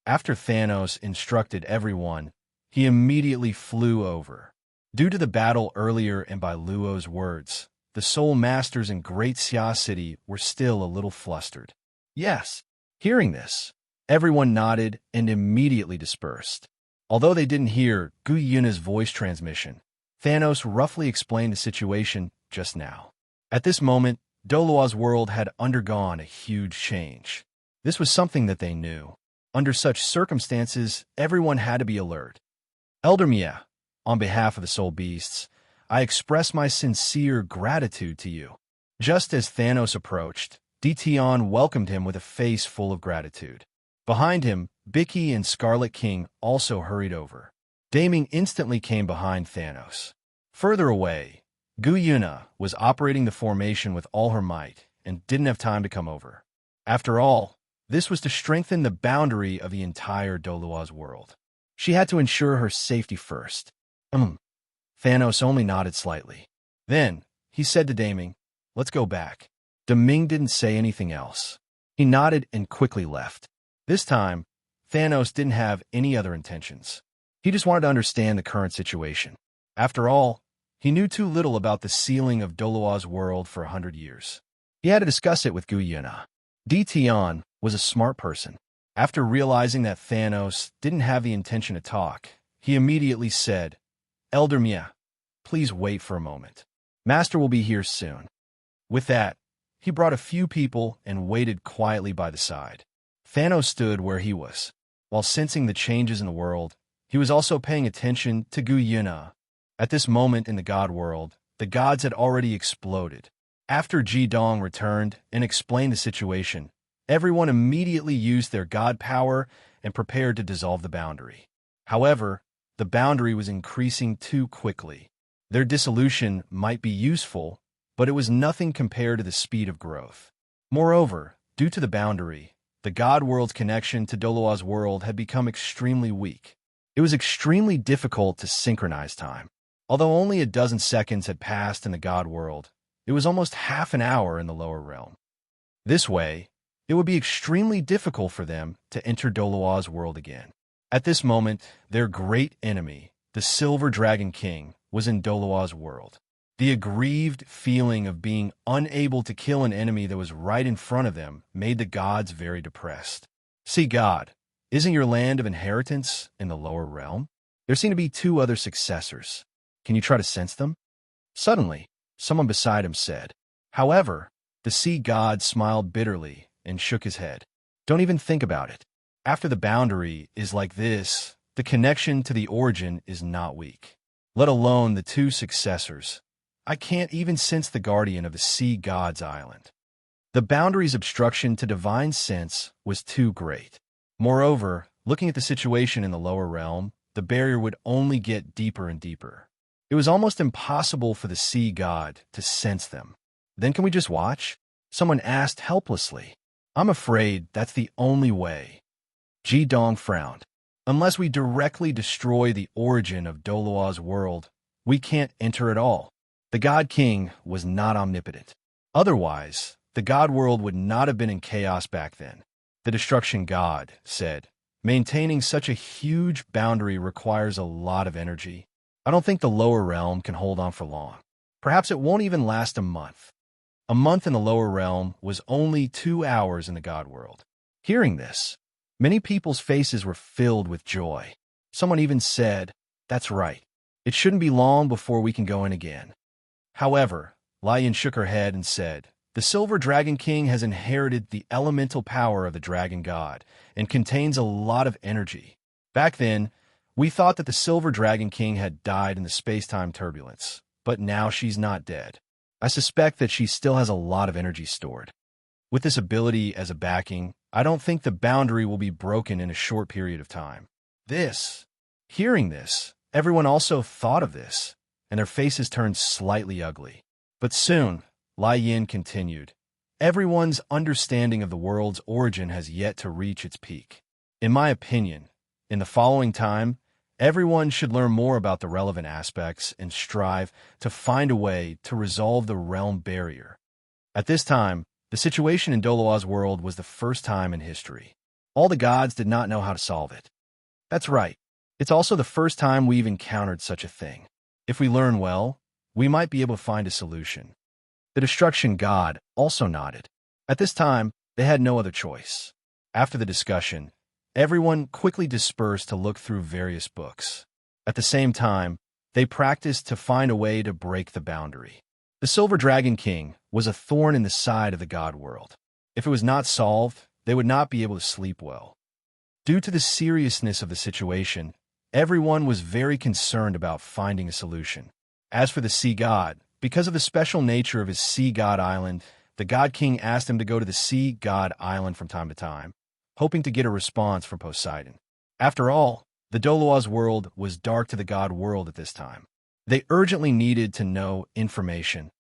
After Thanos instructed everyone, he immediately flew over. Due to the battle earlier and by Luo's words, the Soul Masters in Great Xia City were still a little flustered. Yes. Hearing this, everyone nodded and immediately dispersed. Although they didn't hear Gu Yuna's voice transmission, Thanos roughly explained the situation just now. At this moment, Douluo's world had undergone a huge change. This was something that they knew. Under such circumstances, everyone had to be alert. Elder Mia, on behalf of the Soul Beasts, I express my sincere gratitude to you. Just as Thanos approached, Tion welcomed him with a face full of gratitude. Behind him, Bicky and Scarlet King also hurried over. Daming instantly came behind Thanos. Further away, Gu Yuna was operating the formation with all her might and didn't have time to come over. After all, this was to strengthen the boundary of the entire Douluo's world. She had to ensure her safety first. Thanos only nodded slightly. Then, he said to Daming, "Let's go back." Daming didn't say anything else. He nodded and quickly left. This time, Thanos didn't have any other intentions. He just wanted to understand the current situation. After all, he knew too little about the sealing of Douluo's world for 100 years. He had to discuss it with Gu Yuna. Tion was a smart person. After realizing that Thanos didn't have the intention to talk, he immediately said, "Elder Mia, please wait for a moment. Master will be here soon." With that, he brought a few people and waited quietly by the side. Thanos stood where he was. While sensing the changes in the world, he was also paying attention to Gu Yuna. At this moment in the God world, the gods had already exploded. After Ji Dong returned and explained the situation, everyone immediately used their god power and prepared to dissolve the boundary. However, the boundary was increasing too quickly. Their dissolution might be useful, but it was nothing compared to the speed of growth. Moreover, due to the boundary, the God world's connection to Douluo's world had become extremely weak. It was extremely difficult to synchronize time. Although only a dozen seconds had passed in the God world, it was almost half an hour in the lower realm. This way, it would be extremely difficult for them to enter Douluo's world again. At this moment, their great enemy, the Silver Dragon King, was in Douluo's world. The aggrieved feeling of being unable to kill an enemy that was right in front of them made the gods very depressed. See, God, isn't your land of inheritance in the lower realm? There seem to be 2 other successors. Can you try to sense them? Suddenly, someone beside him said. However, the sea god smiled bitterly and shook his head. Don't even think about it. After the boundary is like this, the connection to the origin is not weak. Let alone the 2 successors. I can't even sense the guardian of the sea god's island. The boundary's obstruction to divine sense was too great. Moreover, looking at the situation in the lower realm, the barrier would only get deeper and deeper. It was almost impossible for the sea god to sense them. Then can we just watch? Someone asked helplessly. I'm afraid that's the only way. Ji Dong frowned. Unless we directly destroy the origin of Douluo's world, we can't enter at all. The God King was not omnipotent. Otherwise, the God world would not have been in chaos back then. The Destruction God said, maintaining such a huge boundary requires a lot of energy. I don't think the lower realm can hold on for long. Perhaps it won't even last a month. A month in the lower realm was only 2 hours in the god world. Hearing this, many people's faces were filled with joy. Someone even said, "That's right. It shouldn't be long before we can go in again." However, Lion shook her head and said, "The Silver Dragon King has inherited the elemental power of the dragon god and contains a lot of energy. Back then, we thought that the Silver Dragon King had died in the space-time turbulence, but now she's not dead. I suspect that she still has a lot of energy stored. With this ability as a backing, I don't think the boundary will be broken in a short period of time." Hearing this, everyone also thought of this, and their faces turned slightly ugly. But soon, Lai Yin continued, "Everyone's understanding of the world's origin has yet to reach its peak. In my opinion, in the following time, everyone should learn more about the relevant aspects and strive to find a way to resolve the realm barrier." At this time, the situation in Douluo's world was the first time in history. All the gods did not know how to solve it. That's right. It's also the first time we've encountered such a thing. If we learn well, we might be able to find a solution. The destruction god also nodded. At this time, they had no other choice. After the discussion, everyone quickly dispersed to look through various books. At the same time, they practiced to find a way to break the boundary. The Silver Dragon King was a thorn in the side of the god world. If it was not solved, they would not be able to sleep well. Due to the seriousness of the situation, everyone was very concerned about finding a solution. As for the sea god, because of the special nature of his sea god island, the god king asked him to go to the sea god island from time to time, hoping to get a response from Poseidon. After all, the Douluo's world was dark to the god world at this time. They urgently needed to know information.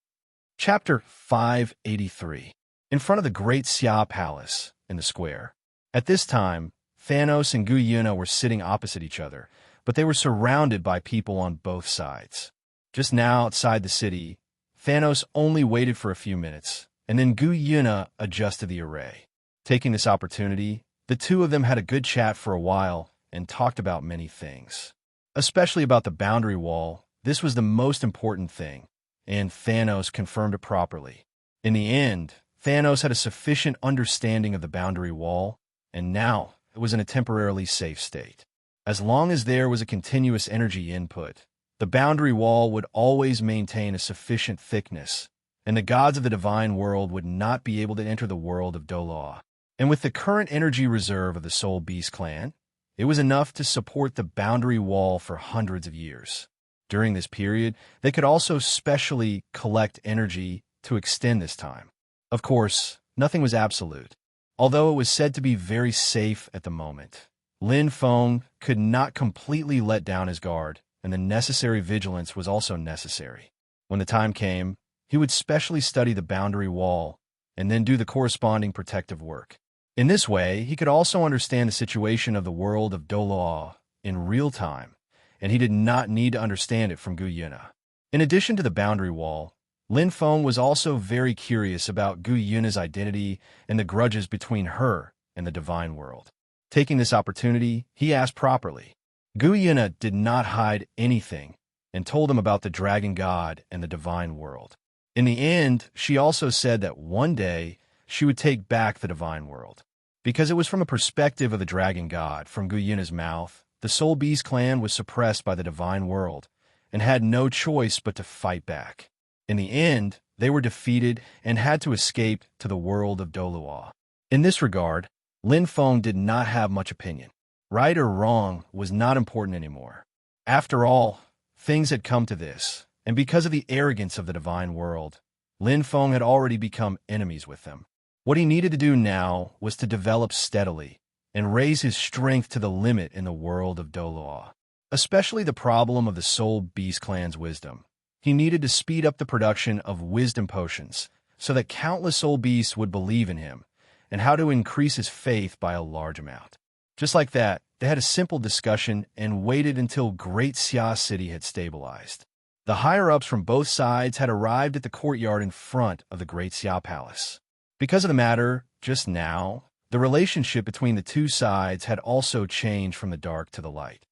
Chapter 583. In front of the Great Xia Palace in the square. At this time, Thanos and Gu Yuna were sitting opposite each other, but they were surrounded by people on both sides. Just now, outside the city, Thanos only waited for a few minutes, and then Gu Yuna adjusted the array. Taking this opportunity, the two of them had a good chat for a while and talked about many things. Especially about the boundary wall. This was the most important thing, and Thanos confirmed it properly. In the end, Thanos had a sufficient understanding of the boundary wall, and now it was in a temporarily safe state. As long as there was a continuous energy input, the boundary wall would always maintain a sufficient thickness, and the gods of the divine world would not be able to enter the world of Douluo. And with the current energy reserve of the Soul Beast clan, it was enough to support the boundary wall for hundreds of years. During this period, they could also specially collect energy to extend this time. Of course, nothing was absolute. Although it was said to be very safe at the moment, Lin Feng could not completely let down his guard, and the necessary vigilance was also necessary. When the time came, he would specially study the boundary wall and then do the corresponding protective work. In this way, he could also understand the situation of the world of Douluo in real time, and he did not need to understand it from Gu Yuna. In addition to the boundary wall, Lin Feng was also very curious about Gu Yuna's identity and the grudges between her and the divine world. Taking this opportunity, he asked properly. Gu Yuna did not hide anything and told him about the dragon god and the divine world. In the end, she also said that one day she would take back the divine world. Because it was from a perspective of the dragon god, from Gu Yuna's mouth, the Soul Beast clan was suppressed by the divine world and had no choice but to fight back. In the end, they were defeated and had to escape to the world of Douluo. In this regard, Lin Feng did not have much opinion. Right or wrong was not important anymore. After all, things had come to this, and because of the arrogance of the divine world, Lin Feng had already become enemies with them. What he needed to do now was to develop steadily and raise his strength to the limit in the world of Douluo. Especially the problem of the Soul Beast clan's wisdom. He needed to speed up the production of wisdom potions so that countless soul beasts would believe in him, and how to increase his faith by a large amount. Just like that, they had a simple discussion and waited until Great Xia City had stabilized. The higher-ups from both sides had arrived at the courtyard in front of the Great Xia Palace. Because of the matter just now, the relationship between the two sides had also changed from the dark to the light.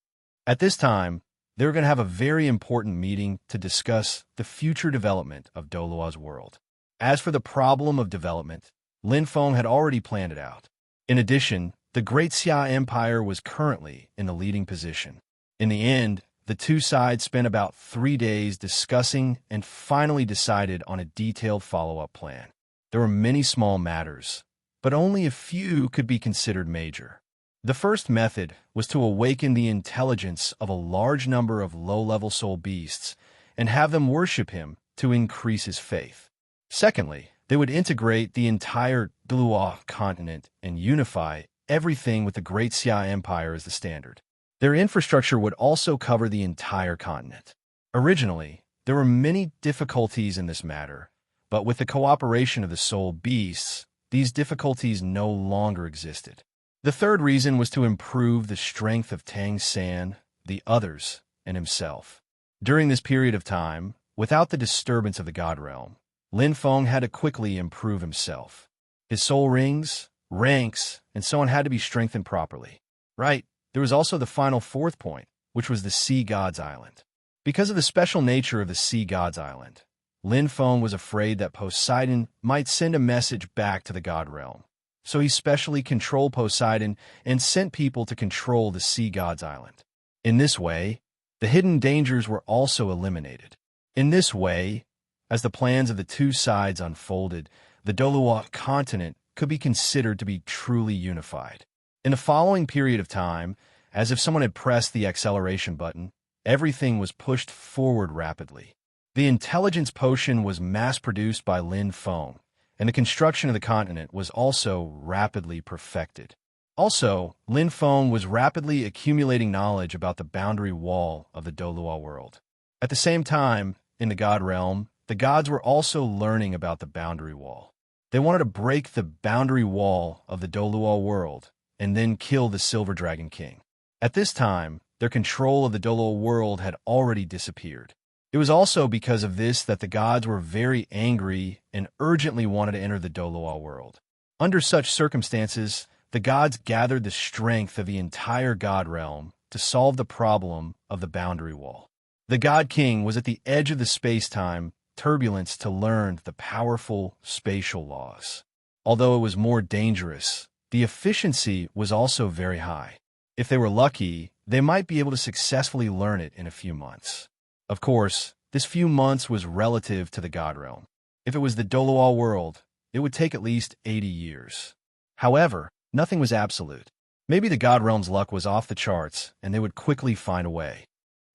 At this time, They were going to have a very important meeting to discuss the future development of Douluo's world. As for the problem of development, Lin Feng had already planned it out. In addition, the Great Xia Empire was currently in the leading position. In the end, the two sides spent about 3 days discussing and finally decided on a detailed follow-up plan. There were many small matters, but only a few could be considered major. The first method was to awaken the intelligence of a large number of low-level soul beasts and have them worship him to increase his faith. Secondly, they would integrate the entire Douluo continent and unify everything with the Great Xia Empire as the standard. Their infrastructure would also cover the entire continent. Originally, there were many difficulties in this matter, but with the cooperation of the soul beasts, these difficulties no longer existed. The third reason was to improve the strength of Tang San, the others, and himself. During this period of time, without the disturbance of the God Realm, Lin Feng had to quickly improve himself. His soul rings, ranks, and so on had to be strengthened properly. Right, there was also the final fourth point, which was the Sea God's Island. Because of the special nature of the Sea God's Island, Lin Feng was afraid that Poseidon might send a message back to the God Realm. So he specially controlled Poseidon and sent people to control the Sea God's Island. In this way, the hidden dangers were also eliminated. In this way, as the plans of the two sides unfolded, the Douluo continent could be considered to be truly unified. In the following period of time, as if someone had pressed the acceleration button, everything was pushed forward rapidly. The intelligence potion was mass-produced by Lin Feng, and the construction of the continent was also rapidly perfected. Also, Lin Feng was rapidly accumulating knowledge about the boundary wall of the Douluo world. At the same time, in the God Realm, the gods were also learning about the boundary wall. They wanted to break the boundary wall of the Douluo world and then kill the Silver Dragon King. At this time, their control of the Douluo world had already disappeared. It was also because of this that the gods were very angry and urgently wanted to enter the Douluo world. Under such circumstances, the gods gathered the strength of the entire God realm to solve the problem of the boundary wall. The God King was at the edge of the space-time turbulence to learn the powerful spatial laws. Although it was more dangerous, the efficiency was also very high. If they were lucky, they might be able to successfully learn it in a few months. Of course, this few months was relative to the God realm. If it was the Douluo world, it would take at least 80 years. However, nothing was absolute. Maybe the God realm's luck was off the charts, and they would quickly find a way.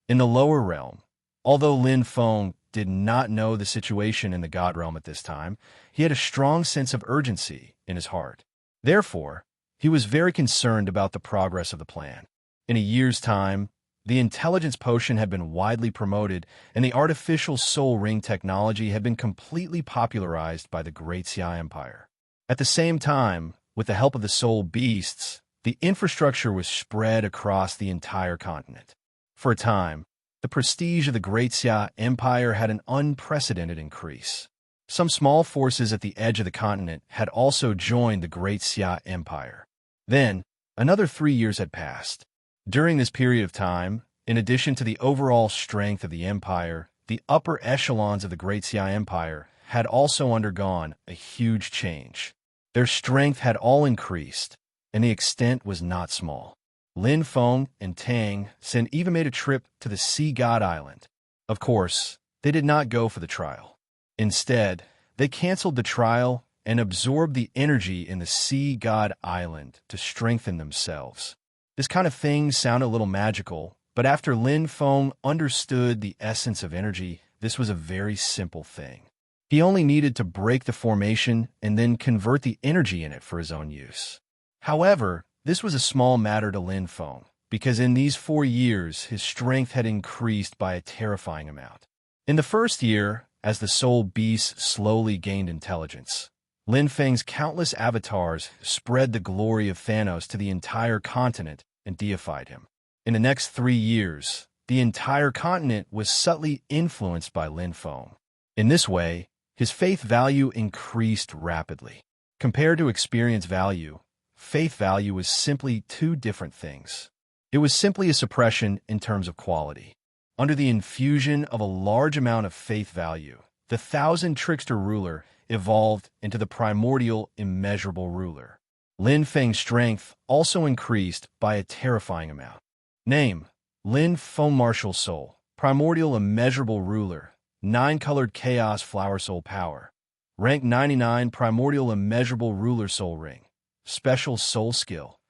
In the lower realm, although Lin Feng did not know the situation in the God realm at this time, he had a strong sense of urgency in his heart. Therefore, he was very concerned about the progress of the plan. In a year's time, the intelligence potion had been widely promoted, and the artificial soul ring technology had been completely popularized by the Great Xia Empire. At the same time, with the help of the soul beasts, the infrastructure was spread across the entire continent. For a time, the prestige of the Great Xia Empire had an unprecedented increase. Some small forces at the edge of the continent had also joined the Great Xia Empire. Then, another 3 years had passed. During this period of time, in addition to the overall strength of the empire, the upper echelons of the Great Xia Empire had also undergone a huge change. Their strength had all increased, and the extent was not small. Lin Feng and Tang San even made a trip to the Sea God Island. Of course, they did not go for the trial. Instead, they canceled the trial and absorbed the energy in the Sea God Island to strengthen themselves. This kind of thing sounded a little magical, but after Lin Feng understood the essence of energy, this was a very simple thing. He only needed to break the formation and then convert the energy in it for his own use. However, this was a small matter to Lin Feng, because in these 4 years, his strength had increased by a terrifying amount. In the first year, as the soul beasts slowly gained intelligence, Lin Feng's countless avatars spread the glory of Thanos to the entire continent and deified him. In the next 3 years, the entire continent was subtly influenced by Lin Feng. In this way, his faith value increased rapidly. Compared to experience value, faith value was simply two different things. It was simply a suppression in terms of quality. Under the infusion of a large amount of faith value, the Thousand Trickster ruler evolved into the primordial immeasurable ruler. Lin Feng's strength also increased by a terrifying amount. Name: Lin Feng Martial Soul, primordial immeasurable ruler, 9-colored chaos flower soul power. Rank 99 primordial immeasurable ruler soul ring. Special soul skill.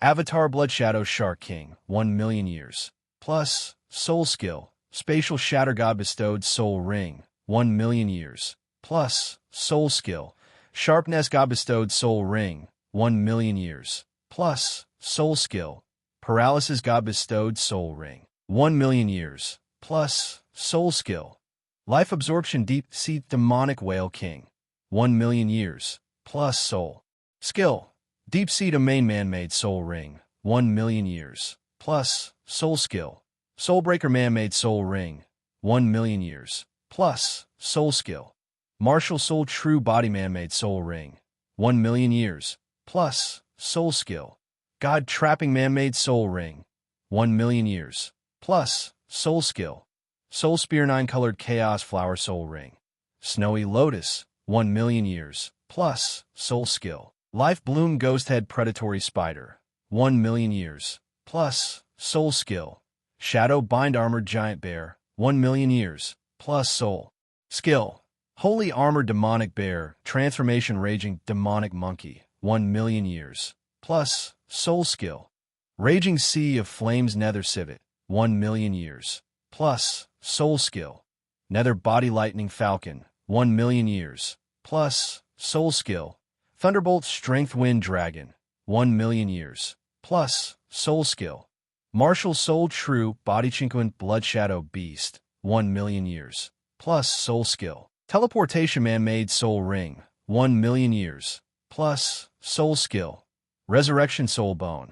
Avatar Blood Shadow Shark King, 1,000,000 years. Plus, soul skill. Spatial Shatter God Bestowed Soul Ring, 1,000,000 years. Plus, soul skill. Sharpness God Bestowed Soul Ring, 1,000,000 years. Plus, soul skill. Paralysis God Bestowed Soul Ring, 1,000,000 years. Plus, soul skill. Life Absorption Deep Sea Demonic Whale King, 1,000,000 years. Plus, soul skill. Deep Sea Domain Man-Made Soul Ring, 1,000,000 years. Plus, soul skill. Soulbreaker Man-Made Soul Ring, 1,000,000 years. Plus, soul skill. Martial Soul True Body Man-Made Soul Ring, 1,000,000 years. Plus, soul skill. God Trapping Man-Made Soul Ring, 1,000,000 years. Plus, soul skill. Soul Spear 9-Colored Chaos Flower Soul Ring. Snowy Lotus, 1,000,000 years. Plus, soul skill. Life Bloom Ghost Head Predatory Spider, 1,000,000 years. Plus, soul skill. Shadow Bind Armored Giant Bear, 1,000,000 years. Plus, soul skill. Holy Armored Demonic Bear, Transformation Raging Demonic Monkey, 1,000,000 years. Plus, soul skill. Raging Sea of Flames Nether Civet, 1,000,000 years. Plus, soul skill. Nether Body Lightning Falcon, 1,000,000 years. Plus, soul skill. Thunderbolt Strength Wind Dragon, 1,000,000 years. Plus, soul skill. Martial Soul True Body Chinquin Blood Shadow Beast, 1,000,000 years. Plus, soul skill. Teleportation Man-Made Soul Ring, 1,000,000 years. Plus, soul skill. Resurrection Soul Bone.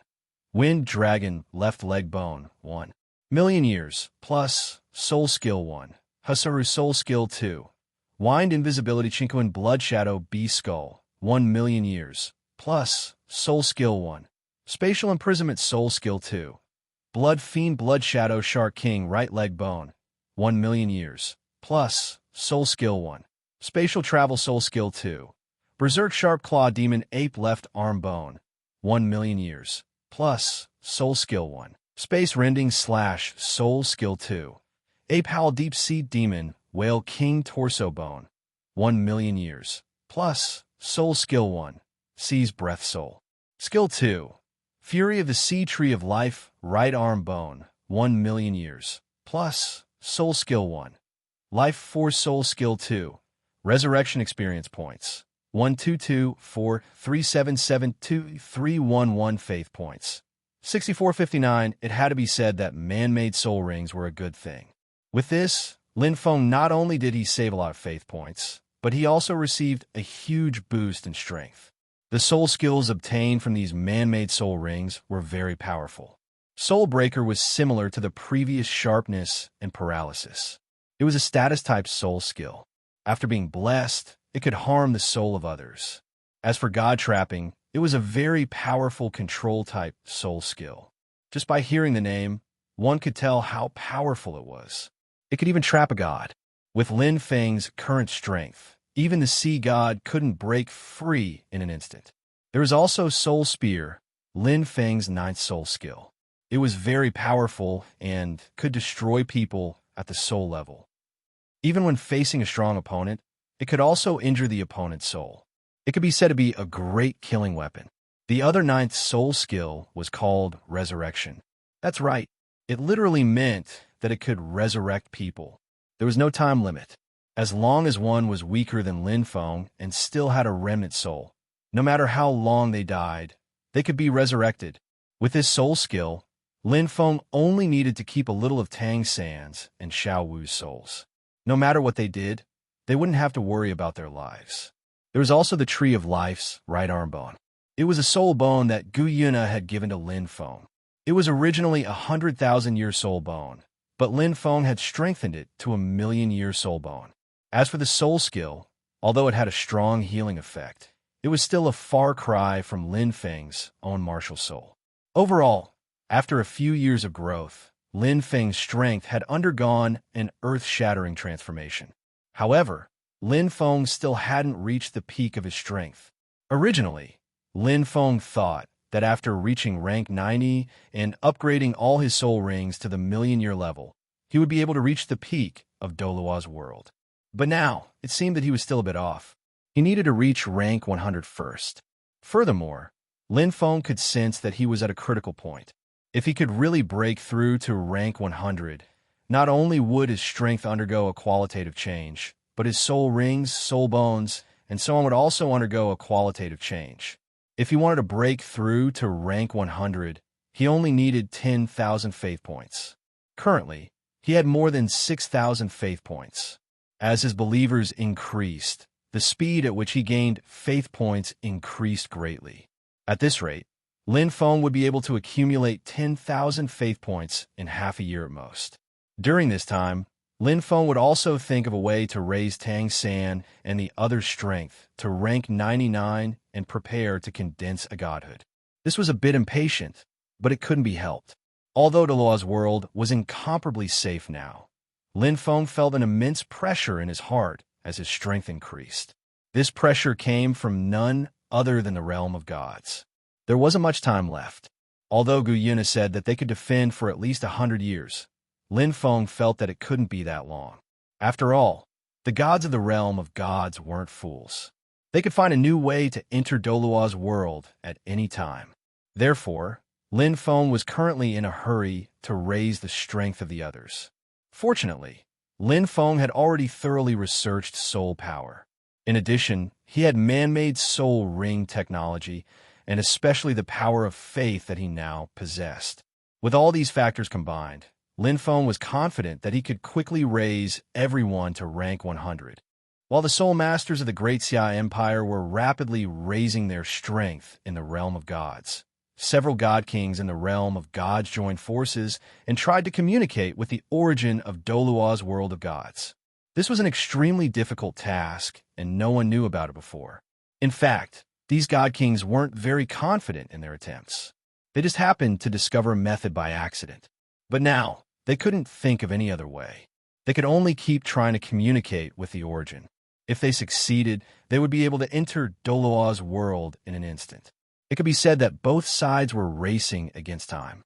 Wind Dragon Left Leg Bone, 1,000,000 years. Plus, soul skill 1. Hasaru Soul Skill 2. Wind Invisibility Chinquin Blood Shadow Beast Skull, 1,000,000 years. Plus, soul skill 1. Spatial Imprisonment Soul Skill 2. Blood Fiend Blood Shadow Shark King Right Leg Bone, 1,000,000 years. Plus, soul skill 1. Spatial Travel Soul Skill 2. Berserk Sharp Claw Demon Ape Left Arm Bone, 1,000,000 years. Plus, soul skill 1. Space Rending / Soul Skill 2. Ape Howl Deep Sea Demon Whale King Torso Bone, 1,000,000 years. Plus, soul skill 1. Sea's Breath Soul Skill 2. Fury of the Sea Tree of Life Right Arm Bone, 1,000,000 years. Plus, soul skill 1. Life Force Soul Skill 2. Resurrection Experience Points, 12243772311 Faith Points. 6459. It had to be said that man-made soul rings were a good thing. With this, Lin Feng not only did he save a lot of faith points, but he also received a huge boost in strength. The soul skills obtained from these man-made soul rings were very powerful. Soul Breaker was similar to the previous sharpness and paralysis. It was a status-type soul skill. After being blessed, it could harm the soul of others. As for God Trapping, it was a very powerful control-type soul skill. Just by hearing the name, one could tell how powerful it was. It could even trap a god. With Lin Feng's current strength, even the sea god couldn't break free in an instant. There is also Soul Spear, Lin Feng's 9th soul skill. It was very powerful and could destroy people at the soul level. Even when facing a strong opponent, it could also injure the opponent's soul. It could be said to be a great killing weapon. The other 9th soul skill was called Resurrection. That's right. It literally meant that it could resurrect people. There was no time limit. As long as one was weaker than Lin Feng and still had a remnant soul, no matter how long they died, they could be resurrected. With this soul skill, Lin Feng only needed to keep a little of Tang San's and Xiao Wu's souls. No matter what they did, they wouldn't have to worry about their lives. There was also the Tree of Life's right arm bone. It was a soul bone that Gu Yuna had given to Lin Feng. It was originally a 100,000-year soul bone, but Lin Feng had strengthened it to a 1,000,000-year soul bone. As for the soul skill, although it had a strong healing effect, it was still a far cry from Lin Feng's own martial soul. Overall, after a few years of growth, Lin Feng's strength had undergone an earth-shattering transformation. However, Lin Feng still hadn't reached the peak of his strength. Originally, Lin Feng thought that after reaching rank 90 and upgrading all his soul rings to the million-year level, he would be able to reach the peak of Douluo's world. But now, it seemed that he was still a bit off. He needed to reach rank 100 first. Furthermore, Lin Feng could sense that he was at a critical point. If he could really break through to rank 100, not only would his strength undergo a qualitative change, but his soul rings, soul bones, and so on would also undergo a qualitative change. If he wanted to break through to rank 100, he only needed 10,000 faith points. Currently, he had more than 6,000 faith points. As his believers increased, the speed at which he gained faith points increased greatly. At this rate, Lin Feng would be able to accumulate 10,000 faith points in half a year at most. During this time, Lin Feng would also think of a way to raise Tang San and the other's strength to rank 99 and prepare to condense a godhood. This was a bit impatient, but it couldn't be helped. Although Douluo's world was incomparably safe now, Lin Feng felt an immense pressure in his heart as his strength increased. This pressure came from none other than the realm of gods. There wasn't much time left. Although Gu Yuna said that they could defend for at least 100 years, Lin Feng felt that it couldn't be that long. After all, the gods of the realm of gods weren't fools. They could find a new way to enter Douluo's world at any time. Therefore, Lin Feng was currently in a hurry to raise the strength of the others. Fortunately, Lin Feng had already thoroughly researched soul power. In addition, he had man-made soul ring technology, and especially the power of faith that he now possessed. With all these factors combined, Lin Feng was confident that he could quickly raise everyone to rank 100. While the soul masters of the Great Xia Empire were rapidly raising their strength in the realm of gods, several god kings in the realm of gods joined forces and tried to communicate with the origin of Douluo's world of gods. This was an extremely difficult task, and no one knew about it before. In fact, these god kings weren't very confident in their attempts. They just happened to discover a method by accident. But now, they couldn't think of any other way. They could only keep trying to communicate with the origin. If they succeeded, they would be able to enter Douluo's world in an instant. It could be said that both sides were racing against time.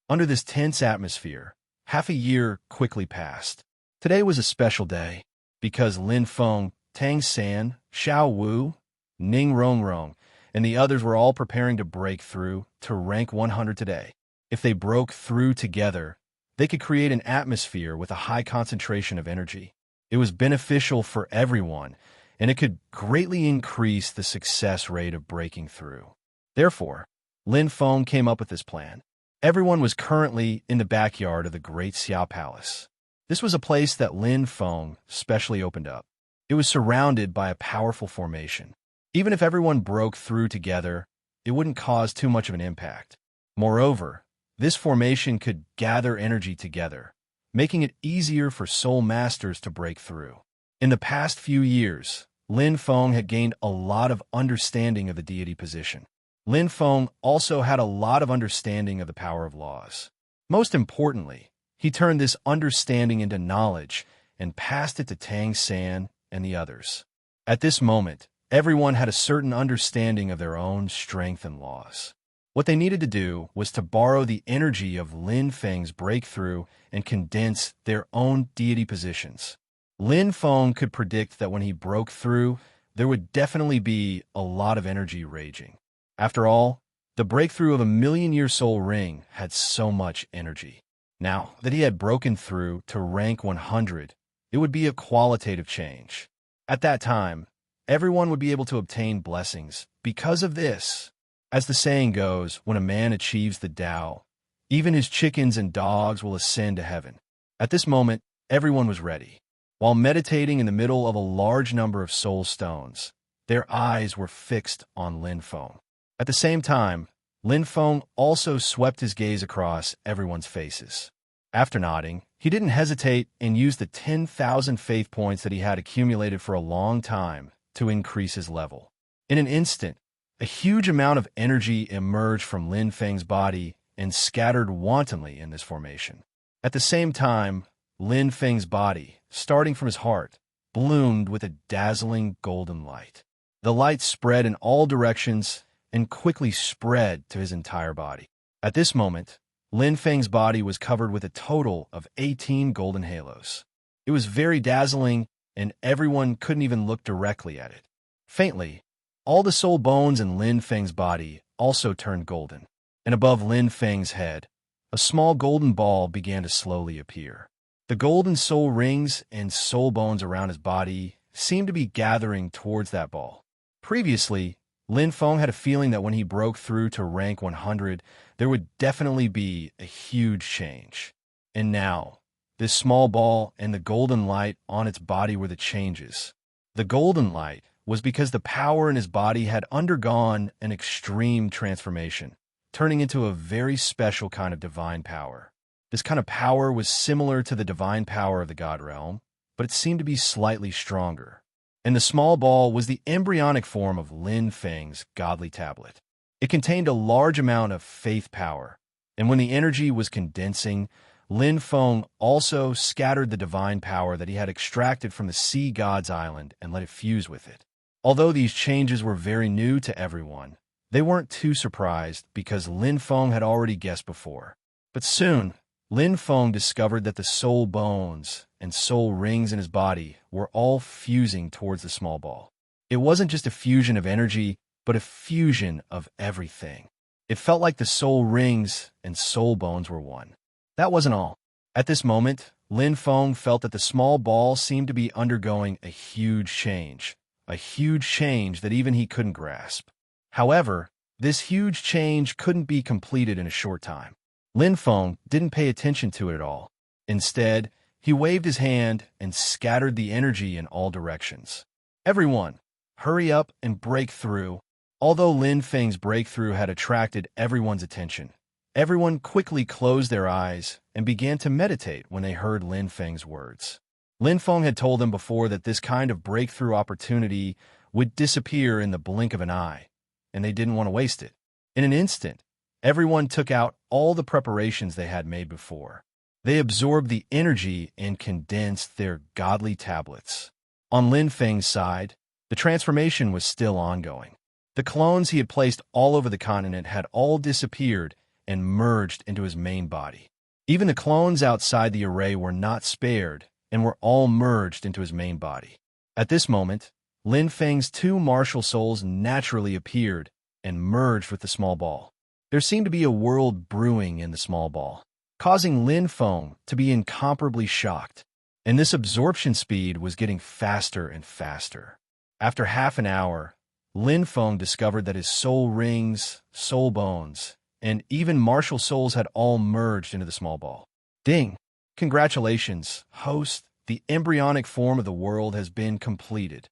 Under this tense atmosphere, half a year quickly passed. Today was a special day, because Lin Feng, Tang San, Xiao Wu, Ning Rongrong, and the others were all preparing to break through to rank 100 today. If they broke through together, they could create an atmosphere with a high concentration of energy. It was beneficial for everyone, and it could greatly increase the success rate of breaking through. Therefore, Lin Feng came up with this plan. Everyone was currently in the backyard of the Great Xia Palace. This was a place that Lin Feng specially opened up. It was surrounded by a powerful formation. Even if everyone broke through together, it wouldn't cause too much of an impact. Moreover, this formation could gather energy together, making it easier for soul masters to break through. In the past few years, Lin Feng had gained a lot of understanding of the deity position. Lin Feng also had a lot of understanding of the power of laws. Most importantly, he turned this understanding into knowledge and passed it to Tang San and the others. At this moment, everyone had a certain understanding of their own strength and laws. What they needed to do was to borrow the energy of Lin Feng's breakthrough and condense their own deity positions. Lin Feng could predict that when he broke through, there would definitely be a lot of energy raging. After all, the breakthrough of a million-year soul ring had so much energy. Now that he had broken through to rank 100, it would be a qualitative change. At that time, everyone would be able to obtain blessings because of this. As the saying goes, when a man achieves the Tao, even his chickens and dogs will ascend to heaven. At this moment, everyone was ready. While meditating in the middle of a large number of soul stones, their eyes were fixed on Lin Feng. At the same time, Lin Feng also swept his gaze across everyone's faces. After nodding, he didn't hesitate and used the 10,000 faith points that he had accumulated for a long time to increase his level. In an instant, a huge amount of energy emerged from Lin Feng's body and scattered wantonly in this formation. At the same time, Lin Feng's body, starting from his heart, bloomed with a dazzling golden light. The light spread in all directions and quickly spread to his entire body. At this moment, Lin Feng's body was covered with a total of 18 golden halos. It was very dazzling, and everyone couldn't even look directly at it. Faintly, all the soul bones in Lin Feng's body also turned golden, and above Lin Feng's head, a small golden ball began to slowly appear. The golden soul rings and soul bones around his body seemed to be gathering towards that ball. Previously, Lin Feng had a feeling that when he broke through to rank 100, there would definitely be a huge change. And now, this small ball and the golden light on its body were the changes. The golden light was because the power in his body had undergone an extreme transformation, turning into a very special kind of divine power. This kind of power was similar to the divine power of the God realm, but it seemed to be slightly stronger. And the small ball was the embryonic form of Lin Feng's godly tablet. It contained a large amount of faith power, and when the energy was condensing, Lin Feng also scattered the divine power that he had extracted from the sea god's island and let it fuse with it. Although these changes were very new to everyone, they weren't too surprised because Lin Feng had already guessed before. But soon, Lin Feng discovered that the soul bones and soul rings in his body were all fusing towards the small ball. It wasn't just a fusion of energy, but a fusion of everything. It felt like the soul rings and soul bones were one. That wasn't all. At this moment, Lin Feng felt that the small ball seemed to be undergoing a huge change that even he couldn't grasp. However, this huge change couldn't be completed in a short time. Lin Feng didn't pay attention to it at all. Instead, he waved his hand and scattered the energy in all directions. Everyone, hurry up and break through. Although Lin Feng's breakthrough had attracted everyone's attention, everyone quickly closed their eyes and began to meditate when they heard Lin Feng's words. Lin Feng had told them before that this kind of breakthrough opportunity would disappear in the blink of an eye, and they didn't want to waste it. In an instant, everyone took out all the preparations they had made before. They absorbed the energy and condensed their godly tablets. On Lin Feng's side, the transformation was still ongoing. The clones he had placed all over the continent had all disappeared and merged into his main body. Even the clones outside the array were not spared and were all merged into his main body. At this moment, Lin Feng's two martial souls naturally appeared and merged with the small ball. There seemed to be a world brewing in the small ball, causing Lin Feng to be incomparably shocked, and this absorption speed was getting faster and faster. After half an hour, Lin Feng discovered that his soul rings, soul bones, and even martial souls had all merged into the small ball. Ding! Congratulations, host, the embryonic form of the world has been completed.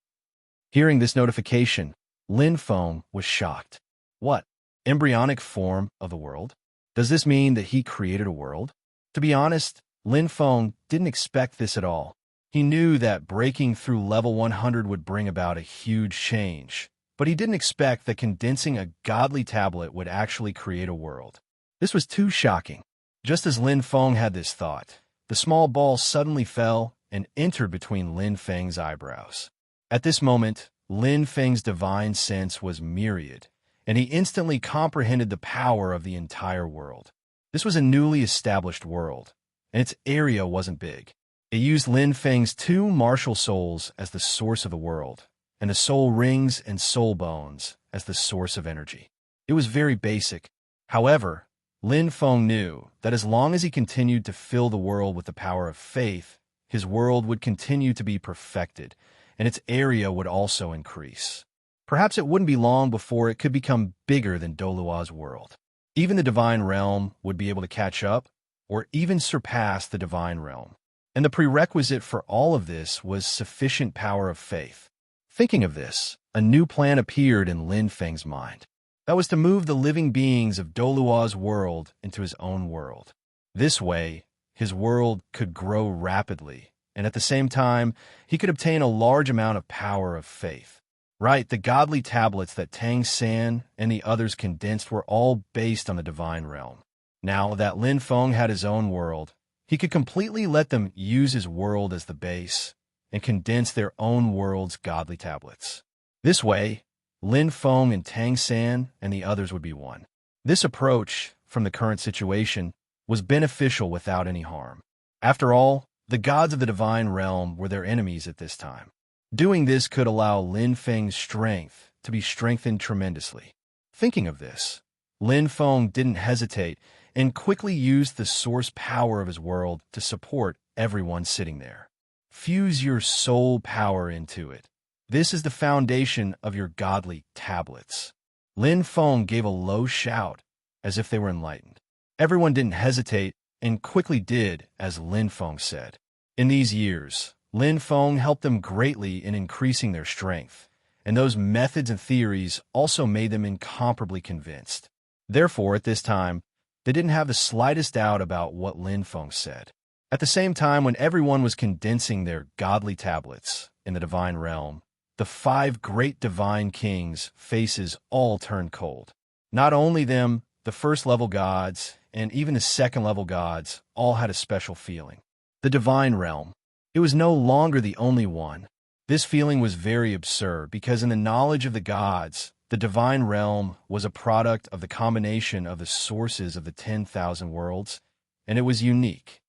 Hearing this notification, Lin Feng was shocked. What? Embryonic form of the world? Does this mean that he created a world? To be honest, Lin Feng didn't expect this at all. He knew that breaking through level 100 would bring about a huge change, but he didn't expect that condensing a godly tablet would actually create a world. This was too shocking. Just as Lin Feng had this thought, the small ball suddenly fell and entered between Lin Feng's eyebrows. At this moment, Lin Feng's divine sense was myriad, and he instantly comprehended the power of the entire world. This was a newly established world, and its area wasn't big. It used Lin Feng's two martial souls as the source of the world, and the soul rings and soul bones as the source of energy. It was very basic. However, Lin Feng knew that as long as he continued to fill the world with the power of faith, his world would continue to be perfected, and its area would also increase. Perhaps it wouldn't be long before it could become bigger than Douluo's world. Even the divine realm would be able to catch up, or even surpass the divine realm. And the prerequisite for all of this was sufficient power of faith. Thinking of this, a new plan appeared in Lin Feng's mind. That was to move the living beings of Douluo's world into his own world. This way, his world could grow rapidly, and at the same time, he could obtain a large amount of power of faith. Right, the godly tablets that Tang San and the others condensed were all based on the divine realm. Now that Lin Feng had his own world, he could completely let them use his world as the base and condense their own world's godly tablets. This way, Lin Feng and Tang San and the others would be one. This approach, from the current situation, was beneficial without any harm. After all, the gods of the divine realm were their enemies at this time. Doing this could allow Lin Feng's strength to be strengthened tremendously. Thinking of this, Lin Feng didn't hesitate and quickly used the source power of his world to support everyone sitting there. Fuse your soul power into it. This is the foundation of your godly tablets. Lin Feng gave a low shout, as if they were enlightened. Everyone didn't hesitate and quickly did as Lin Feng said. In these years, Lin Feng helped them greatly in increasing their strength, and those methods and theories also made them incomparably convinced. Therefore, at this time, they didn't have the slightest doubt about what Lin Feng said. At the same time, when everyone was condensing their godly tablets in the divine realm, the 5 great divine kings' faces all turned cold. Not only them, the first-level gods and even the second-level gods all had a special feeling. The divine realm. It was no longer the only one. This feeling was very absurd because in the knowledge of the gods, the divine realm was a product of the combination of the sources of the 10,000 worlds, and it was unique.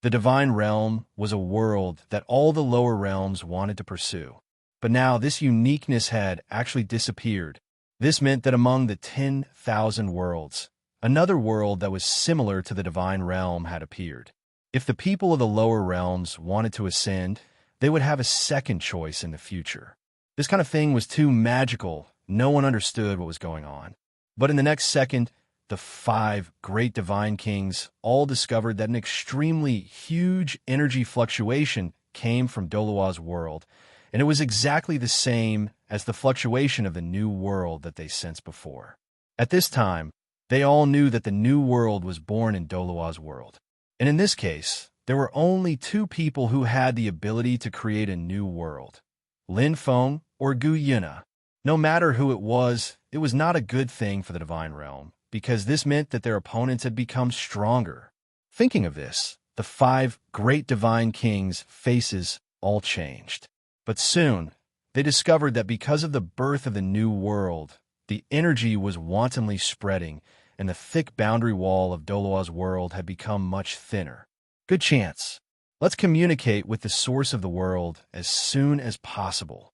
The divine realm was a world that all the lower realms wanted to pursue. But now this uniqueness had actually disappeared. This meant that among the 10,000 worlds, another world that was similar to the divine realm had appeared. If the people of the lower realms wanted to ascend, they would have a second choice in the future. This kind of thing was too magical. No one understood what was going on. But in the next second, the 5 great divine kings all discovered that an extremely huge energy fluctuation came from Douluo's world, and it was exactly the same as the fluctuation of the new world that they sensed before. At this time, they all knew that the new world was born in Douluo's world. And in this case, there were only 2 people who had the ability to create a new world, Lin Feng or Gu Yina. No matter who it was not a good thing for the divine realm, because this meant that their opponents had become stronger. Thinking of this, the 5 great divine kings' faces all changed. But soon, they discovered that because of the birth of the new world, the energy was wantonly spreading, and the thick boundary wall of Douluo's world had become much thinner. Good chance. Let's communicate with the source of the world as soon as possible.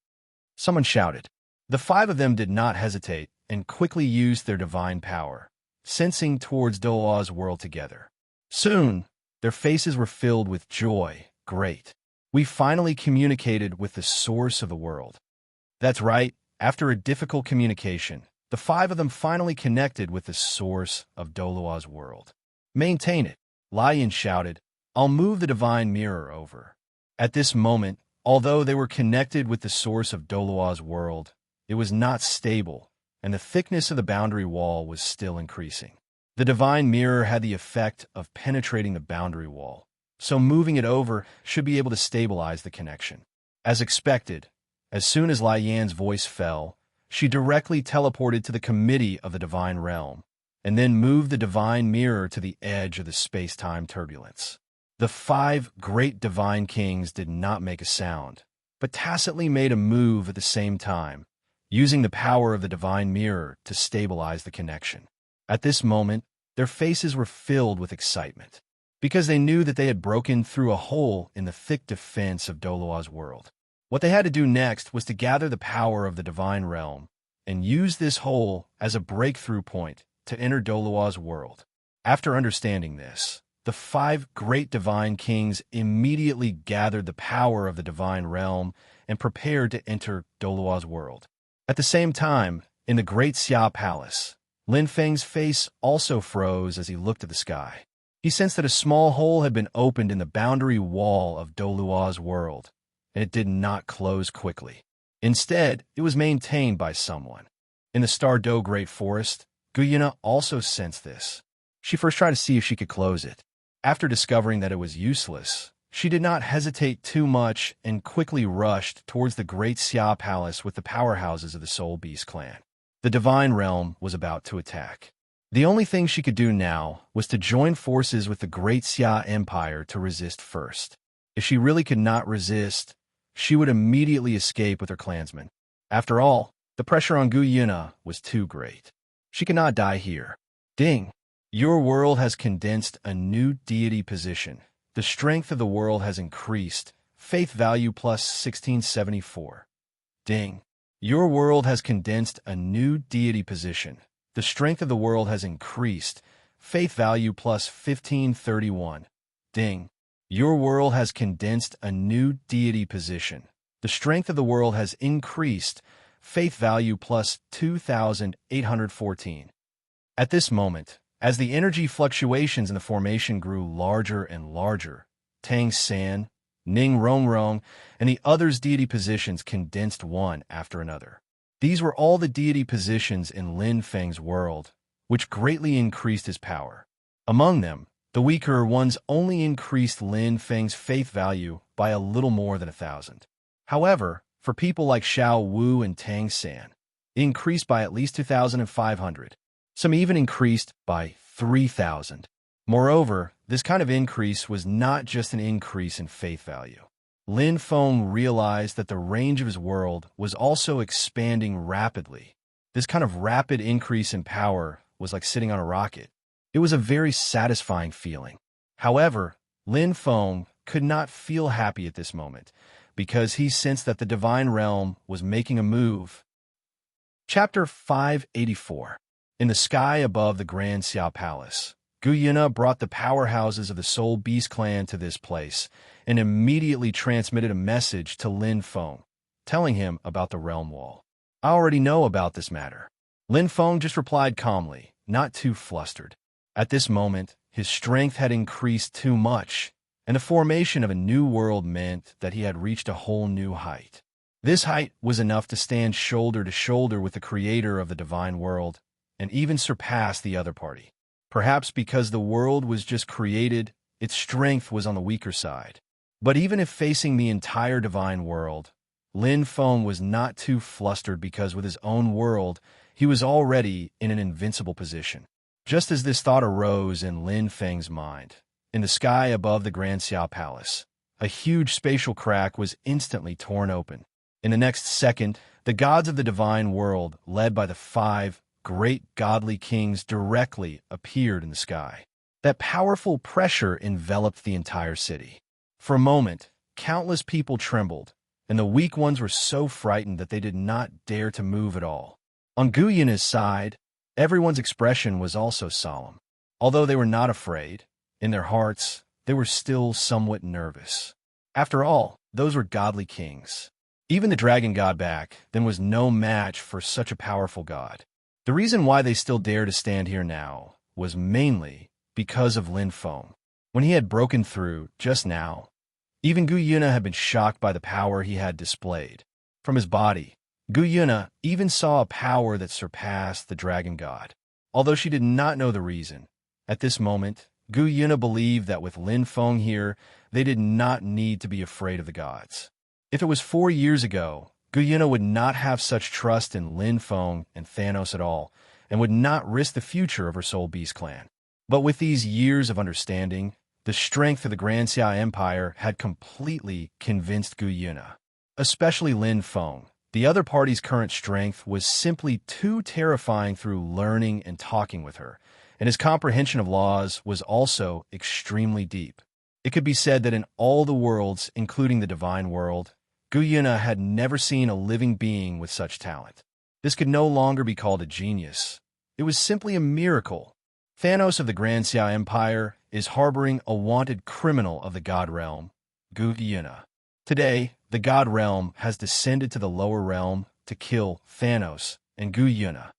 Someone shouted. The 5 of them did not hesitate and quickly used their divine power, sensing towards Douluo's world together. Soon, their faces were filled with joy. Great. We finally communicated with the source of the world. That's right. After a difficult communication, the 5 of them finally connected with the source of Douluo's world. Maintain it, Lion shouted. I'll move the divine mirror over. At this moment, although they were connected with the source of Douluo's world, it was not stable, and the thickness of the boundary wall was still increasing. The divine mirror had the effect of penetrating the boundary wall, so moving it over should be able to stabilize the connection. As expected, as soon as Lai Yan's voice fell, she directly teleported to the committee of the divine realm, and then moved the divine mirror to the edge of the space-time turbulence. The 5 great divine kings did not make a sound, but tacitly made a move at the same time, using the power of the divine mirror to stabilize the connection. At this moment, their faces were filled with excitement, because they knew that they had broken through a hole in the thick defense of Douluo's world. What they had to do next was to gather the power of the divine realm and use this hole as a breakthrough point to enter Douluo's world. After understanding this, the 5 great divine kings immediately gathered the power of the divine realm and prepared to enter Douluo's world. At the same time, in the great Xia Palace, Lin Feng's face also froze as he looked at the sky. He sensed that a small hole had been opened in the boundary wall of Douluo's world, and it did not close quickly. Instead, it was maintained by someone. In the Stardo Great Forest, Guyena also sensed this. She first tried to see if she could close it. After discovering that it was useless, she did not hesitate too much and quickly rushed towards the great Xia Palace with the powerhouses of the Soul Beast clan. The divine realm was about to attack. The only thing she could do now was to join forces with the Great Xia Empire to resist first. If she really could not resist, she would immediately escape with her clansmen. After all, the pressure on Gu Yuna was too great. She cannot die here. Ding! Your world has condensed a new deity position. The strength of the world has increased. Faith value plus 1674. Ding! Your world has condensed a new deity position. The strength of the world has increased. Faith value plus 1531. Ding! Your world has condensed a new deity position. The strength of the world has increased. Faith value plus 2814. At this moment, as the energy fluctuations in the formation grew larger and larger, Tang San, Ning Rongrong, and the others' deity positions condensed one after another. These were all the deity positions in Lin Feng's world, which greatly increased his power. Among them, the weaker ones only increased Lin Feng's faith value by a little more than 1,000. However, for people like Xiao Wu and Tang San, it increased by at least 2,500. Some even increased by 3,000. Moreover, this kind of increase was not just an increase in faith value. Lin Feng realized that the range of his world was also expanding rapidly. This kind of rapid increase in power was like sitting on a rocket. It was a very satisfying feeling. However, Lin Feng could not feel happy at this moment, because he sensed that the divine realm was making a move. Chapter 584. In the sky above the Grand Xia Palace, Gu Yuna brought the powerhouses of the Soul Beast clan to this place and immediately transmitted a message to Lin Feng, telling him about the realm wall. I already know about this matter. Lin Feng just replied calmly, not too flustered. At this moment, his strength had increased too much, and the formation of a new world meant that he had reached a whole new height. This height was enough to stand shoulder to shoulder with the creator of the divine world, and even surpass the other party. Perhaps because the world was just created, its strength was on the weaker side. But even if facing the entire divine world, Lin Feng was not too flustered because with his own world, he was already in an invincible position. Just as this thought arose in Lin Feng's mind, in the sky above the Grand Xia Palace, a huge spatial crack was instantly torn open. In the next second, the gods of the divine world, led by the 5 great godly kings, directly appeared in the sky. That powerful pressure enveloped the entire city. For a moment, countless people trembled, and the weak ones were so frightened that they did not dare to move at all. On Gu Yuna's side, everyone's expression was also solemn. Although they were not afraid, in their hearts, they were still somewhat nervous. After all, those were godly kings. Even the dragon god back then was no match for such a powerful god. The reason why they still dared to stand here now was mainly because of Lin Feng. When he had broken through just now, even Gu Yuna had been shocked by the power he had displayed. From his body, Gu Yuna even saw a power that surpassed the dragon god. Although she did not know the reason, at this moment, Gu Yuna believed that with Lin Feng here, they did not need to be afraid of the gods. If it was 4 years ago, Gu Yuna would not have such trust in Lin Feng and Thanos at all, and would not risk the future of her Soul Beast clan. But with these years of understanding, the strength of the Grand Xia Empire had completely convinced Gu Yuna. Especially Lin Feng. The other party's current strength was simply too terrifying through learning and talking with her, and his comprehension of laws was also extremely deep. It could be said that in all the worlds, including the divine world, Gu Yuna had never seen a living being with such talent. This could no longer be called a genius. It was simply a miracle. Thanos of the Grand Xia Empire is harboring a wanted criminal of the God Realm, Gu Yuna. Today, the God Realm has descended to the lower realm to kill Thanos and Gu Yuna.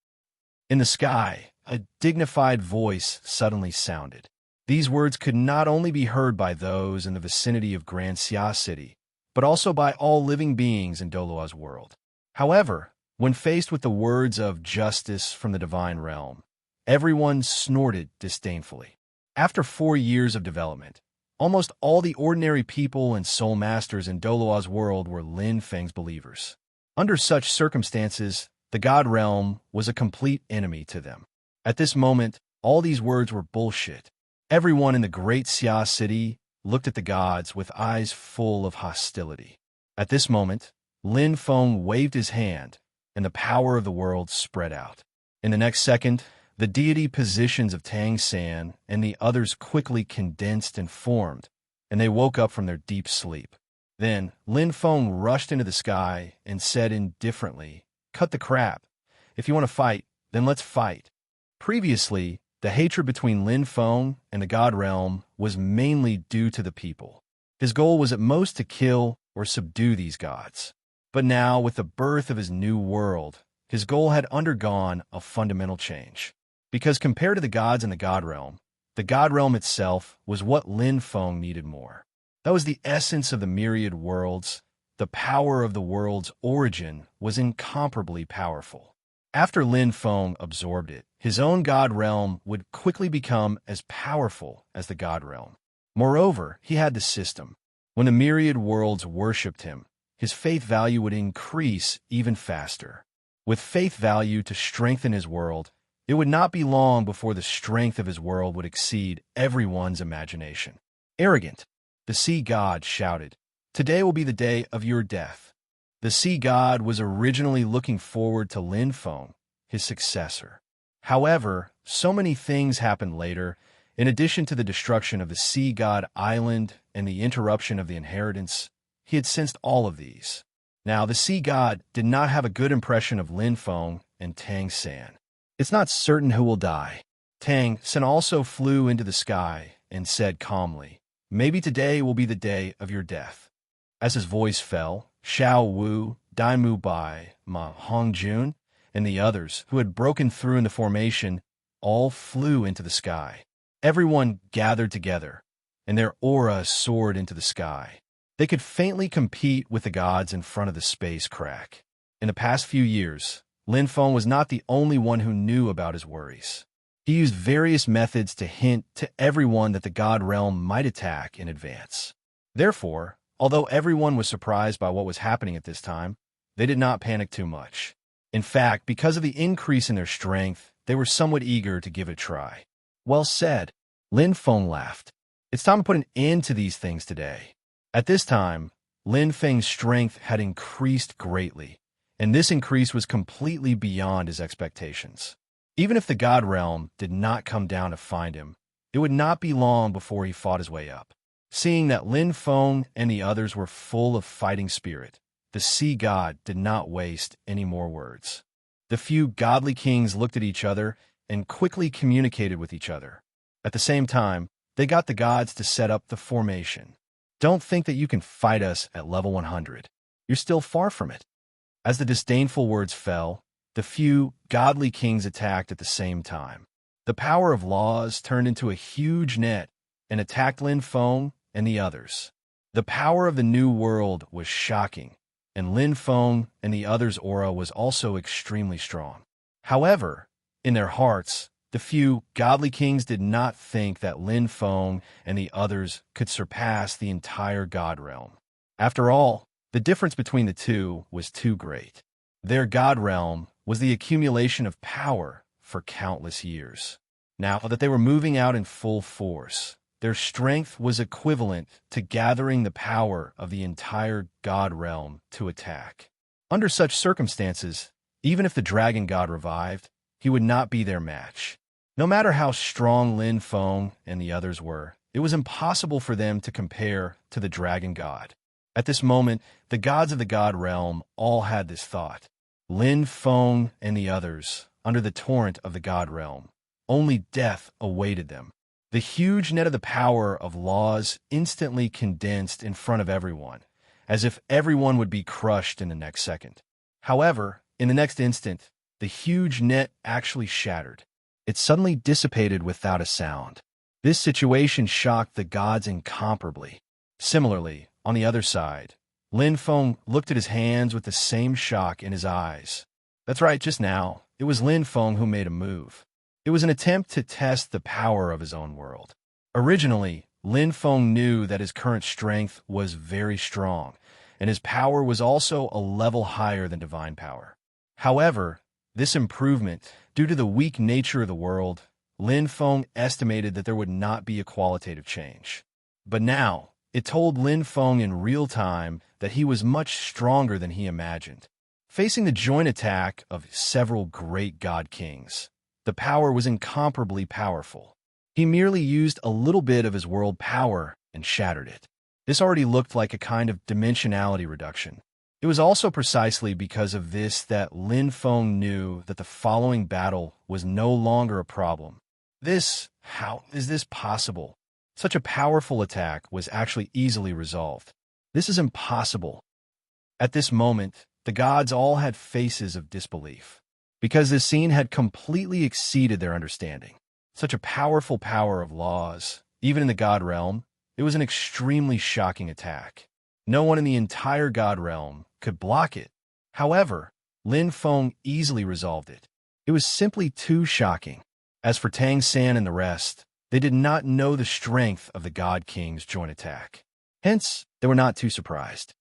In the sky, a dignified voice suddenly sounded. These words could not only be heard by those in the vicinity of Grand Xia City, but also by all living beings in Douluo's world. However, when faced with the words of justice from the divine realm, everyone snorted disdainfully. After 4 years of development, almost all the ordinary people and soul masters in Douluo's world were Lin Feng's believers. Under such circumstances, the God realm was a complete enemy to them. At this moment, all these words were bullshit. Everyone in the great Xia city looked at the gods with eyes full of hostility. At this moment, Lin Feng waved his hand, and the power of the world spread out. In the next second, the deity positions of Tang San and the others quickly condensed and formed, and they woke up from their deep sleep. Then, Lin Feng rushed into the sky and said indifferently, "Cut the crap. If you want to fight, then let's fight." Previously, the hatred between Lin Feng and the God Realm was mainly due to the people. His goal was at most to kill or subdue these gods. But now, with the birth of his new world, his goal had undergone a fundamental change. Because compared to the gods in the God Realm itself was what Lin Feng needed more. That was the essence of the myriad worlds. The power of the world's origin was incomparably powerful. After Lin Feng absorbed it, his own God Realm would quickly become as powerful as the God Realm. Moreover, he had the system. When the myriad worlds worshipped him, his faith value would increase even faster. With faith value to strengthen his world, it would not be long before the strength of his world would exceed everyone's imagination. Arrogant, the sea god shouted, "Today will be the day of your death." The sea god was originally looking forward to Lin Feng, his successor. However, so many things happened later. In addition to the destruction of the sea god island and the interruption of the inheritance, he had sensed all of these. Now, the sea god did not have a good impression of Lin Feng and Tang San. "It's not certain who will die." Tang San also flew into the sky and said calmly, "Maybe today will be the day of your death." As his voice fell, Xiao Wu, Daimu Bai, Ma Hongjun, and the others who had broken through in the formation all flew into the sky. Everyone gathered together, and their aura soared into the sky. They could faintly compete with the gods in front of the space crack. In the past few years, Lin Feng was not the only one who knew about his worries. He used various methods to hint to everyone that the God Realm might attack in advance. Therefore, although everyone was surprised by what was happening at this time, they did not panic too much. In fact, because of the increase in their strength, they were somewhat eager to give it a try. "Well said." Lin Feng laughed. "It's time to put an end to these things today." At this time, Lin Feng's strength had increased greatly, and this increase was completely beyond his expectations. Even if the God Realm did not come down to find him, it would not be long before he fought his way up. Seeing that Lin Feng and the others were full of fighting spirit, the sea god did not waste any more words. The few godly kings looked at each other and quickly communicated with each other. At the same time, they got the gods to set up the formation. "Don't think that you can fight us at level 100. You're still far from it." As the disdainful words fell, the few godly kings attacked at the same time. The power of laws turned into a huge net and attacked Lin Feng and the others. The power of the new world was shocking, and Lin Feng and the others' aura was also extremely strong. However, in their hearts, the few godly kings did not think that Lin Feng and the others could surpass the entire God Realm. After all, the difference between the two was too great. Their God Realm was the accumulation of power for countless years. Now that they were moving out in full force, their strength was equivalent to gathering the power of the entire God Realm to attack. Under such circumstances, even if the dragon god revived, he would not be their match. No matter how strong Lin Feng and the others were, it was impossible for them to compare to the dragon god. At this moment, the gods of the God Realm all had this thought. Lin Feng and the others, under the torrent of the God Realm, only death awaited them. The huge net of the power of laws instantly condensed in front of everyone, as if everyone would be crushed in the next second. However, in the next instant, the huge net actually shattered. It suddenly dissipated without a sound. This situation shocked the gods incomparably. Similarly, on the other side, Lin Feng looked at his hands with the same shock in his eyes. That's right, just now, it was Lin Feng who made a move. It was an attempt to test the power of his own world. Originally, Lin Feng knew that his current strength was very strong, and his power was also a level higher than divine power. However, This improvement, due to the weak nature of the world, Lin Feng estimated that there would not be a qualitative change. But now, it told Lin Feng in real time that he was much stronger than he imagined. Facing the joint attack of several great god kings, the power was incomparably powerful. He merely used a little bit of his world power and shattered it. This already looked like a kind of dimensionality reduction. It was also precisely because of this that Lin Feng knew that the following battle was no longer a problem. How is this possible? Such a powerful attack was actually easily resolved. This is impossible. At this moment, the gods all had faces of disbelief, because this scene had completely exceeded their understanding. Such a powerful power of laws, even in the god realm, it was an extremely shocking attack. No one in the entire god realm could block it. However, Lin Feng easily resolved it. It was simply too shocking. As for Tang San and the rest, they did not know the strength of the God King's joint attack. Hence, they were not too surprised.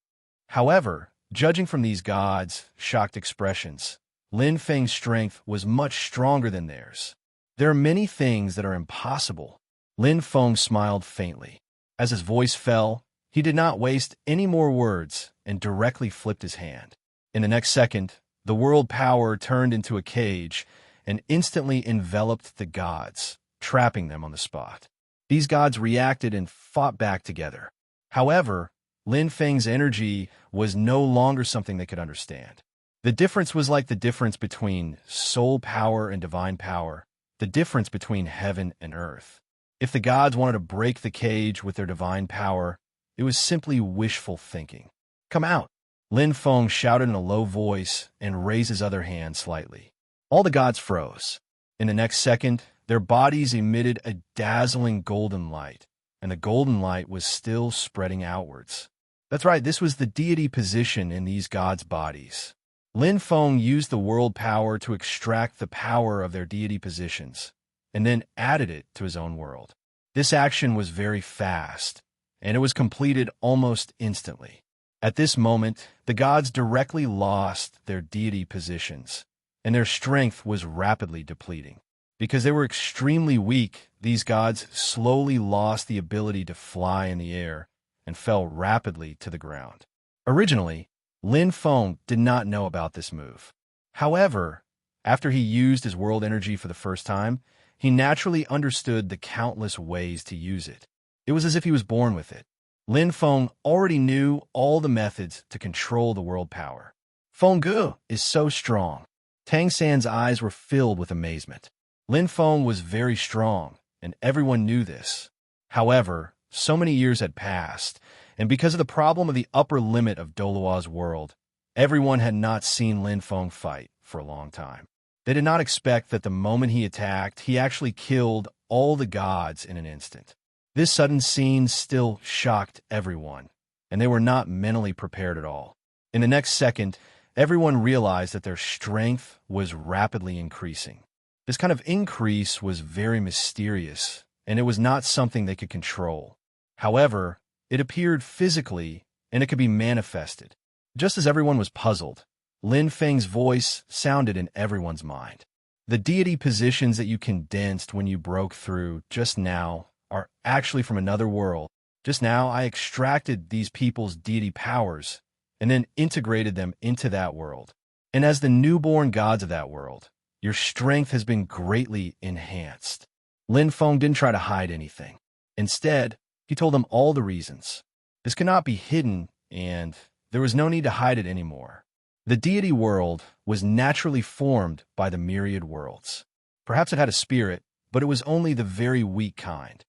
However, judging from these gods' shocked expressions, Lin Feng's strength was much stronger than theirs. There are many things that are impossible. Lin Feng smiled faintly. As his voice fell, he did not waste any more words and directly flipped his hand. In the next second, the world power turned into a cage and instantly enveloped the gods, trapping them on the spot. These gods reacted and fought back together. However, Lin Feng's energy was no longer something they could understand. The difference was like the difference between soul power and divine power, the difference between heaven and earth. If the gods wanted to break the cage with their divine power, it was simply wishful thinking. "Come out!" Lin Feng shouted in a low voice and raised his other hand slightly. All the gods froze. In the next second, their bodies emitted a dazzling golden light, and the golden light was still spreading outwards. That's right, this was the deity position in these gods' bodies. Lin Feng used the world power to extract the power of their deity positions, and then added it to his own world. This action was very fast, and it was completed almost instantly. At this moment, the gods directly lost their deity positions, and their strength was rapidly depleting. Because they were extremely weak, these gods slowly lost the ability to fly in the air and fell rapidly to the ground. Originally, Lin Feng did not know about this move. However, after he used his world energy for the first time, he naturally understood the countless ways to use it. It was as if he was born with it. Lin Feng already knew all the methods to control the world power. Feng Gu is so strong. Tang San's eyes were filled with amazement. Lin Feng was very strong, and everyone knew this. However, so many years had passed, and because of the problem of the upper limit of Douluo's world, everyone had not seen Lin Feng fight for a long time. They did not expect that the moment he attacked, he actually killed all the gods in an instant. This sudden scene still shocked everyone, and they were not mentally prepared at all. In the next second, everyone realized that their strength was rapidly increasing. This kind of increase was very mysterious, and it was not something they could control. However, it appeared physically, and it could be manifested. Just as everyone was puzzled, Lin Feng's voice sounded in everyone's mind. The deity positions that you condensed when you broke through just now are actually from another world. Just now, I extracted these people's deity powers and then integrated them into that world. And as the newborn gods of that world, your strength has been greatly enhanced. Lin Feng didn't try to hide anything. Instead, he told them all the reasons. This cannot be hidden, and there was no need to hide it anymore. The deity world was naturally formed by the myriad worlds. Perhaps it had a spirit, but it was only the very weak kind.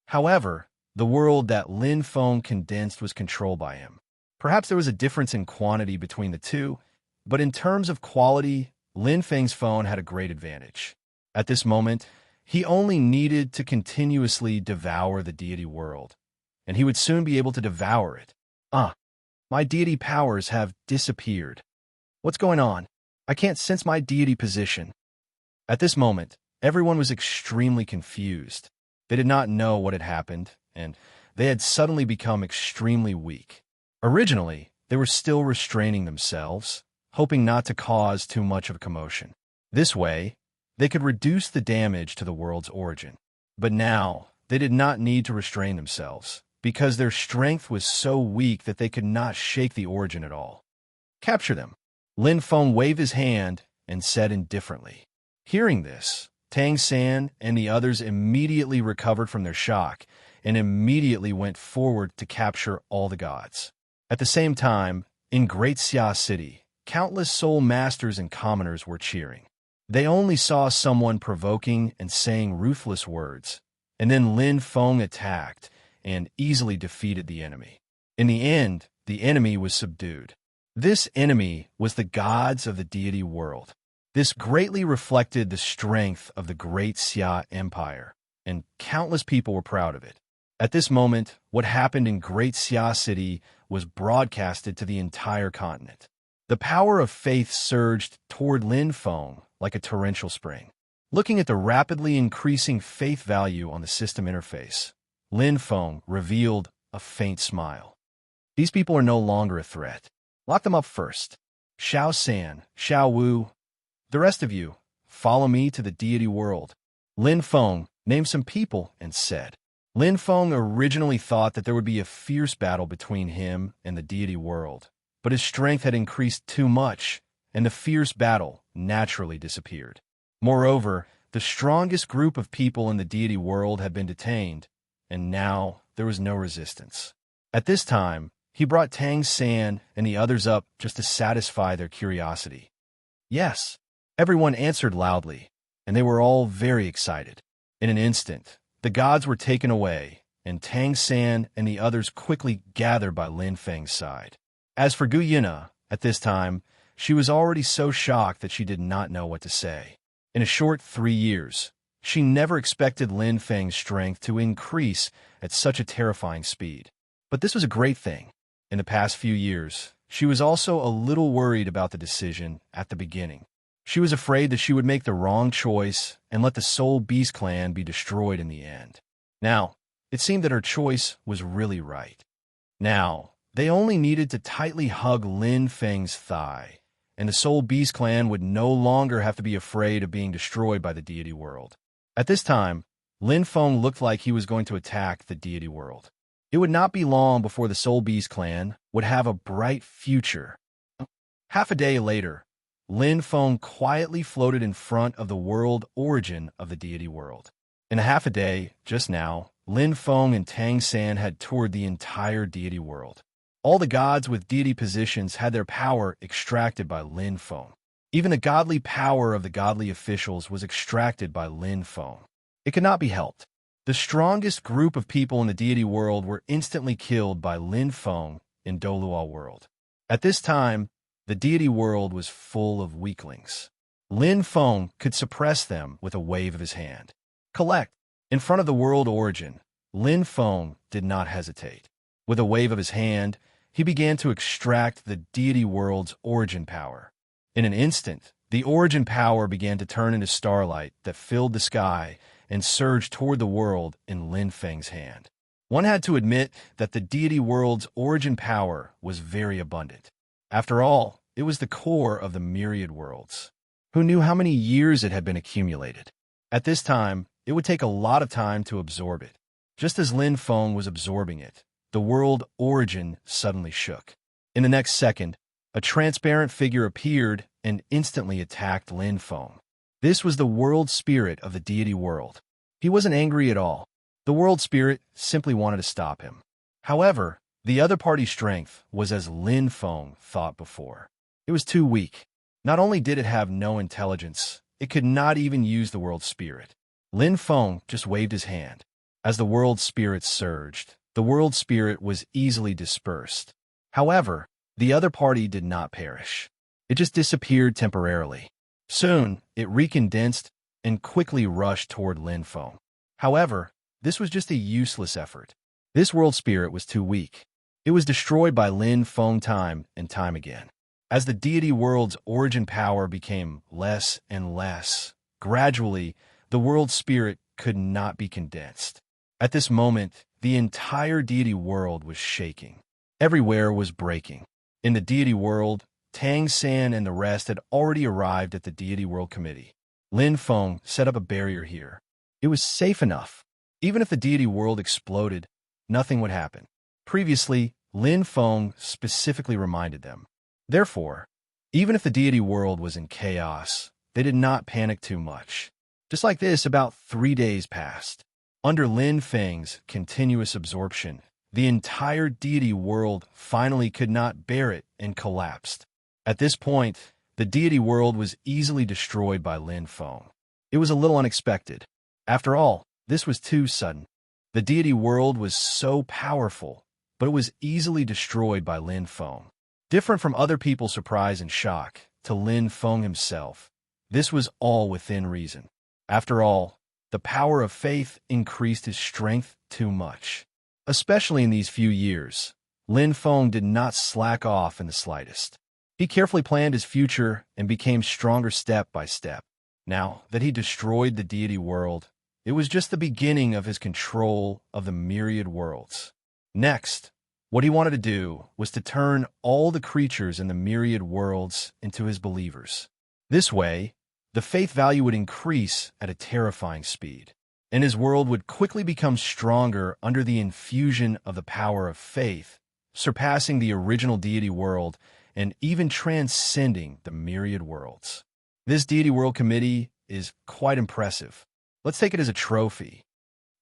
However, the world that Lin Feng condensed was controlled by him. Perhaps there was a difference in quantity between the two, but in terms of quality, Lin Feng's phone had a great advantage. At this moment, he only needed to continuously devour the deity world, and he would soon be able to devour it. My deity powers have disappeared. What's going on? I can't sense my deity position. At this moment, everyone was extremely confused. They did not know what had happened, and they had suddenly become extremely weak. Originally, they were still restraining themselves, hoping not to cause too much of a commotion. This way, they could reduce the damage to the world's origin. But now, they did not need to restrain themselves, because their strength was so weak that they could not shake the origin at all. Capture them. Lin Feng waved his hand and said indifferently. Hearing this, Tang San and the others immediately recovered from their shock and immediately went forward to capture all the gods. At the same time, in Great Xia City, countless soul masters and commoners were cheering. They only saw someone provoking and saying ruthless words, and then Lin Feng attacked and easily defeated the enemy. In the end, the enemy was subdued. This enemy was the gods of the deity world. This greatly reflected the strength of the Great Xia Empire, and countless people were proud of it. At this moment, what happened in Great Xia City was broadcasted to the entire continent. The power of faith surged toward Lin Feng like a torrential spring. Looking at the rapidly increasing faith value on the system interface, Lin Feng revealed a faint smile. These people are no longer a threat. Lock them up first. Xiao San, Xiao Wu, the rest of you, follow me to the deity world. Lin Feng named some people and said. Lin Feng originally thought that there would be a fierce battle between him and the deity world, but his strength had increased too much, and the fierce battle naturally disappeared. Moreover, the strongest group of people in the deity world had been detained, and now there was no resistance. At this time, he brought Tang San and the others up just to satisfy their curiosity. Yes, everyone answered loudly, and they were all very excited. In an instant, the gods were taken away, and Tang San and the others quickly gathered by Lin Feng's side. As for Gu Yina, at this time, she was already so shocked that she did not know what to say. In a short 3 years, she never expected Lin Feng's strength to increase at such a terrifying speed. But this was a great thing. In the past few years, she was also a little worried about the decision at the beginning. She was afraid that she would make the wrong choice and let the Soul Beast clan be destroyed in the end. Now, it seemed that her choice was really right. Now, they only needed to tightly hug Lin Feng's thigh, and the Soul Beast clan would no longer have to be afraid of being destroyed by the deity world. At this time, Lin Feng looked like he was going to attack the deity world. It would not be long before the Soul Beast clan would have a bright future. Half a day later, Lin Feng quietly floated in front of the world origin of the deity world. In a half a day, just now, Lin Feng and Tang San had toured the entire deity world. All the gods with deity positions had their power extracted by Lin Feng. Even the godly power of the godly officials was extracted by Lin Feng. It could not be helped. The strongest group of people in the deity world were instantly killed by Lin Feng in Douluo world. At this time, the deity world was full of weaklings. Lin Feng could suppress them with a wave of his hand. Collect. In front of the world origin, Lin Feng did not hesitate. With a wave of his hand, he began to extract the deity world's origin power. In an instant, the origin power began to turn into starlight that filled the sky and surged toward the world in Lin Feng's hand. One had to admit that the deity world's origin power was very abundant. After all, it was the core of the myriad worlds. Who knew how many years it had been accumulated? At this time, it would take a lot of time to absorb it. Just as Lin Feng was absorbing it, the world origin suddenly shook. In the next second, a transparent figure appeared and instantly attacked Lin Feng. This was the world spirit of the deity world. He wasn't angry at all. The world spirit simply wanted to stop him. However, the other party's strength was as Lin Feng thought before. It was too weak. Not only did it have no intelligence, it could not even use the world spirit. Lin Feng just waved his hand. As the world spirit surged, the world spirit was easily dispersed. However, the other party did not perish. It just disappeared temporarily. Soon, it recondensed and quickly rushed toward Lin Feng. However, this was just a useless effort. This world spirit was too weak. It was destroyed by Lin Feng time and time again. As the deity world's origin power became less and less, gradually, the world spirit could not be condensed. At this moment, the entire deity world was shaking. Everywhere was breaking. In the deity world, Tang San and the rest had already arrived at the Deity World Committee. Lin Feng set up a barrier here. It was safe enough. Even if the Deity World exploded, nothing would happen. Previously, Lin Feng specifically reminded them. Therefore, even if the Deity World was in chaos, they did not panic too much. Just like this, about 3 days passed. Under Lin Feng's continuous absorption, the entire Deity World finally could not bear it and collapsed. At this point, the Deity World was easily destroyed by Lin Feng. It was a little unexpected. After all, this was too sudden. The Deity World was so powerful, but it was easily destroyed by Lin Feng. Different from other people's surprise and shock, to Lin Feng himself, this was all within reason. After all, the power of faith increased his strength too much. Especially in these few years, Lin Feng did not slack off in the slightest. He carefully planned his future and became stronger step by step. Now that he destroyed the Deity World, it was just the beginning of his control of the myriad worlds. Next, what he wanted to do was to turn all the creatures in the myriad worlds into his believers. This way, the faith value would increase at a terrifying speed, and his world would quickly become stronger under the infusion of the power of faith, surpassing the original Deity World and even transcending the myriad worlds. This Deity World Committee is quite impressive. Let's take it as a trophy.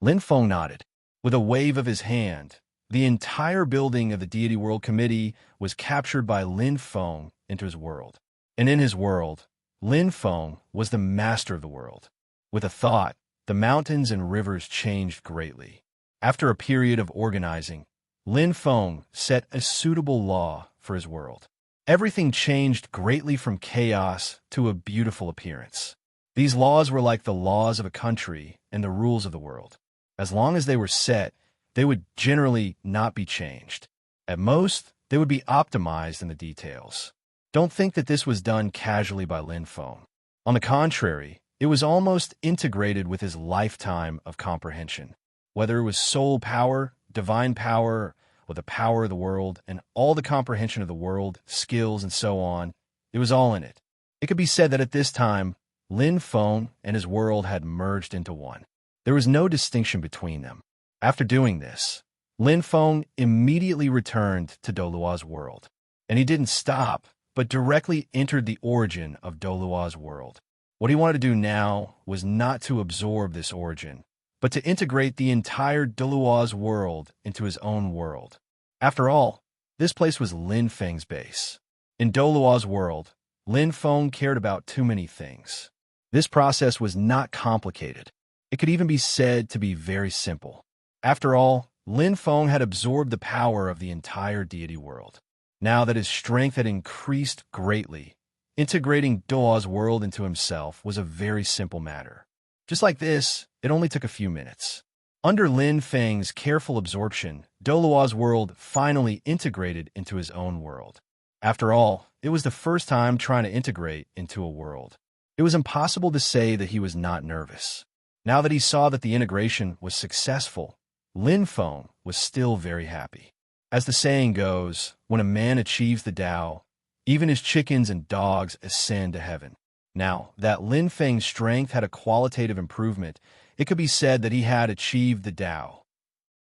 Lin Feng nodded. With a wave of his hand, the entire building of the Deity World Committee was captured by Lin Feng into his world. And in his world, Lin Feng was the master of the world. With a thought, the mountains and rivers changed greatly. After a period of organizing, Lin Feng set a suitable law for his world. Everything changed greatly from chaos to a beautiful appearance. These laws were like the laws of a country and the rules of the world. As long as they were set, they would generally not be changed. At most, they would be optimized in the details. Don't think that this was done casually by Lin Feng. On the contrary, it was almost integrated with his lifetime of comprehension. Whether it was soul power, divine power, or the power of the world, and all the comprehension of the world, skills, and so on, it was all in it. It could be said that at this time, Lin Feng and his world had merged into one. There was no distinction between them. After doing this, Lin Feng immediately returned to Douluo's world. And he didn't stop, but directly entered the origin of Douluo's world. What he wanted to do now was not to absorb this origin, but to integrate the entire Douluo's world into his own world. After all, this place was Lin Feng's base. In Douluo's world, Lin Feng cared about too many things. This process was not complicated. It could even be said to be very simple. After all, Lin Feng had absorbed the power of the entire deity world. Now that his strength had increased greatly, integrating Douluo's world into himself was a very simple matter. Just like this, it only took a few minutes. Under Lin Feng's careful absorption, Douluo's world finally integrated into his own world. After all, it was the first time trying to integrate into a world. It was impossible to say that he was not nervous. Now that he saw that the integration was successful, Lin Feng was still very happy. As the saying goes, when a man achieves the Tao, even his chickens and dogs ascend to heaven. Now that Lin Feng's strength had a qualitative improvement, it could be said that he had achieved the Tao.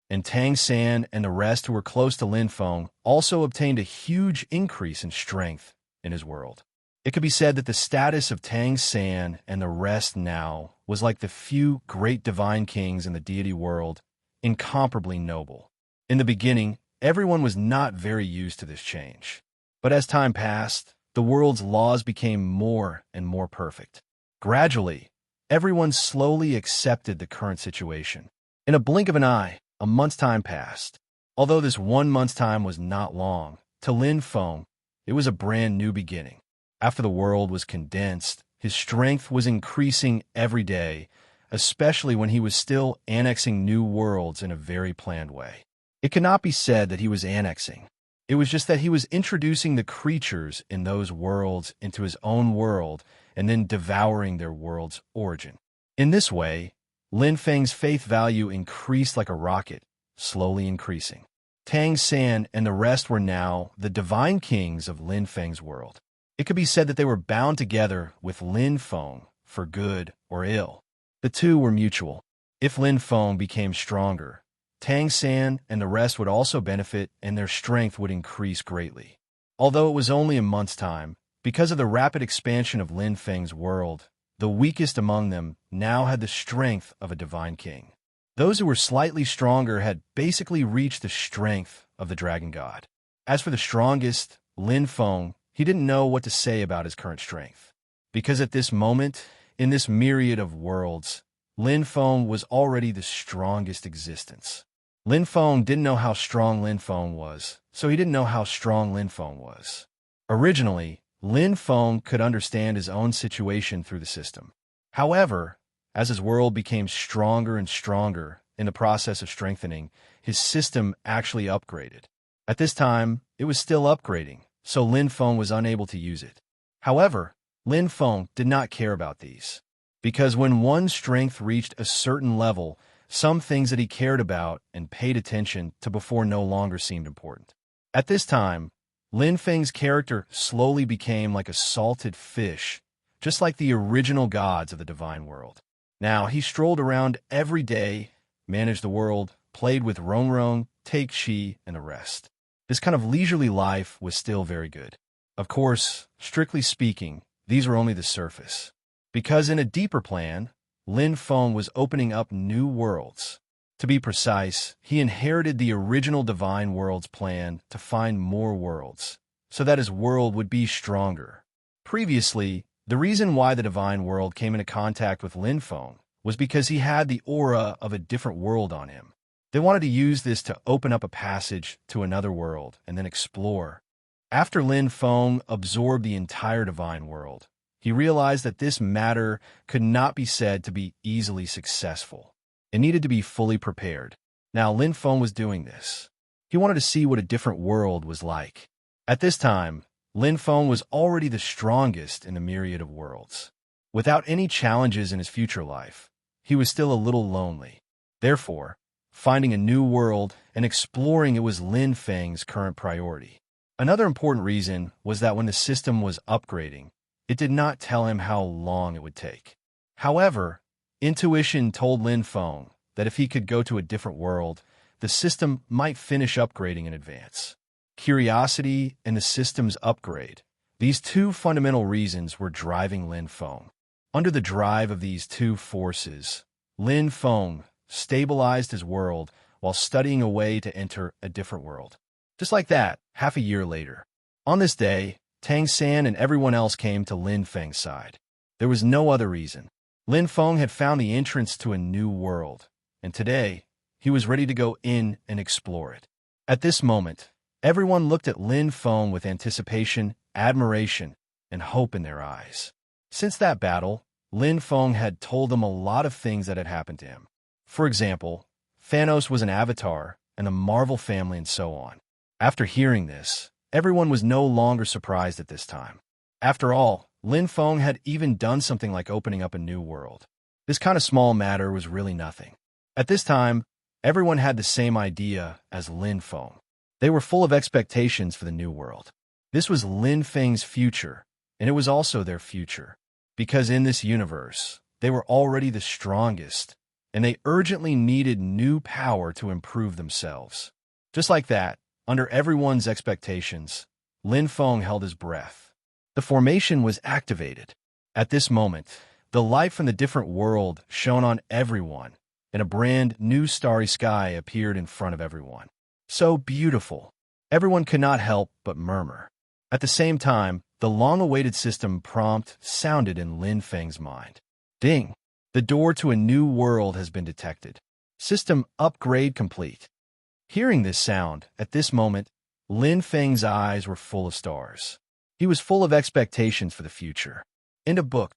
And Tang San and the rest who were close to Lin Feng also obtained a huge increase in strength in his world. It could be said that the status of Tang San and the rest now was like the few great divine kings in the deity world, incomparably noble. In the beginning, everyone was not very used to this change. But as time passed, the world's laws became more and more perfect. Gradually, everyone slowly accepted the current situation. In a blink of an eye, a month's time passed. Although this 1 month's time was not long, to Lin Feng, it was a brand new beginning. After the world was condensed, his strength was increasing every day, especially when he was still annexing new worlds in a very planned way. It cannot be said that he was annexing. It was just that he was introducing the creatures in those worlds into his own world and then devouring their world's origin. In this way, Lin Feng's faith value increased like a rocket, slowly increasing. Tang San and the rest were now the divine kings of Lin Feng's world. It could be said that they were bound together with Lin Feng for good or ill. The two were mutual. If Lin Feng became stronger, Tang San and the rest would also benefit and their strength would increase greatly. Although it was only a month's time, because of the rapid expansion of Lin Feng's world, the weakest among them now had the strength of a divine king. Those who were slightly stronger had basically reached the strength of the dragon god. As for the strongest, Lin Feng, he didn't know what to say about his current strength. Because at this moment, in this myriad of worlds, Lin Feng was already the strongest existence. Lin Feng didn't know how strong Lin Feng was, so he didn't know how strong Lin Feng was. Originally, Lin Feng could understand his own situation through the system. However, as his world became stronger and stronger in the process of strengthening, his system actually upgraded. At this time, it was still upgrading, so Lin Feng was unable to use it. However, Lin Feng did not care about these, because when one's strength reached a certain level, some things that he cared about and paid attention to before no longer seemed important. At this time, Lin Feng's character slowly became like a salted fish, just like the original gods of the divine world. Now, he strolled around every day, managed the world, played with Rongrong, Take Shi, and the rest. This kind of leisurely life was still very good. Of course, strictly speaking, these were only the surface. Because in a deeper plan, Lin Feng was opening up new worlds. To be precise, he inherited the original divine world's plan to find more worlds, so that his world would be stronger. Previously, the reason why the divine world came into contact with Lin Feng was because he had the aura of a different world on him. They wanted to use this to open up a passage to another world and then explore. After Lin Feng absorbed the entire divine world, he realized that this matter could not be said to be easily successful. It needed to be fully prepared. Now Lin Feng was doing this. He wanted to see what a different world was like. At this time, Lin Feng was already the strongest in the myriad of worlds. Without any challenges in his future life, he was still a little lonely. Therefore, finding a new world and exploring it was Lin Feng's current priority. Another important reason was that when the system was upgrading, it did not tell him how long it would take. However, intuition told Lin Feng that if he could go to a different world, the system might finish upgrading in advance. Curiosity and the system's upgrade, these two fundamental reasons were driving Lin Feng. Under the drive of these two forces, Lin Feng stabilized his world while studying a way to enter a different world. Just like that, half a year later. On this day, Tang San and everyone else came to Lin Feng's side. There was no other reason. Lin Feng had found the entrance to a new world, and today, he was ready to go in and explore it. At this moment, everyone looked at Lin Feng with anticipation, admiration, and hope in their eyes. Since that battle, Lin Feng had told them a lot of things that had happened to him. For example, Thanos was an avatar, and the Marvel family, and so on. After hearing this, everyone was no longer surprised at this time. After all, Lin Feng had even done something like opening up a new world. This kind of small matter was really nothing. At this time, everyone had the same idea as Lin Feng. They were full of expectations for the new world. This was Lin Feng's future, and it was also their future. Because in this universe, they were already the strongest, and they urgently needed new power to improve themselves. Just like that, under everyone's expectations, Lin Feng held his breath. The formation was activated. At this moment, the light from the different world shone on everyone, and a brand new starry sky appeared in front of everyone. So beautiful. Everyone could not help but murmur. At the same time, the long-awaited system prompt sounded in Lin Feng's mind. Ding! The door to a new world has been detected. System upgrade complete. Hearing this sound, at this moment, Lin Feng's eyes were full of stars. He was full of expectations for the future. End of book.